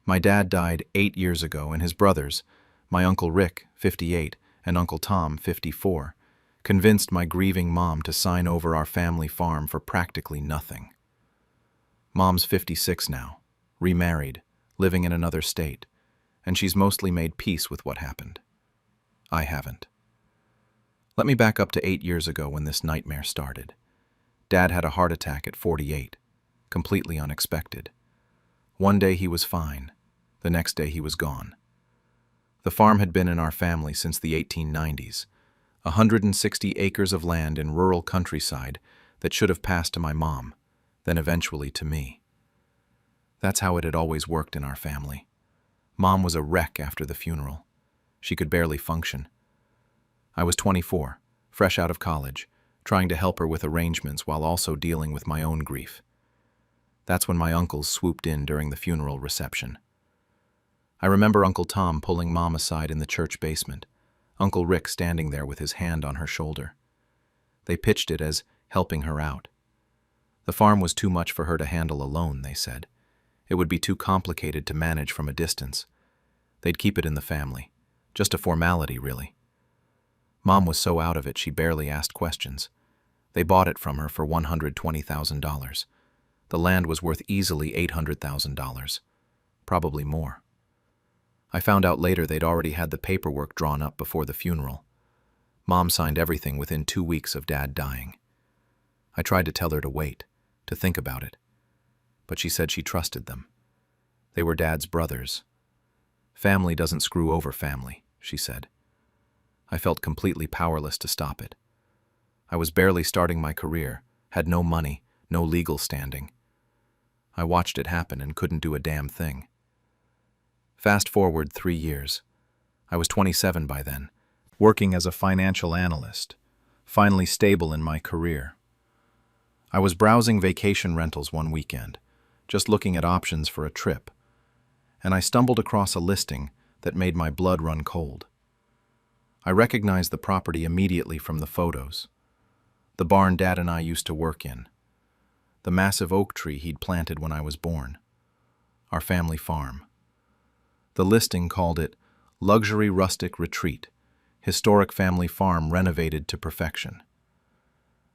My dad died 8 years ago, and his brothers, my Uncle Rick, 58, and Uncle Tom, 54, convinced my grieving mom to sign over our family farm for practically nothing. Mom's 56 now, remarried, living in another state, and she's mostly made peace with what happened. I haven't. Let me back up to 8 years ago when this nightmare started. Dad had a heart attack at 48, completely unexpected. One day he was fine, the next day he was gone. The farm had been in our family since the 1890s, 160 acres of land in rural countryside that should have passed to my mom, then eventually to me. That's how it had always worked in our family. Mom was a wreck after the funeral. She could barely function. I was 24, fresh out of college, trying to help her with arrangements while also dealing with my own grief. That's when my uncles swooped in during the funeral reception. I remember Uncle Tom pulling Mom aside in the church basement, Uncle Rick standing there with his hand on her shoulder. They pitched it as helping her out. The farm was too much for her to handle alone, they said. It would be too complicated to manage from a distance. They'd keep it in the family. Just a formality, really. Mom was so out of it she barely asked questions. They bought it from her for $120,000. The land was worth easily $800,000, probably more. I found out later they'd already had the paperwork drawn up before the funeral. Mom signed everything within 2 weeks of Dad dying. I tried to tell her to wait, to think about it, but she said she trusted them. They were Dad's brothers. Family doesn't screw over family, she said. I felt completely powerless to stop it. I was barely starting my career, had no money, no legal standing. I watched it happen and couldn't do a damn thing. Fast forward 3 years. I was 27 by then, working as a financial analyst, finally stable in my career. I was browsing vacation rentals one weekend, just looking at options for a trip, and I stumbled across a listing that made my blood run cold. I recognized the property immediately from the photos. The barn Dad and I used to work in. The massive oak tree he'd planted when I was born. Our family farm. The listing called it Luxury Rustic Retreat, Historic Family Farm Renovated to Perfection.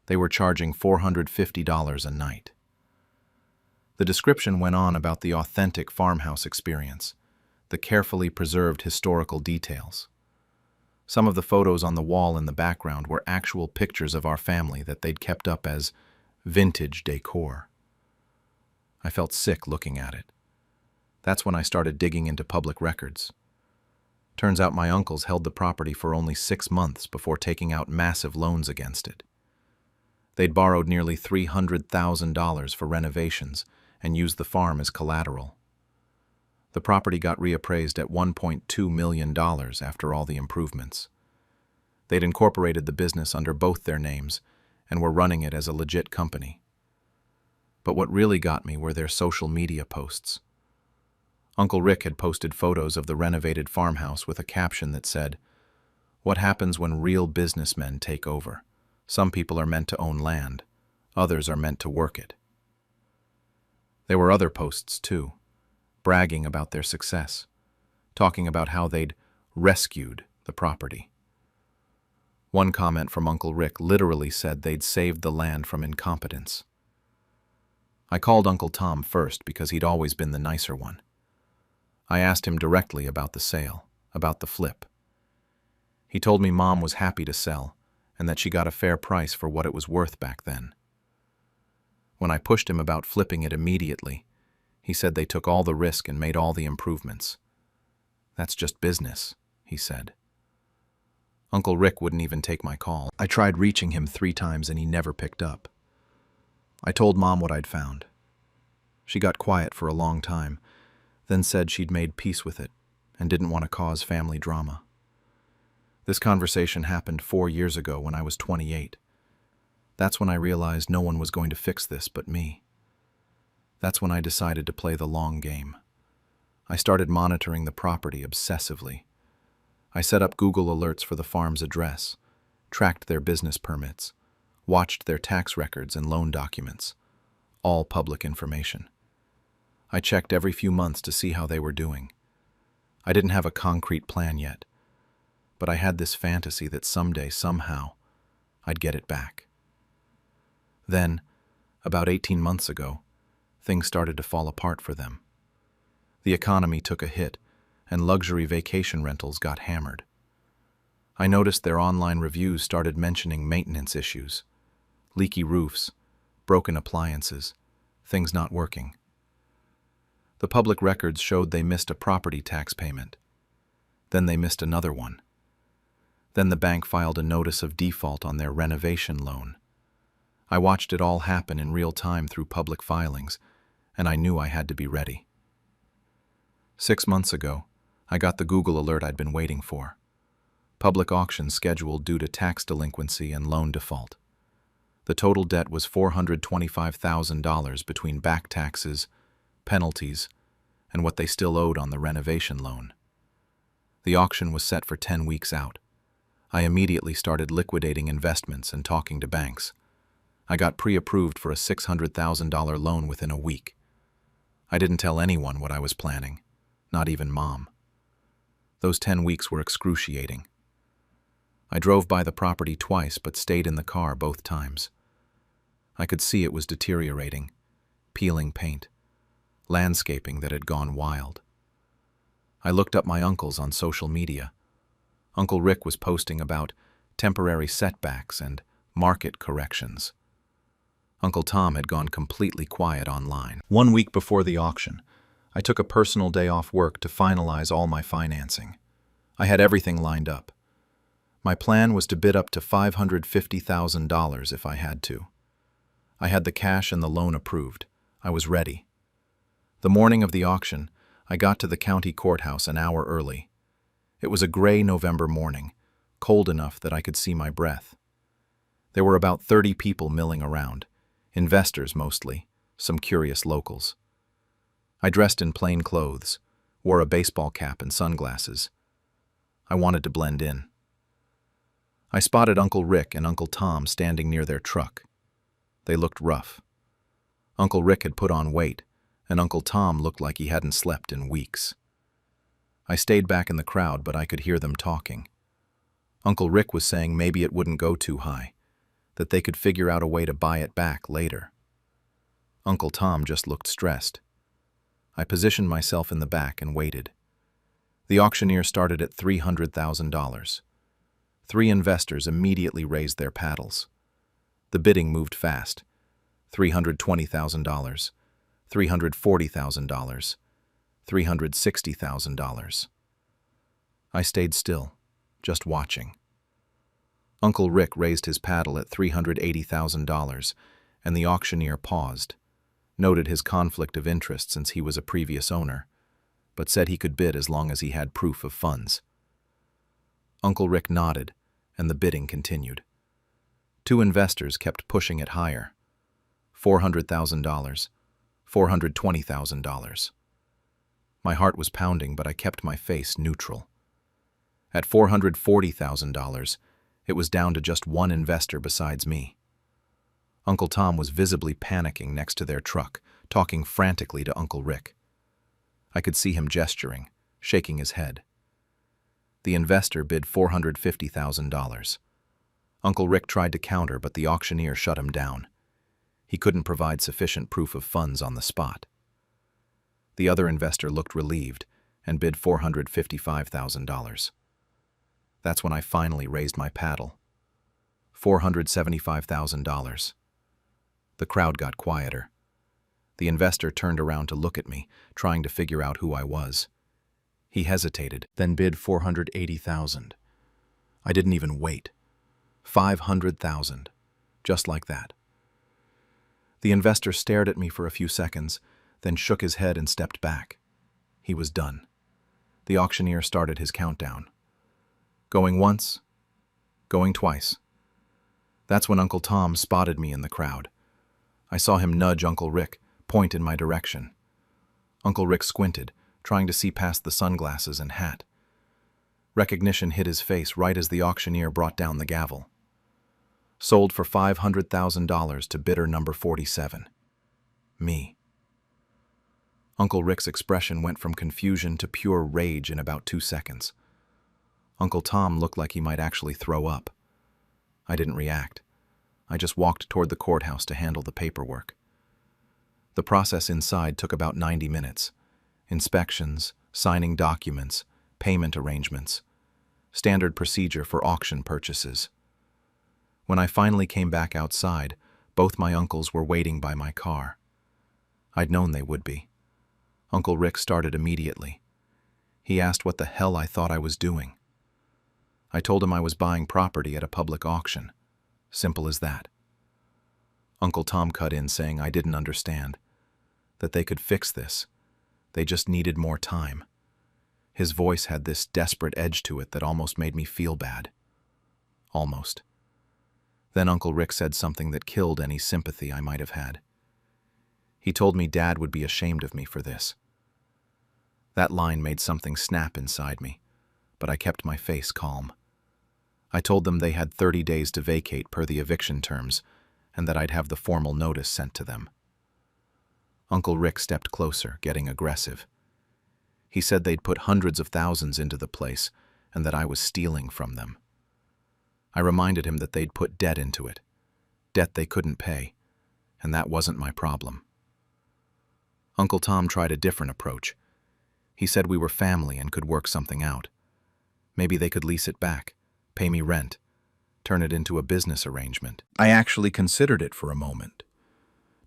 They were charging $450 a night. The description went on about the authentic farmhouse experience, the carefully preserved historical details. Some of the photos on the wall in the background were actual pictures of our family that they'd kept up as vintage decor. I felt sick looking at it. That's when I started digging into public records. Turns out my uncles held the property for only 6 months before taking out massive loans against it. They'd borrowed nearly $300,000 for renovations and used the farm as collateral. The property got reappraised at $1.2 million after all the improvements. They'd incorporated the business under both their names and were running it as a legit company. But what really got me were their social media posts. Uncle Rick had posted photos of the renovated farmhouse with a caption that said, "What happens when real businessmen take over? Some people are meant to own land, others are meant to work it." There were other posts too, bragging about their success, talking about how they'd rescued the property. One comment from Uncle Rick literally said they'd saved the land from incompetence. I called Uncle Tom first because he'd always been the nicer one. I asked him directly about the sale, about the flip. He told me Mom was happy to sell and that she got a fair price for what it was worth back then. When I pushed him about flipping it immediately, he said they took all the risk and made all the improvements. "That's just business," he said. Uncle Rick wouldn't even take my call. I tried reaching him 3 times and he never picked up. I told Mom what I'd found. She got quiet for a long time, then said she'd made peace with it and didn't want to cause family drama. This conversation happened 4 years ago when I was 28. That's when I realized no one was going to fix this but me. That's when I decided to play the long game. I started monitoring the property obsessively. I set up Google alerts for the farm's address, tracked their business permits, watched their tax records and loan documents, all public information. I checked every few months to see how they were doing. I didn't have a concrete plan yet, but I had this fantasy that someday, somehow, I'd get it back. Then, about 18 months ago, things started to fall apart for them. The economy took a hit, and luxury vacation rentals got hammered. I noticed their online reviews started mentioning maintenance issues, leaky roofs, broken appliances, things not working. The public records showed they missed a property tax payment. Then they missed another one. Then the bank filed a notice of default on their renovation loan. I watched it all happen in real time through public filings, and I knew I had to be ready. 6 months ago, I got the Google alert I'd been waiting for. Public auction scheduled due to tax delinquency and loan default. The total debt was $425,000 between back taxes, penalties, and what they still owed on the renovation loan. The auction was set for 10 weeks out. I immediately started liquidating investments and talking to banks. I got pre-approved for a $600,000 loan within a week. I didn't tell anyone what I was planning, not even Mom. Those 10 weeks were excruciating. I drove by the property twice but stayed in the car both times. I could see it was deteriorating, peeling paint, landscaping that had gone wild. I looked up my uncles on social media. Uncle Rick was posting about temporary setbacks and market corrections. Uncle Tom had gone completely quiet online. 1 week before the auction, I took a personal day off work to finalize all my financing. I had everything lined up. My plan was to bid up to $550,000 if I had to. I had the cash and the loan approved. I was ready. The morning of the auction, I got to the county courthouse an hour early. It was a gray November morning, cold enough that I could see my breath. There were about 30 people milling around, investors mostly, some curious locals. I dressed in plain clothes, wore a baseball cap and sunglasses. I wanted to blend in. I spotted Uncle Rick and Uncle Tom standing near their truck. They looked rough. Uncle Rick had put on weight, and Uncle Tom looked like he hadn't slept in weeks. I stayed back in the crowd, but I could hear them talking. Uncle Rick was saying maybe it wouldn't go too high, that they could figure out a way to buy it back later. Uncle Tom just looked stressed. I positioned myself in the back and waited. The auctioneer started at $300,000. 3 investors immediately raised their paddles. The bidding moved fast. $320,000, $340,000, $360,000. I stayed still, just watching. Uncle Rick raised his paddle at $380,000, and the auctioneer paused, noted his conflict of interest since he was a previous owner, but said he could bid as long as he had proof of funds. Uncle Rick nodded, and the bidding continued. 2 investors kept pushing it higher. $400,000, $420,000. My heart was pounding, but I kept my face neutral. At $440,000, it was down to just 1 investor besides me. Uncle Tom was visibly panicking next to their truck, talking frantically to Uncle Rick. I could see him gesturing, shaking his head. The investor bid $450,000. Uncle Rick tried to counter, but the auctioneer shut him down. He couldn't provide sufficient proof of funds on the spot. The other investor looked relieved and bid $455,000. That's when I finally raised my paddle. $475,000. The crowd got quieter. The investor turned around to look at me, trying to figure out who I was. He hesitated, then bid $480,000. I didn't even wait. $500,000. Just like that. The investor stared at me for a few seconds, then shook his head and stepped back. He was done. The auctioneer started his countdown. Going once, going twice. That's when Uncle Tom spotted me in the crowd. I saw him nudge Uncle Rick, point in my direction. Uncle Rick squinted, trying to see past the sunglasses and hat. Recognition hit his face right as the auctioneer brought down the gavel. Sold for $500,000 to bidder number 47. Me. Uncle Rick's expression went from confusion to pure rage in about 2 seconds. Uncle Tom looked like he might actually throw up. I didn't react. I just walked toward the courthouse to handle the paperwork. The process inside took about 90 minutes. Inspections, signing documents, payment arrangements. Standard procedure for auction purchases. When I finally came back outside, both my uncles were waiting by my car. I'd known they would be. Uncle Rick started immediately. He asked what the hell I thought I was doing. I told him I was buying property at a public auction. Simple as that. Uncle Tom cut in saying I didn't understand, that they could fix this. They just needed more time. His voice had this desperate edge to it that almost made me feel bad. Almost. Then Uncle Rick said something that killed any sympathy I might have had. He told me Dad would be ashamed of me for this. That line made something snap inside me, but I kept my face calm. I told them they had 30 days to vacate per the eviction terms, and that I'd have the formal notice sent to them. Uncle Rick stepped closer, getting aggressive. He said they'd put hundreds of thousands into the place, and that I was stealing from them. I reminded him that they'd put debt into it, debt they couldn't pay, and that wasn't my problem. Uncle Tom tried a different approach. He said we were family and could work something out. Maybe they could lease it back, pay me rent, turn it into a business arrangement. I actually considered it for a moment.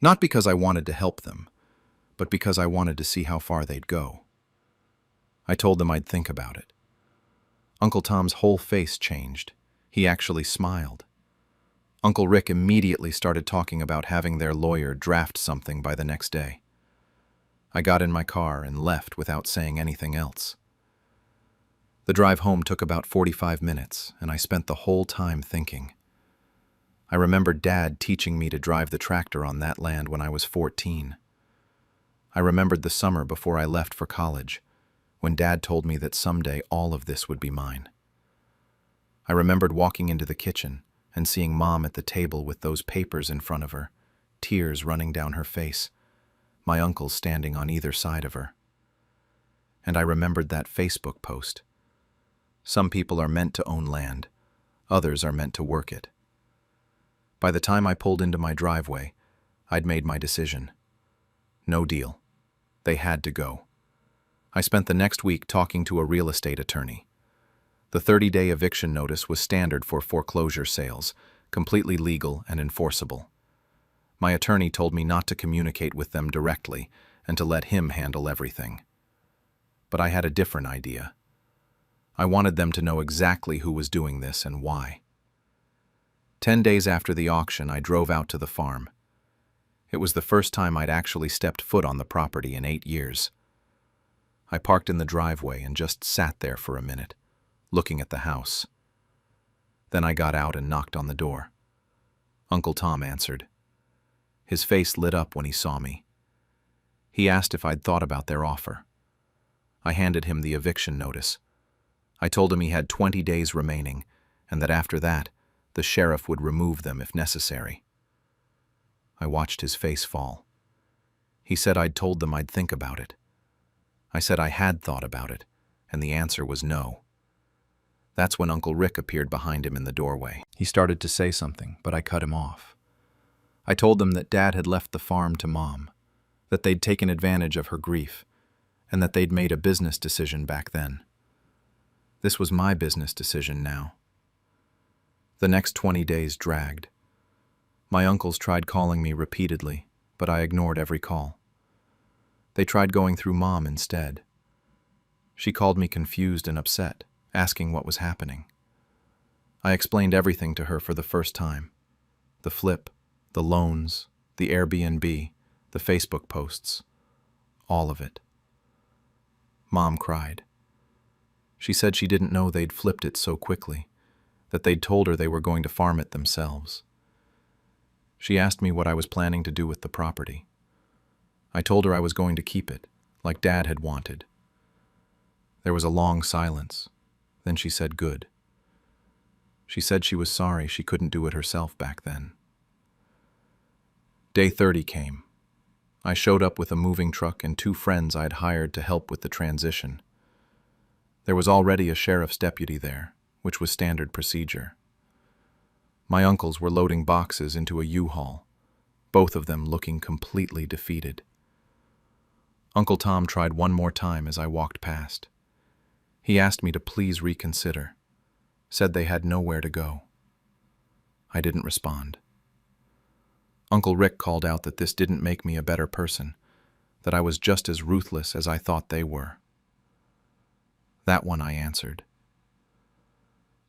Not because I wanted to help them, but because I wanted to see how far they'd go. I told them I'd think about it. Uncle Tom's whole face changed. He actually smiled. Uncle Rick immediately started talking about having their lawyer draft something by the next day. I got in my car and left without saying anything else. The drive home took about 45 minutes, and I spent the whole time thinking. I remembered Dad teaching me to drive the tractor on that land when I was 14. I remembered the summer before I left for college, when Dad told me that someday all of this would be mine. I remembered walking into the kitchen and seeing Mom at the table with those papers in front of her, tears running down her face, my uncles standing on either side of her. And I remembered that Facebook post. Some people are meant to own land, others are meant to work it. By the time I pulled into my driveway, I'd made my decision. No deal. They had to go. I spent the next week talking to a real estate attorney. The 30-day eviction notice was standard for foreclosure sales, completely legal and enforceable. My attorney told me not to communicate with them directly and to let him handle everything. But I had a different idea. I wanted them to know exactly who was doing this and why. 10 days after the auction, I drove out to the farm. It was the first time I'd actually stepped foot on the property in 8 years. I parked in the driveway and just sat there for a minute, looking at the house. Then I got out and knocked on the door. Uncle Tom answered. His face lit up when he saw me. He asked if I'd thought about their offer. I handed him the eviction notice. I told him he had 20 days remaining, and that after that, the sheriff would remove them if necessary. I watched his face fall. He said I'd told them I'd think about it. I said I had thought about it, and the answer was no. That's when Uncle Rick appeared behind him in the doorway. He started to say something, but I cut him off. I told them that Dad had left the farm to Mom, that they'd taken advantage of her grief, and that they'd made a business decision back then. This was my business decision now. The next 20 days dragged. My uncles tried calling me repeatedly, but I ignored every call. They tried going through Mom instead. She called me confused and upset, asking what was happening. I explained everything to her for the first time. The flip, the loans, the Airbnb, the Facebook posts. All of it. Mom cried. She said she didn't know they'd flipped it so quickly, that they'd told her they were going to farm it themselves. She asked me what I was planning to do with the property. I told her I was going to keep it, like Dad had wanted. There was a long silence. Then she said good. She said she was sorry she couldn't do it herself back then. Day 30 came. I showed up with a moving truck and 2 friends I'd hired to help with the transition. There was already a sheriff's deputy there, which was standard procedure. My uncles were loading boxes into a U-Haul, both of them looking completely defeated. Uncle Tom tried one more time as I walked past. He asked me to please reconsider, said they had nowhere to go. I didn't respond. Uncle Rick called out that this didn't make me a better person, that I was just as ruthless as I thought they were. That one I answered.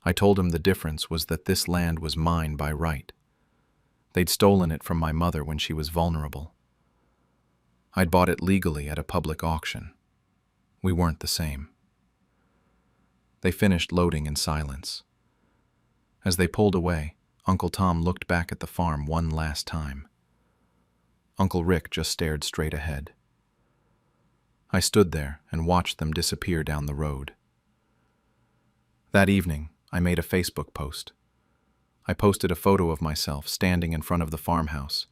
I told him the difference was that this land was mine by right. They'd stolen it from my mother when she was vulnerable. I'd bought it legally at a public auction. We weren't the same. They finished loading in silence. As they pulled away, Uncle Tom looked back at the farm one last time. Uncle Rick just stared straight ahead. I stood there and watched them disappear down the road. That evening, I made a Facebook post. I posted a photo of myself standing in front of the farmhouse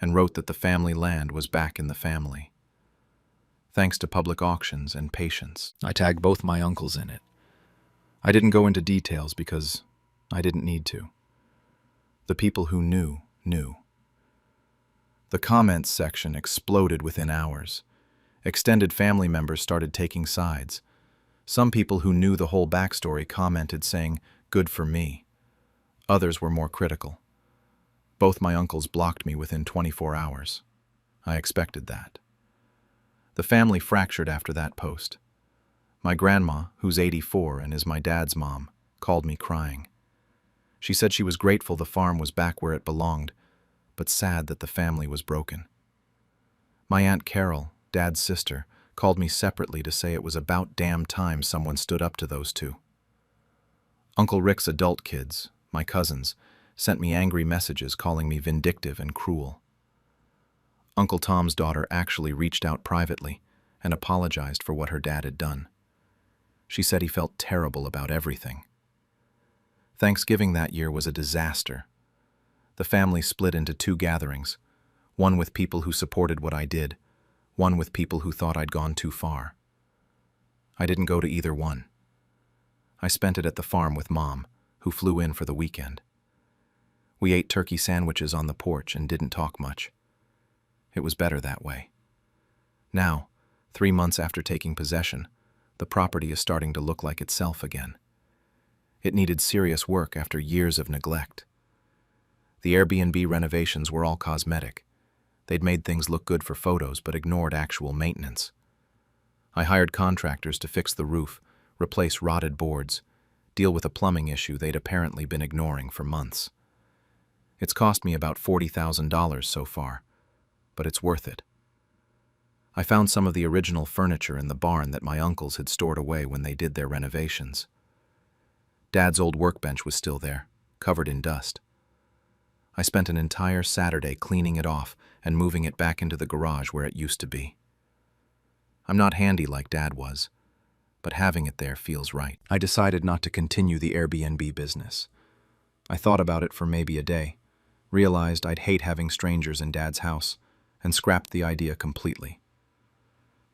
and wrote that the family land was back in the family. Thanks to public auctions and patience. I tagged both my uncles in it. I didn't go into details because I didn't need to. The people who knew, knew. The comments section exploded within hours. Extended family members started taking sides. Some people who knew the whole backstory commented saying, "Good for me." Others were more critical. Both my uncles blocked me within 24 hours. I expected that. The family fractured after that post. My grandma, who's 84 and is my dad's mom, called me crying. She said she was grateful the farm was back where it belonged, but sad that the family was broken. My Aunt Carol, Dad's sister, called me separately to say it was about damn time someone stood up to those two. Uncle Rick's adult kids, my cousins, sent me angry messages calling me vindictive and cruel. Uncle Tom's daughter actually reached out privately and apologized for what her dad had done. She said he felt terrible about everything. Thanksgiving that year was a disaster. The family split into two gatherings, one with people who supported what I did, one with people who thought I'd gone too far. I didn't go to either one. I spent it at the farm with Mom, who flew in for the weekend. We ate turkey sandwiches on the porch and didn't talk much. It was better that way. Now, 3 months after taking possession, the property is starting to look like itself again. It needed serious work after years of neglect. The Airbnb renovations were all cosmetic. They'd made things look good for photos but ignored actual maintenance. I hired contractors to fix the roof, replace rotted boards, deal with a plumbing issue they'd apparently been ignoring for months. It's cost me about $40,000 so far, but it's worth it. I found some of the original furniture in the barn that my uncles had stored away when they did their renovations. Dad's old workbench was still there, covered in dust. I spent an entire Saturday cleaning it off and moving it back into the garage where it used to be. I'm not handy like Dad was, but having it there feels right. I decided not to continue the Airbnb business. I thought about it for maybe a day, realized I'd hate having strangers in Dad's house, and scrapped the idea completely.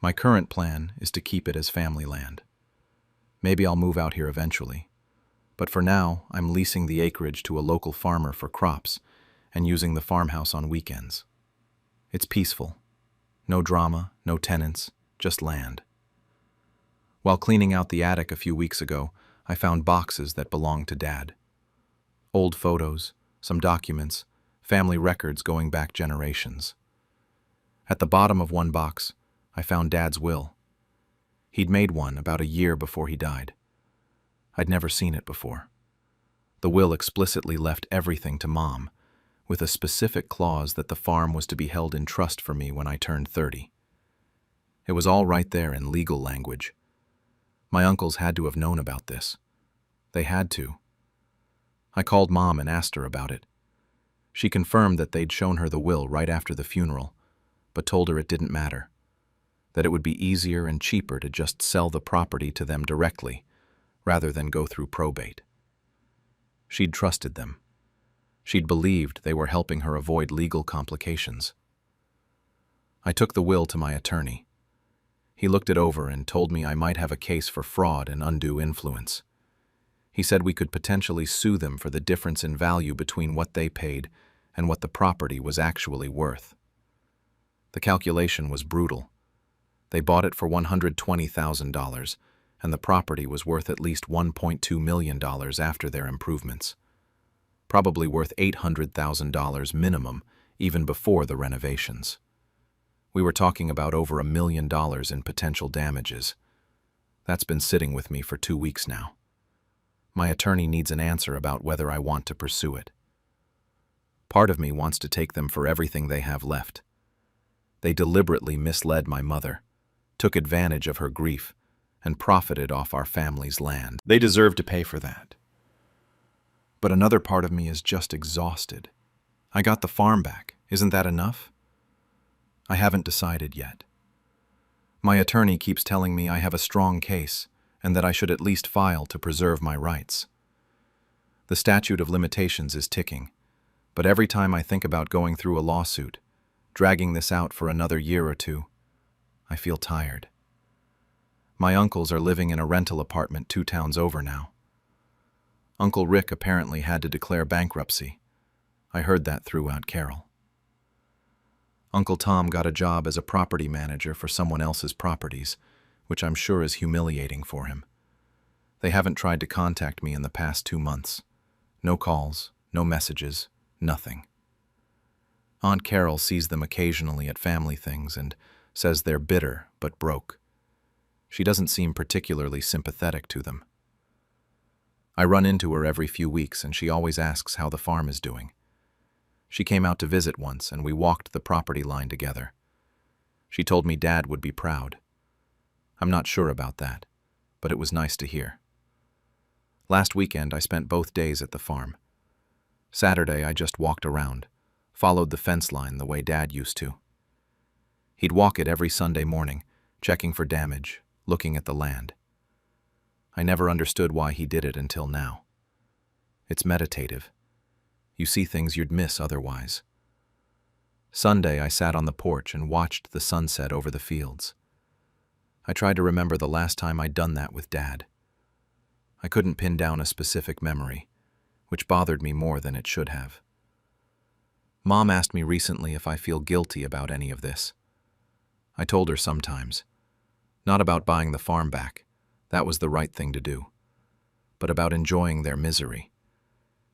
My current plan is to keep it as family land. Maybe I'll move out here eventually, but for now I'm leasing the acreage to a local farmer for crops and using the farmhouse on weekends. It's peaceful. No drama, no tenants, just land. While cleaning out the attic a few weeks ago, I found boxes that belonged to Dad. Old photos, some documents, family records going back generations. At the bottom of one box, I found Dad's will. He'd made one about a year before he died. I'd never seen it before. The will explicitly left everything to Mom, with a specific clause that the farm was to be held in trust for me when I turned 30. It was all right there in legal language. My uncles had to have known about this. They had to. I called Mom and asked her about it. She confirmed that they'd shown her the will right after the funeral, but told her it didn't matter, that it would be easier and cheaper to just sell the property to them directly, rather than go through probate. She'd trusted them. She'd believed they were helping her avoid legal complications. I took the will to my attorney. He looked it over and told me I might have a case for fraud and undue influence. He said we could potentially sue them for the difference in value between what they paid and what the property was actually worth. The calculation was brutal. They bought it for $120,000, and the property was worth at least $1.2 million after their improvements. Probably worth $800,000 minimum, even before the renovations. We were talking about over $1 million in potential damages. That's been sitting with me for 2 weeks now. My attorney needs an answer about whether I want to pursue it. Part of me wants to take them for everything they have left. They deliberately misled my mother, took advantage of her grief, and profited off our family's land. They deserve to pay for that. But another part of me is just exhausted. I got the farm back. Isn't that enough? I haven't decided yet. My attorney keeps telling me I have a strong case and that I should at least file to preserve my rights. The statute of limitations is ticking, but every time I think about going through a lawsuit, dragging this out for another year or two, I feel tired. My uncles are living in a rental apartment 2 towns over now. Uncle Rick apparently had to declare bankruptcy. I heard that through Aunt Carol. Uncle Tom got a job as a property manager for someone else's properties, which I'm sure is humiliating for him. They haven't tried to contact me in the past 2 months. No calls, no messages, nothing. Aunt Carol sees them occasionally at family things and says they're bitter but broke. She doesn't seem particularly sympathetic to them. I run into her every few weeks and she always asks how the farm is doing. She came out to visit once and we walked the property line together. She told me Dad would be proud. I'm not sure about that, but it was nice to hear. Last weekend I spent both days at the farm. Saturday I just walked around, followed the fence line the way Dad used to. He'd walk it every Sunday morning, checking for damage, looking at the land. I never understood why he did it until now. It's meditative. You see things you'd miss otherwise. Sunday I sat on the porch and watched the sunset over the fields. I tried to remember the last time I'd done that with Dad. I couldn't pin down a specific memory, which bothered me more than it should have. Mom asked me recently if I feel guilty about any of this. I told her sometimes. Not about buying the farm back, that was the right thing to do, but about enjoying their misery.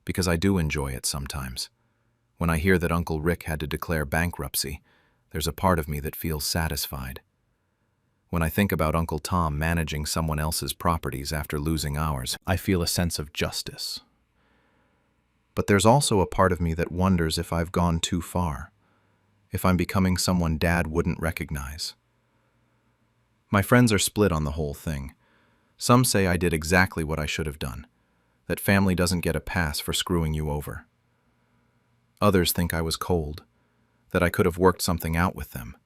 Because I do enjoy it sometimes. When I hear that Uncle Rick had to declare bankruptcy, there's a part of me that feels satisfied. When I think about Uncle Tom managing someone else's properties after losing ours, I feel a sense of justice. But there's also a part of me that wonders if I've gone too far, if I'm becoming someone Dad wouldn't recognize. My friends are split on the whole thing. Some say I did exactly what I should have done, that family doesn't get a pass for screwing you over. Others think I was cold, that I could have worked something out with them.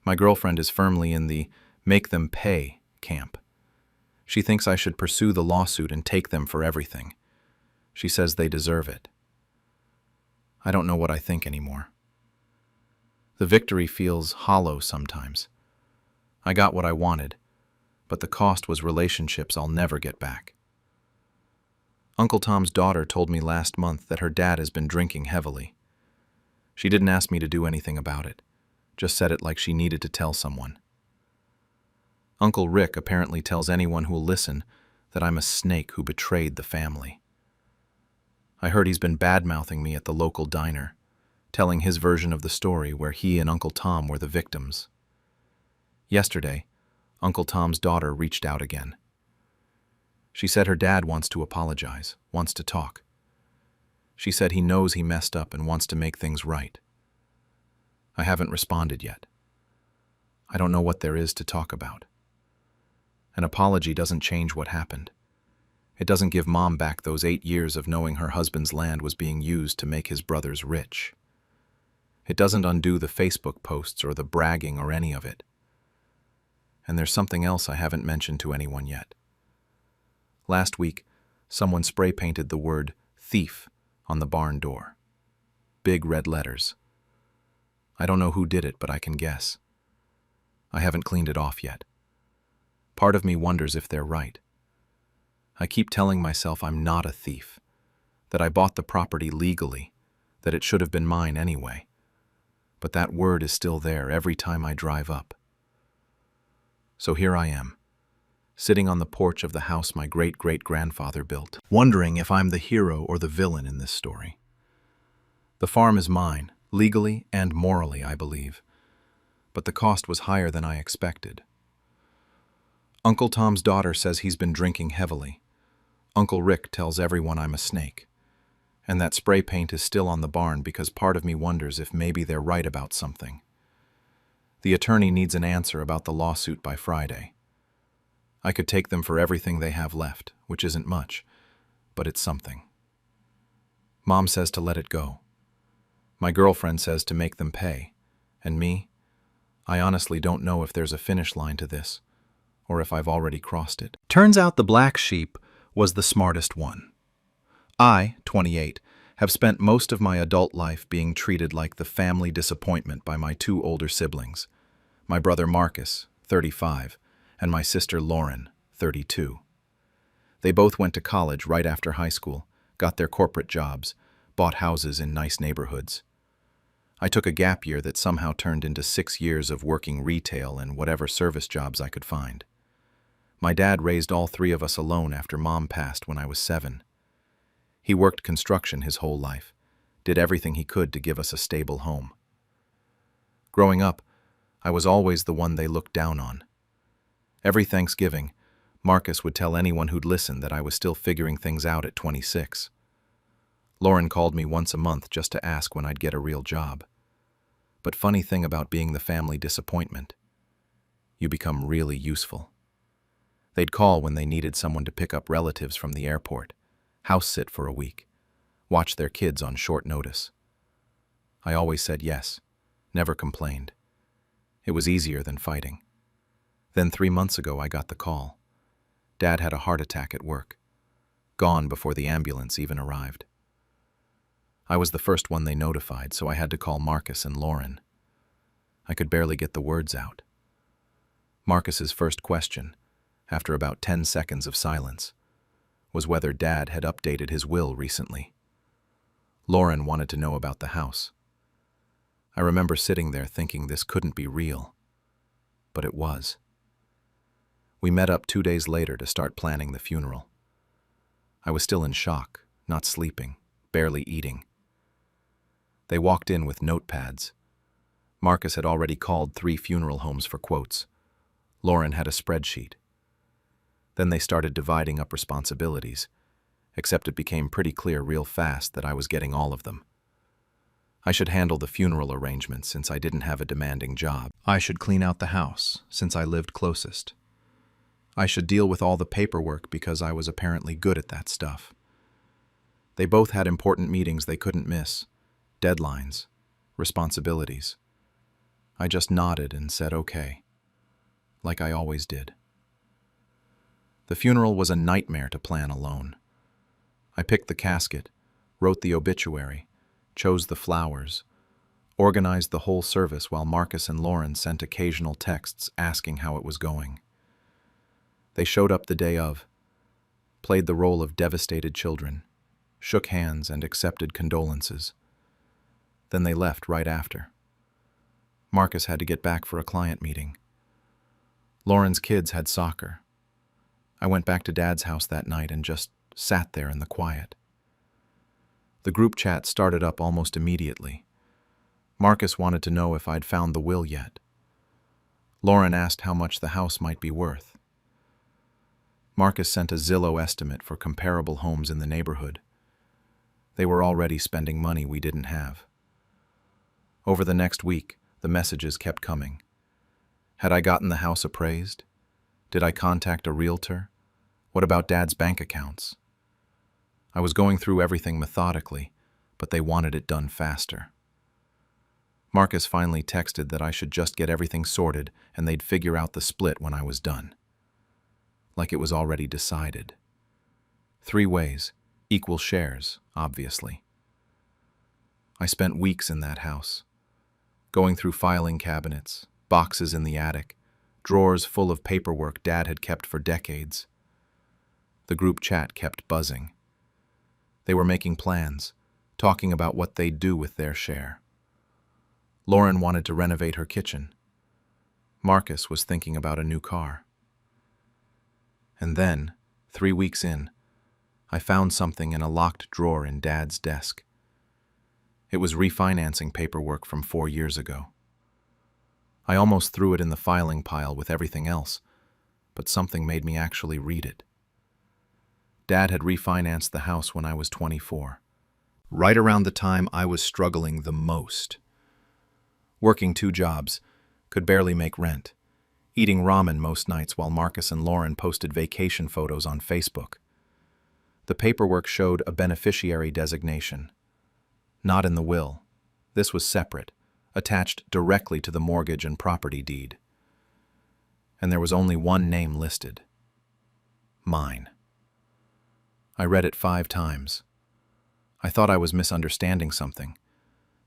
My girlfriend is firmly in the make them pay camp. She thinks I should pursue the lawsuit and take them for everything. She says they deserve it. I don't know what I think anymore. The victory feels hollow sometimes. I got what I wanted, but the cost was relationships I'll never get back. Uncle Tom's daughter told me last month that her dad has been drinking heavily. She didn't ask me to do anything about it, just said it like she needed to tell someone. Uncle Rick apparently tells anyone who'll listen that I'm a snake who betrayed the family. I heard he's been bad-mouthing me at the local diner, telling his version of the story where he and Uncle Tom were the victims. Yesterday, Uncle Tom's daughter reached out again. She said her dad wants to apologize, wants to talk. She said he knows he messed up and wants to make things right. I haven't responded yet. I don't know what there is to talk about. An apology doesn't change what happened. It doesn't give Mom back those 8 years of knowing her husband's land was being used to make his brothers rich. It doesn't undo the Facebook posts or the bragging or any of it. And there's something else I haven't mentioned to anyone yet. Last week, someone spray-painted the word thief on the barn door. Big red letters. I don't know who did it, but I can guess. I haven't cleaned it off yet. Part of me wonders if they're right. I keep telling myself I'm not a thief, that I bought the property legally, that it should have been mine anyway. But that word is still there every time I drive up. So here I am, sitting on the porch of the house my great-great-grandfather built, wondering if I'm the hero or the villain in this story. The farm is mine, legally and morally, I believe, but the cost was higher than I expected. Uncle Tom's daughter says he's been drinking heavily. Uncle Rick tells everyone I'm a snake. And that spray paint is still on the barn because part of me wonders if maybe they're right about something. The attorney needs an answer about the lawsuit by Friday. I could take them for everything they have left, which isn't much, but it's something. Mom says to let it go. My girlfriend says to make them pay. And me? I honestly don't know if there's a finish line to this, or if I've already crossed it. Turns out the black sheep was the smartest one. I, 28, have spent most of my adult life being treated like the family disappointment by my 2 older siblings, my brother Marcus, 35, and my sister Lauren, 32. They both went to college right after high school, got their corporate jobs, bought houses in nice neighborhoods. I took a gap year that somehow turned into 6 years of working retail and whatever service jobs I could find. My dad raised all 3 of us alone after Mom passed when I was 7. He worked construction his whole life, did everything he could to give us a stable home. Growing up, I was always the one they looked down on. Every Thanksgiving, Marcus would tell anyone who'd listen that I was still figuring things out at 26. Lauren called me once a month just to ask when I'd get a real job. But funny thing about being the family disappointment, you become really useful. They'd call when they needed someone to pick up relatives from the airport, house sit for a week, watch their kids on short notice. I always said yes, never complained. It was easier than fighting. Then 3 months ago I got the call. Dad had a heart attack at work, gone before the ambulance even arrived. I was the first one they notified, so I had to call Marcus and Lauren. I could barely get the words out. Marcus's first question, after about 10 seconds of silence, was whether Dad had updated his will recently. Lauren wanted to know about the house. I remember sitting there thinking this couldn't be real, but it was. We met up 2 days later to start planning the funeral. I was still in shock, not sleeping, barely eating. They walked in with notepads. Marcus had already called 3 funeral homes for quotes. Lauren had a spreadsheet. Then they started dividing up responsibilities, except it became pretty clear real fast that I was getting all of them. I should handle the funeral arrangements since I didn't have a demanding job. I should clean out the house since I lived closest. I should deal with all the paperwork because I was apparently good at that stuff. They both had important meetings they couldn't miss, deadlines, responsibilities. I just nodded and said okay, like I always did. The funeral was a nightmare to plan alone. I picked the casket, wrote the obituary, chose the flowers, organized the whole service while Marcus and Lauren sent occasional texts asking how it was going. They showed up the day of, played the role of devastated children, shook hands and accepted condolences. Then they left right after. Marcus had to get back for a client meeting. Lauren's kids had soccer. I went back to Dad's house that night and just sat there in the quiet. The group chat started up almost immediately. Marcus wanted to know if I'd found the will yet. Lauren asked how much the house might be worth. Marcus sent a Zillow estimate for comparable homes in the neighborhood. They were already spending money we didn't have. Over the next week, the messages kept coming. Had I gotten the house appraised? Did I contact a realtor? What about Dad's bank accounts? I was going through everything methodically, but they wanted it done faster. Marcus finally texted that I should just get everything sorted and they'd figure out the split when I was done. Like it was already decided. 3 ways, equal shares, obviously. I spent weeks in that house, going through filing cabinets, boxes in the attic, drawers full of paperwork Dad had kept for decades. The group chat kept buzzing. They were making plans, talking about what they'd do with their share. Lauren wanted to renovate her kitchen. Marcus was thinking about a new car. And then, 3 weeks in, I found something in a locked drawer in Dad's desk. It was refinancing paperwork from 4 years ago. I almost threw it in the filing pile with everything else, but something made me actually read it. Dad had refinanced the house when I was 24, right around the time I was struggling the most. Working 2 jobs, could barely make rent, eating ramen most nights while Marcus and Lauren posted vacation photos on Facebook. The paperwork showed a beneficiary designation. Not in the will. This was separate, attached directly to the mortgage and property deed. And there was only one name listed. Mine. I read it 5 times. I thought I was misunderstanding something,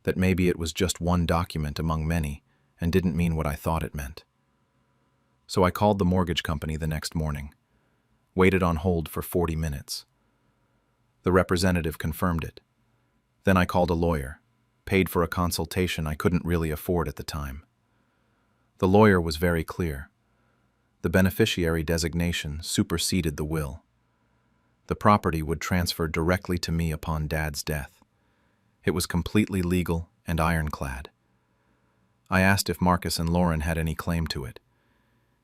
that maybe it was just one document among many and didn't mean what I thought it meant. So I called the mortgage company the next morning, waited on hold for 40 minutes. The representative confirmed it. Then I called a lawyer, paid for a consultation I couldn't really afford at the time. The lawyer was very clear. The beneficiary designation superseded the will. The property would transfer directly to me upon Dad's death. It was completely legal and ironclad. I asked if Marcus and Lauren had any claim to it.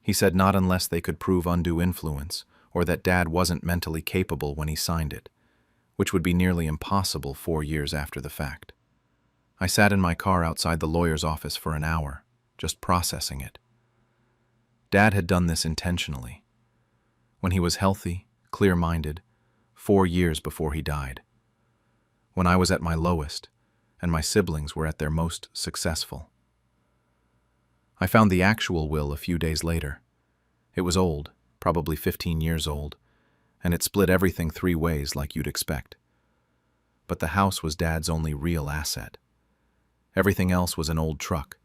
He said not unless they could prove undue influence or that Dad wasn't mentally capable when he signed it, which would be nearly impossible 4 years after the fact. I sat in my car outside the lawyer's office for an hour, just processing it. Dad had done this intentionally. When he was healthy, clear-minded, 4 years before he died. When I was at my lowest, and my siblings were at their most successful. I found the actual will a few days later. It was old, probably 15 years old, and it split everything 3 ways like you'd expect. But the house was Dad's only real asset. Everything else was an old truck,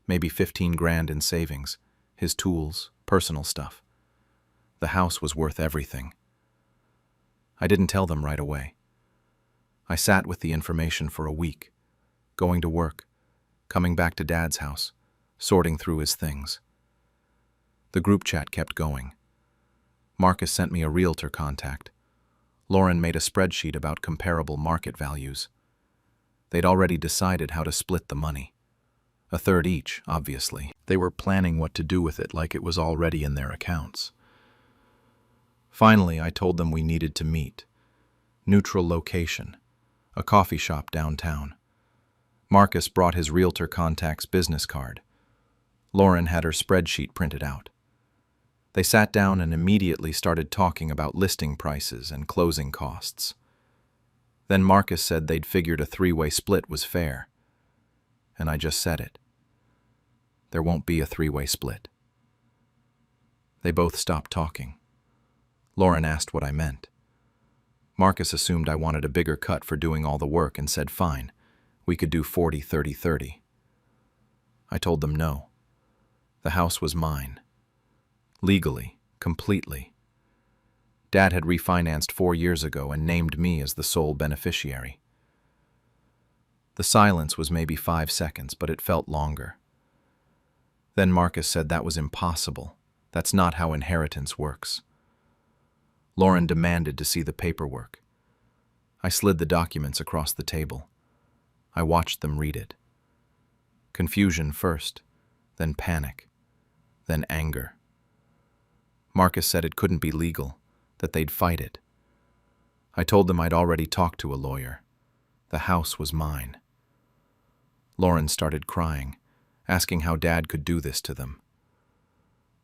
maybe 15 grand in savings, his tools, personal stuff. The house was worth everything. I didn't tell them right away. I sat with the information for a week, going to work, coming back to Dad's house, sorting through his things. The group chat kept going. Marcus sent me a realtor contact. Lauren made a spreadsheet about comparable market values. They'd already decided how to split the money. A third each, obviously. They were planning what to do with it like it was already in their accounts. Finally, I told them we needed to meet. Neutral location. A coffee shop downtown. Marcus brought his realtor contact's business card. Lauren had her spreadsheet printed out. They sat down and immediately started talking about listing prices and closing costs. Then Marcus said they'd figured a 3-way split was fair. And I just said it. There won't be a 3-way split. They both stopped talking. Lauren asked what I meant. Marcus assumed I wanted a bigger cut for doing all the work and said fine, we could do 40-30-30. I told them no. The house was mine. Legally, completely. Dad had refinanced 4 years ago and named me as the sole beneficiary. The silence was maybe 5 seconds, but it felt longer. Then Marcus said that was impossible. That's not how inheritance works. Lauren demanded to see the paperwork. I slid the documents across the table. I watched them read it. Confusion first, then panic, then anger. Marcus said it couldn't be legal, that they'd fight it. I told them I'd already talked to a lawyer. The house was mine. Lauren started crying, asking how Dad could do this to them.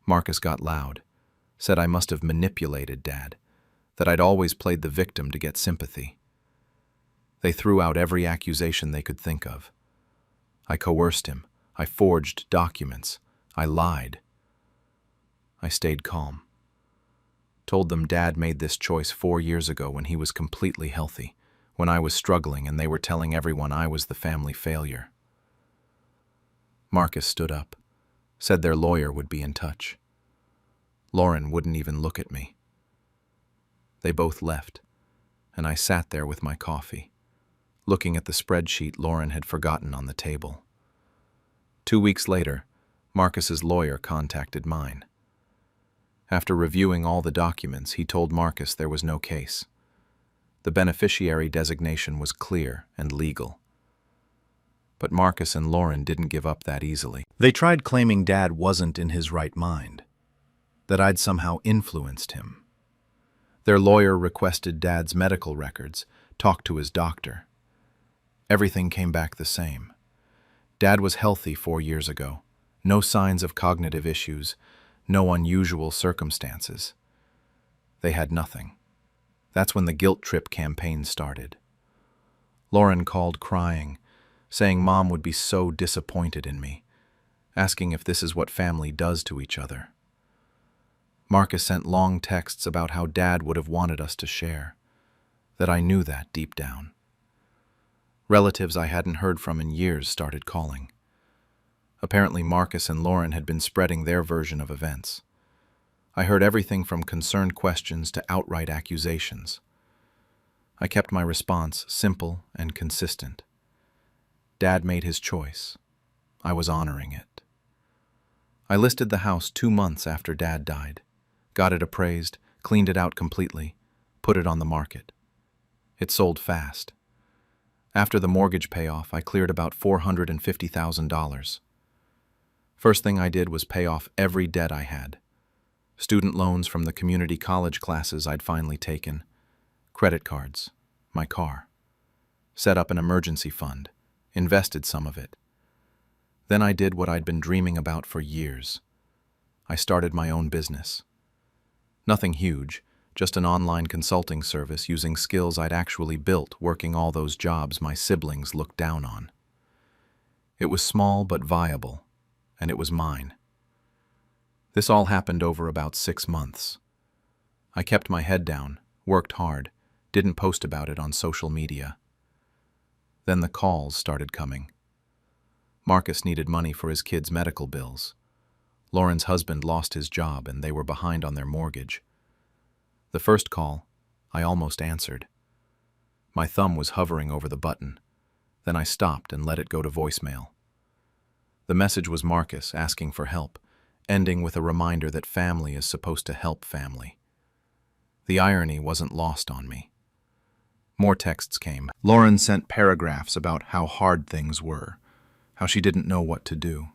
Marcus got loud, said I must have manipulated Dad, that I'd always played the victim to get sympathy. They threw out every accusation they could think of. I coerced him. I forged documents. I lied. I stayed calm. Told them Dad made this choice 4 years ago when he was completely healthy, when I was struggling and they were telling everyone I was the family failure. Marcus stood up, said their lawyer would be in touch. Lauren wouldn't even look at me. They both left, and I sat there with my coffee, looking at the spreadsheet Lauren had forgotten on the table. 2 weeks later, Marcus's lawyer contacted mine. After reviewing all the documents, he told Marcus there was no case. The beneficiary designation was clear and legal. But Marcus and Lauren didn't give up that easily. They tried claiming Dad wasn't in his right mind, that I'd somehow influenced him. Their lawyer requested Dad's medical records, talked to his doctor. Everything came back the same. Dad was healthy 4 years ago, no signs of cognitive issues, no unusual circumstances. They had nothing. That's when the guilt trip campaign started. Lauren called crying, saying Mom would be so disappointed in me, asking if this is what family does to each other. Marcus sent long texts about how Dad would have wanted us to share, that I knew that deep down. Relatives I hadn't heard from in years started calling. Apparently Marcus and Lauren had been spreading their version of events. I heard everything from concerned questions to outright accusations. I kept my response simple and consistent. Dad made his choice. I was honoring it. I listed the house 2 months after Dad died, got it appraised, cleaned it out completely, put it on the market. It sold fast. After the mortgage payoff, I cleared about $450,000. First thing I did was pay off every debt I had. Student loans from the community college classes I'd finally taken, credit cards, my car. Set up an emergency fund, invested some of it. Then I did what I'd been dreaming about for years. I started my own business. Nothing huge, just an online consulting service using skills I'd actually built working all those jobs my siblings looked down on. It was small but viable, and it was mine. This all happened over about 6 months. I kept my head down, worked hard, didn't post about it on social media. Then the calls started coming. Marcus needed money for his kids' medical bills. Lauren's husband lost his job and they were behind on their mortgage. The first call, I almost answered. My thumb was hovering over the button. Then I stopped and let it go to voicemail. The message was Marcus asking for help, ending with a reminder that family is supposed to help family. The irony wasn't lost on me. More texts came. Lauren sent paragraphs about how hard things were, how she didn't know what to do.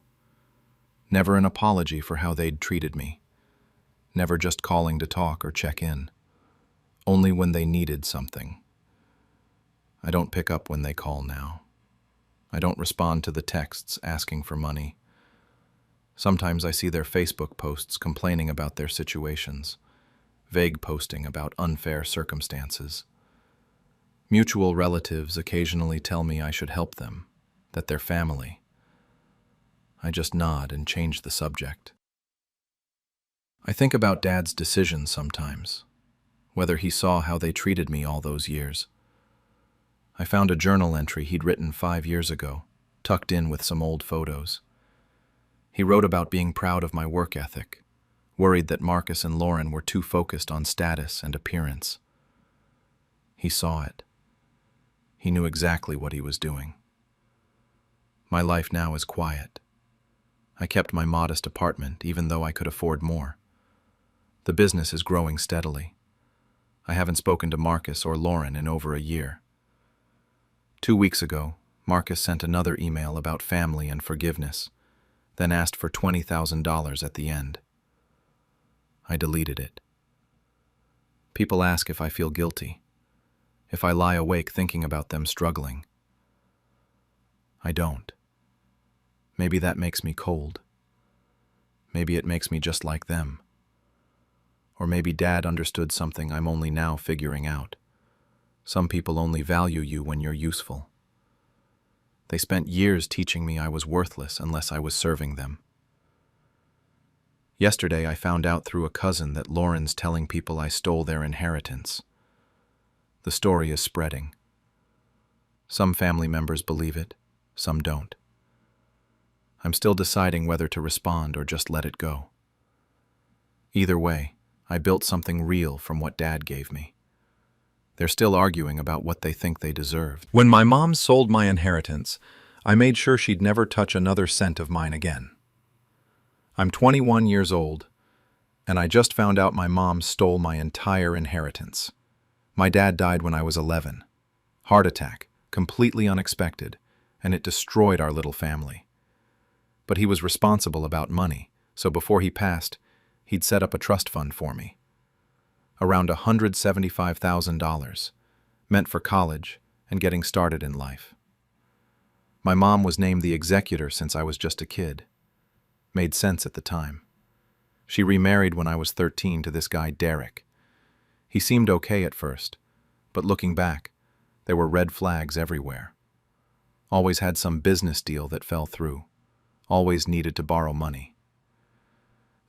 Never an apology for how they'd treated me. Never just calling to talk or check in. Only when they needed something. I don't pick up when they call now. I don't respond to the texts asking for money. Sometimes I see their Facebook posts complaining about their situations, vague posting about unfair circumstances. Mutual relatives occasionally tell me I should help them, that they're family. I just nod and change the subject. I think about Dad's decisions sometimes, whether he saw how they treated me all those years. I found a journal entry he'd written 5 years ago, tucked in with some old photos. He wrote about being proud of my work ethic, worried that Marcus and Lauren were too focused on status and appearance. He saw it. He knew exactly what he was doing. My life now is quiet. I kept my modest apartment even though I could afford more. The business is growing steadily. I haven't spoken to Marcus or Lauren in over a year. 2 weeks ago, Marcus sent another email about family and forgiveness, then asked for $20,000 at the end. I deleted it. People ask if I feel guilty, if I lie awake thinking about them struggling. I don't. Maybe that makes me cold. Maybe it makes me just like them. Or maybe Dad understood something I'm only now figuring out. Some people only value you when you're useful. They spent years teaching me I was worthless unless I was serving them. Yesterday I found out through a cousin that Lauren's telling people I stole their inheritance. The story is spreading. Some family members believe it, some don't. I'm still deciding whether to respond or just let it go. Either way, I built something real from what Dad gave me. They're still arguing about what they think they deserved. When my mom sold my inheritance, I made sure she'd never touch another cent of mine again. I'm 21 years old, and I just found out my mom stole my entire inheritance. My dad died when I was 11. Heart attack, completely unexpected, and it destroyed our little family. But he was responsible about money, so before he passed, he'd set up a trust fund for me. Around $175,000, meant for college and getting started in life. My mom was named the executor since I was just a kid. Made sense at the time. She remarried when I was 13 to this guy Derek. He seemed okay at first, but looking back, there were red flags everywhere. Always had some business deal that fell through. Always needed to borrow money.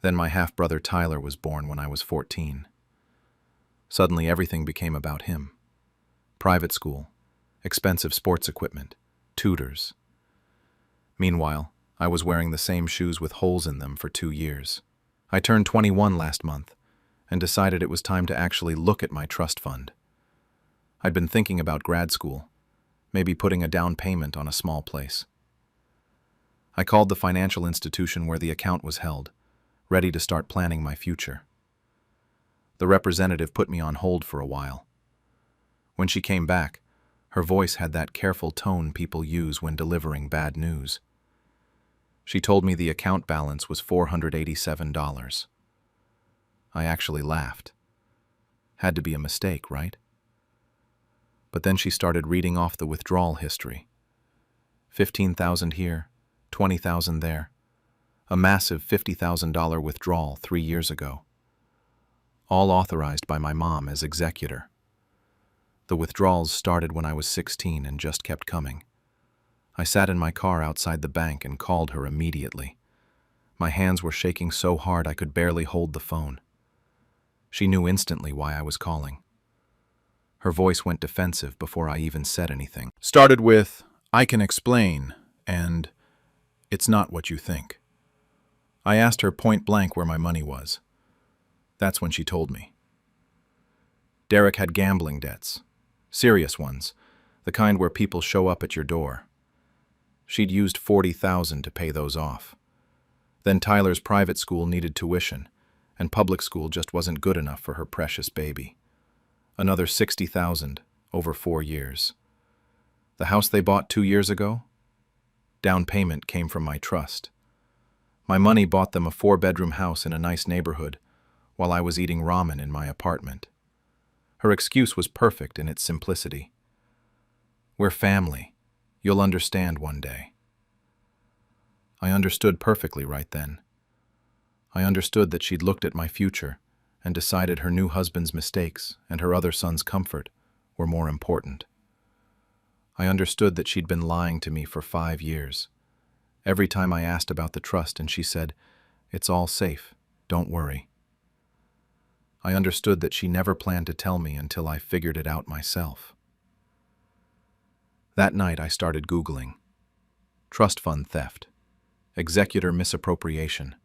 Then my half-brother Tyler was born when I was 14. Suddenly everything became about him. Private school, expensive sports equipment, tutors. Meanwhile, I was wearing the same shoes with holes in them for 2 years. I turned 21 last month and decided it was time to actually look at my trust fund. I'd been thinking about grad school, maybe putting a down payment on a small place. I called the financial institution where the account was held, ready to start planning my future. The representative put me on hold for a while. When she came back, her voice had that careful tone people use when delivering bad news. She told me the account balance was $487. I actually laughed. Had to be a mistake, right? But then she started reading off the withdrawal history. 15,000 here, 20,000 there. A massive $50,000 withdrawal 3 years ago. All authorized by my mom as executor. The withdrawals started when I was 16 and just kept coming. I sat in my car outside the bank and called her immediately. My hands were shaking so hard I could barely hold the phone. She knew instantly why I was calling. Her voice went defensive before I even said anything. Started with, "I can explain," and "It's not what you think." I asked her point blank where my money was. That's when she told me. Derek had gambling debts. Serious ones, the kind where people show up at your door. She'd used $40,000 to pay those off. Then Tyler's private school needed tuition, and public school just wasn't good enough for her precious baby. Another $60,000 over 4 years. The house they bought 2 years ago? Down payment came from my trust. My money bought them a 4-bedroom house in a nice neighborhood while I was eating ramen in my apartment. Her excuse was perfect in its simplicity. "We're family. You'll understand one day." I understood perfectly right then. I understood that she'd looked at my future and decided her new husband's mistakes and her other son's comfort were more important. I understood that she'd been lying to me for 5 years. Every time I asked about the trust and she said, "It's all safe, don't worry." I understood that she never planned to tell me until I figured it out myself. That night I started Googling. Trust fund theft, executor misappropriation,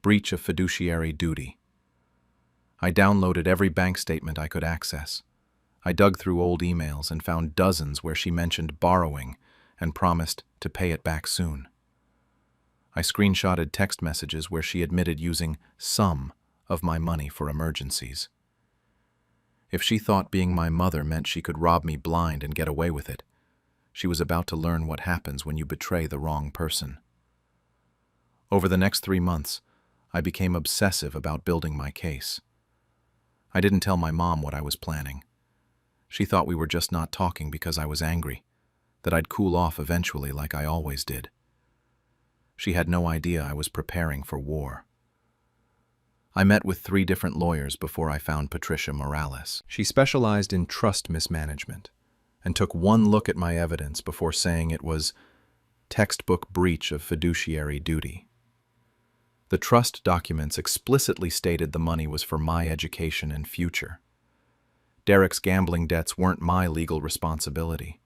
breach of fiduciary duty. I downloaded every bank statement I could access. I dug through old emails and found dozens where she mentioned borrowing and promised to pay it back soon. I screenshotted text messages where she admitted using some of my money for emergencies. If she thought being my mother meant she could rob me blind and get away with it, she was about to learn what happens when you betray the wrong person. Over the next 3 months, I became obsessive about building my case. I didn't tell my mom what I was planning. She thought we were just not talking because I was angry, that I'd cool off eventually like I always did. She had no idea I was preparing for war. I met with 3 different lawyers before I found Patricia Morales. She specialized in trust mismanagement and took one look at my evidence before saying it was textbook breach of fiduciary duty. The trust documents explicitly stated the money was for my education and future. Derek's gambling debts weren't my legal responsibility.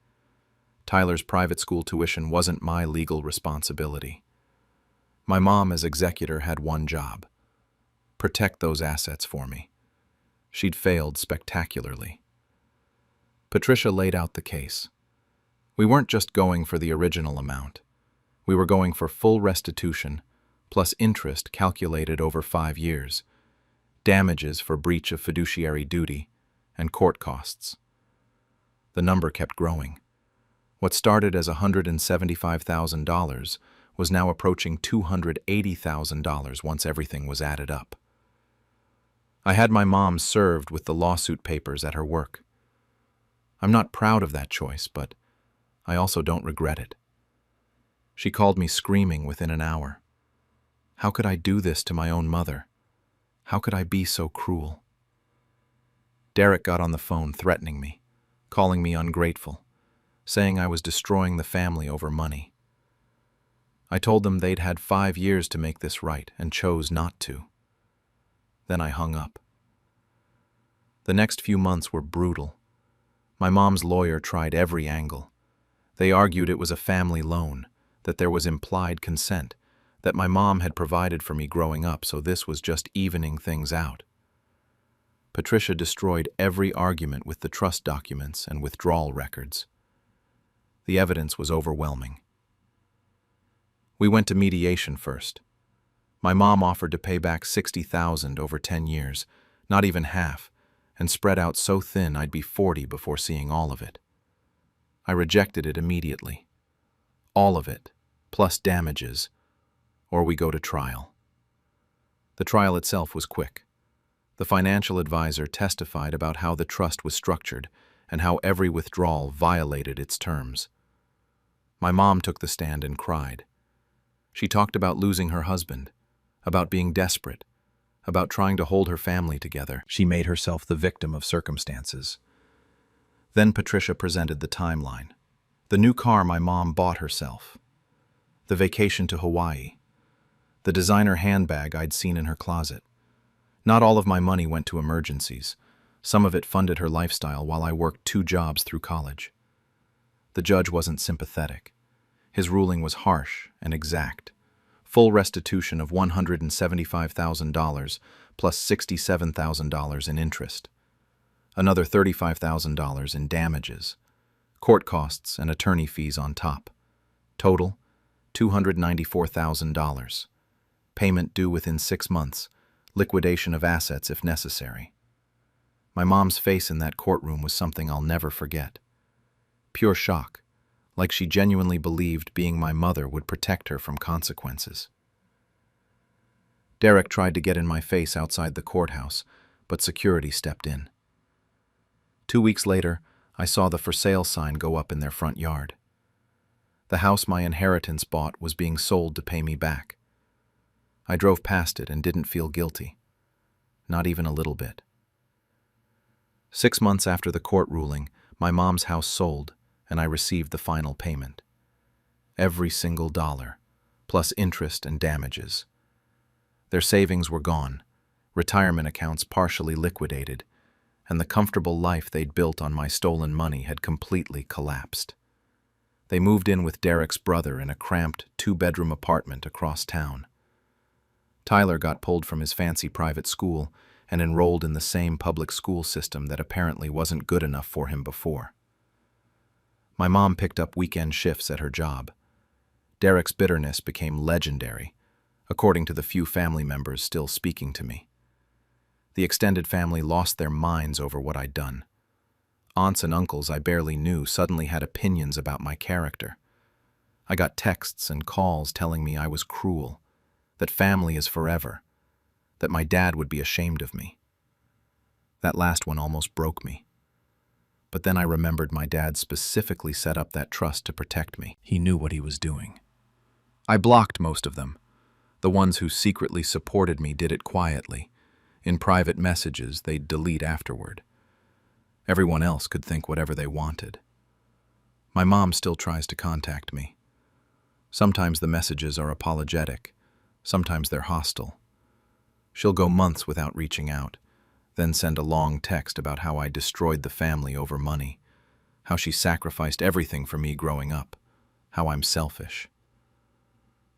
Tyler's private school tuition wasn't my legal responsibility. My mom as executor had one job: protect those assets for me. She'd failed spectacularly. Patricia laid out the case. We weren't just going for the original amount. We were going for full restitution, plus interest calculated over 5 years, damages for breach of fiduciary duty, and court costs. The number kept growing. What started as $175,000 was now approaching $280,000 once everything was added up. I had my mom served with the lawsuit papers at her work. I'm not proud of that choice, but I also don't regret it. She called me screaming within an hour. How could I do this to my own mother? How could I be so cruel? Derek got on the phone threatening me, calling me ungrateful, saying I was destroying the family over money. I told them they'd had 5 years to make this right and chose not to. Then I hung up. The next few months were brutal. My mom's lawyer tried every angle. They argued it was a family loan, that there was implied consent, that my mom had provided for me growing up, so this was just evening things out. Patricia destroyed every argument with the trust documents and withdrawal records. The evidence was overwhelming. We went to mediation first. My mom offered to pay back $60,000 over 10 years, not even half, and spread out so thin I'd be 40 before seeing all of it. I rejected it immediately. All of it, plus damages, or we go to trial. The trial itself was quick. The financial advisor testified about how the trust was structured and how every withdrawal violated its terms. My mom took the stand and cried. She talked about losing her husband, about being desperate, about trying to hold her family together. She made herself the victim of circumstances. Then Patricia presented the timeline. The new car my mom bought herself. The vacation to Hawaii. The designer handbag I'd seen in her closet. Not all of my money went to emergencies. Some of it funded her lifestyle while I worked 2 jobs through college. The judge wasn't sympathetic. His ruling was harsh and exact. Full restitution of $175,000 plus $67,000 in interest. Another $35,000 in damages. Court costs and attorney fees on top. Total, $294,000. Payment due within 6 months. Liquidation of assets if necessary. My mom's face in that courtroom was something I'll never forget. Pure shock, like she genuinely believed being my mother would protect her from consequences. Derek tried to get in my face outside the courthouse, but security stepped in. 2 weeks later, I saw the for sale sign go up in their front yard. The house my inheritance bought was being sold to pay me back. I drove past it and didn't feel guilty. Not even a little bit. 6 months after the court ruling, my mom's house sold, and I received the final payment. Every single dollar, plus interest and damages. Their savings were gone, retirement accounts partially liquidated, and the comfortable life they'd built on my stolen money had completely collapsed. They moved in with Derek's brother in a cramped 2-bedroom apartment across town. Tyler got pulled from his fancy private school and enrolled in the same public school system that apparently wasn't good enough for him before. My mom picked up weekend shifts at her job. Derek's bitterness became legendary, according to the few family members still speaking to me. The extended family lost their minds over what I'd done. Aunts and uncles I barely knew suddenly had opinions about my character. I got texts and calls telling me I was cruel, that family is forever, that my dad would be ashamed of me. That last one almost broke me. But then I remembered my dad specifically set up that trust to protect me. He knew what he was doing. I blocked most of them. The ones who secretly supported me did it quietly. In private messages they'd delete afterward. Everyone else could think whatever they wanted. My mom still tries to contact me. Sometimes the messages are apologetic. Sometimes they're hostile. She'll go months without reaching out, then send a long text about how I destroyed the family over money, how she sacrificed everything for me growing up, how I'm selfish.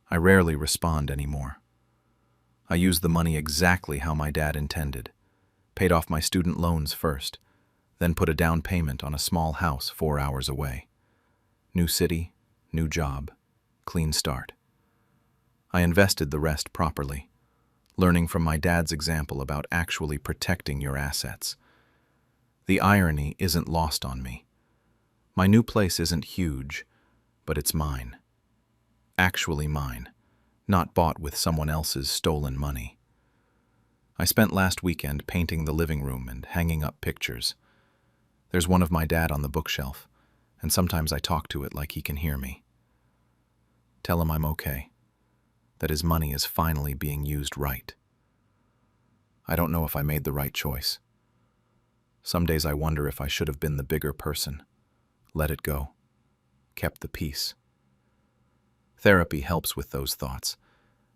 I rarely respond anymore. I used the money exactly how my dad intended, paid off my student loans first, then put a down payment on a small house 4 hours away. New city, new job, clean start. I invested the rest properly, learning from my dad's example about actually protecting your assets. The irony isn't lost on me. My new place isn't huge, but it's mine. Actually mine, not bought with someone else's stolen money. I spent last weekend painting the living room and hanging up pictures. There's one of my dad on the bookshelf, and sometimes I talk to it like he can hear me. Tell him I'm okay, that his money is finally being used right. I don't know if I made the right choice. Some days I wonder if I should have been the bigger person, let it go, kept the peace. Therapy helps with those thoughts,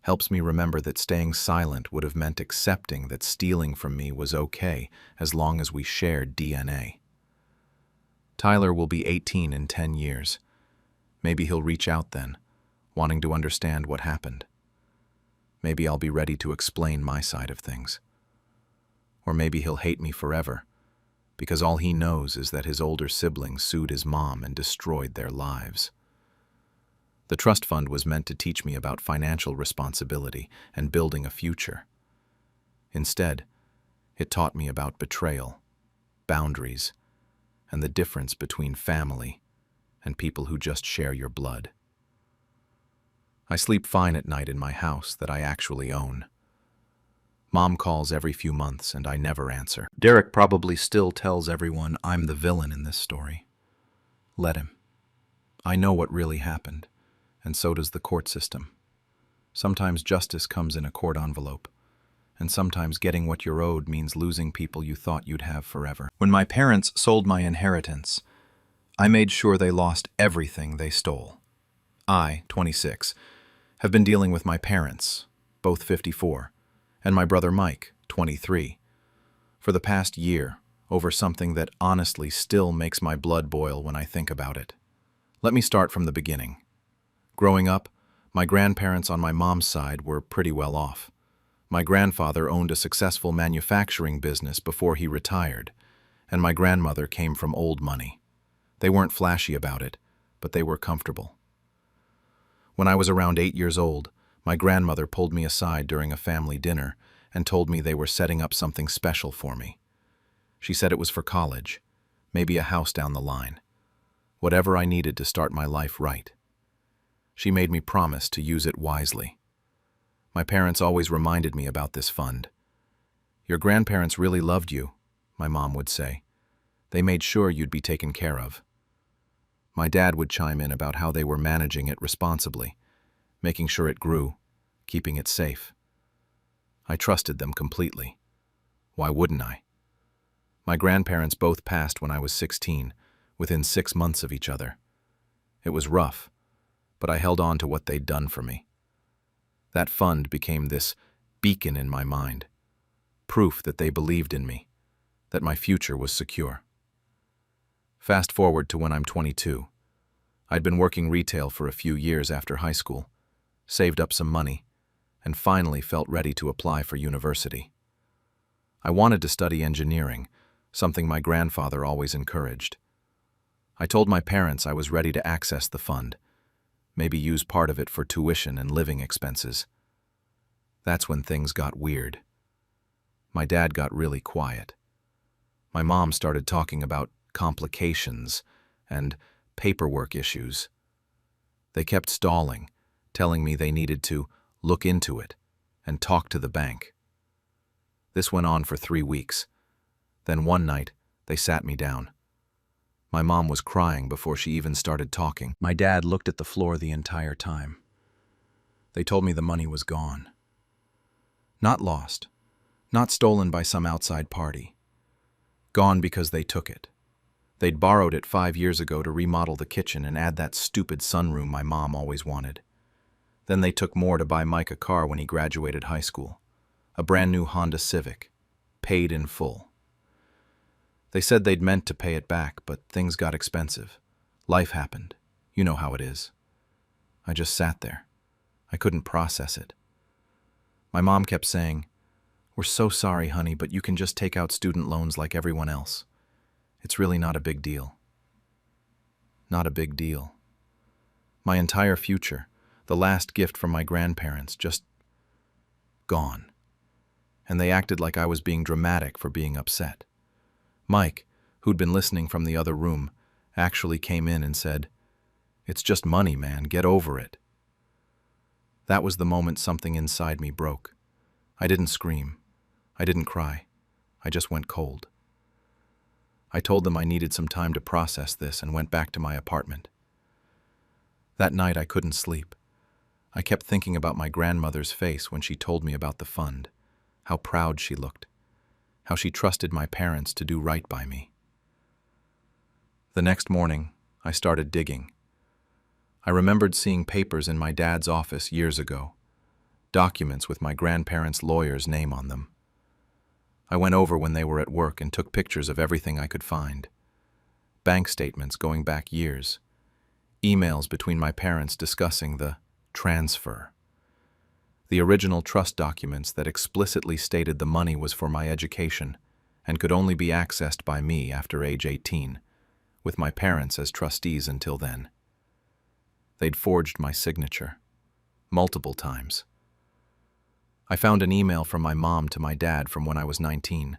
helps me remember that staying silent would have meant accepting that stealing from me was okay as long as we shared DNA. Tyler will be 18 in 10 years. Maybe he'll reach out then, wanting to understand what happened. Maybe I'll be ready to explain my side of things. Or maybe he'll hate me forever, because all he knows is that his older siblings sued his mom and destroyed their lives. The trust fund was meant to teach me about financial responsibility and building a future. Instead, it taught me about betrayal, boundaries, and the difference between family and people who just share your blood. I sleep fine at night in my house that I actually own. Mom calls every few months and I never answer. Derek probably still tells everyone I'm the villain in this story. Let him. I know what really happened, and so does the court system. Sometimes justice comes in a court envelope, and sometimes getting what you're owed means losing people you thought you'd have forever. When my parents sold my inheritance, I made sure they lost everything they stole. I, 26, have been dealing with my parents, both 54, and my brother Mike, 23, for the past year over something that honestly still makes my blood boil when I think about it. Let me start from the beginning. Growing up, my grandparents on my mom's side were pretty well off. My grandfather owned a successful manufacturing business before he retired, and my grandmother came from old money. They weren't flashy about it, but they were comfortable. When I was around 8 years old, my grandmother pulled me aside during a family dinner and told me they were setting up something special for me. She said it was for college, maybe a house down the line, whatever I needed to start my life right. She made me promise to use it wisely. My parents always reminded me about this fund. Your grandparents really loved you, my mom would say. They made sure you'd be taken care of. My dad would chime in about how they were managing it responsibly, making sure it grew, keeping it safe. I trusted them completely. Why wouldn't I? My grandparents both passed when I was 16, within 6 months of each other. It was rough, but I held on to what they'd done for me. That fund became this beacon in my mind, proof that they believed in me, that my future was secure. Fast forward to when I'm 22. I'd been working retail for a few years after high school, saved up some money, and finally felt ready to apply for university. I wanted to study engineering, something my grandfather always encouraged. I told my parents I was ready to access the fund, maybe use part of it for tuition and living expenses. That's when things got weird. My dad got really quiet. My mom started talking about complications and paperwork issues. They kept stalling, telling me they needed to look into it and talk to the bank. This went on for 3 weeks. Then one night, they sat me down. My mom was crying before she even started talking. My dad looked at the floor the entire time. They told me the money was gone. Not lost, not stolen by some outside party. Gone because they took it. They'd borrowed it 5 years ago to remodel the kitchen and add that stupid sunroom my mom always wanted. Then they took more to buy Mike a car when he graduated high school. A brand new Honda Civic, paid in full. They said they'd meant to pay it back, but things got expensive. Life happened. You know how it is. I just sat there. I couldn't process it. My mom kept saying, "We're so sorry, honey, but you can just take out student loans like everyone else. It's really not a big deal." Not a big deal. My entire future, the last gift from my grandparents, just gone. And they acted like I was being dramatic for being upset. Mike, who'd been listening from the other room, actually came in and said, "It's just money, man. Get over it." That was the moment something inside me broke. I didn't scream. I didn't cry. I just went cold. I told them I needed some time to process this and went back to my apartment. That night I couldn't sleep. I kept thinking about my grandmother's face when she told me about the fund, how proud she looked, how she trusted my parents to do right by me. The next morning, I started digging. I remembered seeing papers in my dad's office years ago, documents with my grandparents' lawyer's name on them. I went over when they were at work and took pictures of everything I could find. Bank statements going back years, emails between my parents discussing the transfer, the original trust documents that explicitly stated the money was for my education, and could only be accessed by me after age 18, with my parents as trustees until then. They'd forged my signature, multiple times. I found an email from my mom to my dad from when I was 19.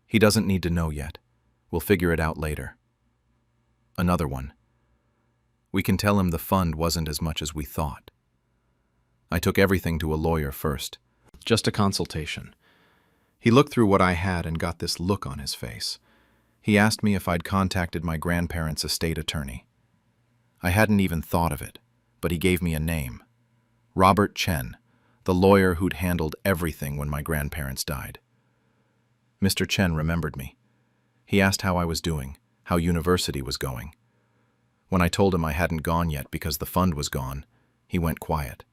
He doesn't need to know yet. We'll figure it out later. Another one. We can tell him the fund wasn't as much as we thought. I took everything to a lawyer first, just a consultation. He looked through what I had and got this look on his face. He asked me if I'd contacted my grandparents' estate attorney. I hadn't even thought of it, but he gave me a name. Robert Chen, the lawyer who'd handled everything when my grandparents died. Mr. Chen remembered me. He asked how I was doing, how university was going. When I told him I hadn't gone yet because the fund was gone, he went quiet.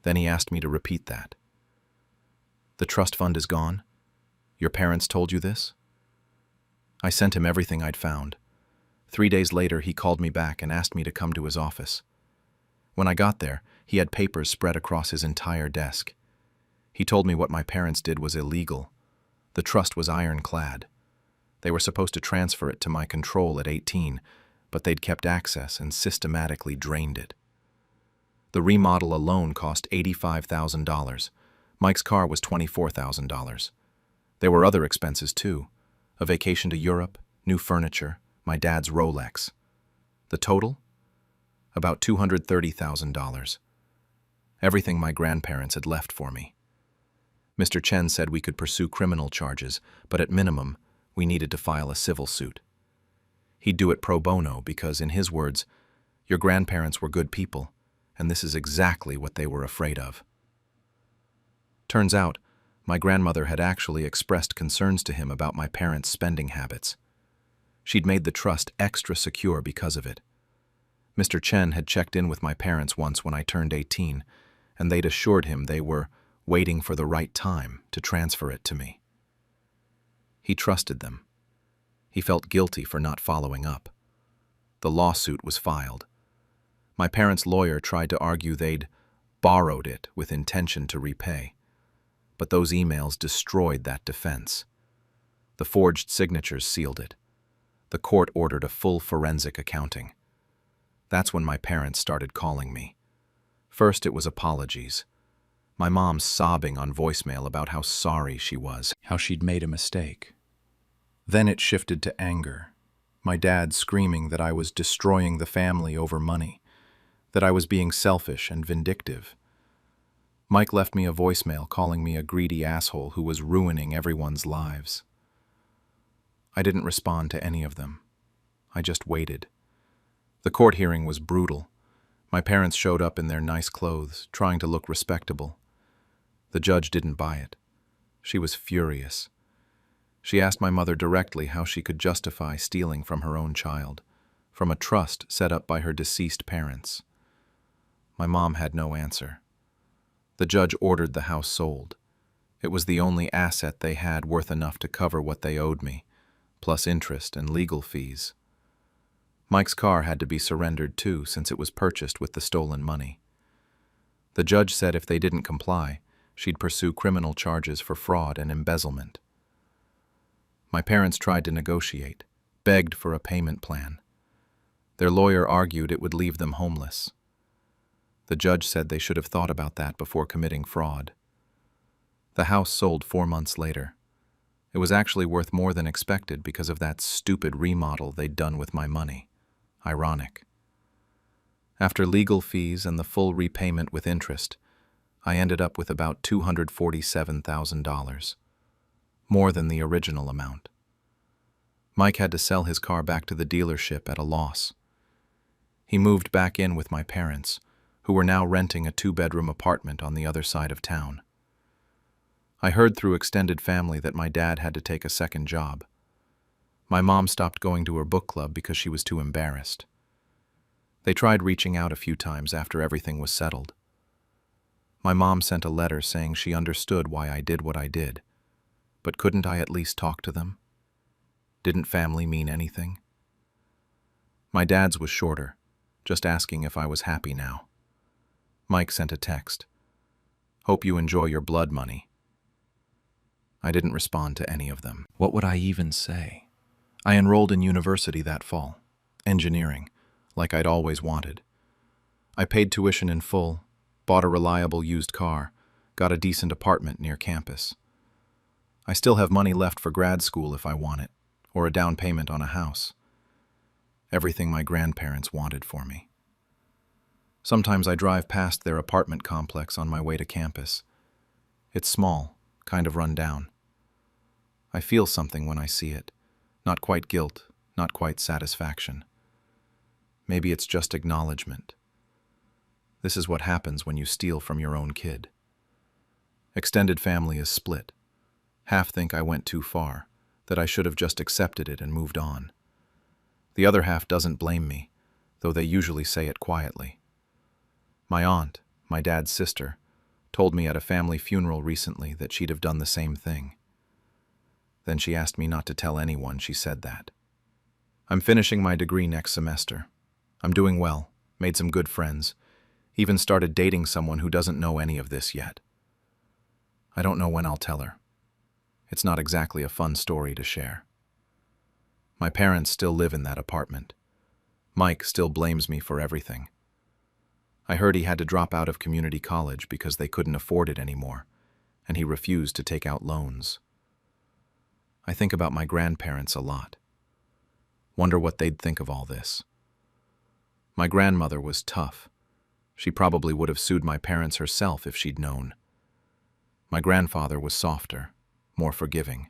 Then he asked me to repeat that. The trust fund is gone? Your parents told you this? I sent him everything I'd found. 3 days later, he called me back and asked me to come to his office. When I got there, he had papers spread across his entire desk. He told me what my parents did was illegal. The trust was ironclad. They were supposed to transfer it to my control at 18, but they'd kept access and systematically drained it. The remodel alone cost $85,000. Mike's car was $24,000. There were other expenses too. A vacation to Europe, new furniture, my dad's Rolex. The total? About $230,000. Everything my grandparents had left for me. Mr. Chen said we could pursue criminal charges, but at minimum, we needed to file a civil suit. He'd do it pro bono because, in his words, your grandparents were good people, and this is exactly what they were afraid of. Turns out, my grandmother had actually expressed concerns to him about my parents' spending habits. She'd made the trust extra secure because of it. Mr. Chen had checked in with my parents once when I turned 18, and they'd assured him they were waiting for the right time to transfer it to me. He trusted them. He felt guilty for not following up. The lawsuit was filed. My parents' lawyer tried to argue they'd borrowed it with intention to repay, but those emails destroyed that defense. The forged signatures sealed it. The court ordered a full forensic accounting. That's when my parents started calling me. First, it was apologies. My mom sobbing on voicemail about how sorry she was, How she'd made a mistake. Then it shifted to anger. My dad screaming that I was destroying the family over money, that I was being selfish and vindictive. Mike left me a voicemail calling me a greedy asshole who was ruining everyone's lives. I didn't respond to any of them. I just waited. The court hearing was brutal. My parents showed up in their nice clothes, trying to look respectable. The judge didn't buy it. She was furious. She asked my mother directly how she could justify stealing from her own child, from a trust set up by her deceased parents. My mom had no answer. The judge ordered the house sold. It was the only asset they had worth enough to cover what they owed me, plus interest and legal fees. Mike's car had to be surrendered too, since it was purchased with the stolen money. The judge said if they didn't comply, she'd pursue criminal charges for fraud and embezzlement. My parents tried to negotiate, begged for a payment plan. Their lawyer argued it would leave them homeless. The judge said they should have thought about that before committing fraud. The house sold 4 months later. It was actually worth more than expected because of that stupid remodel they'd done with my money. Ironic. After legal fees and the full repayment with interest, I ended up with about $247,000. More than the original amount. Mike had to sell his car back to the dealership at a loss. He moved back in with my parents, who were now renting a 2-bedroom apartment on the other side of town. I heard through extended family that my dad had to take a second job. My mom stopped going to her book club because she was too embarrassed. They tried reaching out a few times after everything was settled. My mom sent a letter saying she understood why I did what I did, but couldn't I at least talk to them? Didn't family mean anything? My dad's was shorter, just asking if I was happy now. Mike sent a text. Hope you enjoy your blood money. I didn't respond to any of them. What would I even say? I enrolled in university that fall. Engineering, like I'd always wanted. I paid tuition in full, bought a reliable used car, got a decent apartment near campus. I still have money left for grad school if I want it, or a down payment on a house. Everything my grandparents wanted for me. Sometimes I drive past their apartment complex on my way to campus. It's small, kind of run down. I feel something when I see it. Not quite guilt, not quite satisfaction. Maybe it's just acknowledgement. This is what happens when you steal from your own kid. Extended family is split. Half think I went too far, that I should have just accepted it and moved on. The other half doesn't blame me, though they usually say it quietly. My aunt, my dad's sister, told me at a family funeral recently that she'd have done the same thing. Then she asked me not to tell anyone she said that. I'm finishing my degree next semester. I'm doing well, made some good friends, even started dating someone who doesn't know any of this yet. I don't know when I'll tell her. It's not exactly a fun story to share. My parents still live in that apartment. Mike still blames me for everything. I heard he had to drop out of community college because they couldn't afford it anymore, and he refused to take out loans. I think about my grandparents a lot. Wonder what they'd think of all this. My grandmother was tough. She probably would have sued my parents herself if she'd known. My grandfather was softer, more forgiving.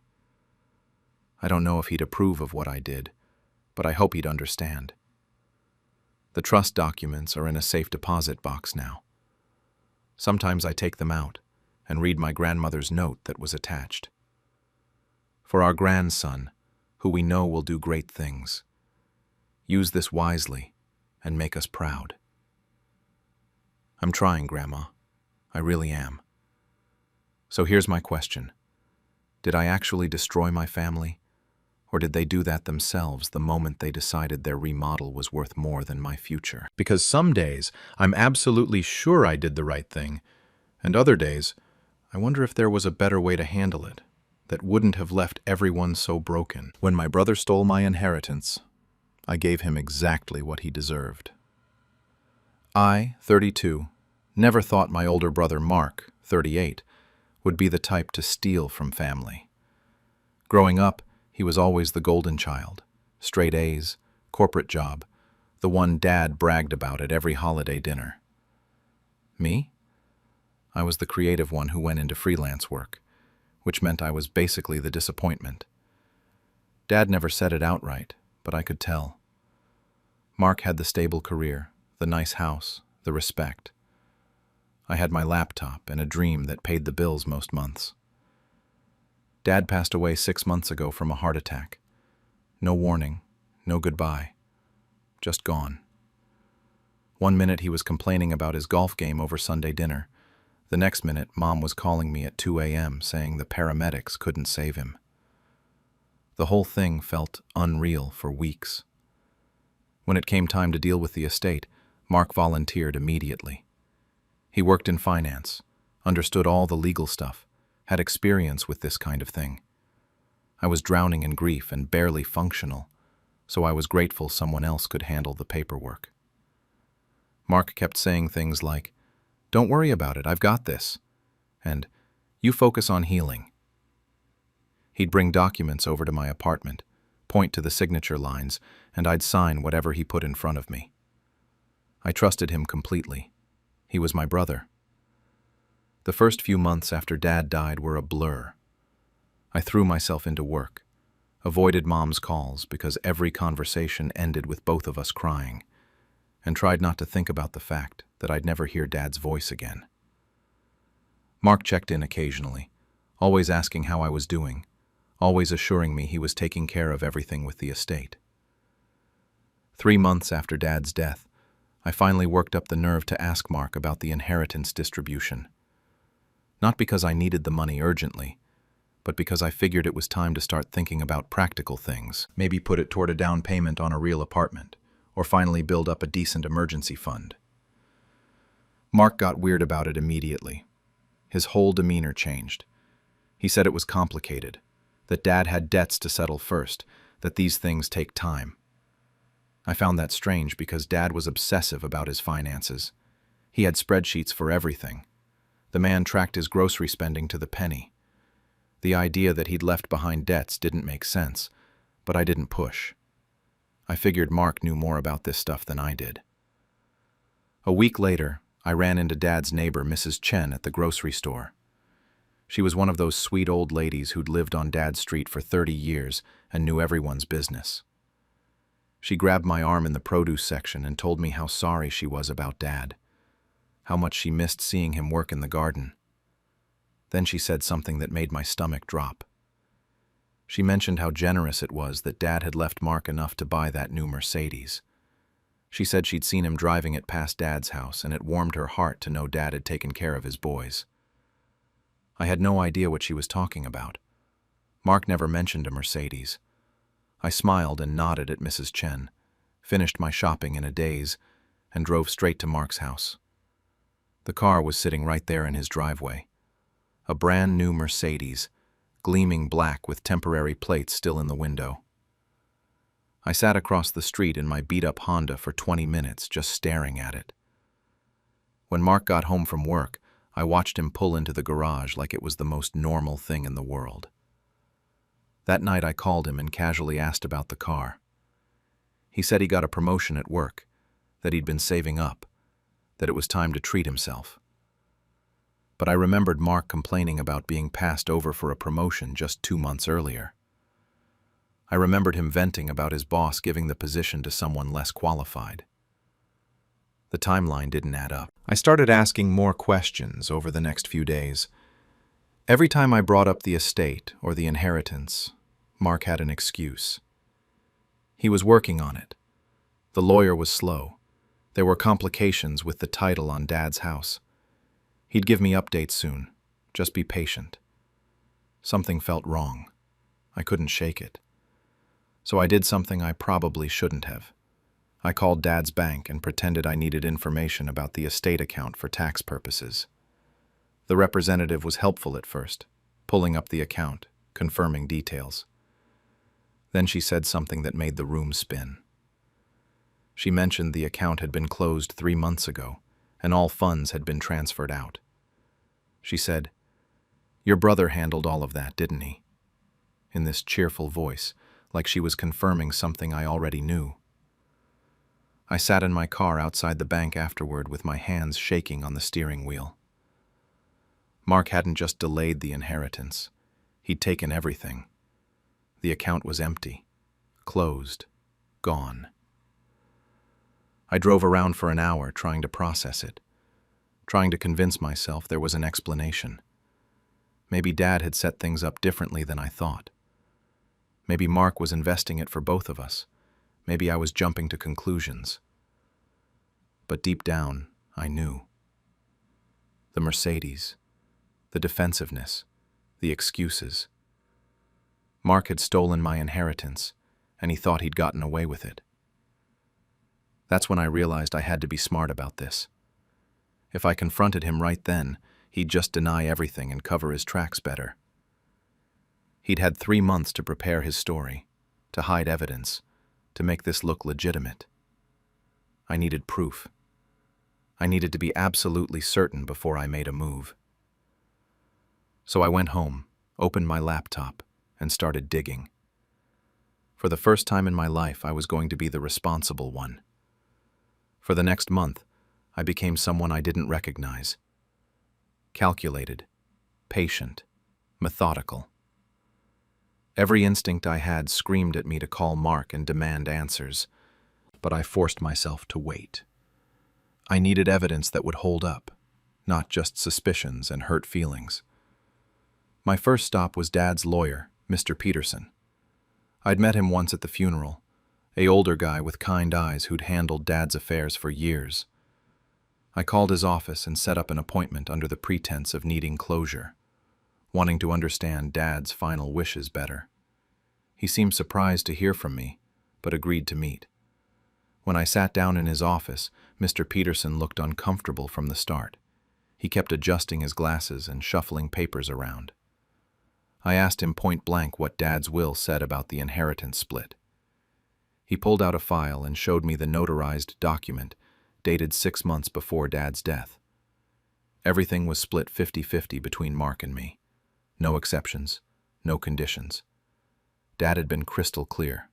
I don't know if he'd approve of what I did, but I hope he'd understand. The trust documents are in a safe deposit box now. Sometimes I take them out and read my grandmother's note that was attached. For our grandson, who we know will do great things, use this wisely and make us proud. I'm trying, Grandma. I really am. So here's my question. Did I actually destroy my family? Or did they do that themselves the moment they decided their remodel was worth more than my future? Because some days I'm absolutely sure I did the right thing, and other days I wonder if there was a better way to handle it that wouldn't have left everyone so broken. When my brother stole my inheritance, I gave him exactly what he deserved. I, 32, never thought my older brother Mark, 38, would be the type to steal from family. Growing up, he was always the golden child, straight A's, corporate job, the one Dad bragged about at every holiday dinner. Me? I was the creative one who went into freelance work, which meant I was basically the disappointment. Dad never said it outright, but I could tell. Mark had the stable career, the nice house, the respect. I had my laptop and a dream that paid the bills most months. Dad passed away 6 months ago from a heart attack. No warning, no goodbye. Just gone. 1 minute he was complaining about his golf game over Sunday dinner. The next minute, Mom was calling me at 2 a.m. saying the paramedics couldn't save him. The whole thing felt unreal for weeks. When it came time to deal with the estate, Mark volunteered immediately. He worked in finance, understood all the legal stuff, had experience with this kind of thing. I was drowning in grief and barely functional, so I was grateful someone else could handle the paperwork. Mark kept saying things like, "Don't worry about it, I've got this," and "You focus on healing." He'd bring documents over to my apartment, point to the signature lines, and I'd sign whatever he put in front of me. I trusted him completely. He was my brother. The first few months after Dad died were a blur. I threw myself into work, avoided Mom's calls because every conversation ended with both of us crying, and tried not to think about the fact that I'd never hear Dad's voice again. Mark checked in occasionally, always asking how I was doing, always assuring me he was taking care of everything with the estate. 3 months after Dad's death, I finally worked up the nerve to ask Mark about the inheritance distribution. Not because I needed the money urgently, but because I figured it was time to start thinking about practical things. Maybe put it toward a down payment on a real apartment, or finally build up a decent emergency fund. Mark got weird about it immediately. His whole demeanor changed. He said it was complicated, that Dad had debts to settle first, that these things take time. I found that strange because Dad was obsessive about his finances. He had spreadsheets for everything. The man tracked his grocery spending to the penny. The idea that he'd left behind debts didn't make sense, but I didn't push. I figured Mark knew more about this stuff than I did. A week later, I ran into Dad's neighbor, Mrs. Chen, at the grocery store. She was one of those sweet old ladies who'd lived on Dad's street for 30 years and knew everyone's business. She grabbed my arm in the produce section and told me how sorry she was about Dad, how much she missed seeing him work in the garden. Then she said something that made my stomach drop. She mentioned how generous it was that Dad had left Mark enough to buy that new Mercedes. She said she'd seen him driving it past Dad's house, and it warmed her heart to know Dad had taken care of his boys. I had no idea what she was talking about. Mark never mentioned a Mercedes. I smiled and nodded at Mrs. Chen, finished my shopping in a daze, and drove straight to Mark's house. The car was sitting right there in his driveway. A brand new Mercedes, gleaming black with temporary plates still in the window. I sat across the street in my beat-up Honda for 20 minutes just staring at it. When Mark got home from work, I watched him pull into the garage like it was the most normal thing in the world. That night I called him and casually asked about the car. He said he got a promotion at work, that he'd been saving up, that it was time to treat himself. But I remembered Mark complaining about being passed over for a promotion just 2 months earlier. I remembered him venting about his boss giving the position to someone less qualified. The timeline didn't add up. I started asking more questions over the next few days. Every time I brought up the estate or the inheritance, Mark had an excuse. He was working on it. The lawyer was slow. There were complications with the title on Dad's house. He'd give me updates soon. Just be patient. Something felt wrong. I couldn't shake it. So I did something I probably shouldn't have. I called Dad's bank and pretended I needed information about the estate account for tax purposes. The representative was helpful at first, pulling up the account, confirming details. Then she said something that made the room spin. She mentioned the account had been closed 3 months ago, and all funds had been transferred out. She said, "Your brother handled all of that, didn't he?" In this cheerful voice, like she was confirming something I already knew. I sat in my car outside the bank afterward with my hands shaking on the steering wheel. Mark hadn't just delayed the inheritance. He'd taken everything. The account was empty, closed, gone. I drove around for an hour trying to process it, trying to convince myself there was an explanation. Maybe Dad had set things up differently than I thought. Maybe Mark was investing it for both of us. Maybe I was jumping to conclusions. But deep down, I knew. The Mercedes, the defensiveness, the excuses. Mark had stolen my inheritance, and he thought he'd gotten away with it. That's when I realized I had to be smart about this. If I confronted him right then, he'd just deny everything and cover his tracks better. He'd had 3 months to prepare his story, to hide evidence, to make this look legitimate. I needed proof. I needed to be absolutely certain before I made a move. So I went home, opened my laptop, and started digging. For the first time in my life, I was going to be the responsible one. For the next month, I became someone I didn't recognize. Calculated, patient, methodical. Every instinct I had screamed at me to call Mark and demand answers, but I forced myself to wait. I needed evidence that would hold up, not just suspicions and hurt feelings. My first stop was Dad's lawyer, Mr. Peterson. I'd met him once at the funeral, an older guy with kind eyes who'd handled Dad's affairs for years. I called his office and set up an appointment under the pretense of needing closure, wanting to understand Dad's final wishes better. He seemed surprised to hear from me, but agreed to meet. When I sat down in his office, Mr. Peterson looked uncomfortable from the start. He kept adjusting his glasses and shuffling papers around. I asked him point blank what Dad's will said about the inheritance split. He pulled out a file and showed me the notarized document dated 6 months before Dad's death. Everything was split 50-50 between Mark and me. No exceptions, no conditions. Dad had been crystal clear.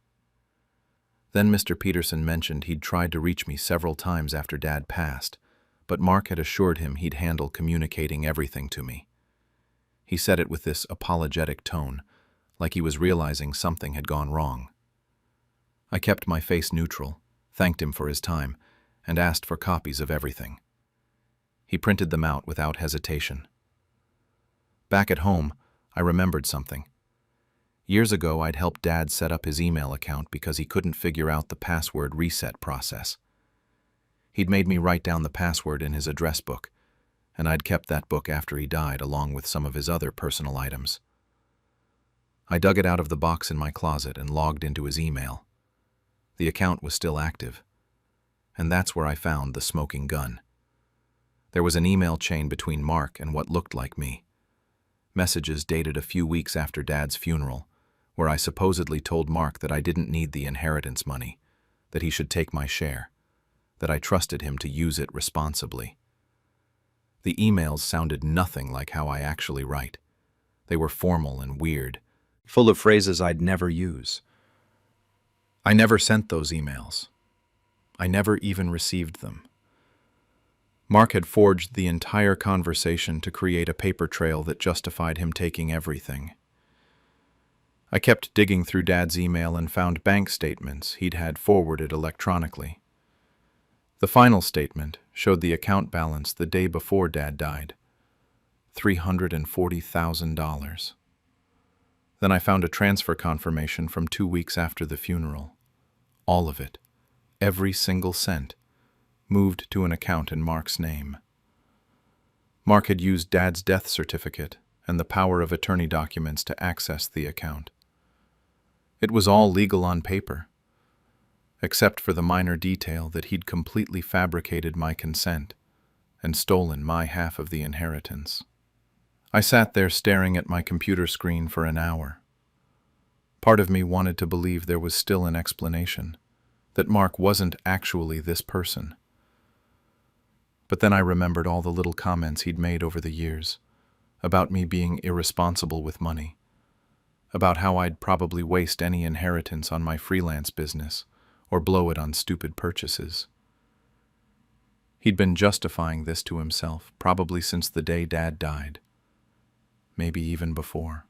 Then Mr. Peterson mentioned he'd tried to reach me several times after Dad passed, but Mark had assured him he'd handle communicating everything to me. He said it with this apologetic tone, like he was realizing something had gone wrong. I kept my face neutral, thanked him for his time, and asked for copies of everything. He printed them out without hesitation. Back at home, I remembered something. Years ago, I'd helped Dad set up his email account because he couldn't figure out the password reset process. He'd made me write down the password in his address book, and I'd kept that book after he died along with some of his other personal items. I dug it out of the box in my closet and logged into his email. The account was still active, and that's where I found the smoking gun. There was an email chain between Mark and what looked like me. Messages dated a few weeks after Dad's funeral, where I supposedly told Mark that I didn't need the inheritance money, that he should take my share, that I trusted him to use it responsibly. The emails sounded nothing like how I actually write. They were formal and weird, full of phrases I'd never use. I never sent those emails. I never even received them. Mark had forged the entire conversation to create a paper trail that justified him taking everything. I kept digging through Dad's email and found bank statements he'd had forwarded electronically. The final statement showed the account balance the day before Dad died, $340,000. Then I found a transfer confirmation from 2 weeks after the funeral. All of it, every single cent, moved to an account in Mark's name. Mark had used Dad's death certificate and the power of attorney documents to access the account. It was all legal on paper, except for the minor detail that he'd completely fabricated my consent and stolen my half of the inheritance. I sat there staring at my computer screen for an hour. Part of me wanted to believe there was still an explanation, that Mark wasn't actually this person. But then I remembered all the little comments he'd made over the years, about me being irresponsible with money, about how I'd probably waste any inheritance on my freelance business or blow it on stupid purchases. He'd been justifying this to himself probably since the day Dad died, maybe even before.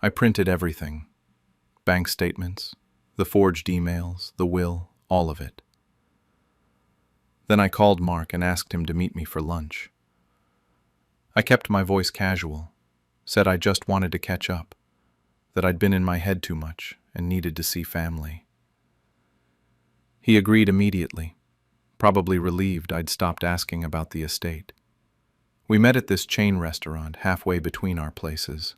I printed everything, bank statements, the forged emails, the will, all of it. Then I called Mark and asked him to meet me for lunch. I kept my voice casual, said I just wanted to catch up, that I'd been in my head too much and needed to see family. He agreed immediately, probably relieved I'd stopped asking about the estate. We met at this chain restaurant halfway between our places.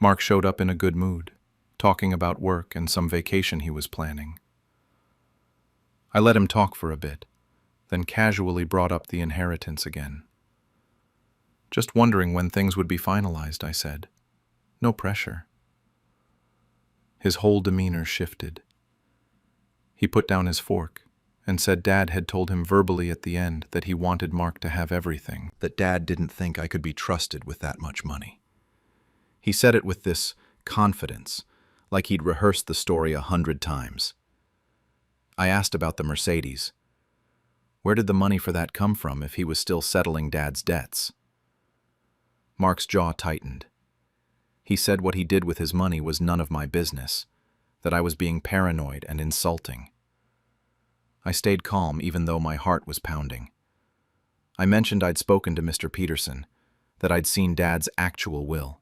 Mark showed up in a good mood, talking about work and some vacation he was planning. I let him talk for a bit, then casually brought up the inheritance again. Just wondering when things would be finalized, I said. No pressure. His whole demeanor shifted. He put down his fork and said Dad had told him verbally at the end that he wanted Mark to have everything, that Dad didn't think I could be trusted with that much money. He said it with this confidence, like he'd rehearsed the story 100 times. I asked about the Mercedes. Where did the money for that come from if he was still settling Dad's debts? Mark's jaw tightened. He said what he did with his money was none of my business, that I was being paranoid and insulting. I stayed calm even though my heart was pounding. I mentioned I'd spoken to Mr. Peterson, that I'd seen Dad's actual will.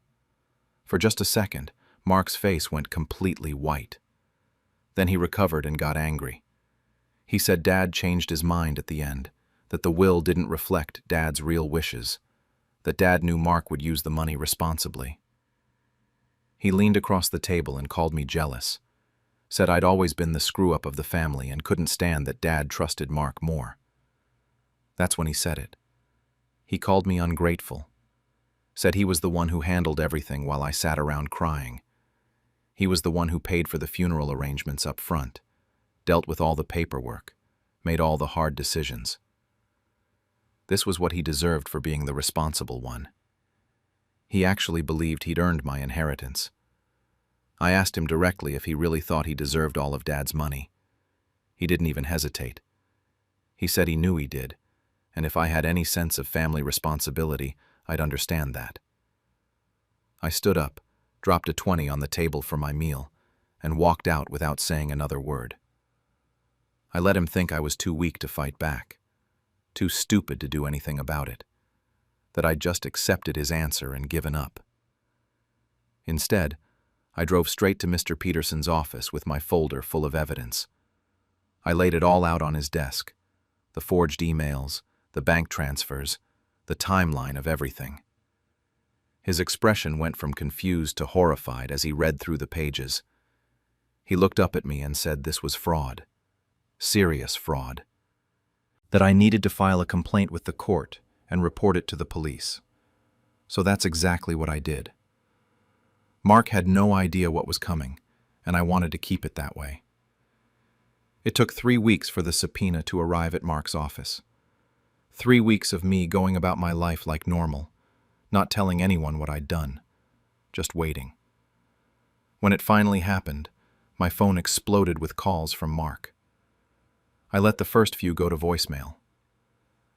For just a second, Mark's face went completely white. Then he recovered and got angry. He said Dad changed his mind at the end, that the will didn't reflect Dad's real wishes, that Dad knew Mark would use the money responsibly. He leaned across the table and called me jealous, said I'd always been the screw-up of the family and couldn't stand that Dad trusted Mark more. That's when he said it. He called me ungrateful. Said he was the one who handled everything while I sat around crying. He was the one who paid for the funeral arrangements up front, dealt with all the paperwork, made all the hard decisions. This was what he deserved for being the responsible one. He actually believed he'd earned my inheritance. I asked him directly if he really thought he deserved all of Dad's money. He didn't even hesitate. He said he knew he did, and if I had any sense of family responsibility, I'd understand that. I stood up, dropped a 20 on the table for my meal, and walked out without saying another word. I let him think I was too weak to fight back, too stupid to do anything about it, that I'd just accepted his answer and given up. Instead, I drove straight to Mr. Peterson's office with my folder full of evidence. I laid it all out on his desk, the forged emails, the bank transfers, the timeline of everything. His expression went from confused to horrified as he read through the pages. He looked up at me and said this was fraud, serious fraud, that I needed to file a complaint with the court and report it to the police. So that's exactly what I did. Mark had no idea what was coming, and I wanted to keep it that way. It took 3 weeks for the subpoena to arrive at Mark's office. 3 weeks of me going about my life like normal, not telling anyone what I'd done, just waiting. When it finally happened, my phone exploded with calls from Mark. I let the first few go to voicemail.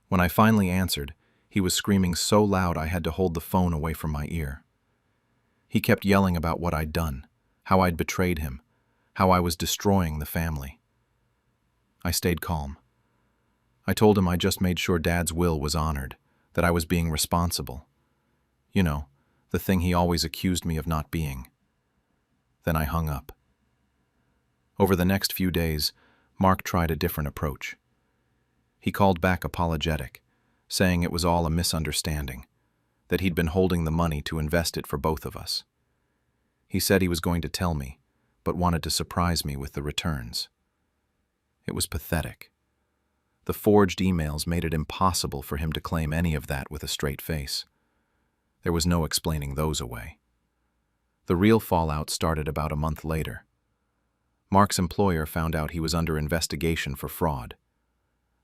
When I finally answered, he was screaming so loud I had to hold the phone away from my ear. He kept yelling about what I'd done, how I'd betrayed him, how I was destroying the family. I stayed calm. I told him I just made sure Dad's will was honored, that I was being responsible. You know, the thing he always accused me of not being. Then I hung up. Over the next few days, Mark tried a different approach. He called back apologetic, saying it was all a misunderstanding, that he'd been holding the money to invest it for both of us. He said he was going to tell me, but wanted to surprise me with the returns. It was pathetic. The forged emails made it impossible for him to claim any of that with a straight face. There was no explaining those away. The real fallout started about a month later. Mark's employer found out he was under investigation for fraud.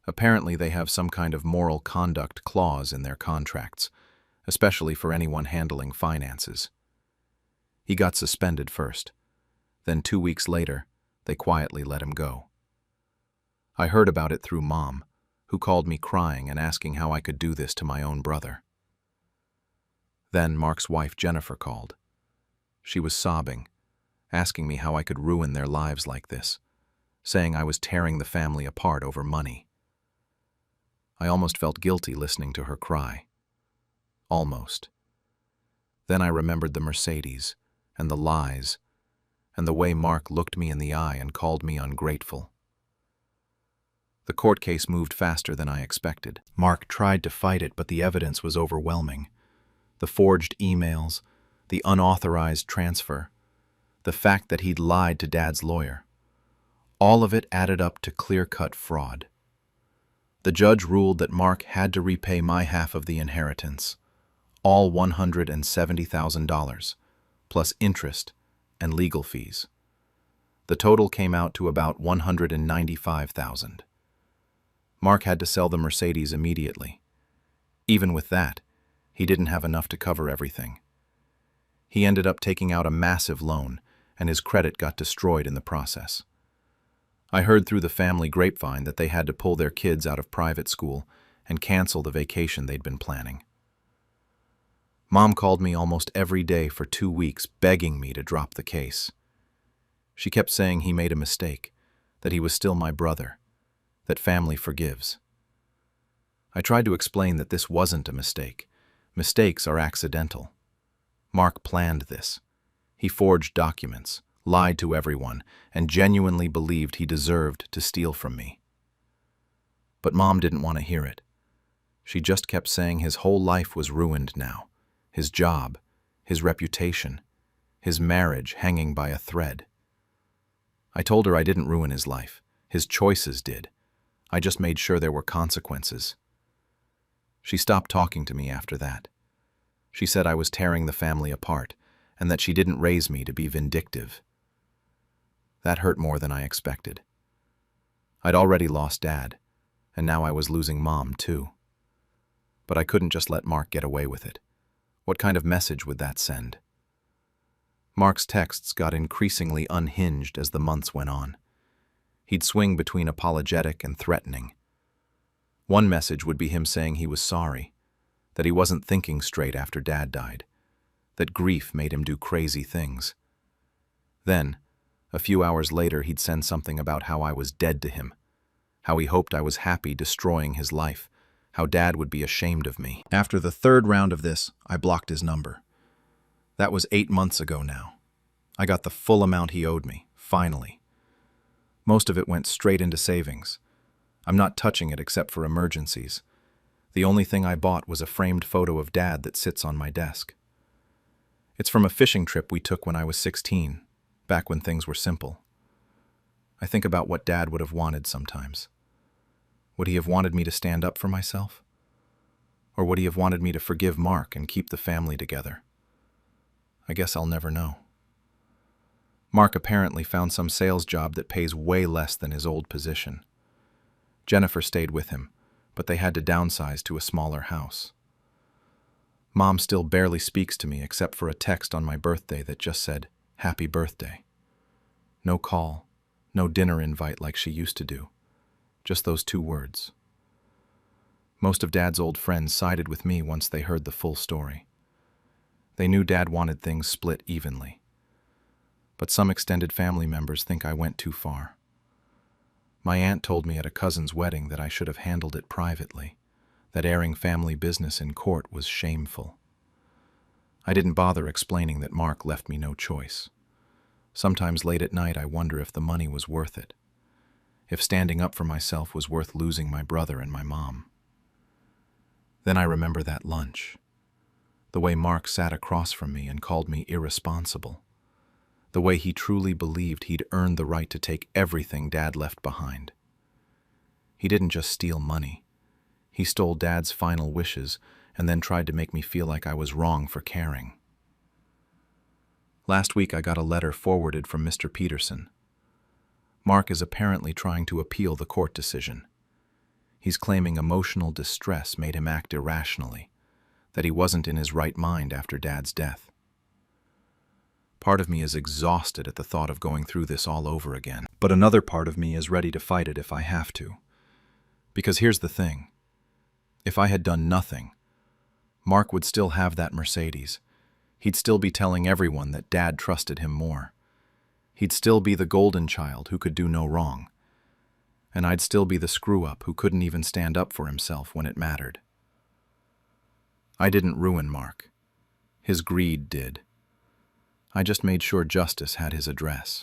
Apparently they have some kind of moral conduct clause in their contracts, especially for anyone handling finances. He got suspended first. Then 2 weeks later, they quietly let him go. I heard about it through Mom, who called me crying and asking how I could do this to my own brother. Then Mark's wife Jennifer called. She was sobbing, asking me how I could ruin their lives like this, saying I was tearing the family apart over money. I almost felt guilty listening to her cry. Almost. Then I remembered the Mercedes, and the lies, and the way Mark looked me in the eye and called me ungrateful. The court case moved faster than I expected. Mark tried to fight it, but the evidence was overwhelming. The forged emails, the unauthorized transfer, the fact that he'd lied to Dad's lawyer. All of it added up to clear-cut fraud. The judge ruled that Mark had to repay my half of the inheritance, all $170,000, plus interest and legal fees. The total came out to about $195,000. Mark had to sell the Mercedes immediately. Even with that, he didn't have enough to cover everything. He ended up taking out a massive loan, and his credit got destroyed in the process. I heard through the family grapevine that they had to pull their kids out of private school and cancel the vacation they'd been planning. Mom called me almost every day for 2 weeks, begging me to drop the case. She kept saying he made a mistake, that he was still my brother, that family forgives. I tried to explain that this wasn't a mistake. Mistakes are accidental. Mark planned this. He forged documents, lied to everyone, and genuinely believed he deserved to steal from me. But Mom didn't want to hear it. She just kept saying his whole life was ruined now. His job, his reputation, his marriage hanging by a thread. I told her I didn't ruin his life. His choices did. I just made sure there were consequences. She stopped talking to me after that. She said I was tearing the family apart and that she didn't raise me to be vindictive. That hurt more than I expected. I'd already lost Dad, and now I was losing Mom too. But I couldn't just let Mark get away with it. What kind of message would that send? Mark's texts got increasingly unhinged as the months went on. He'd swing between apologetic and threatening. One message would be him saying he was sorry, that he wasn't thinking straight after Dad died, that grief made him do crazy things. Then, a few hours later, he'd send something about how I was dead to him, how he hoped I was happy destroying his life, how Dad would be ashamed of me. After the third round of this, I blocked his number. That was 8 months ago now. I got the full amount he owed me, finally. Most of it went straight into savings. I'm not touching it except for emergencies. The only thing I bought was a framed photo of Dad that sits on my desk. It's from a fishing trip we took when I was 16, back when things were simple. I think about what Dad would have wanted sometimes. Would he have wanted me to stand up for myself? Or would he have wanted me to forgive Mark and keep the family together? I guess I'll never know. Mark apparently found some sales job that pays way less than his old position. Jennifer stayed with him, but they had to downsize to a smaller house. Mom still barely speaks to me except for a text on my birthday that just said, "Happy birthday." No call, no dinner invite like she used to do. Just those 2 words. Most of Dad's old friends sided with me once they heard the full story. They knew Dad wanted things split evenly. But some extended family members think I went too far. My aunt told me at a cousin's wedding that I should have handled it privately, that airing family business in court was shameful. I didn't bother explaining that Mark left me no choice. Sometimes late at night I wonder if the money was worth it, if standing up for myself was worth losing my brother and my mom. Then I remember that lunch, the way Mark sat across from me and called me irresponsible, the way he truly believed he'd earned the right to take everything Dad left behind. He didn't just steal money. He stole Dad's final wishes and then tried to make me feel like I was wrong for caring. Last week I got a letter forwarded from Mr. Peterson. Mark is apparently trying to appeal the court decision. He's claiming emotional distress made him act irrationally, that he wasn't in his right mind after Dad's death. Part of me is exhausted at the thought of going through this all over again, but another part of me is ready to fight it if I have to. Because here's the thing. If I had done nothing, Mark would still have that Mercedes. He'd still be telling everyone that Dad trusted him more. He'd still be the golden child who could do no wrong. And I'd still be the screw-up who couldn't even stand up for himself when it mattered. I didn't ruin Mark. His greed did. I just made sure justice had his address.